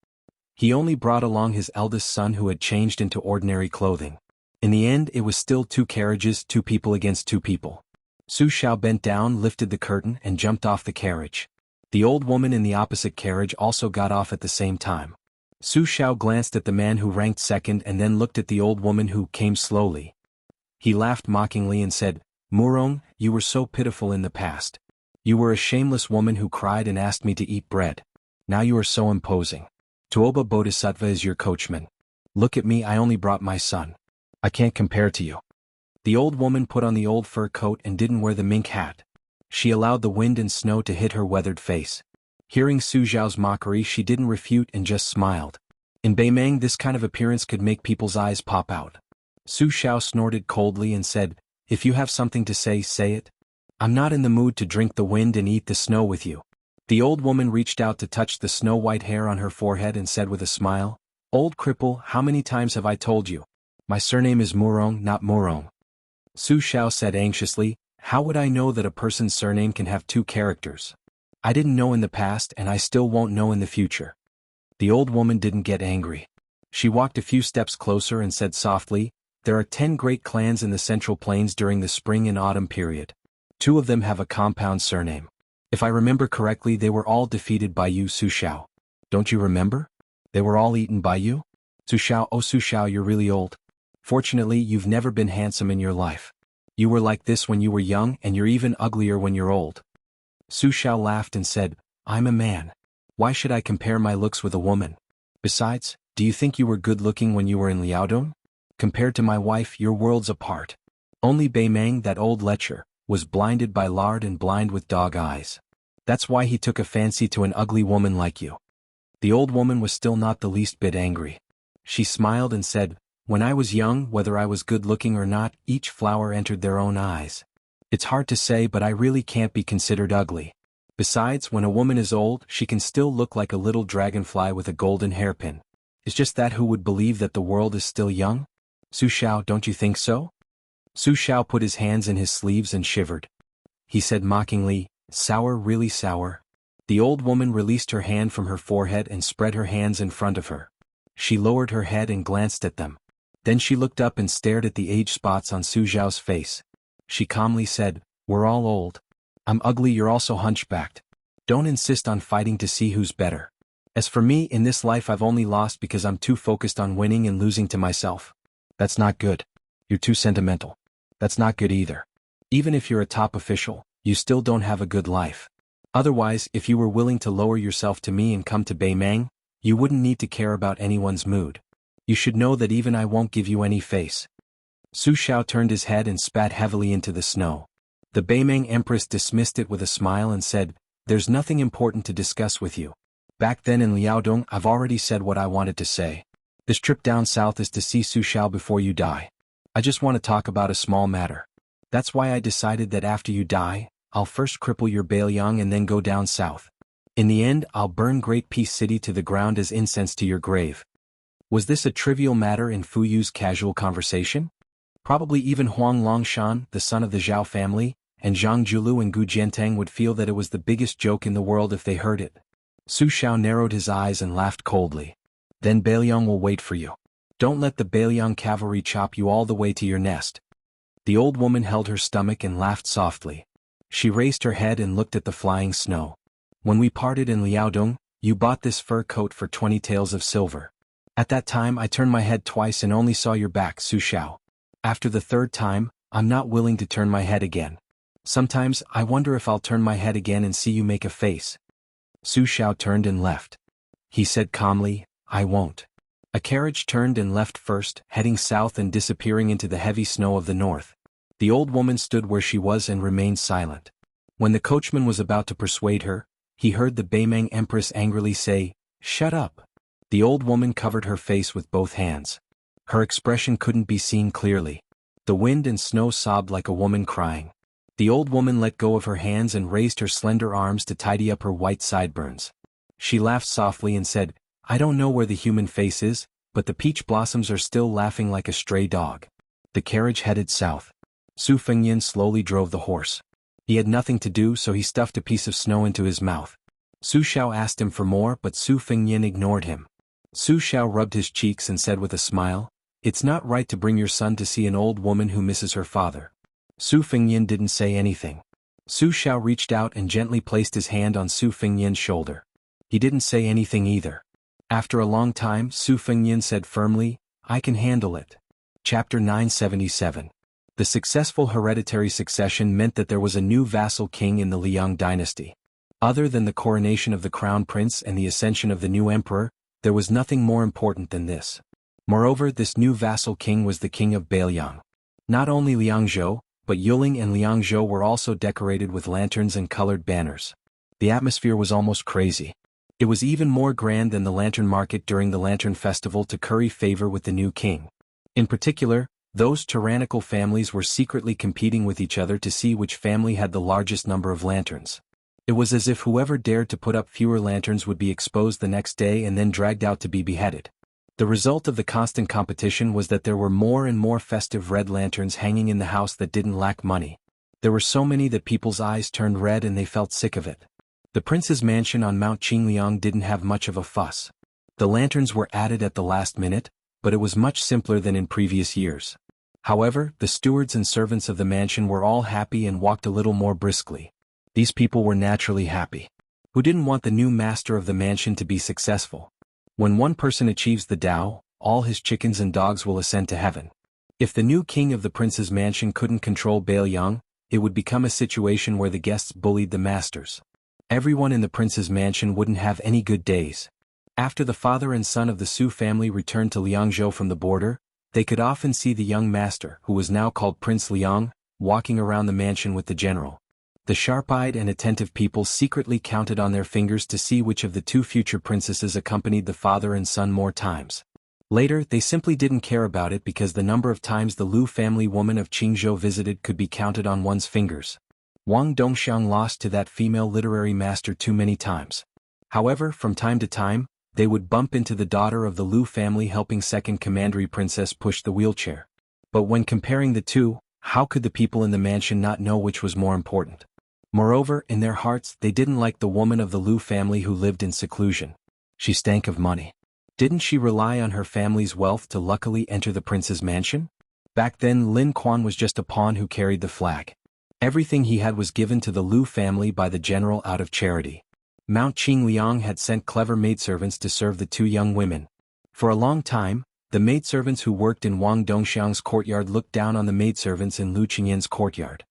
He only brought along his eldest son who had changed into ordinary clothing. In the end it was still two carriages, two people against two people. Su Xiao bent down, lifted the curtain and jumped off the carriage. The old woman in the opposite carriage also got off at the same time. Su Xiao glanced at the man who ranked second and then looked at the old woman who came slowly. He laughed mockingly and said, "Murong, you were so pitiful in the past. You were a shameless woman who cried and asked me to eat bread. Now you are so imposing. Tuoba Bodhisattva is your coachman. Look at me, I only brought my son. I can't compare to you." The old woman put on the old fur coat and didn't wear the mink hat. She allowed the wind and snow to hit her weathered face. Hearing Su Xiao's mockery, she didn't refute and just smiled. In Baimang this kind of appearance could make people's eyes pop out. Su Xiao snorted coldly and said, "If you have something to say, say it. I'm not in the mood to drink the wind and eat the snow with you." The old woman reached out to touch the snow-white hair on her forehead and said with a smile, "Old cripple, how many times have I told you? My surname is Murong, not Murong." Su Xiao said anxiously, "How would I know that a person's surname can have two characters? I didn't know in the past and I still won't know in the future." The old woman didn't get angry. She walked a few steps closer and said softly, "There are 10 great clans in the Central Plains during the spring and autumn period. 2 of them have a compound surname. If I remember correctly, they were all defeated by you, Su Xiao. Don't you remember? They were all eaten by you?" Su Xiao, "Oh Su Xiao, you're really old. Fortunately, you've never been handsome in your life. You were like this when you were young and you're even uglier when you're old." Su Xiao laughed and said, "I'm a man. Why should I compare my looks with a woman? Besides, do you think you were good-looking when you were in Liaodong? Compared to my wife, you're worlds apart. Only Baimang, that old lecher, was blinded by lard and blind with dog eyes. That's why he took a fancy to an ugly woman like you." The old woman was still not the least bit angry. She smiled and said, "When I was young, whether I was good-looking or not, each flower entered their own eyes. It's hard to say, but I really can't be considered ugly. Besides, when a woman is old, she can still look like a little dragonfly with a golden hairpin. It's just that who would believe that the world is still young? Su Xiao, don't you think so? Su Xiao put his hands in his sleeves and shivered. He said mockingly, sour, really sour. The old woman released her hand from her forehead and spread her hands in front of her. She lowered her head and glanced at them. Then she looked up and stared at the age spots on Su Xiao's face. She calmly said, we're all old. I'm ugly, you're also hunchbacked. Don't insist on fighting to see who's better. As for me, in this life I've only lost because I'm too focused on winning and losing to myself. That's not good. You're too sentimental. That's not good either. Even if you're a top official, you still don't have a good life. Otherwise, if you were willing to lower yourself to me and come to Beimang, you wouldn't need to care about anyone's mood. You should know that even I won't give you any face. Su Xiao turned his head and spat heavily into the snow. The Beimang Empress dismissed it with a smile and said, there's nothing important to discuss with you. Back then in Liaodong I've already said what I wanted to say. This trip down south is to see Su Xiao before you die. I just want to talk about a small matter. That's why I decided that after you die, I'll first cripple your Bailiang and then go down south. In the end, I'll burn Great Peace City to the ground as incense to your grave. Was this a trivial matter in Fu Yu's casual conversation? Probably even Huang Longshan, the son of the Zhao family, and Zhang Julu and Gu Jiantang would feel that it was the biggest joke in the world if they heard it. Su Xiao narrowed his eyes and laughed coldly. Then Bailiang will wait for you. Don't let the Bailiang cavalry chop you all the way to your nest. The old woman held her stomach and laughed softly. She raised her head and looked at the flying snow. When we parted in Liaodong, you bought this fur coat for 20 taels of silver. At that time I turned my head twice and only saw your back, Su Xiao. After the third time, I'm not willing to turn my head again. Sometimes I wonder if I'll turn my head again and see you make a face. Su Xiao turned and left. He said calmly, I won't. A carriage turned and left first, heading south and disappearing into the heavy snow of the north. The old woman stood where she was and remained silent. When the coachman was about to persuade her, he heard the Beimang Empress angrily say, shut up. The old woman covered her face with both hands. Her expression couldn't be seen clearly. The wind and snow sobbed like a woman crying. The old woman let go of her hands and raised her slender arms to tidy up her white sideburns. She laughed softly and said, I don't know where the human face is, but the peach blossoms are still laughing like a stray dog. The carriage headed south. Su Fengyan slowly drove the horse. He had nothing to do, so he stuffed a piece of snow into his mouth. Su Xiao asked him for more, but Su Fengyan ignored him. Su Xiao rubbed his cheeks and said with a smile, it's not right to bring your son to see an old woman who misses her father. Su Fengyan didn't say anything. Su Xiao reached out and gently placed his hand on Su Fengyan's shoulder. He didn't say anything either. After a long time, Su Fengyan said firmly, I can handle it. Chapter 977. The successful hereditary succession meant that there was a new vassal king in the Liang dynasty. Other than the coronation of the crown prince and the ascension of the new emperor, there was nothing more important than this. Moreover, this new vassal king was the king of Bailiang. Not only Liangzhou, but Yuling and Liangzhou were also decorated with lanterns and colored banners. The atmosphere was almost crazy. It was even more grand than the lantern market during the lantern festival to curry favor with the new king. In particular, those tyrannical families were secretly competing with each other to see which family had the largest number of lanterns. It was as if whoever dared to put up fewer lanterns would be exposed the next day and then dragged out to be beheaded. The result of the constant competition was that there were more and more festive red lanterns hanging in the house that didn't lack money. There were so many that people's eyes turned red and they felt sick of it. The prince's mansion on Mount Qingliang didn't have much of a fuss. The lanterns were added at the last minute, but it was much simpler than in previous years. However, the stewards and servants of the mansion were all happy and walked a little more briskly. These people were naturally happy. Who didn't want the new master of the mansion to be successful? When one person achieves the Tao, all his chickens and dogs will ascend to heaven. If the new king of the prince's mansion couldn't control Bailiang, it would become a situation where the guests bullied the masters. Everyone in the prince's mansion wouldn't have any good days. After the father and son of the Su family returned to Liangzhou from the border, they could often see the young master, who was now called Prince Liang, walking around the mansion with the general. The sharp-eyed and attentive people secretly counted on their fingers to see which of the two future princesses accompanied the father and son more times. Later, they simply didn't care about it because the number of times the Lu family woman of Qingzhou visited could be counted on one's fingers. Wang Dongxiang lost to that female literary master too many times. However, from time to time, they would bump into the daughter of the Lu family helping second commandery princess push the wheelchair. But when comparing the two, how could the people in the mansion not know which was more important? Moreover, in their hearts they didn't like the woman of the Lu family who lived in seclusion. She stank of money. Didn't she rely on her family's wealth to luckily enter the prince's mansion? Back then Lin Quan was just a pawn who carried the flag. Everything he had was given to the Lu family by the general out of charity. Mount Qingliang had sent clever maidservants to serve the two young women. For a long time, the maidservants who worked in Wang Dongxiang's courtyard looked down on the maidservants in Lu Qingyan's courtyard.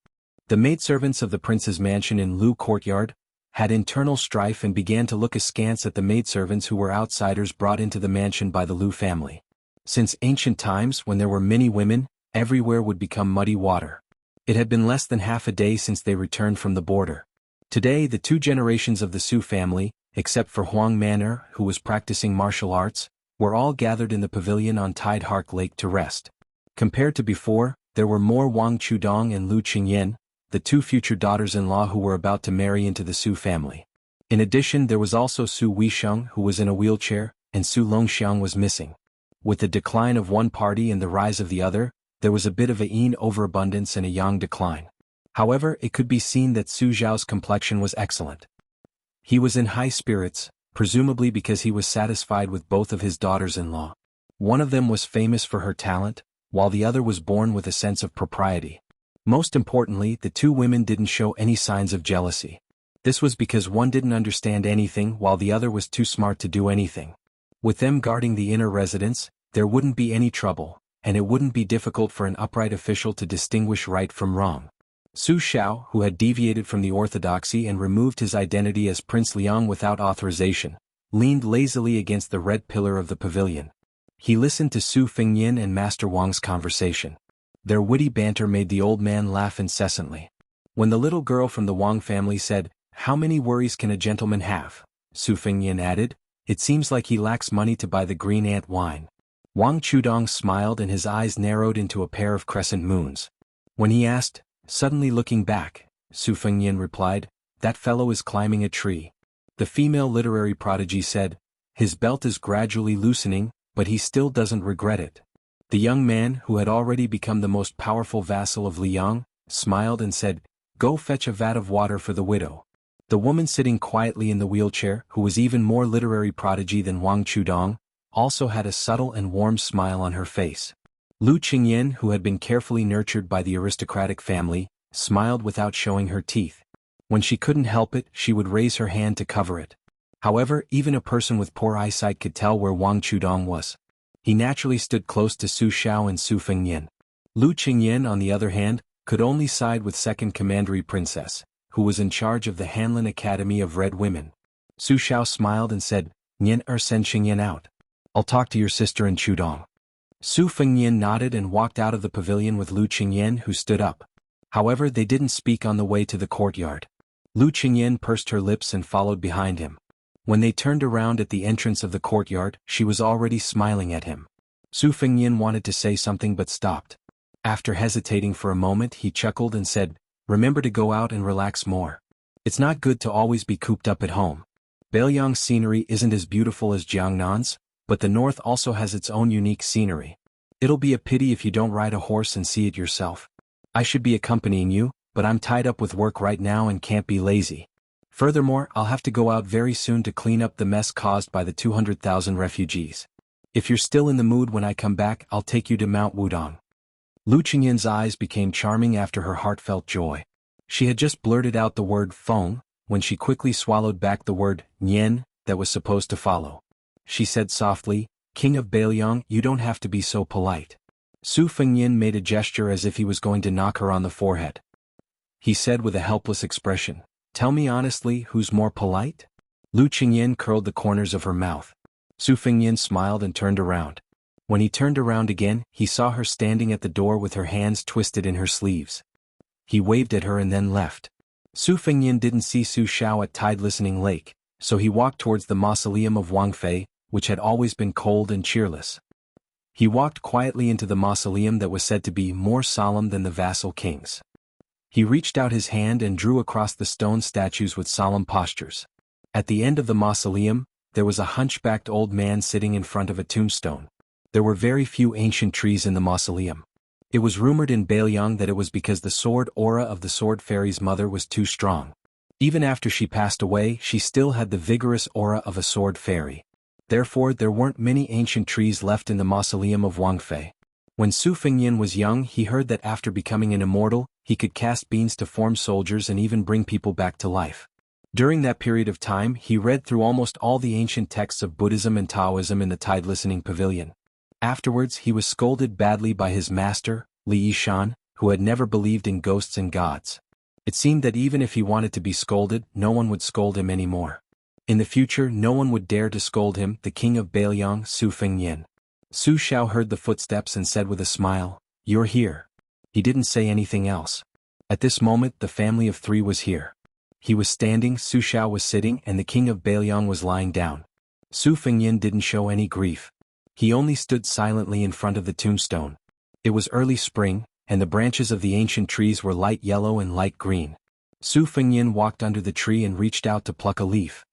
The maidservants of the prince's mansion in Lu courtyard had internal strife and began to look askance at the maidservants who were outsiders brought into the mansion by the Lu family. Since ancient times when there were many women, everywhere would become muddy water. It had been less than half a day since they returned from the border. Today the two generations of the Su family, except for Huang Man'er who was practicing martial arts, were all gathered in the pavilion on Tide Hark Lake to rest. Compared to before, there were more Wang Chudong and Lu Qingyan, the two future daughters-in-law who were about to marry into the Su family. In addition there was also Su Weisheng who was in a wheelchair, and Su Longxiang was missing. With the decline of one party and the rise of the other, there was a bit of a yin overabundance and a yang decline. However, it could be seen that Su Zhao's complexion was excellent. He was in high spirits, presumably because he was satisfied with both of his daughters-in-law. One of them was famous for her talent, while the other was born with a sense of propriety. Most importantly, the two women didn't show any signs of jealousy. This was because one didn't understand anything while the other was too smart to do anything. With them guarding the inner residence, there wouldn't be any trouble, and it wouldn't be difficult for an upright official to distinguish right from wrong. Su Xiao, who had deviated from the orthodoxy and removed his identity as Prince Liang without authorization, leaned lazily against the red pillar of the pavilion. He listened to Su Fengyin and Master Wang's conversation. Their witty banter made the old man laugh incessantly. When the little girl from the Wang family said, "How many worries can a gentleman have?" Su Fengyin added, "It seems like he lacks money to buy the green ant wine." Wang Chudong smiled and his eyes narrowed into a pair of crescent moons. When he asked, suddenly looking back, Su Fengyin replied, "That fellow is climbing a tree." The female literary prodigy said, "His belt is gradually loosening, but he still doesn't regret it." The young man, who had already become the most powerful vassal of Liang, smiled and said, "Go fetch a vat of water for the widow." The woman sitting quietly in the wheelchair, who was even more literary prodigy than Wang Chudong, also had a subtle and warm smile on her face. Lu Qingyan, who had been carefully nurtured by the aristocratic family, smiled without showing her teeth. When she couldn't help it, she would raise her hand to cover it. However, even a person with poor eyesight could tell where Wang Chudong was. He naturally stood close to Su Xiao and Su Fengyin. Lu Qingyan, on the other hand, could only side with second commandery princess, who was in charge of the Hanlin Academy of Red Women. Su Xiao smiled and said, "Nian send Qingyan out. I'll talk to your sister and Chudong." Su Fengyin nodded and walked out of the pavilion with Lu Qingyan, who stood up. However, they didn't speak on the way to the courtyard. Lu Qingyan pursed her lips and followed behind him. When they turned around at the entrance of the courtyard, she was already smiling at him. Su Fengyin wanted to say something but stopped. After hesitating for a moment, he chuckled and said, "Remember to go out and relax more. It's not good to always be cooped up at home. Beiliang's scenery isn't as beautiful as Jiangnan's, but the north also has its own unique scenery. It'll be a pity if you don't ride a horse and see it yourself. I should be accompanying you, but I'm tied up with work right now and can't be lazy. Furthermore, I'll have to go out very soon to clean up the mess caused by the 200,000 refugees. If you're still in the mood when I come back, I'll take you to Mount Wudong." Lu Qingyan's eyes became charming after her heartfelt joy. She had just blurted out the word "feng," when she quickly swallowed back the word "nian" that was supposed to follow. She said softly, "King of Beiliang, you don't have to be so polite." Su Fengyin made a gesture as if he was going to knock her on the forehead. He said with a helpless expression, "Tell me honestly, who's more polite?" Lu Qingyan curled the corners of her mouth. Su Fengyin smiled and turned around. When he turned around again, he saw her standing at the door with her hands twisted in her sleeves. He waved at her and then left. Su Fengyin didn't see Su Xiao at Tide Listening Lake, so he walked towards the mausoleum of Wang Fei, which had always been cold and cheerless. He walked quietly into the mausoleum that was said to be more solemn than the vassal kings. He reached out his hand and drew across the stone statues with solemn postures. At the end of the mausoleum, there was a hunchbacked old man sitting in front of a tombstone. There were very few ancient trees in the mausoleum. It was rumored in Bailiang that it was because the sword aura of the sword fairy's mother was too strong. Even after she passed away, she still had the vigorous aura of a sword fairy. Therefore, there weren't many ancient trees left in the mausoleum of Wang Fei. When Su Fengyan was young, he heard that after becoming an immortal, he could cast beams to form soldiers and even bring people back to life. During that period of time, he read through almost all the ancient texts of Buddhism and Taoism in the Tide Listening Pavilion. Afterwards, he was scolded badly by his master, Li Yishan, who had never believed in ghosts and gods. It seemed that even if he wanted to be scolded, no one would scold him anymore. In the future, no one would dare to scold him, the king of Bailiang, Su Fengyan. Su Xiao heard the footsteps and said with a smile, "You're here." He didn't say anything else. At this moment, the family of three was here. He was standing, Su Xiao was sitting, and the king of Bailiang was lying down. Su Fengyan didn't show any grief. He only stood silently in front of the tombstone. It was early spring, and the branches of the ancient trees were light yellow and light green. Su Fengyan walked under the tree and reached out to pluck a leaf.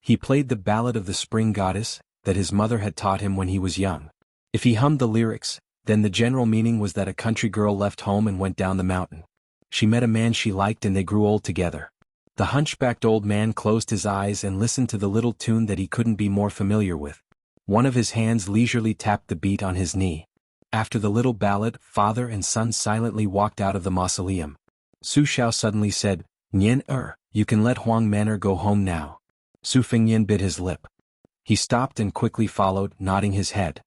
He played the ballad of the spring goddess that his mother had taught him when he was young. If he hummed the lyrics, then the general meaning was that a country girl left home and went down the mountain. She met a man she liked and they grew old together. The hunchbacked old man closed his eyes and listened to the little tune that he couldn't be more familiar with. One of his hands leisurely tapped the beat on his knee. After the little ballad, father and son silently walked out of the mausoleum. Su Xiao suddenly said, "Nian you can let Huang Manor go home now." Su Fengyan bit his lip. He stopped and quickly followed, nodding his head.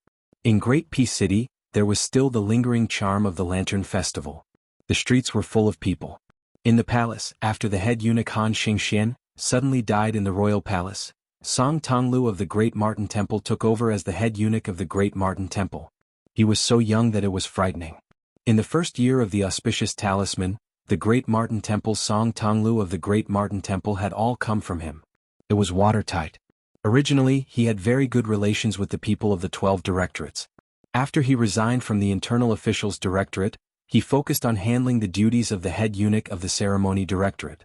In Great Peace City, there was still the lingering charm of the Lantern Festival. The streets were full of people. In the palace, after the head eunuch Han Xingxian suddenly died in the royal palace, Song Tonglu of the Great Martin Temple took over as the head eunuch of the Great Martin Temple. He was so young that it was frightening. In the first year of the auspicious talisman, the Great Martin Temple Song Tonglu of the Great Martin Temple had all come from him. It was watertight. Originally, he had very good relations with the people of the 12 directorates. After he resigned from the Internal Officials Directorate, he focused on handling the duties of the head eunuch of the Ceremony Directorate.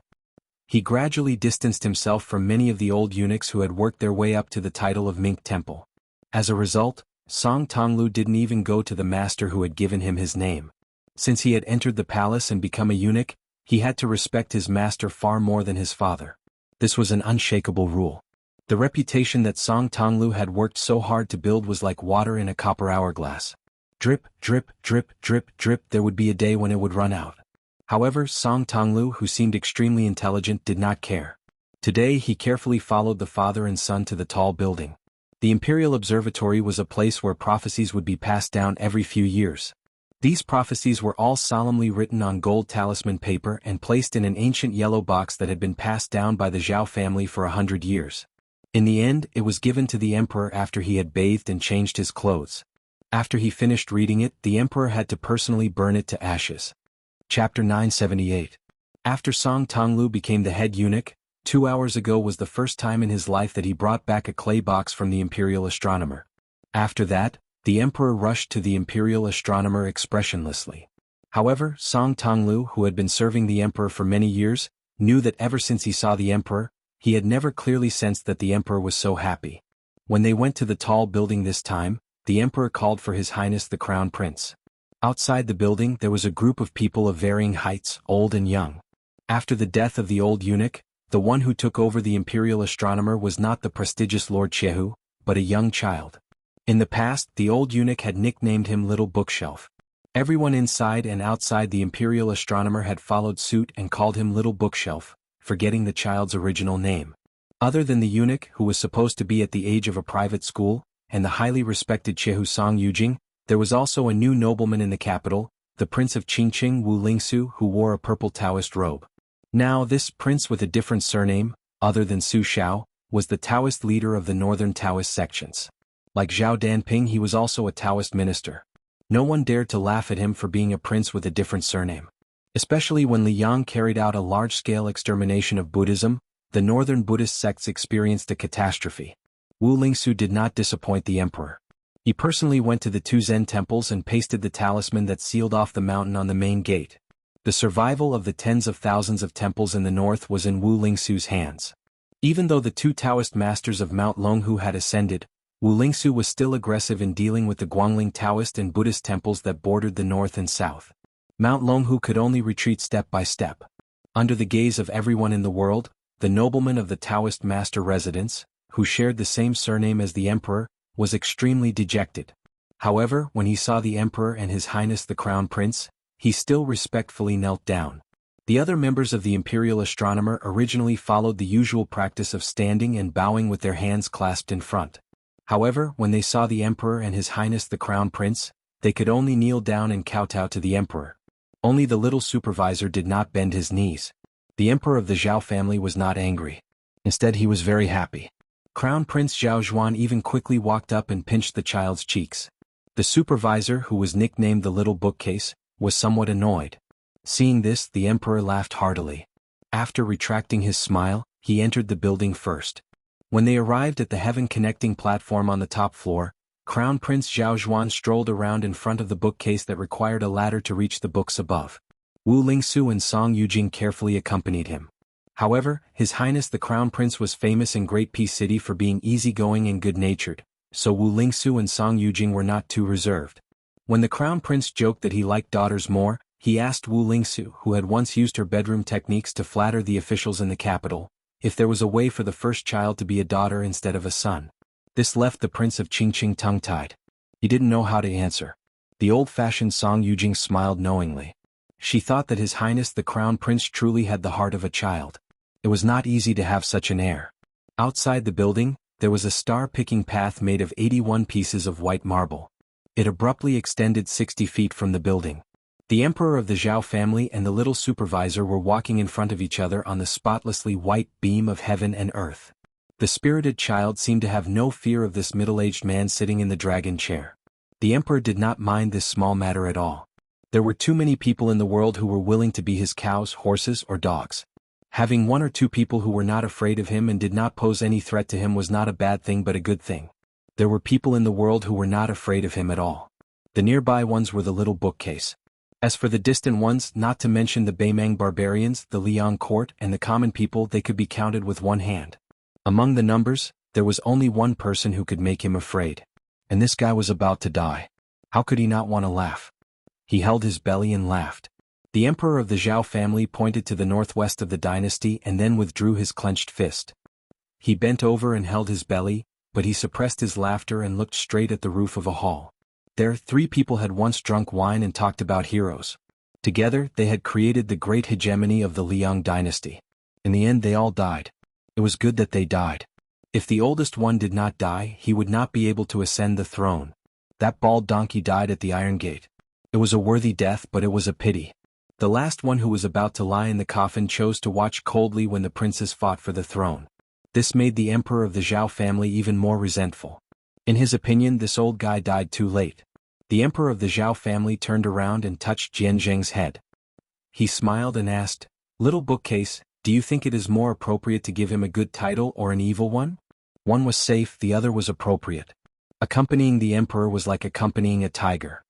He gradually distanced himself from many of the old eunuchs who had worked their way up to the title of Mink Temple. As a result, Song Tonglu didn't even go to the master who had given him his name. Since he had entered the palace and become a eunuch, he had to respect his master far more than his father. This was an unshakable rule. The reputation that Song Tonglu had worked so hard to build was like water in a copper hourglass. Drip, drip, drip, drip, drip, there would be a day when it would run out. However, Song Tonglu, who seemed extremely intelligent, did not care. Today he carefully followed the father and son to the tall building. The Imperial Observatory was a place where prophecies would be passed down every few years. These prophecies were all solemnly written on gold talisman paper and placed in an ancient yellow box that had been passed down by the Zhao family for 100 years. In the end, it was given to the emperor after he had bathed and changed his clothes. After he finished reading it, the emperor had to personally burn it to ashes. Chapter 978. After Song Tonglu became the head eunuch, 2 hours ago was the first time in his life that he brought back a clay box from the imperial astronomer. After that, the emperor rushed to the imperial astronomer expressionlessly. However, Song Tonglu, who had been serving the emperor for many years, knew that ever since he saw the emperor, he had never clearly sensed that the emperor was so happy. When they went to the tall building this time, the emperor called for His Highness the Crown Prince. Outside the building there was a group of people of varying heights, old and young. After the death of the old eunuch, the one who took over the imperial astronomer was not the prestigious Lord Chehu, but a young child. In the past, the old eunuch had nicknamed him Little Bookshelf. Everyone inside and outside the imperial astronomer had followed suit and called him Little Bookshelf, forgetting the child's original name. Other than the eunuch, who was supposed to be at the age of a private school, and the highly respected Chehu Song Yujing, there was also a new nobleman in the capital, the Prince of Qingqing Wu Lingsu, who wore a purple Taoist robe. Now this prince with a different surname, other than Su Xiao, was the Taoist leader of the northern Taoist sections. Like Zhao Danping, he was also a Taoist minister. No one dared to laugh at him for being a prince with a different surname. Especially when Li Yang carried out a large-scale extermination of Buddhism, the northern Buddhist sects experienced a catastrophe. Wu Lingsu did not disappoint the emperor. He personally went to the two Zen temples and pasted the talisman that sealed off the mountain on the main gate. The survival of the tens of thousands of temples in the north was in Wu Lingsu's hands. Even though the two Taoist masters of Mount Longhu had ascended, Wu Lingsu was still aggressive in dealing with the Guangling Taoist and Buddhist temples that bordered the north and south. Mount Longhu could only retreat step by step. Under the gaze of everyone in the world, the nobleman of the Taoist master residence, who shared the same surname as the emperor, was extremely dejected. However, when he saw the emperor and His Highness the Crown Prince, he still respectfully knelt down. The other members of the imperial astronomer originally followed the usual practice of standing and bowing with their hands clasped in front. However, when they saw the emperor and His Highness the Crown Prince, they could only kneel down and kowtow to the emperor. Only the little supervisor did not bend his knees. The emperor of the Zhao family was not angry. Instead, he was very happy. Crown Prince Zhao Zhuan even quickly walked up and pinched the child's cheeks. The supervisor, who was nicknamed the Little Bookcase, was somewhat annoyed. Seeing this, the emperor laughed heartily. After retracting his smile, he entered the building first. When they arrived at the heaven-connecting platform on the top floor, Crown Prince Zhao Zhuan strolled around in front of the bookcase that required a ladder to reach the books above. Wu Lingsu and Song Yujing carefully accompanied him. However, His Highness the Crown Prince was famous in Great Peace City for being easygoing and good-natured, so Wu Lingsu and Song Yujing were not too reserved. When the Crown Prince joked that he liked daughters more, he asked Wu Lingsu, who had once used her bedroom techniques to flatter the officials in the capital, if there was a way for the first child to be a daughter instead of a son. This left the Prince of Qingqing tongue-tied. He didn't know how to answer. The old-fashioned Song Yujing smiled knowingly. She thought that His Highness the Crown Prince truly had the heart of a child. It was not easy to have such an heir. Outside the building, there was a star-picking path made of 81 pieces of white marble. It abruptly extended 60 feet from the building. The emperor of the Zhao family and the little supervisor were walking in front of each other on the spotlessly white beam of heaven and earth. The spirited child seemed to have no fear of this middle-aged man sitting in the dragon chair. The emperor did not mind this small matter at all. There were too many people in the world who were willing to be his cows, horses, or dogs. Having one or two people who were not afraid of him and did not pose any threat to him was not a bad thing but a good thing. There were people in the world who were not afraid of him at all. The nearby ones were the little bookcase. As for the distant ones, not to mention the Beimang barbarians, the Liang court, and the common people, they could be counted with one hand. Among the numbers, there was only one person who could make him afraid. And this guy was about to die. How could he not want to laugh? He held his belly and laughed. The emperor of the Zhao family pointed to the northwest of the dynasty and then withdrew his clenched fist. He bent over and held his belly, but he suppressed his laughter and looked straight at the roof of a hall. There, 3 people had once drunk wine and talked about heroes. Together, they had created the great hegemony of the Liang dynasty. In the end, they all died. It was good that they died. If the oldest one did not die, he would not be able to ascend the throne. That bald donkey died at the Iron Gate. It was a worthy death, but it was a pity. The last one who was about to lie in the coffin chose to watch coldly when the princes fought for the throne. This made the emperor of the Zhao family even more resentful. In his opinion, this old guy died too late. The emperor of the Zhao family turned around and touched Jian Zheng's head. He smiled and asked, "Little bookcase, do you think it is more appropriate to give him a good title or an evil one?" One was safe, the other was appropriate. Accompanying the emperor was like accompanying a tiger.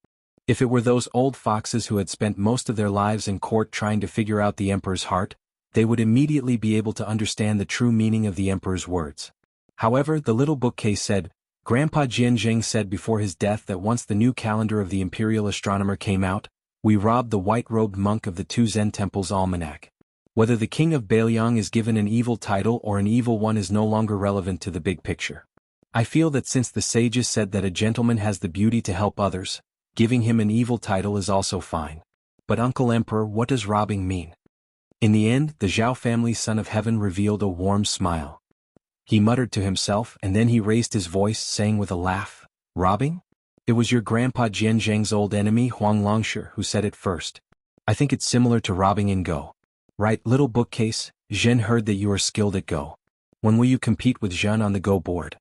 If it were those old foxes who had spent most of their lives in court trying to figure out the emperor's heart, they would immediately be able to understand the true meaning of the emperor's words. However, the little bookcase said, Grandpa Jianzheng said before his death that once the new calendar of the imperial astronomer came out, we robbed the white-robed monk of the 2 Zen temple's almanac. Whether the king of Beiliang is given an evil title or an evil one is no longer relevant to the big picture. I feel that since the sages said that a gentleman has the beauty to help others, giving him an evil title is also fine. But Uncle Emperor, what does robbing mean? In the end, the Zhao family's son of heaven revealed a warm smile. He muttered to himself and then he raised his voice, saying with a laugh, "Robbing? It was your grandpa Jianzheng's old enemy Huang Longshi who said it first. I think it's similar to robbing in Go. Right, little bookcase, Zhen heard that you are skilled at Go. When will you compete with Zhen on the Go board?"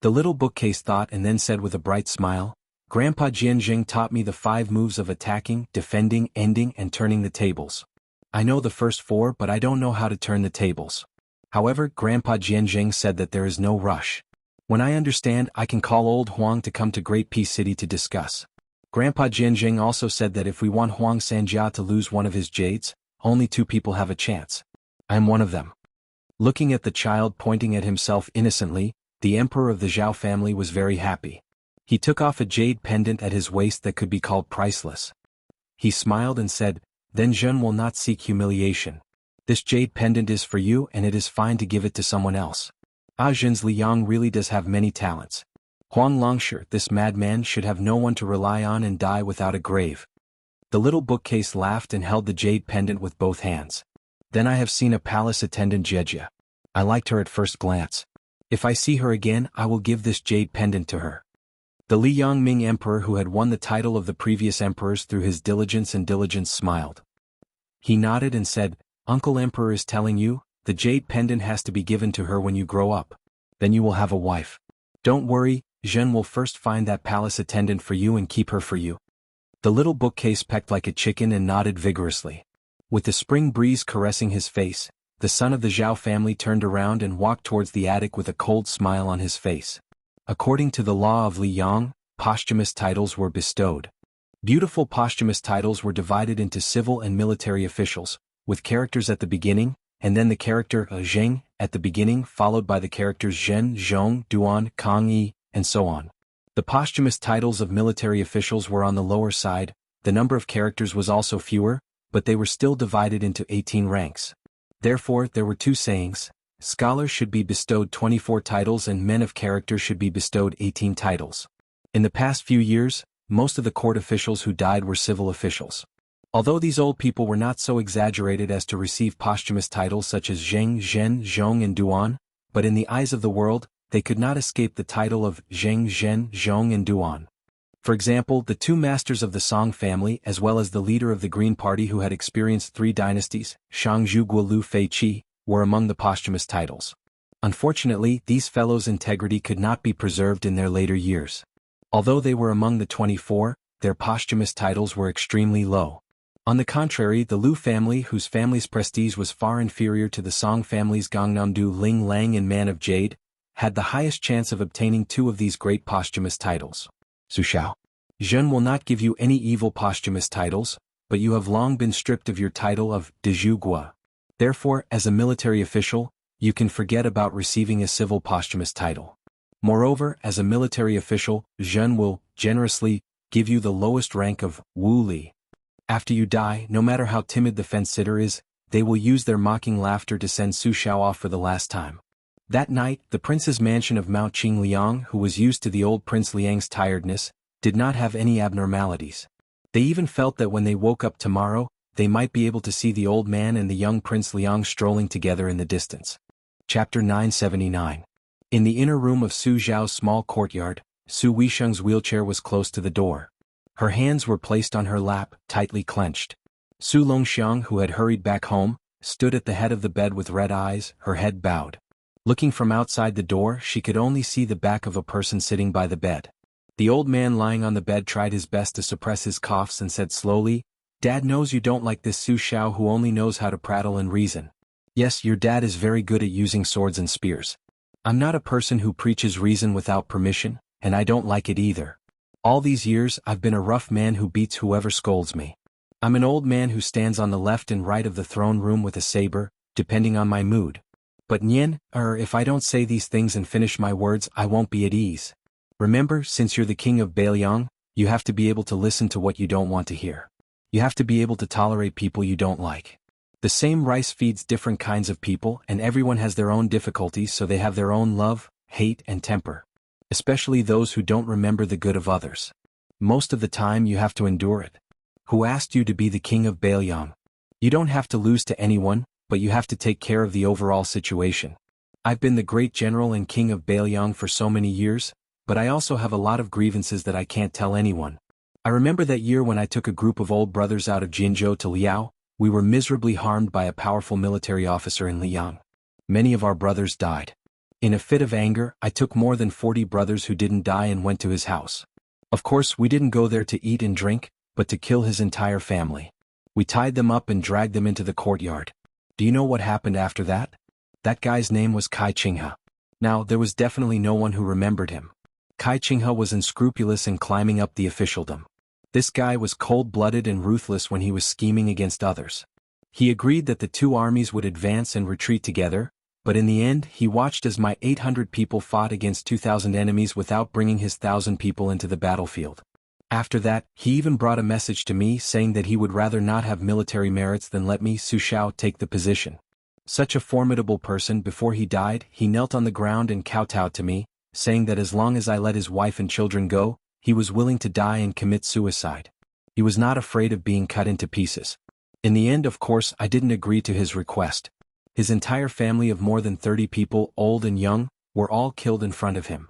The little bookcase thought and then said with a bright smile, "Grandpa Jianzheng taught me the 5 moves of attacking, defending, ending, and turning the tables. I know the first 4, but I don't know how to turn the tables. However, Grandpa Jianzheng said that there is no rush. When I understand, I can call old Huang to come to Great Peace City to discuss." Grandpa Jianjing also said that if we want Huang Sanjia to lose one of his jades, only 2 people have a chance. I am one of them. Looking at the child pointing at himself innocently, the emperor of the Zhao family was very happy. He took off a jade pendant at his waist that could be called priceless. He smiled and said, "Then Zhen will not seek humiliation. This jade pendant is for you and it is fine to give it to someone else. Zhen's Liang really does have many talents. Huang Longshi, this madman, should have no one to rely on and die without a grave." The little bookcase laughed and held the jade pendant with both hands. "Then I have seen a palace attendant Jejia. I liked her at first glance. If I see her again, I will give this jade pendant to her." The Liang Ming emperor, who had won the title of the previous emperors through his diligence, smiled. He nodded and said, "Uncle Emperor is telling you, the jade pendant has to be given to her when you grow up. Then you will have a wife. Don't worry, Zhen will first find that palace attendant for you and keep her for you." The little bookcase pecked like a chicken and nodded vigorously. With the spring breeze caressing his face, the son of the Zhao family turned around and walked towards the attic with a cold smile on his face. According to the law of Liang, posthumous titles were bestowed. Beautiful posthumous titles were divided into civil and military officials, with characters at the beginning, and then the character Zheng at the beginning, followed by the characters Zhen, Zhong, Duan, Kang Yi, and so on. The posthumous titles of military officials were on the lower side. The number of characters was also fewer, but they were still divided into 18 ranks. Therefore, there were 2 sayings: scholars should be bestowed 24 titles and men of character should be bestowed 18 titles. In the past few years, most of the court officials who died were civil officials. Although these old people were not so exaggerated as to receive posthumous titles such as Zheng, Zhen, Zhong and Duan, but in the eyes of the world, they could not escape the title of Zheng, Zhen, Zhong and Duan. For example, the 2 masters of the Song family as well as the leader of the Green Party who had experienced 3 dynasties, Shangzhu Guolu Fei Qi, were among the posthumous titles. Unfortunately, these fellows' integrity could not be preserved in their later years. Although they were among the 24, their posthumous titles were extremely low. On the contrary, the Lu family, whose family's prestige was far inferior to the Song family's Gangnamdu Ling Lang and Man of Jade, had the highest chance of obtaining 2 of these great posthumous titles. Su Xiao. Zhen will not give you any evil posthumous titles, but you have long been stripped of your title of de Zhugua. Therefore, as a military official, you can forget about receiving a civil posthumous title. Moreover, as a military official, Zhen will, generously, give you the lowest rank of Wu Li. After you die, no matter how timid the fence-sitter is, they will use their mocking laughter to send Su Xiao off for the last time. That night, the prince's mansion of Mao Qing Liang, who was used to the old Prince Liang's tiredness, did not have any abnormalities. They even felt that when they woke up tomorrow, they might be able to see the old man and the young Prince Liang strolling together in the distance. Chapter 979. In the inner room of Su Zhao's small courtyard, Su Weisheng's wheelchair was close to the door. Her hands were placed on her lap, tightly clenched. Su Longxiang, who had hurried back home, stood at the head of the bed with red eyes, her head bowed. Looking from outside the door, she could only see the back of a person sitting by the bed. The old man lying on the bed tried his best to suppress his coughs and said slowly, "Dad knows you don't like this Su Xiao who only knows how to prattle and reason. Yes, your dad is very good at using swords and spears. I'm not a person who preaches reason without permission, and I don't like it either. All these years I've been a rough man who beats whoever scolds me. I'm an old man who stands on the left and right of the throne room with a saber, depending on my mood. But if I don't say these things and finish my words, I won't be at ease. Remember, since you're the king of Beiliang, you have to be able to listen to what you don't want to hear. You have to be able to tolerate people you don't like. The same rice feeds different kinds of people and everyone has their own difficulties, so they have their own love, hate and temper. Especially those who don't remember the good of others. Most of the time you have to endure it. Who asked you to be the king of Beiliang? You don't have to lose to anyone, but you have to take care of the overall situation. I've been the great general and king of Beiliang for so many years, but I also have a lot of grievances that I can't tell anyone. I remember that year when I took a group of old brothers out of Jinzhou to Liao, we were miserably harmed by a powerful military officer in Liang. Many of our brothers died. In a fit of anger, I took more than 40 brothers who didn't die and went to his house. Of course, we didn't go there to eat and drink, but to kill his entire family. We tied them up and dragged them into the courtyard. Do you know what happened after that? That guy's name was Kai Qinghe. Now, there was definitely no one who remembered him. Kai Qinghe was unscrupulous in climbing up the officialdom. This guy was cold-blooded and ruthless when he was scheming against others. He agreed that the two armies would advance and retreat together, but in the end he watched as my 800 people fought against 2,000 enemies without bringing his 1,000 people into the battlefield. After that, he even brought a message to me saying that he would rather not have military merits than let me, Su Shao, take the position. Such a formidable person. Before he died, he knelt on the ground and kowtowed to me, saying that as long as I let his wife and children go, he was willing to die and commit suicide. He was not afraid of being cut into pieces. In the end, of course, I didn't agree to his request. His entire family of more than 30 people, old and young, were all killed in front of him.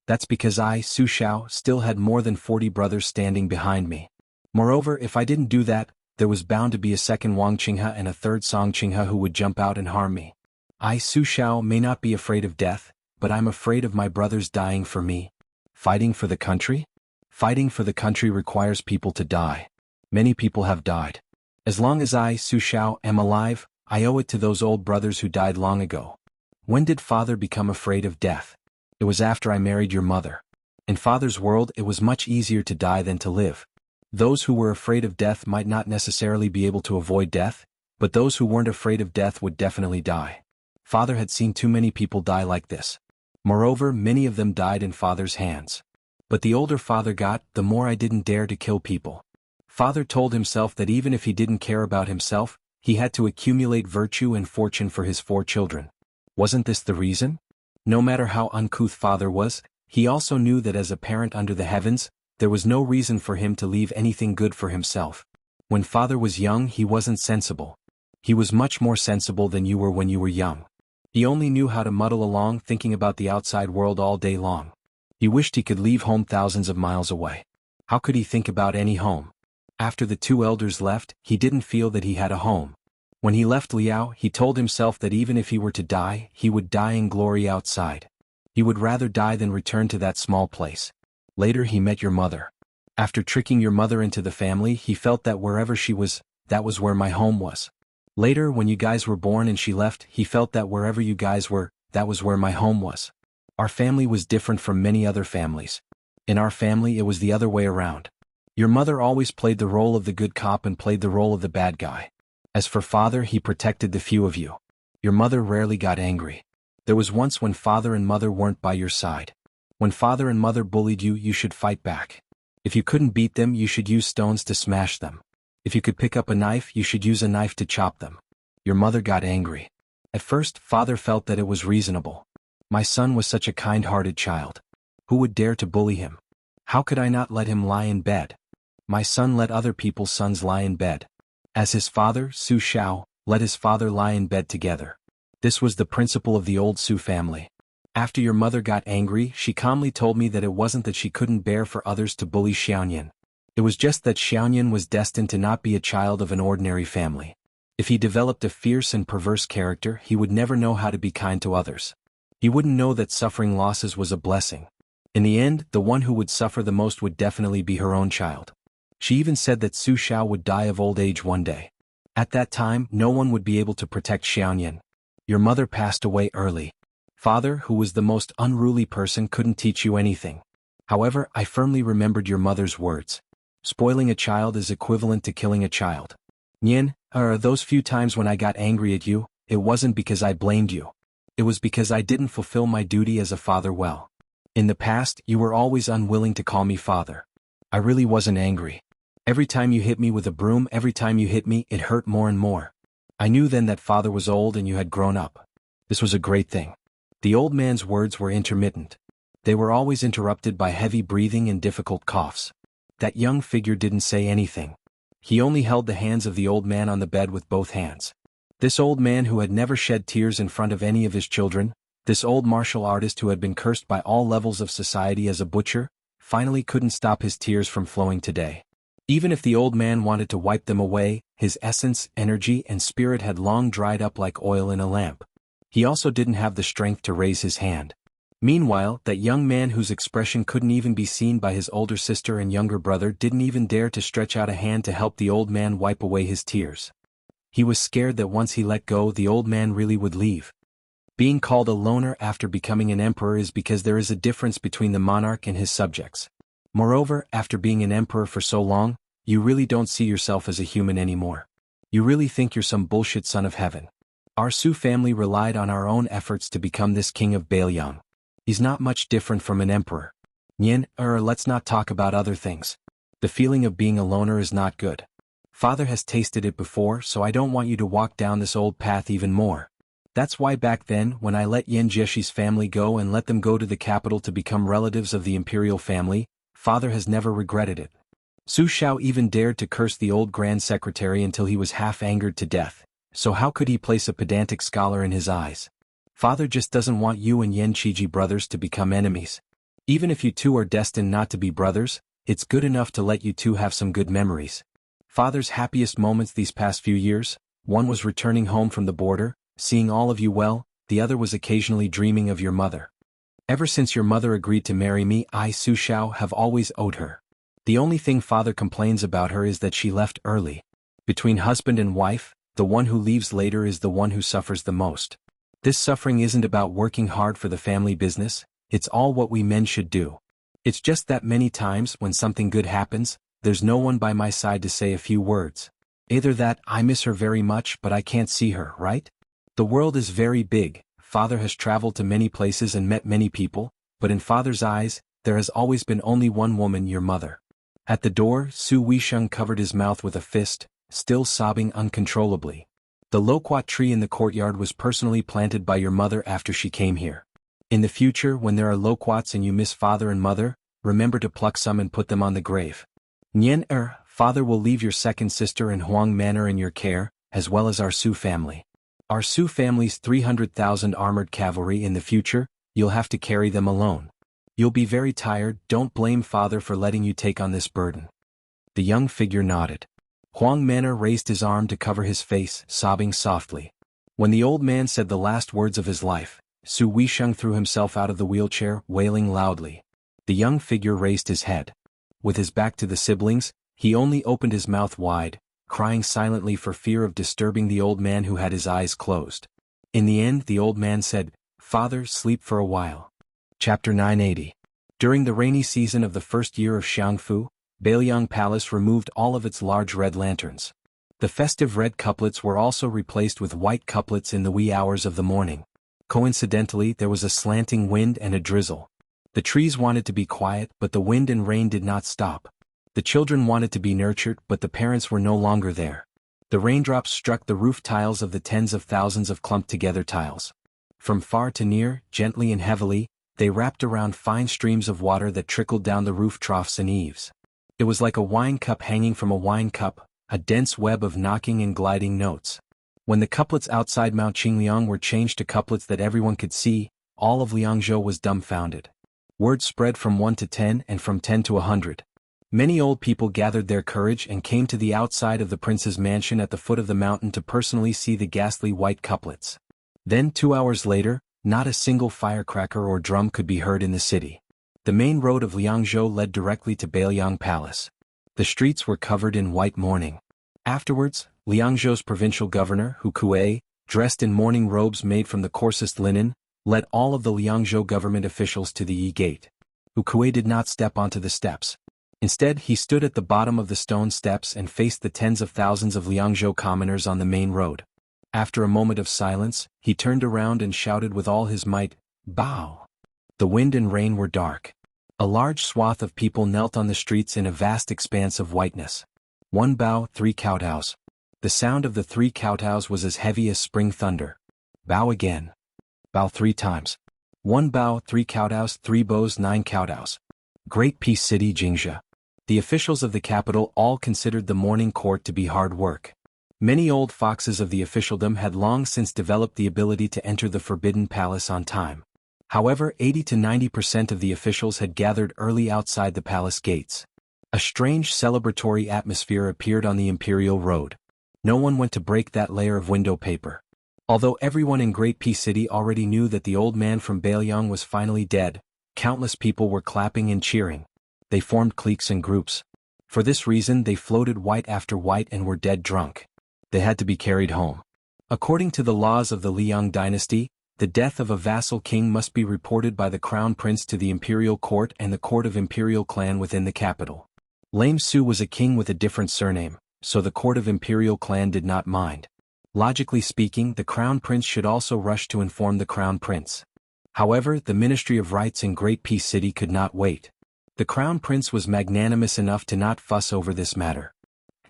That's because I, Su Shao, still had more than 40 brothers standing behind me. Moreover, if I didn't do that, there was bound to be a second Wang Qinghe and a third Song Qinghe who would jump out and harm me. I, Su Shao, may not be afraid of death, but I'm afraid of my brothers dying for me. Fighting for the country? Fighting for the country requires people to die. Many people have died. As long as I, Su Shao, am alive, I owe it to those old brothers who died long ago. When did father become afraid of death? It was after I married your mother. In father's world, it was much easier to die than to live. Those who were afraid of death might not necessarily be able to avoid death, but those who weren't afraid of death would definitely die. Father had seen too many people die like this. Moreover, many of them died in father's hands. But the older father got, the more I didn't dare to kill people. Father told himself that even if he didn't care about himself, he had to accumulate virtue and fortune for his 4 children. Wasn't this the reason? No matter how uncouth father was, he also knew that as a parent under the heavens, there was no reason for him to leave anything good for himself. When father was young, he wasn't sensible. He was much more sensible than you were when you were young. He only knew how to muddle along thinking about the outside world all day long. He wished he could leave home thousands of miles away. How could he think about any home? After the 2 elders left, he didn't feel that he had a home. When he left Liao, he told himself that even if he were to die, he would die in glory outside. He would rather die than return to that small place. Later he met your mother. After tricking your mother into the family, he felt that wherever she was, that was where my home was. Later, when you guys were born and she left, he felt that wherever you guys were, that was where my home was. Our family was different from many other families. In our family, it was the other way around. Your mother always played the role of the good cop and played the role of the bad guy. As for father, he protected the few of you. Your mother rarely got angry. There was once when father and mother weren't by your side. When father and mother bullied you, you should fight back. If you couldn't beat them, you should use stones to smash them. If you could pick up a knife, you should use a knife to chop them. Your mother got angry. At first, father felt that it was reasonable. My son was such a kind-hearted child. Who would dare to bully him? How could I not let him lie in bed? My son let other people's sons lie in bed. As his father, Su Shao, let his father lie in bed together. This was the principle of the old Su family. After your mother got angry, she calmly told me that it wasn't that she couldn't bear for others to bully Xiaoyan. It was just that Xiaoyan was destined to not be a child of an ordinary family. If he developed a fierce and perverse character, he would never know how to be kind to others. He wouldn't know that suffering losses was a blessing. In the end, the one who would suffer the most would definitely be her own child. She even said that Su Shao would die of old age one day. At that time, no one would be able to protect Xiaoyan. Your mother passed away early. Father, who was the most unruly person, couldn't teach you anything. However, I firmly remembered your mother's words. Spoiling a child is equivalent to killing a child. Nian, those few times when I got angry at you, it wasn't because I blamed you. It was because I didn't fulfill my duty as a father well. In the past, you were always unwilling to call me father. I really wasn't angry. Every time you hit me with a broom, every time you hit me, it hurt more and more. I knew then that father was old and you had grown up. This was a great thing. The old man's words were intermittent. They were always interrupted by heavy breathing and difficult coughs. That young figure didn't say anything. He only held the hands of the old man on the bed with both hands. This old man who had never shed tears in front of any of his children, this old martial artist who had been cursed by all levels of society as a butcher, finally couldn't stop his tears from flowing today. Even if the old man wanted to wipe them away, his essence, energy, and spirit had long dried up like oil in a lamp. He also didn't have the strength to raise his hand. Meanwhile, that young man whose expression couldn't even be seen by his older sister and younger brother didn't even dare to stretch out a hand to help the old man wipe away his tears. He was scared that once he let go, the old man really would leave. Being called a loner after becoming an emperor is because there is a difference between the monarch and his subjects. Moreover, after being an emperor for so long, you really don't see yourself as a human anymore. You really think you're some bullshit son of heaven. Our Su family relied on our own efforts to become this king of Bailiang. He's not much different from an emperor. Let's not talk about other things. The feeling of being a loner is not good. Father has tasted it before, so I don't want you to walk down this old path even more. That's why back then, when I let Yan Jieshi's family go and let them go to the capital to become relatives of the imperial family, Father has never regretted it. Su Shao even dared to curse the old grand secretary until he was half angered to death, so how could he place a pedantic scholar in his eyes? Father just doesn't want you and Yan Qiji brothers to become enemies. Even if you two are destined not to be brothers, it's good enough to let you two have some good memories. Father's happiest moments these past few years, one was returning home from the border, seeing all of you well, the other was occasionally dreaming of your mother. Ever since your mother agreed to marry me, I, Su Shao, have always owed her. The only thing Father complains about her is that she left early. Between husband and wife, the one who leaves later is the one who suffers the most. This suffering isn't about working hard for the family business, it's all what we men should do. It's just that many times when something good happens, there's no one by my side to say a few words. Either that, I miss her very much but I can't see her, right? The world is very big, Father has traveled to many places and met many people, but in Father's eyes, there has always been only one woman, your mother. At the door, Su Weisheng covered his mouth with a fist, still sobbing uncontrollably. The loquat tree in the courtyard was personally planted by your mother after she came here. In the future, when there are loquats and you miss father and mother, remember to pluck some and put them on the grave. Father will leave your second sister in Huang Manor in your care, as well as our Su family. Our Su family's 300,000 armored cavalry in the future, you'll have to carry them alone. You'll be very tired, don't blame Father for letting you take on this burden. The young figure nodded. Huang Manor raised his arm to cover his face, sobbing softly. When the old man said the last words of his life, Su Weisheng threw himself out of the wheelchair, wailing loudly. The young figure raised his head. With his back to the siblings, he only opened his mouth wide, crying silently for fear of disturbing the old man who had his eyes closed. In the end, the old man said, "Father, sleep for a while." Chapter 980. During the rainy season of the first year of Jianghu, Bailiang Palace removed all of its large red lanterns. The festive red couplets were also replaced with white couplets in the wee hours of the morning. Coincidentally, there was a slanting wind and a drizzle. The trees wanted to be quiet, but the wind and rain did not stop. The children wanted to be nurtured, but the parents were no longer there. The raindrops struck the roof tiles of the tens of thousands of clumped-together tiles. From far to near, gently and heavily, they wrapped around fine streams of water that trickled down the roof troughs and eaves. It was like a wine cup hanging from a wine cup, a dense web of knocking and gliding notes. When the couplets outside Mount Qingliang were changed to couplets that everyone could see, all of Liangzhou was dumbfounded. Word spread from 1 to 10 and from 10 to 100. Many old people gathered their courage and came to the outside of the prince's mansion at the foot of the mountain to personally see the ghastly white couplets. Then 2 hours later, not a single firecracker or drum could be heard in the city. The main road of Liangzhou led directly to Bailiang Palace. The streets were covered in white mourning. Afterwards, Liangzhou's provincial governor, Hu Kuei, dressed in mourning robes made from the coarsest linen, led all of the Liangzhou government officials to the Yi Gate. Hu Kuei did not step onto the steps. Instead, he stood at the bottom of the stone steps and faced the tens of thousands of Liangzhou commoners on the main road. After a moment of silence, he turned around and shouted with all his might, "Bow!" The wind and rain were dark. A large swath of people knelt on the streets in a vast expanse of whiteness. 1 bow, 3 kowtows. The sound of the 3 kowtows was as heavy as spring thunder. Bow again. Bow 3 times. 1 bow, 3 kowtows, 3 bows, 9 kowtows. Great Peace City, Jingzhe. The officials of the capital all considered the morning court to be hard work. Many old foxes of the officialdom had long since developed the ability to enter the Forbidden Palace on time. However, 80 to 90% of the officials had gathered early outside the palace gates. A strange celebratory atmosphere appeared on the Imperial Road. No one went to break that layer of window paper. Although everyone in Great Peace City already knew that the old man from Bailiang was finally dead, countless people were clapping and cheering. They formed cliques and groups. For this reason they floated white after white and were dead drunk. They had to be carried home. According to the laws of the Liang dynasty, The death of a vassal king must be reported by the crown prince to the imperial court and the court of imperial clan within the capital. Lame Su was a king with a different surname, so the court of imperial clan did not mind. Logically speaking, the crown prince should also rush to inform the crown prince. However, the Ministry of Rights in Great Peace City could not wait. The crown prince was magnanimous enough to not fuss over this matter.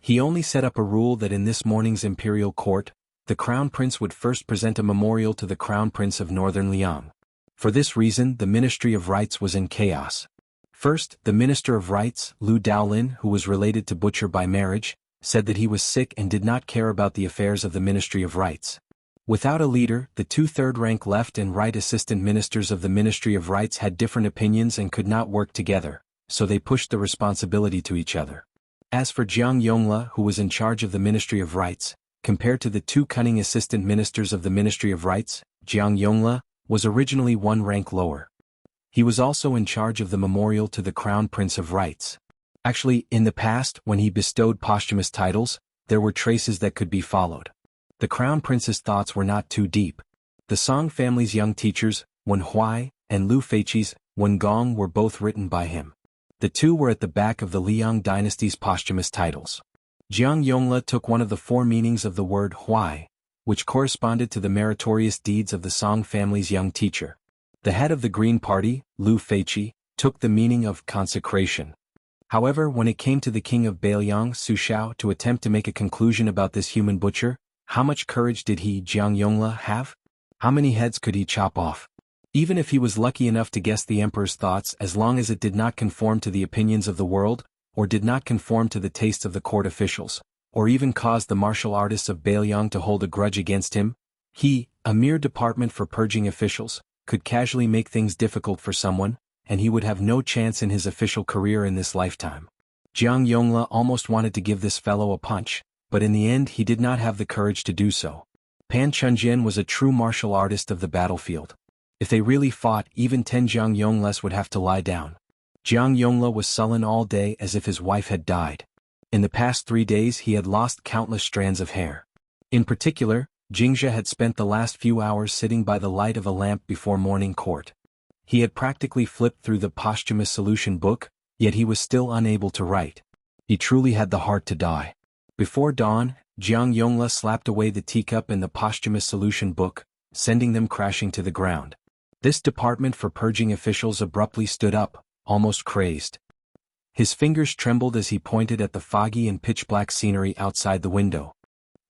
He only set up a rule that in this morning's imperial court, the crown prince would first present a memorial to the crown prince of northern Liang. For this reason, the Ministry of Rights was in chaos. First, the Minister of Rights, Lu Daolin, who was related to Butcher by marriage, said that he was sick and did not care about the affairs of the Ministry of Rights. Without a leader, the two third-rank left and right assistant ministers of the Ministry of Rights had different opinions and could not work together, so they pushed the responsibility to each other. As for Jiang Yongla, who was in charge of the Ministry of Rights, compared to the two cunning assistant ministers of the Ministry of Rights, Jiang Yongla was originally one rank lower. He was also in charge of the memorial to the Crown Prince of Rights. Actually, in the past, when he bestowed posthumous titles, there were traces that could be followed. The Crown Prince's thoughts were not too deep. The Song family's young teachers, Wen Huai, and Lu Feiqi's Wen Gong were both written by him. The two were at the back of the Liang dynasty's posthumous titles. Jiang Yongla took one of the four meanings of the word Huai, which corresponded to the meritorious deeds of the Song family's young teacher. The head of the Green Party, Lu Feiqi, took the meaning of consecration. However, when it came to the king of Bailiang, Su Xiao, to attempt to make a conclusion about this human butcher, how much courage did he, Jiang Yongla, have? How many heads could he chop off? Even if he was lucky enough to guess the emperor's thoughts, as long as it did not conform to the opinions of the world, or did not conform to the tastes of the court officials, or even cause the martial artists of Bailiang to hold a grudge against him, he, a mere department for purging officials, could casually make things difficult for someone, and he would have no chance in his official career in this lifetime. Jiang Yongla almost wanted to give this fellow a punch, but in the end he did not have the courage to do so. Pan Chunjian was a true martial artist of the battlefield. If they really fought, even 10 Jiang Yonglas would have to lie down. Jiang Yongla was sullen all day as if his wife had died. In the past 3 days he had lost countless strands of hair. In particular, Jingzhe had spent the last few hours sitting by the light of a lamp before morning court. He had practically flipped through the posthumous solution book, yet he was still unable to write. He truly had the heart to die. Before dawn, Jiang Yongla slapped away the teacup and the posthumous solution book, sending them crashing to the ground. This department for purging officials abruptly stood up, almost crazed. His fingers trembled as he pointed at the foggy and pitch-black scenery outside the window.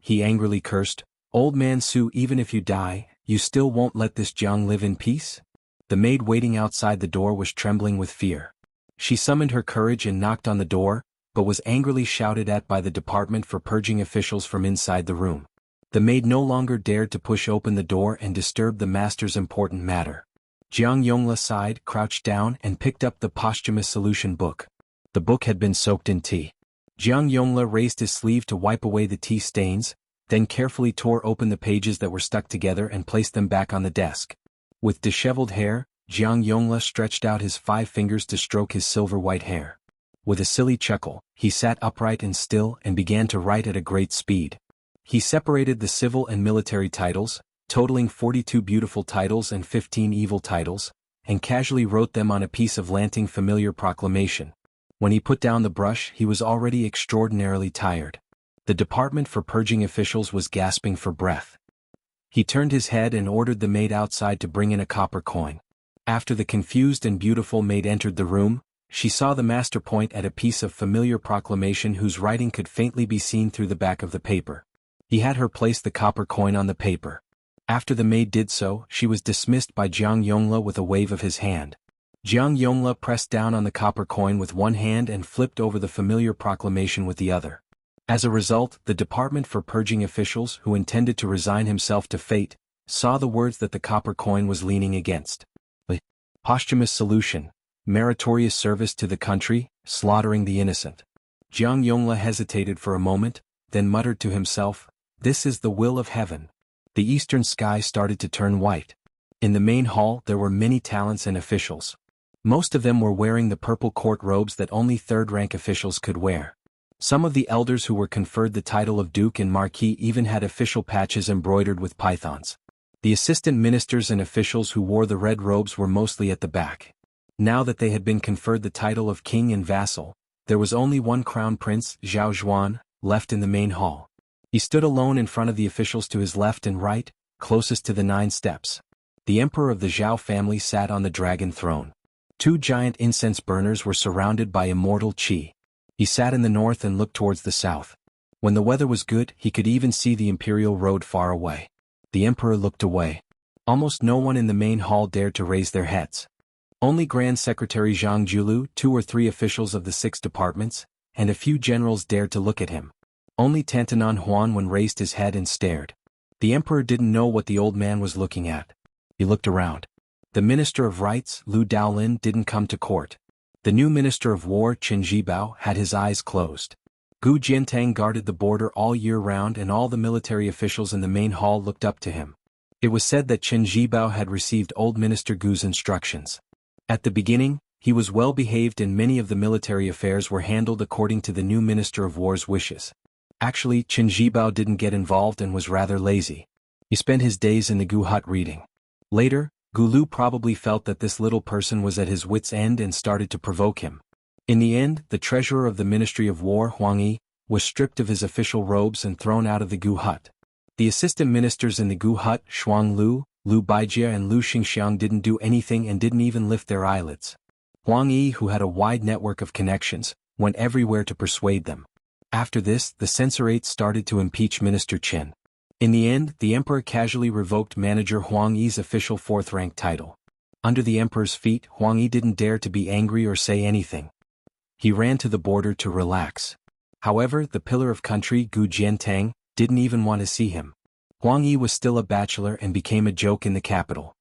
He angrily cursed, "Old man Su, even if you die, you still won't let this Jiang live in peace?" The maid waiting outside the door was trembling with fear. She summoned her courage and knocked on the door, but was angrily shouted at by the department for purging officials from inside the room. The maid no longer dared to push open the door and disturb the master's important matter. Jiang Yongla sighed, crouched down, and picked up the posthumous solution book. The book had been soaked in tea. Jiang Yongla raised his sleeve to wipe away the tea stains, then carefully tore open the pages that were stuck together and placed them back on the desk. With disheveled hair, Jiang Yongla stretched out his 5 fingers to stroke his silver-white hair. With a silly chuckle, he sat upright and still and began to write at a great speed. He separated the civil and military titles, totaling 42 beautiful titles and 15 evil titles, and casually wrote them on a piece of lanting familiar proclamation. When he put down the brush, he was already extraordinarily tired. The department for purging officials was gasping for breath. He turned his head and ordered the maid outside to bring in a copper coin. After the confused and beautiful maid entered the room, she saw the master point at a piece of familiar proclamation whose writing could faintly be seen through the back of the paper. He had her place the copper coin on the paper. After the maid did so, she was dismissed by Jiang Yongla with a wave of his hand. Jiang Yongla pressed down on the copper coin with one hand and flipped over the familiar proclamation with the other. As a result, the department for purging officials, who intended to resign himself to fate, saw the words that the copper coin was leaning against. A posthumous solution, meritorious service to the country, slaughtering the innocent. Jiang Yongla hesitated for a moment, then muttered to himself, "This is the will of heaven." The eastern sky started to turn white. In the main hall there were many talents and officials. Most of them were wearing the purple court robes that only third-rank officials could wear. Some of the elders who were conferred the title of Duke and Marquis even had official patches embroidered with pythons. The assistant ministers and officials who wore the red robes were mostly at the back. Now that they had been conferred the title of king and vassal, there was only one crown prince, Zhao Zhuan, left in the main hall. He stood alone in front of the officials to his left and right, closest to the 9 steps. The emperor of the Zhao family sat on the dragon throne. 2 giant incense burners were surrounded by immortal qi. He sat in the north and looked towards the south. When the weather was good, he could even see the imperial road far away. The emperor looked away. Almost no one in the main hall dared to raise their heads. Only Grand Secretary Zhang Julu, 2 or 3 officials of the 6 departments, and a few generals dared to look at him. Only Tantanan Huanwen raised his head and stared. The emperor didn't know what the old man was looking at. He looked around. The Minister of Rights, Lu Daolin, didn't come to court. The new Minister of War, Qin Zhibao, had his eyes closed. Gu Jiantang guarded the border all year round, and all the military officials in the main hall looked up to him. It was said that Qin Zhibao had received old Minister Gu's instructions. At the beginning, he was well behaved and many of the military affairs were handled according to the new Minister of War's wishes. Actually, Qin Zhibao didn't get involved and was rather lazy. He spent his days in the Gu hut reading. Later, Gu Lu probably felt that this little person was at his wits' end and started to provoke him. In the end, the treasurer of the Ministry of War, Huang Yi, was stripped of his official robes and thrown out of the Gu hut. The assistant ministers in the Gu hut, Shuang Lu, Lu Baijia and Lu Xingxiang, didn't do anything and didn't even lift their eyelids. Huang Yi, who had a wide network of connections, went everywhere to persuade them. After this, the censorate started to impeach Minister Qin. In the end, the emperor casually revoked manager Huang Yi's official 4th-rank title. Under the emperor's feet, Huang Yi didn't dare to be angry or say anything. He ran to the border to relax. However, the pillar of country, Gu Jiantang, didn't even want to see him. Huang Yi was still a bachelor and became a joke in the capital.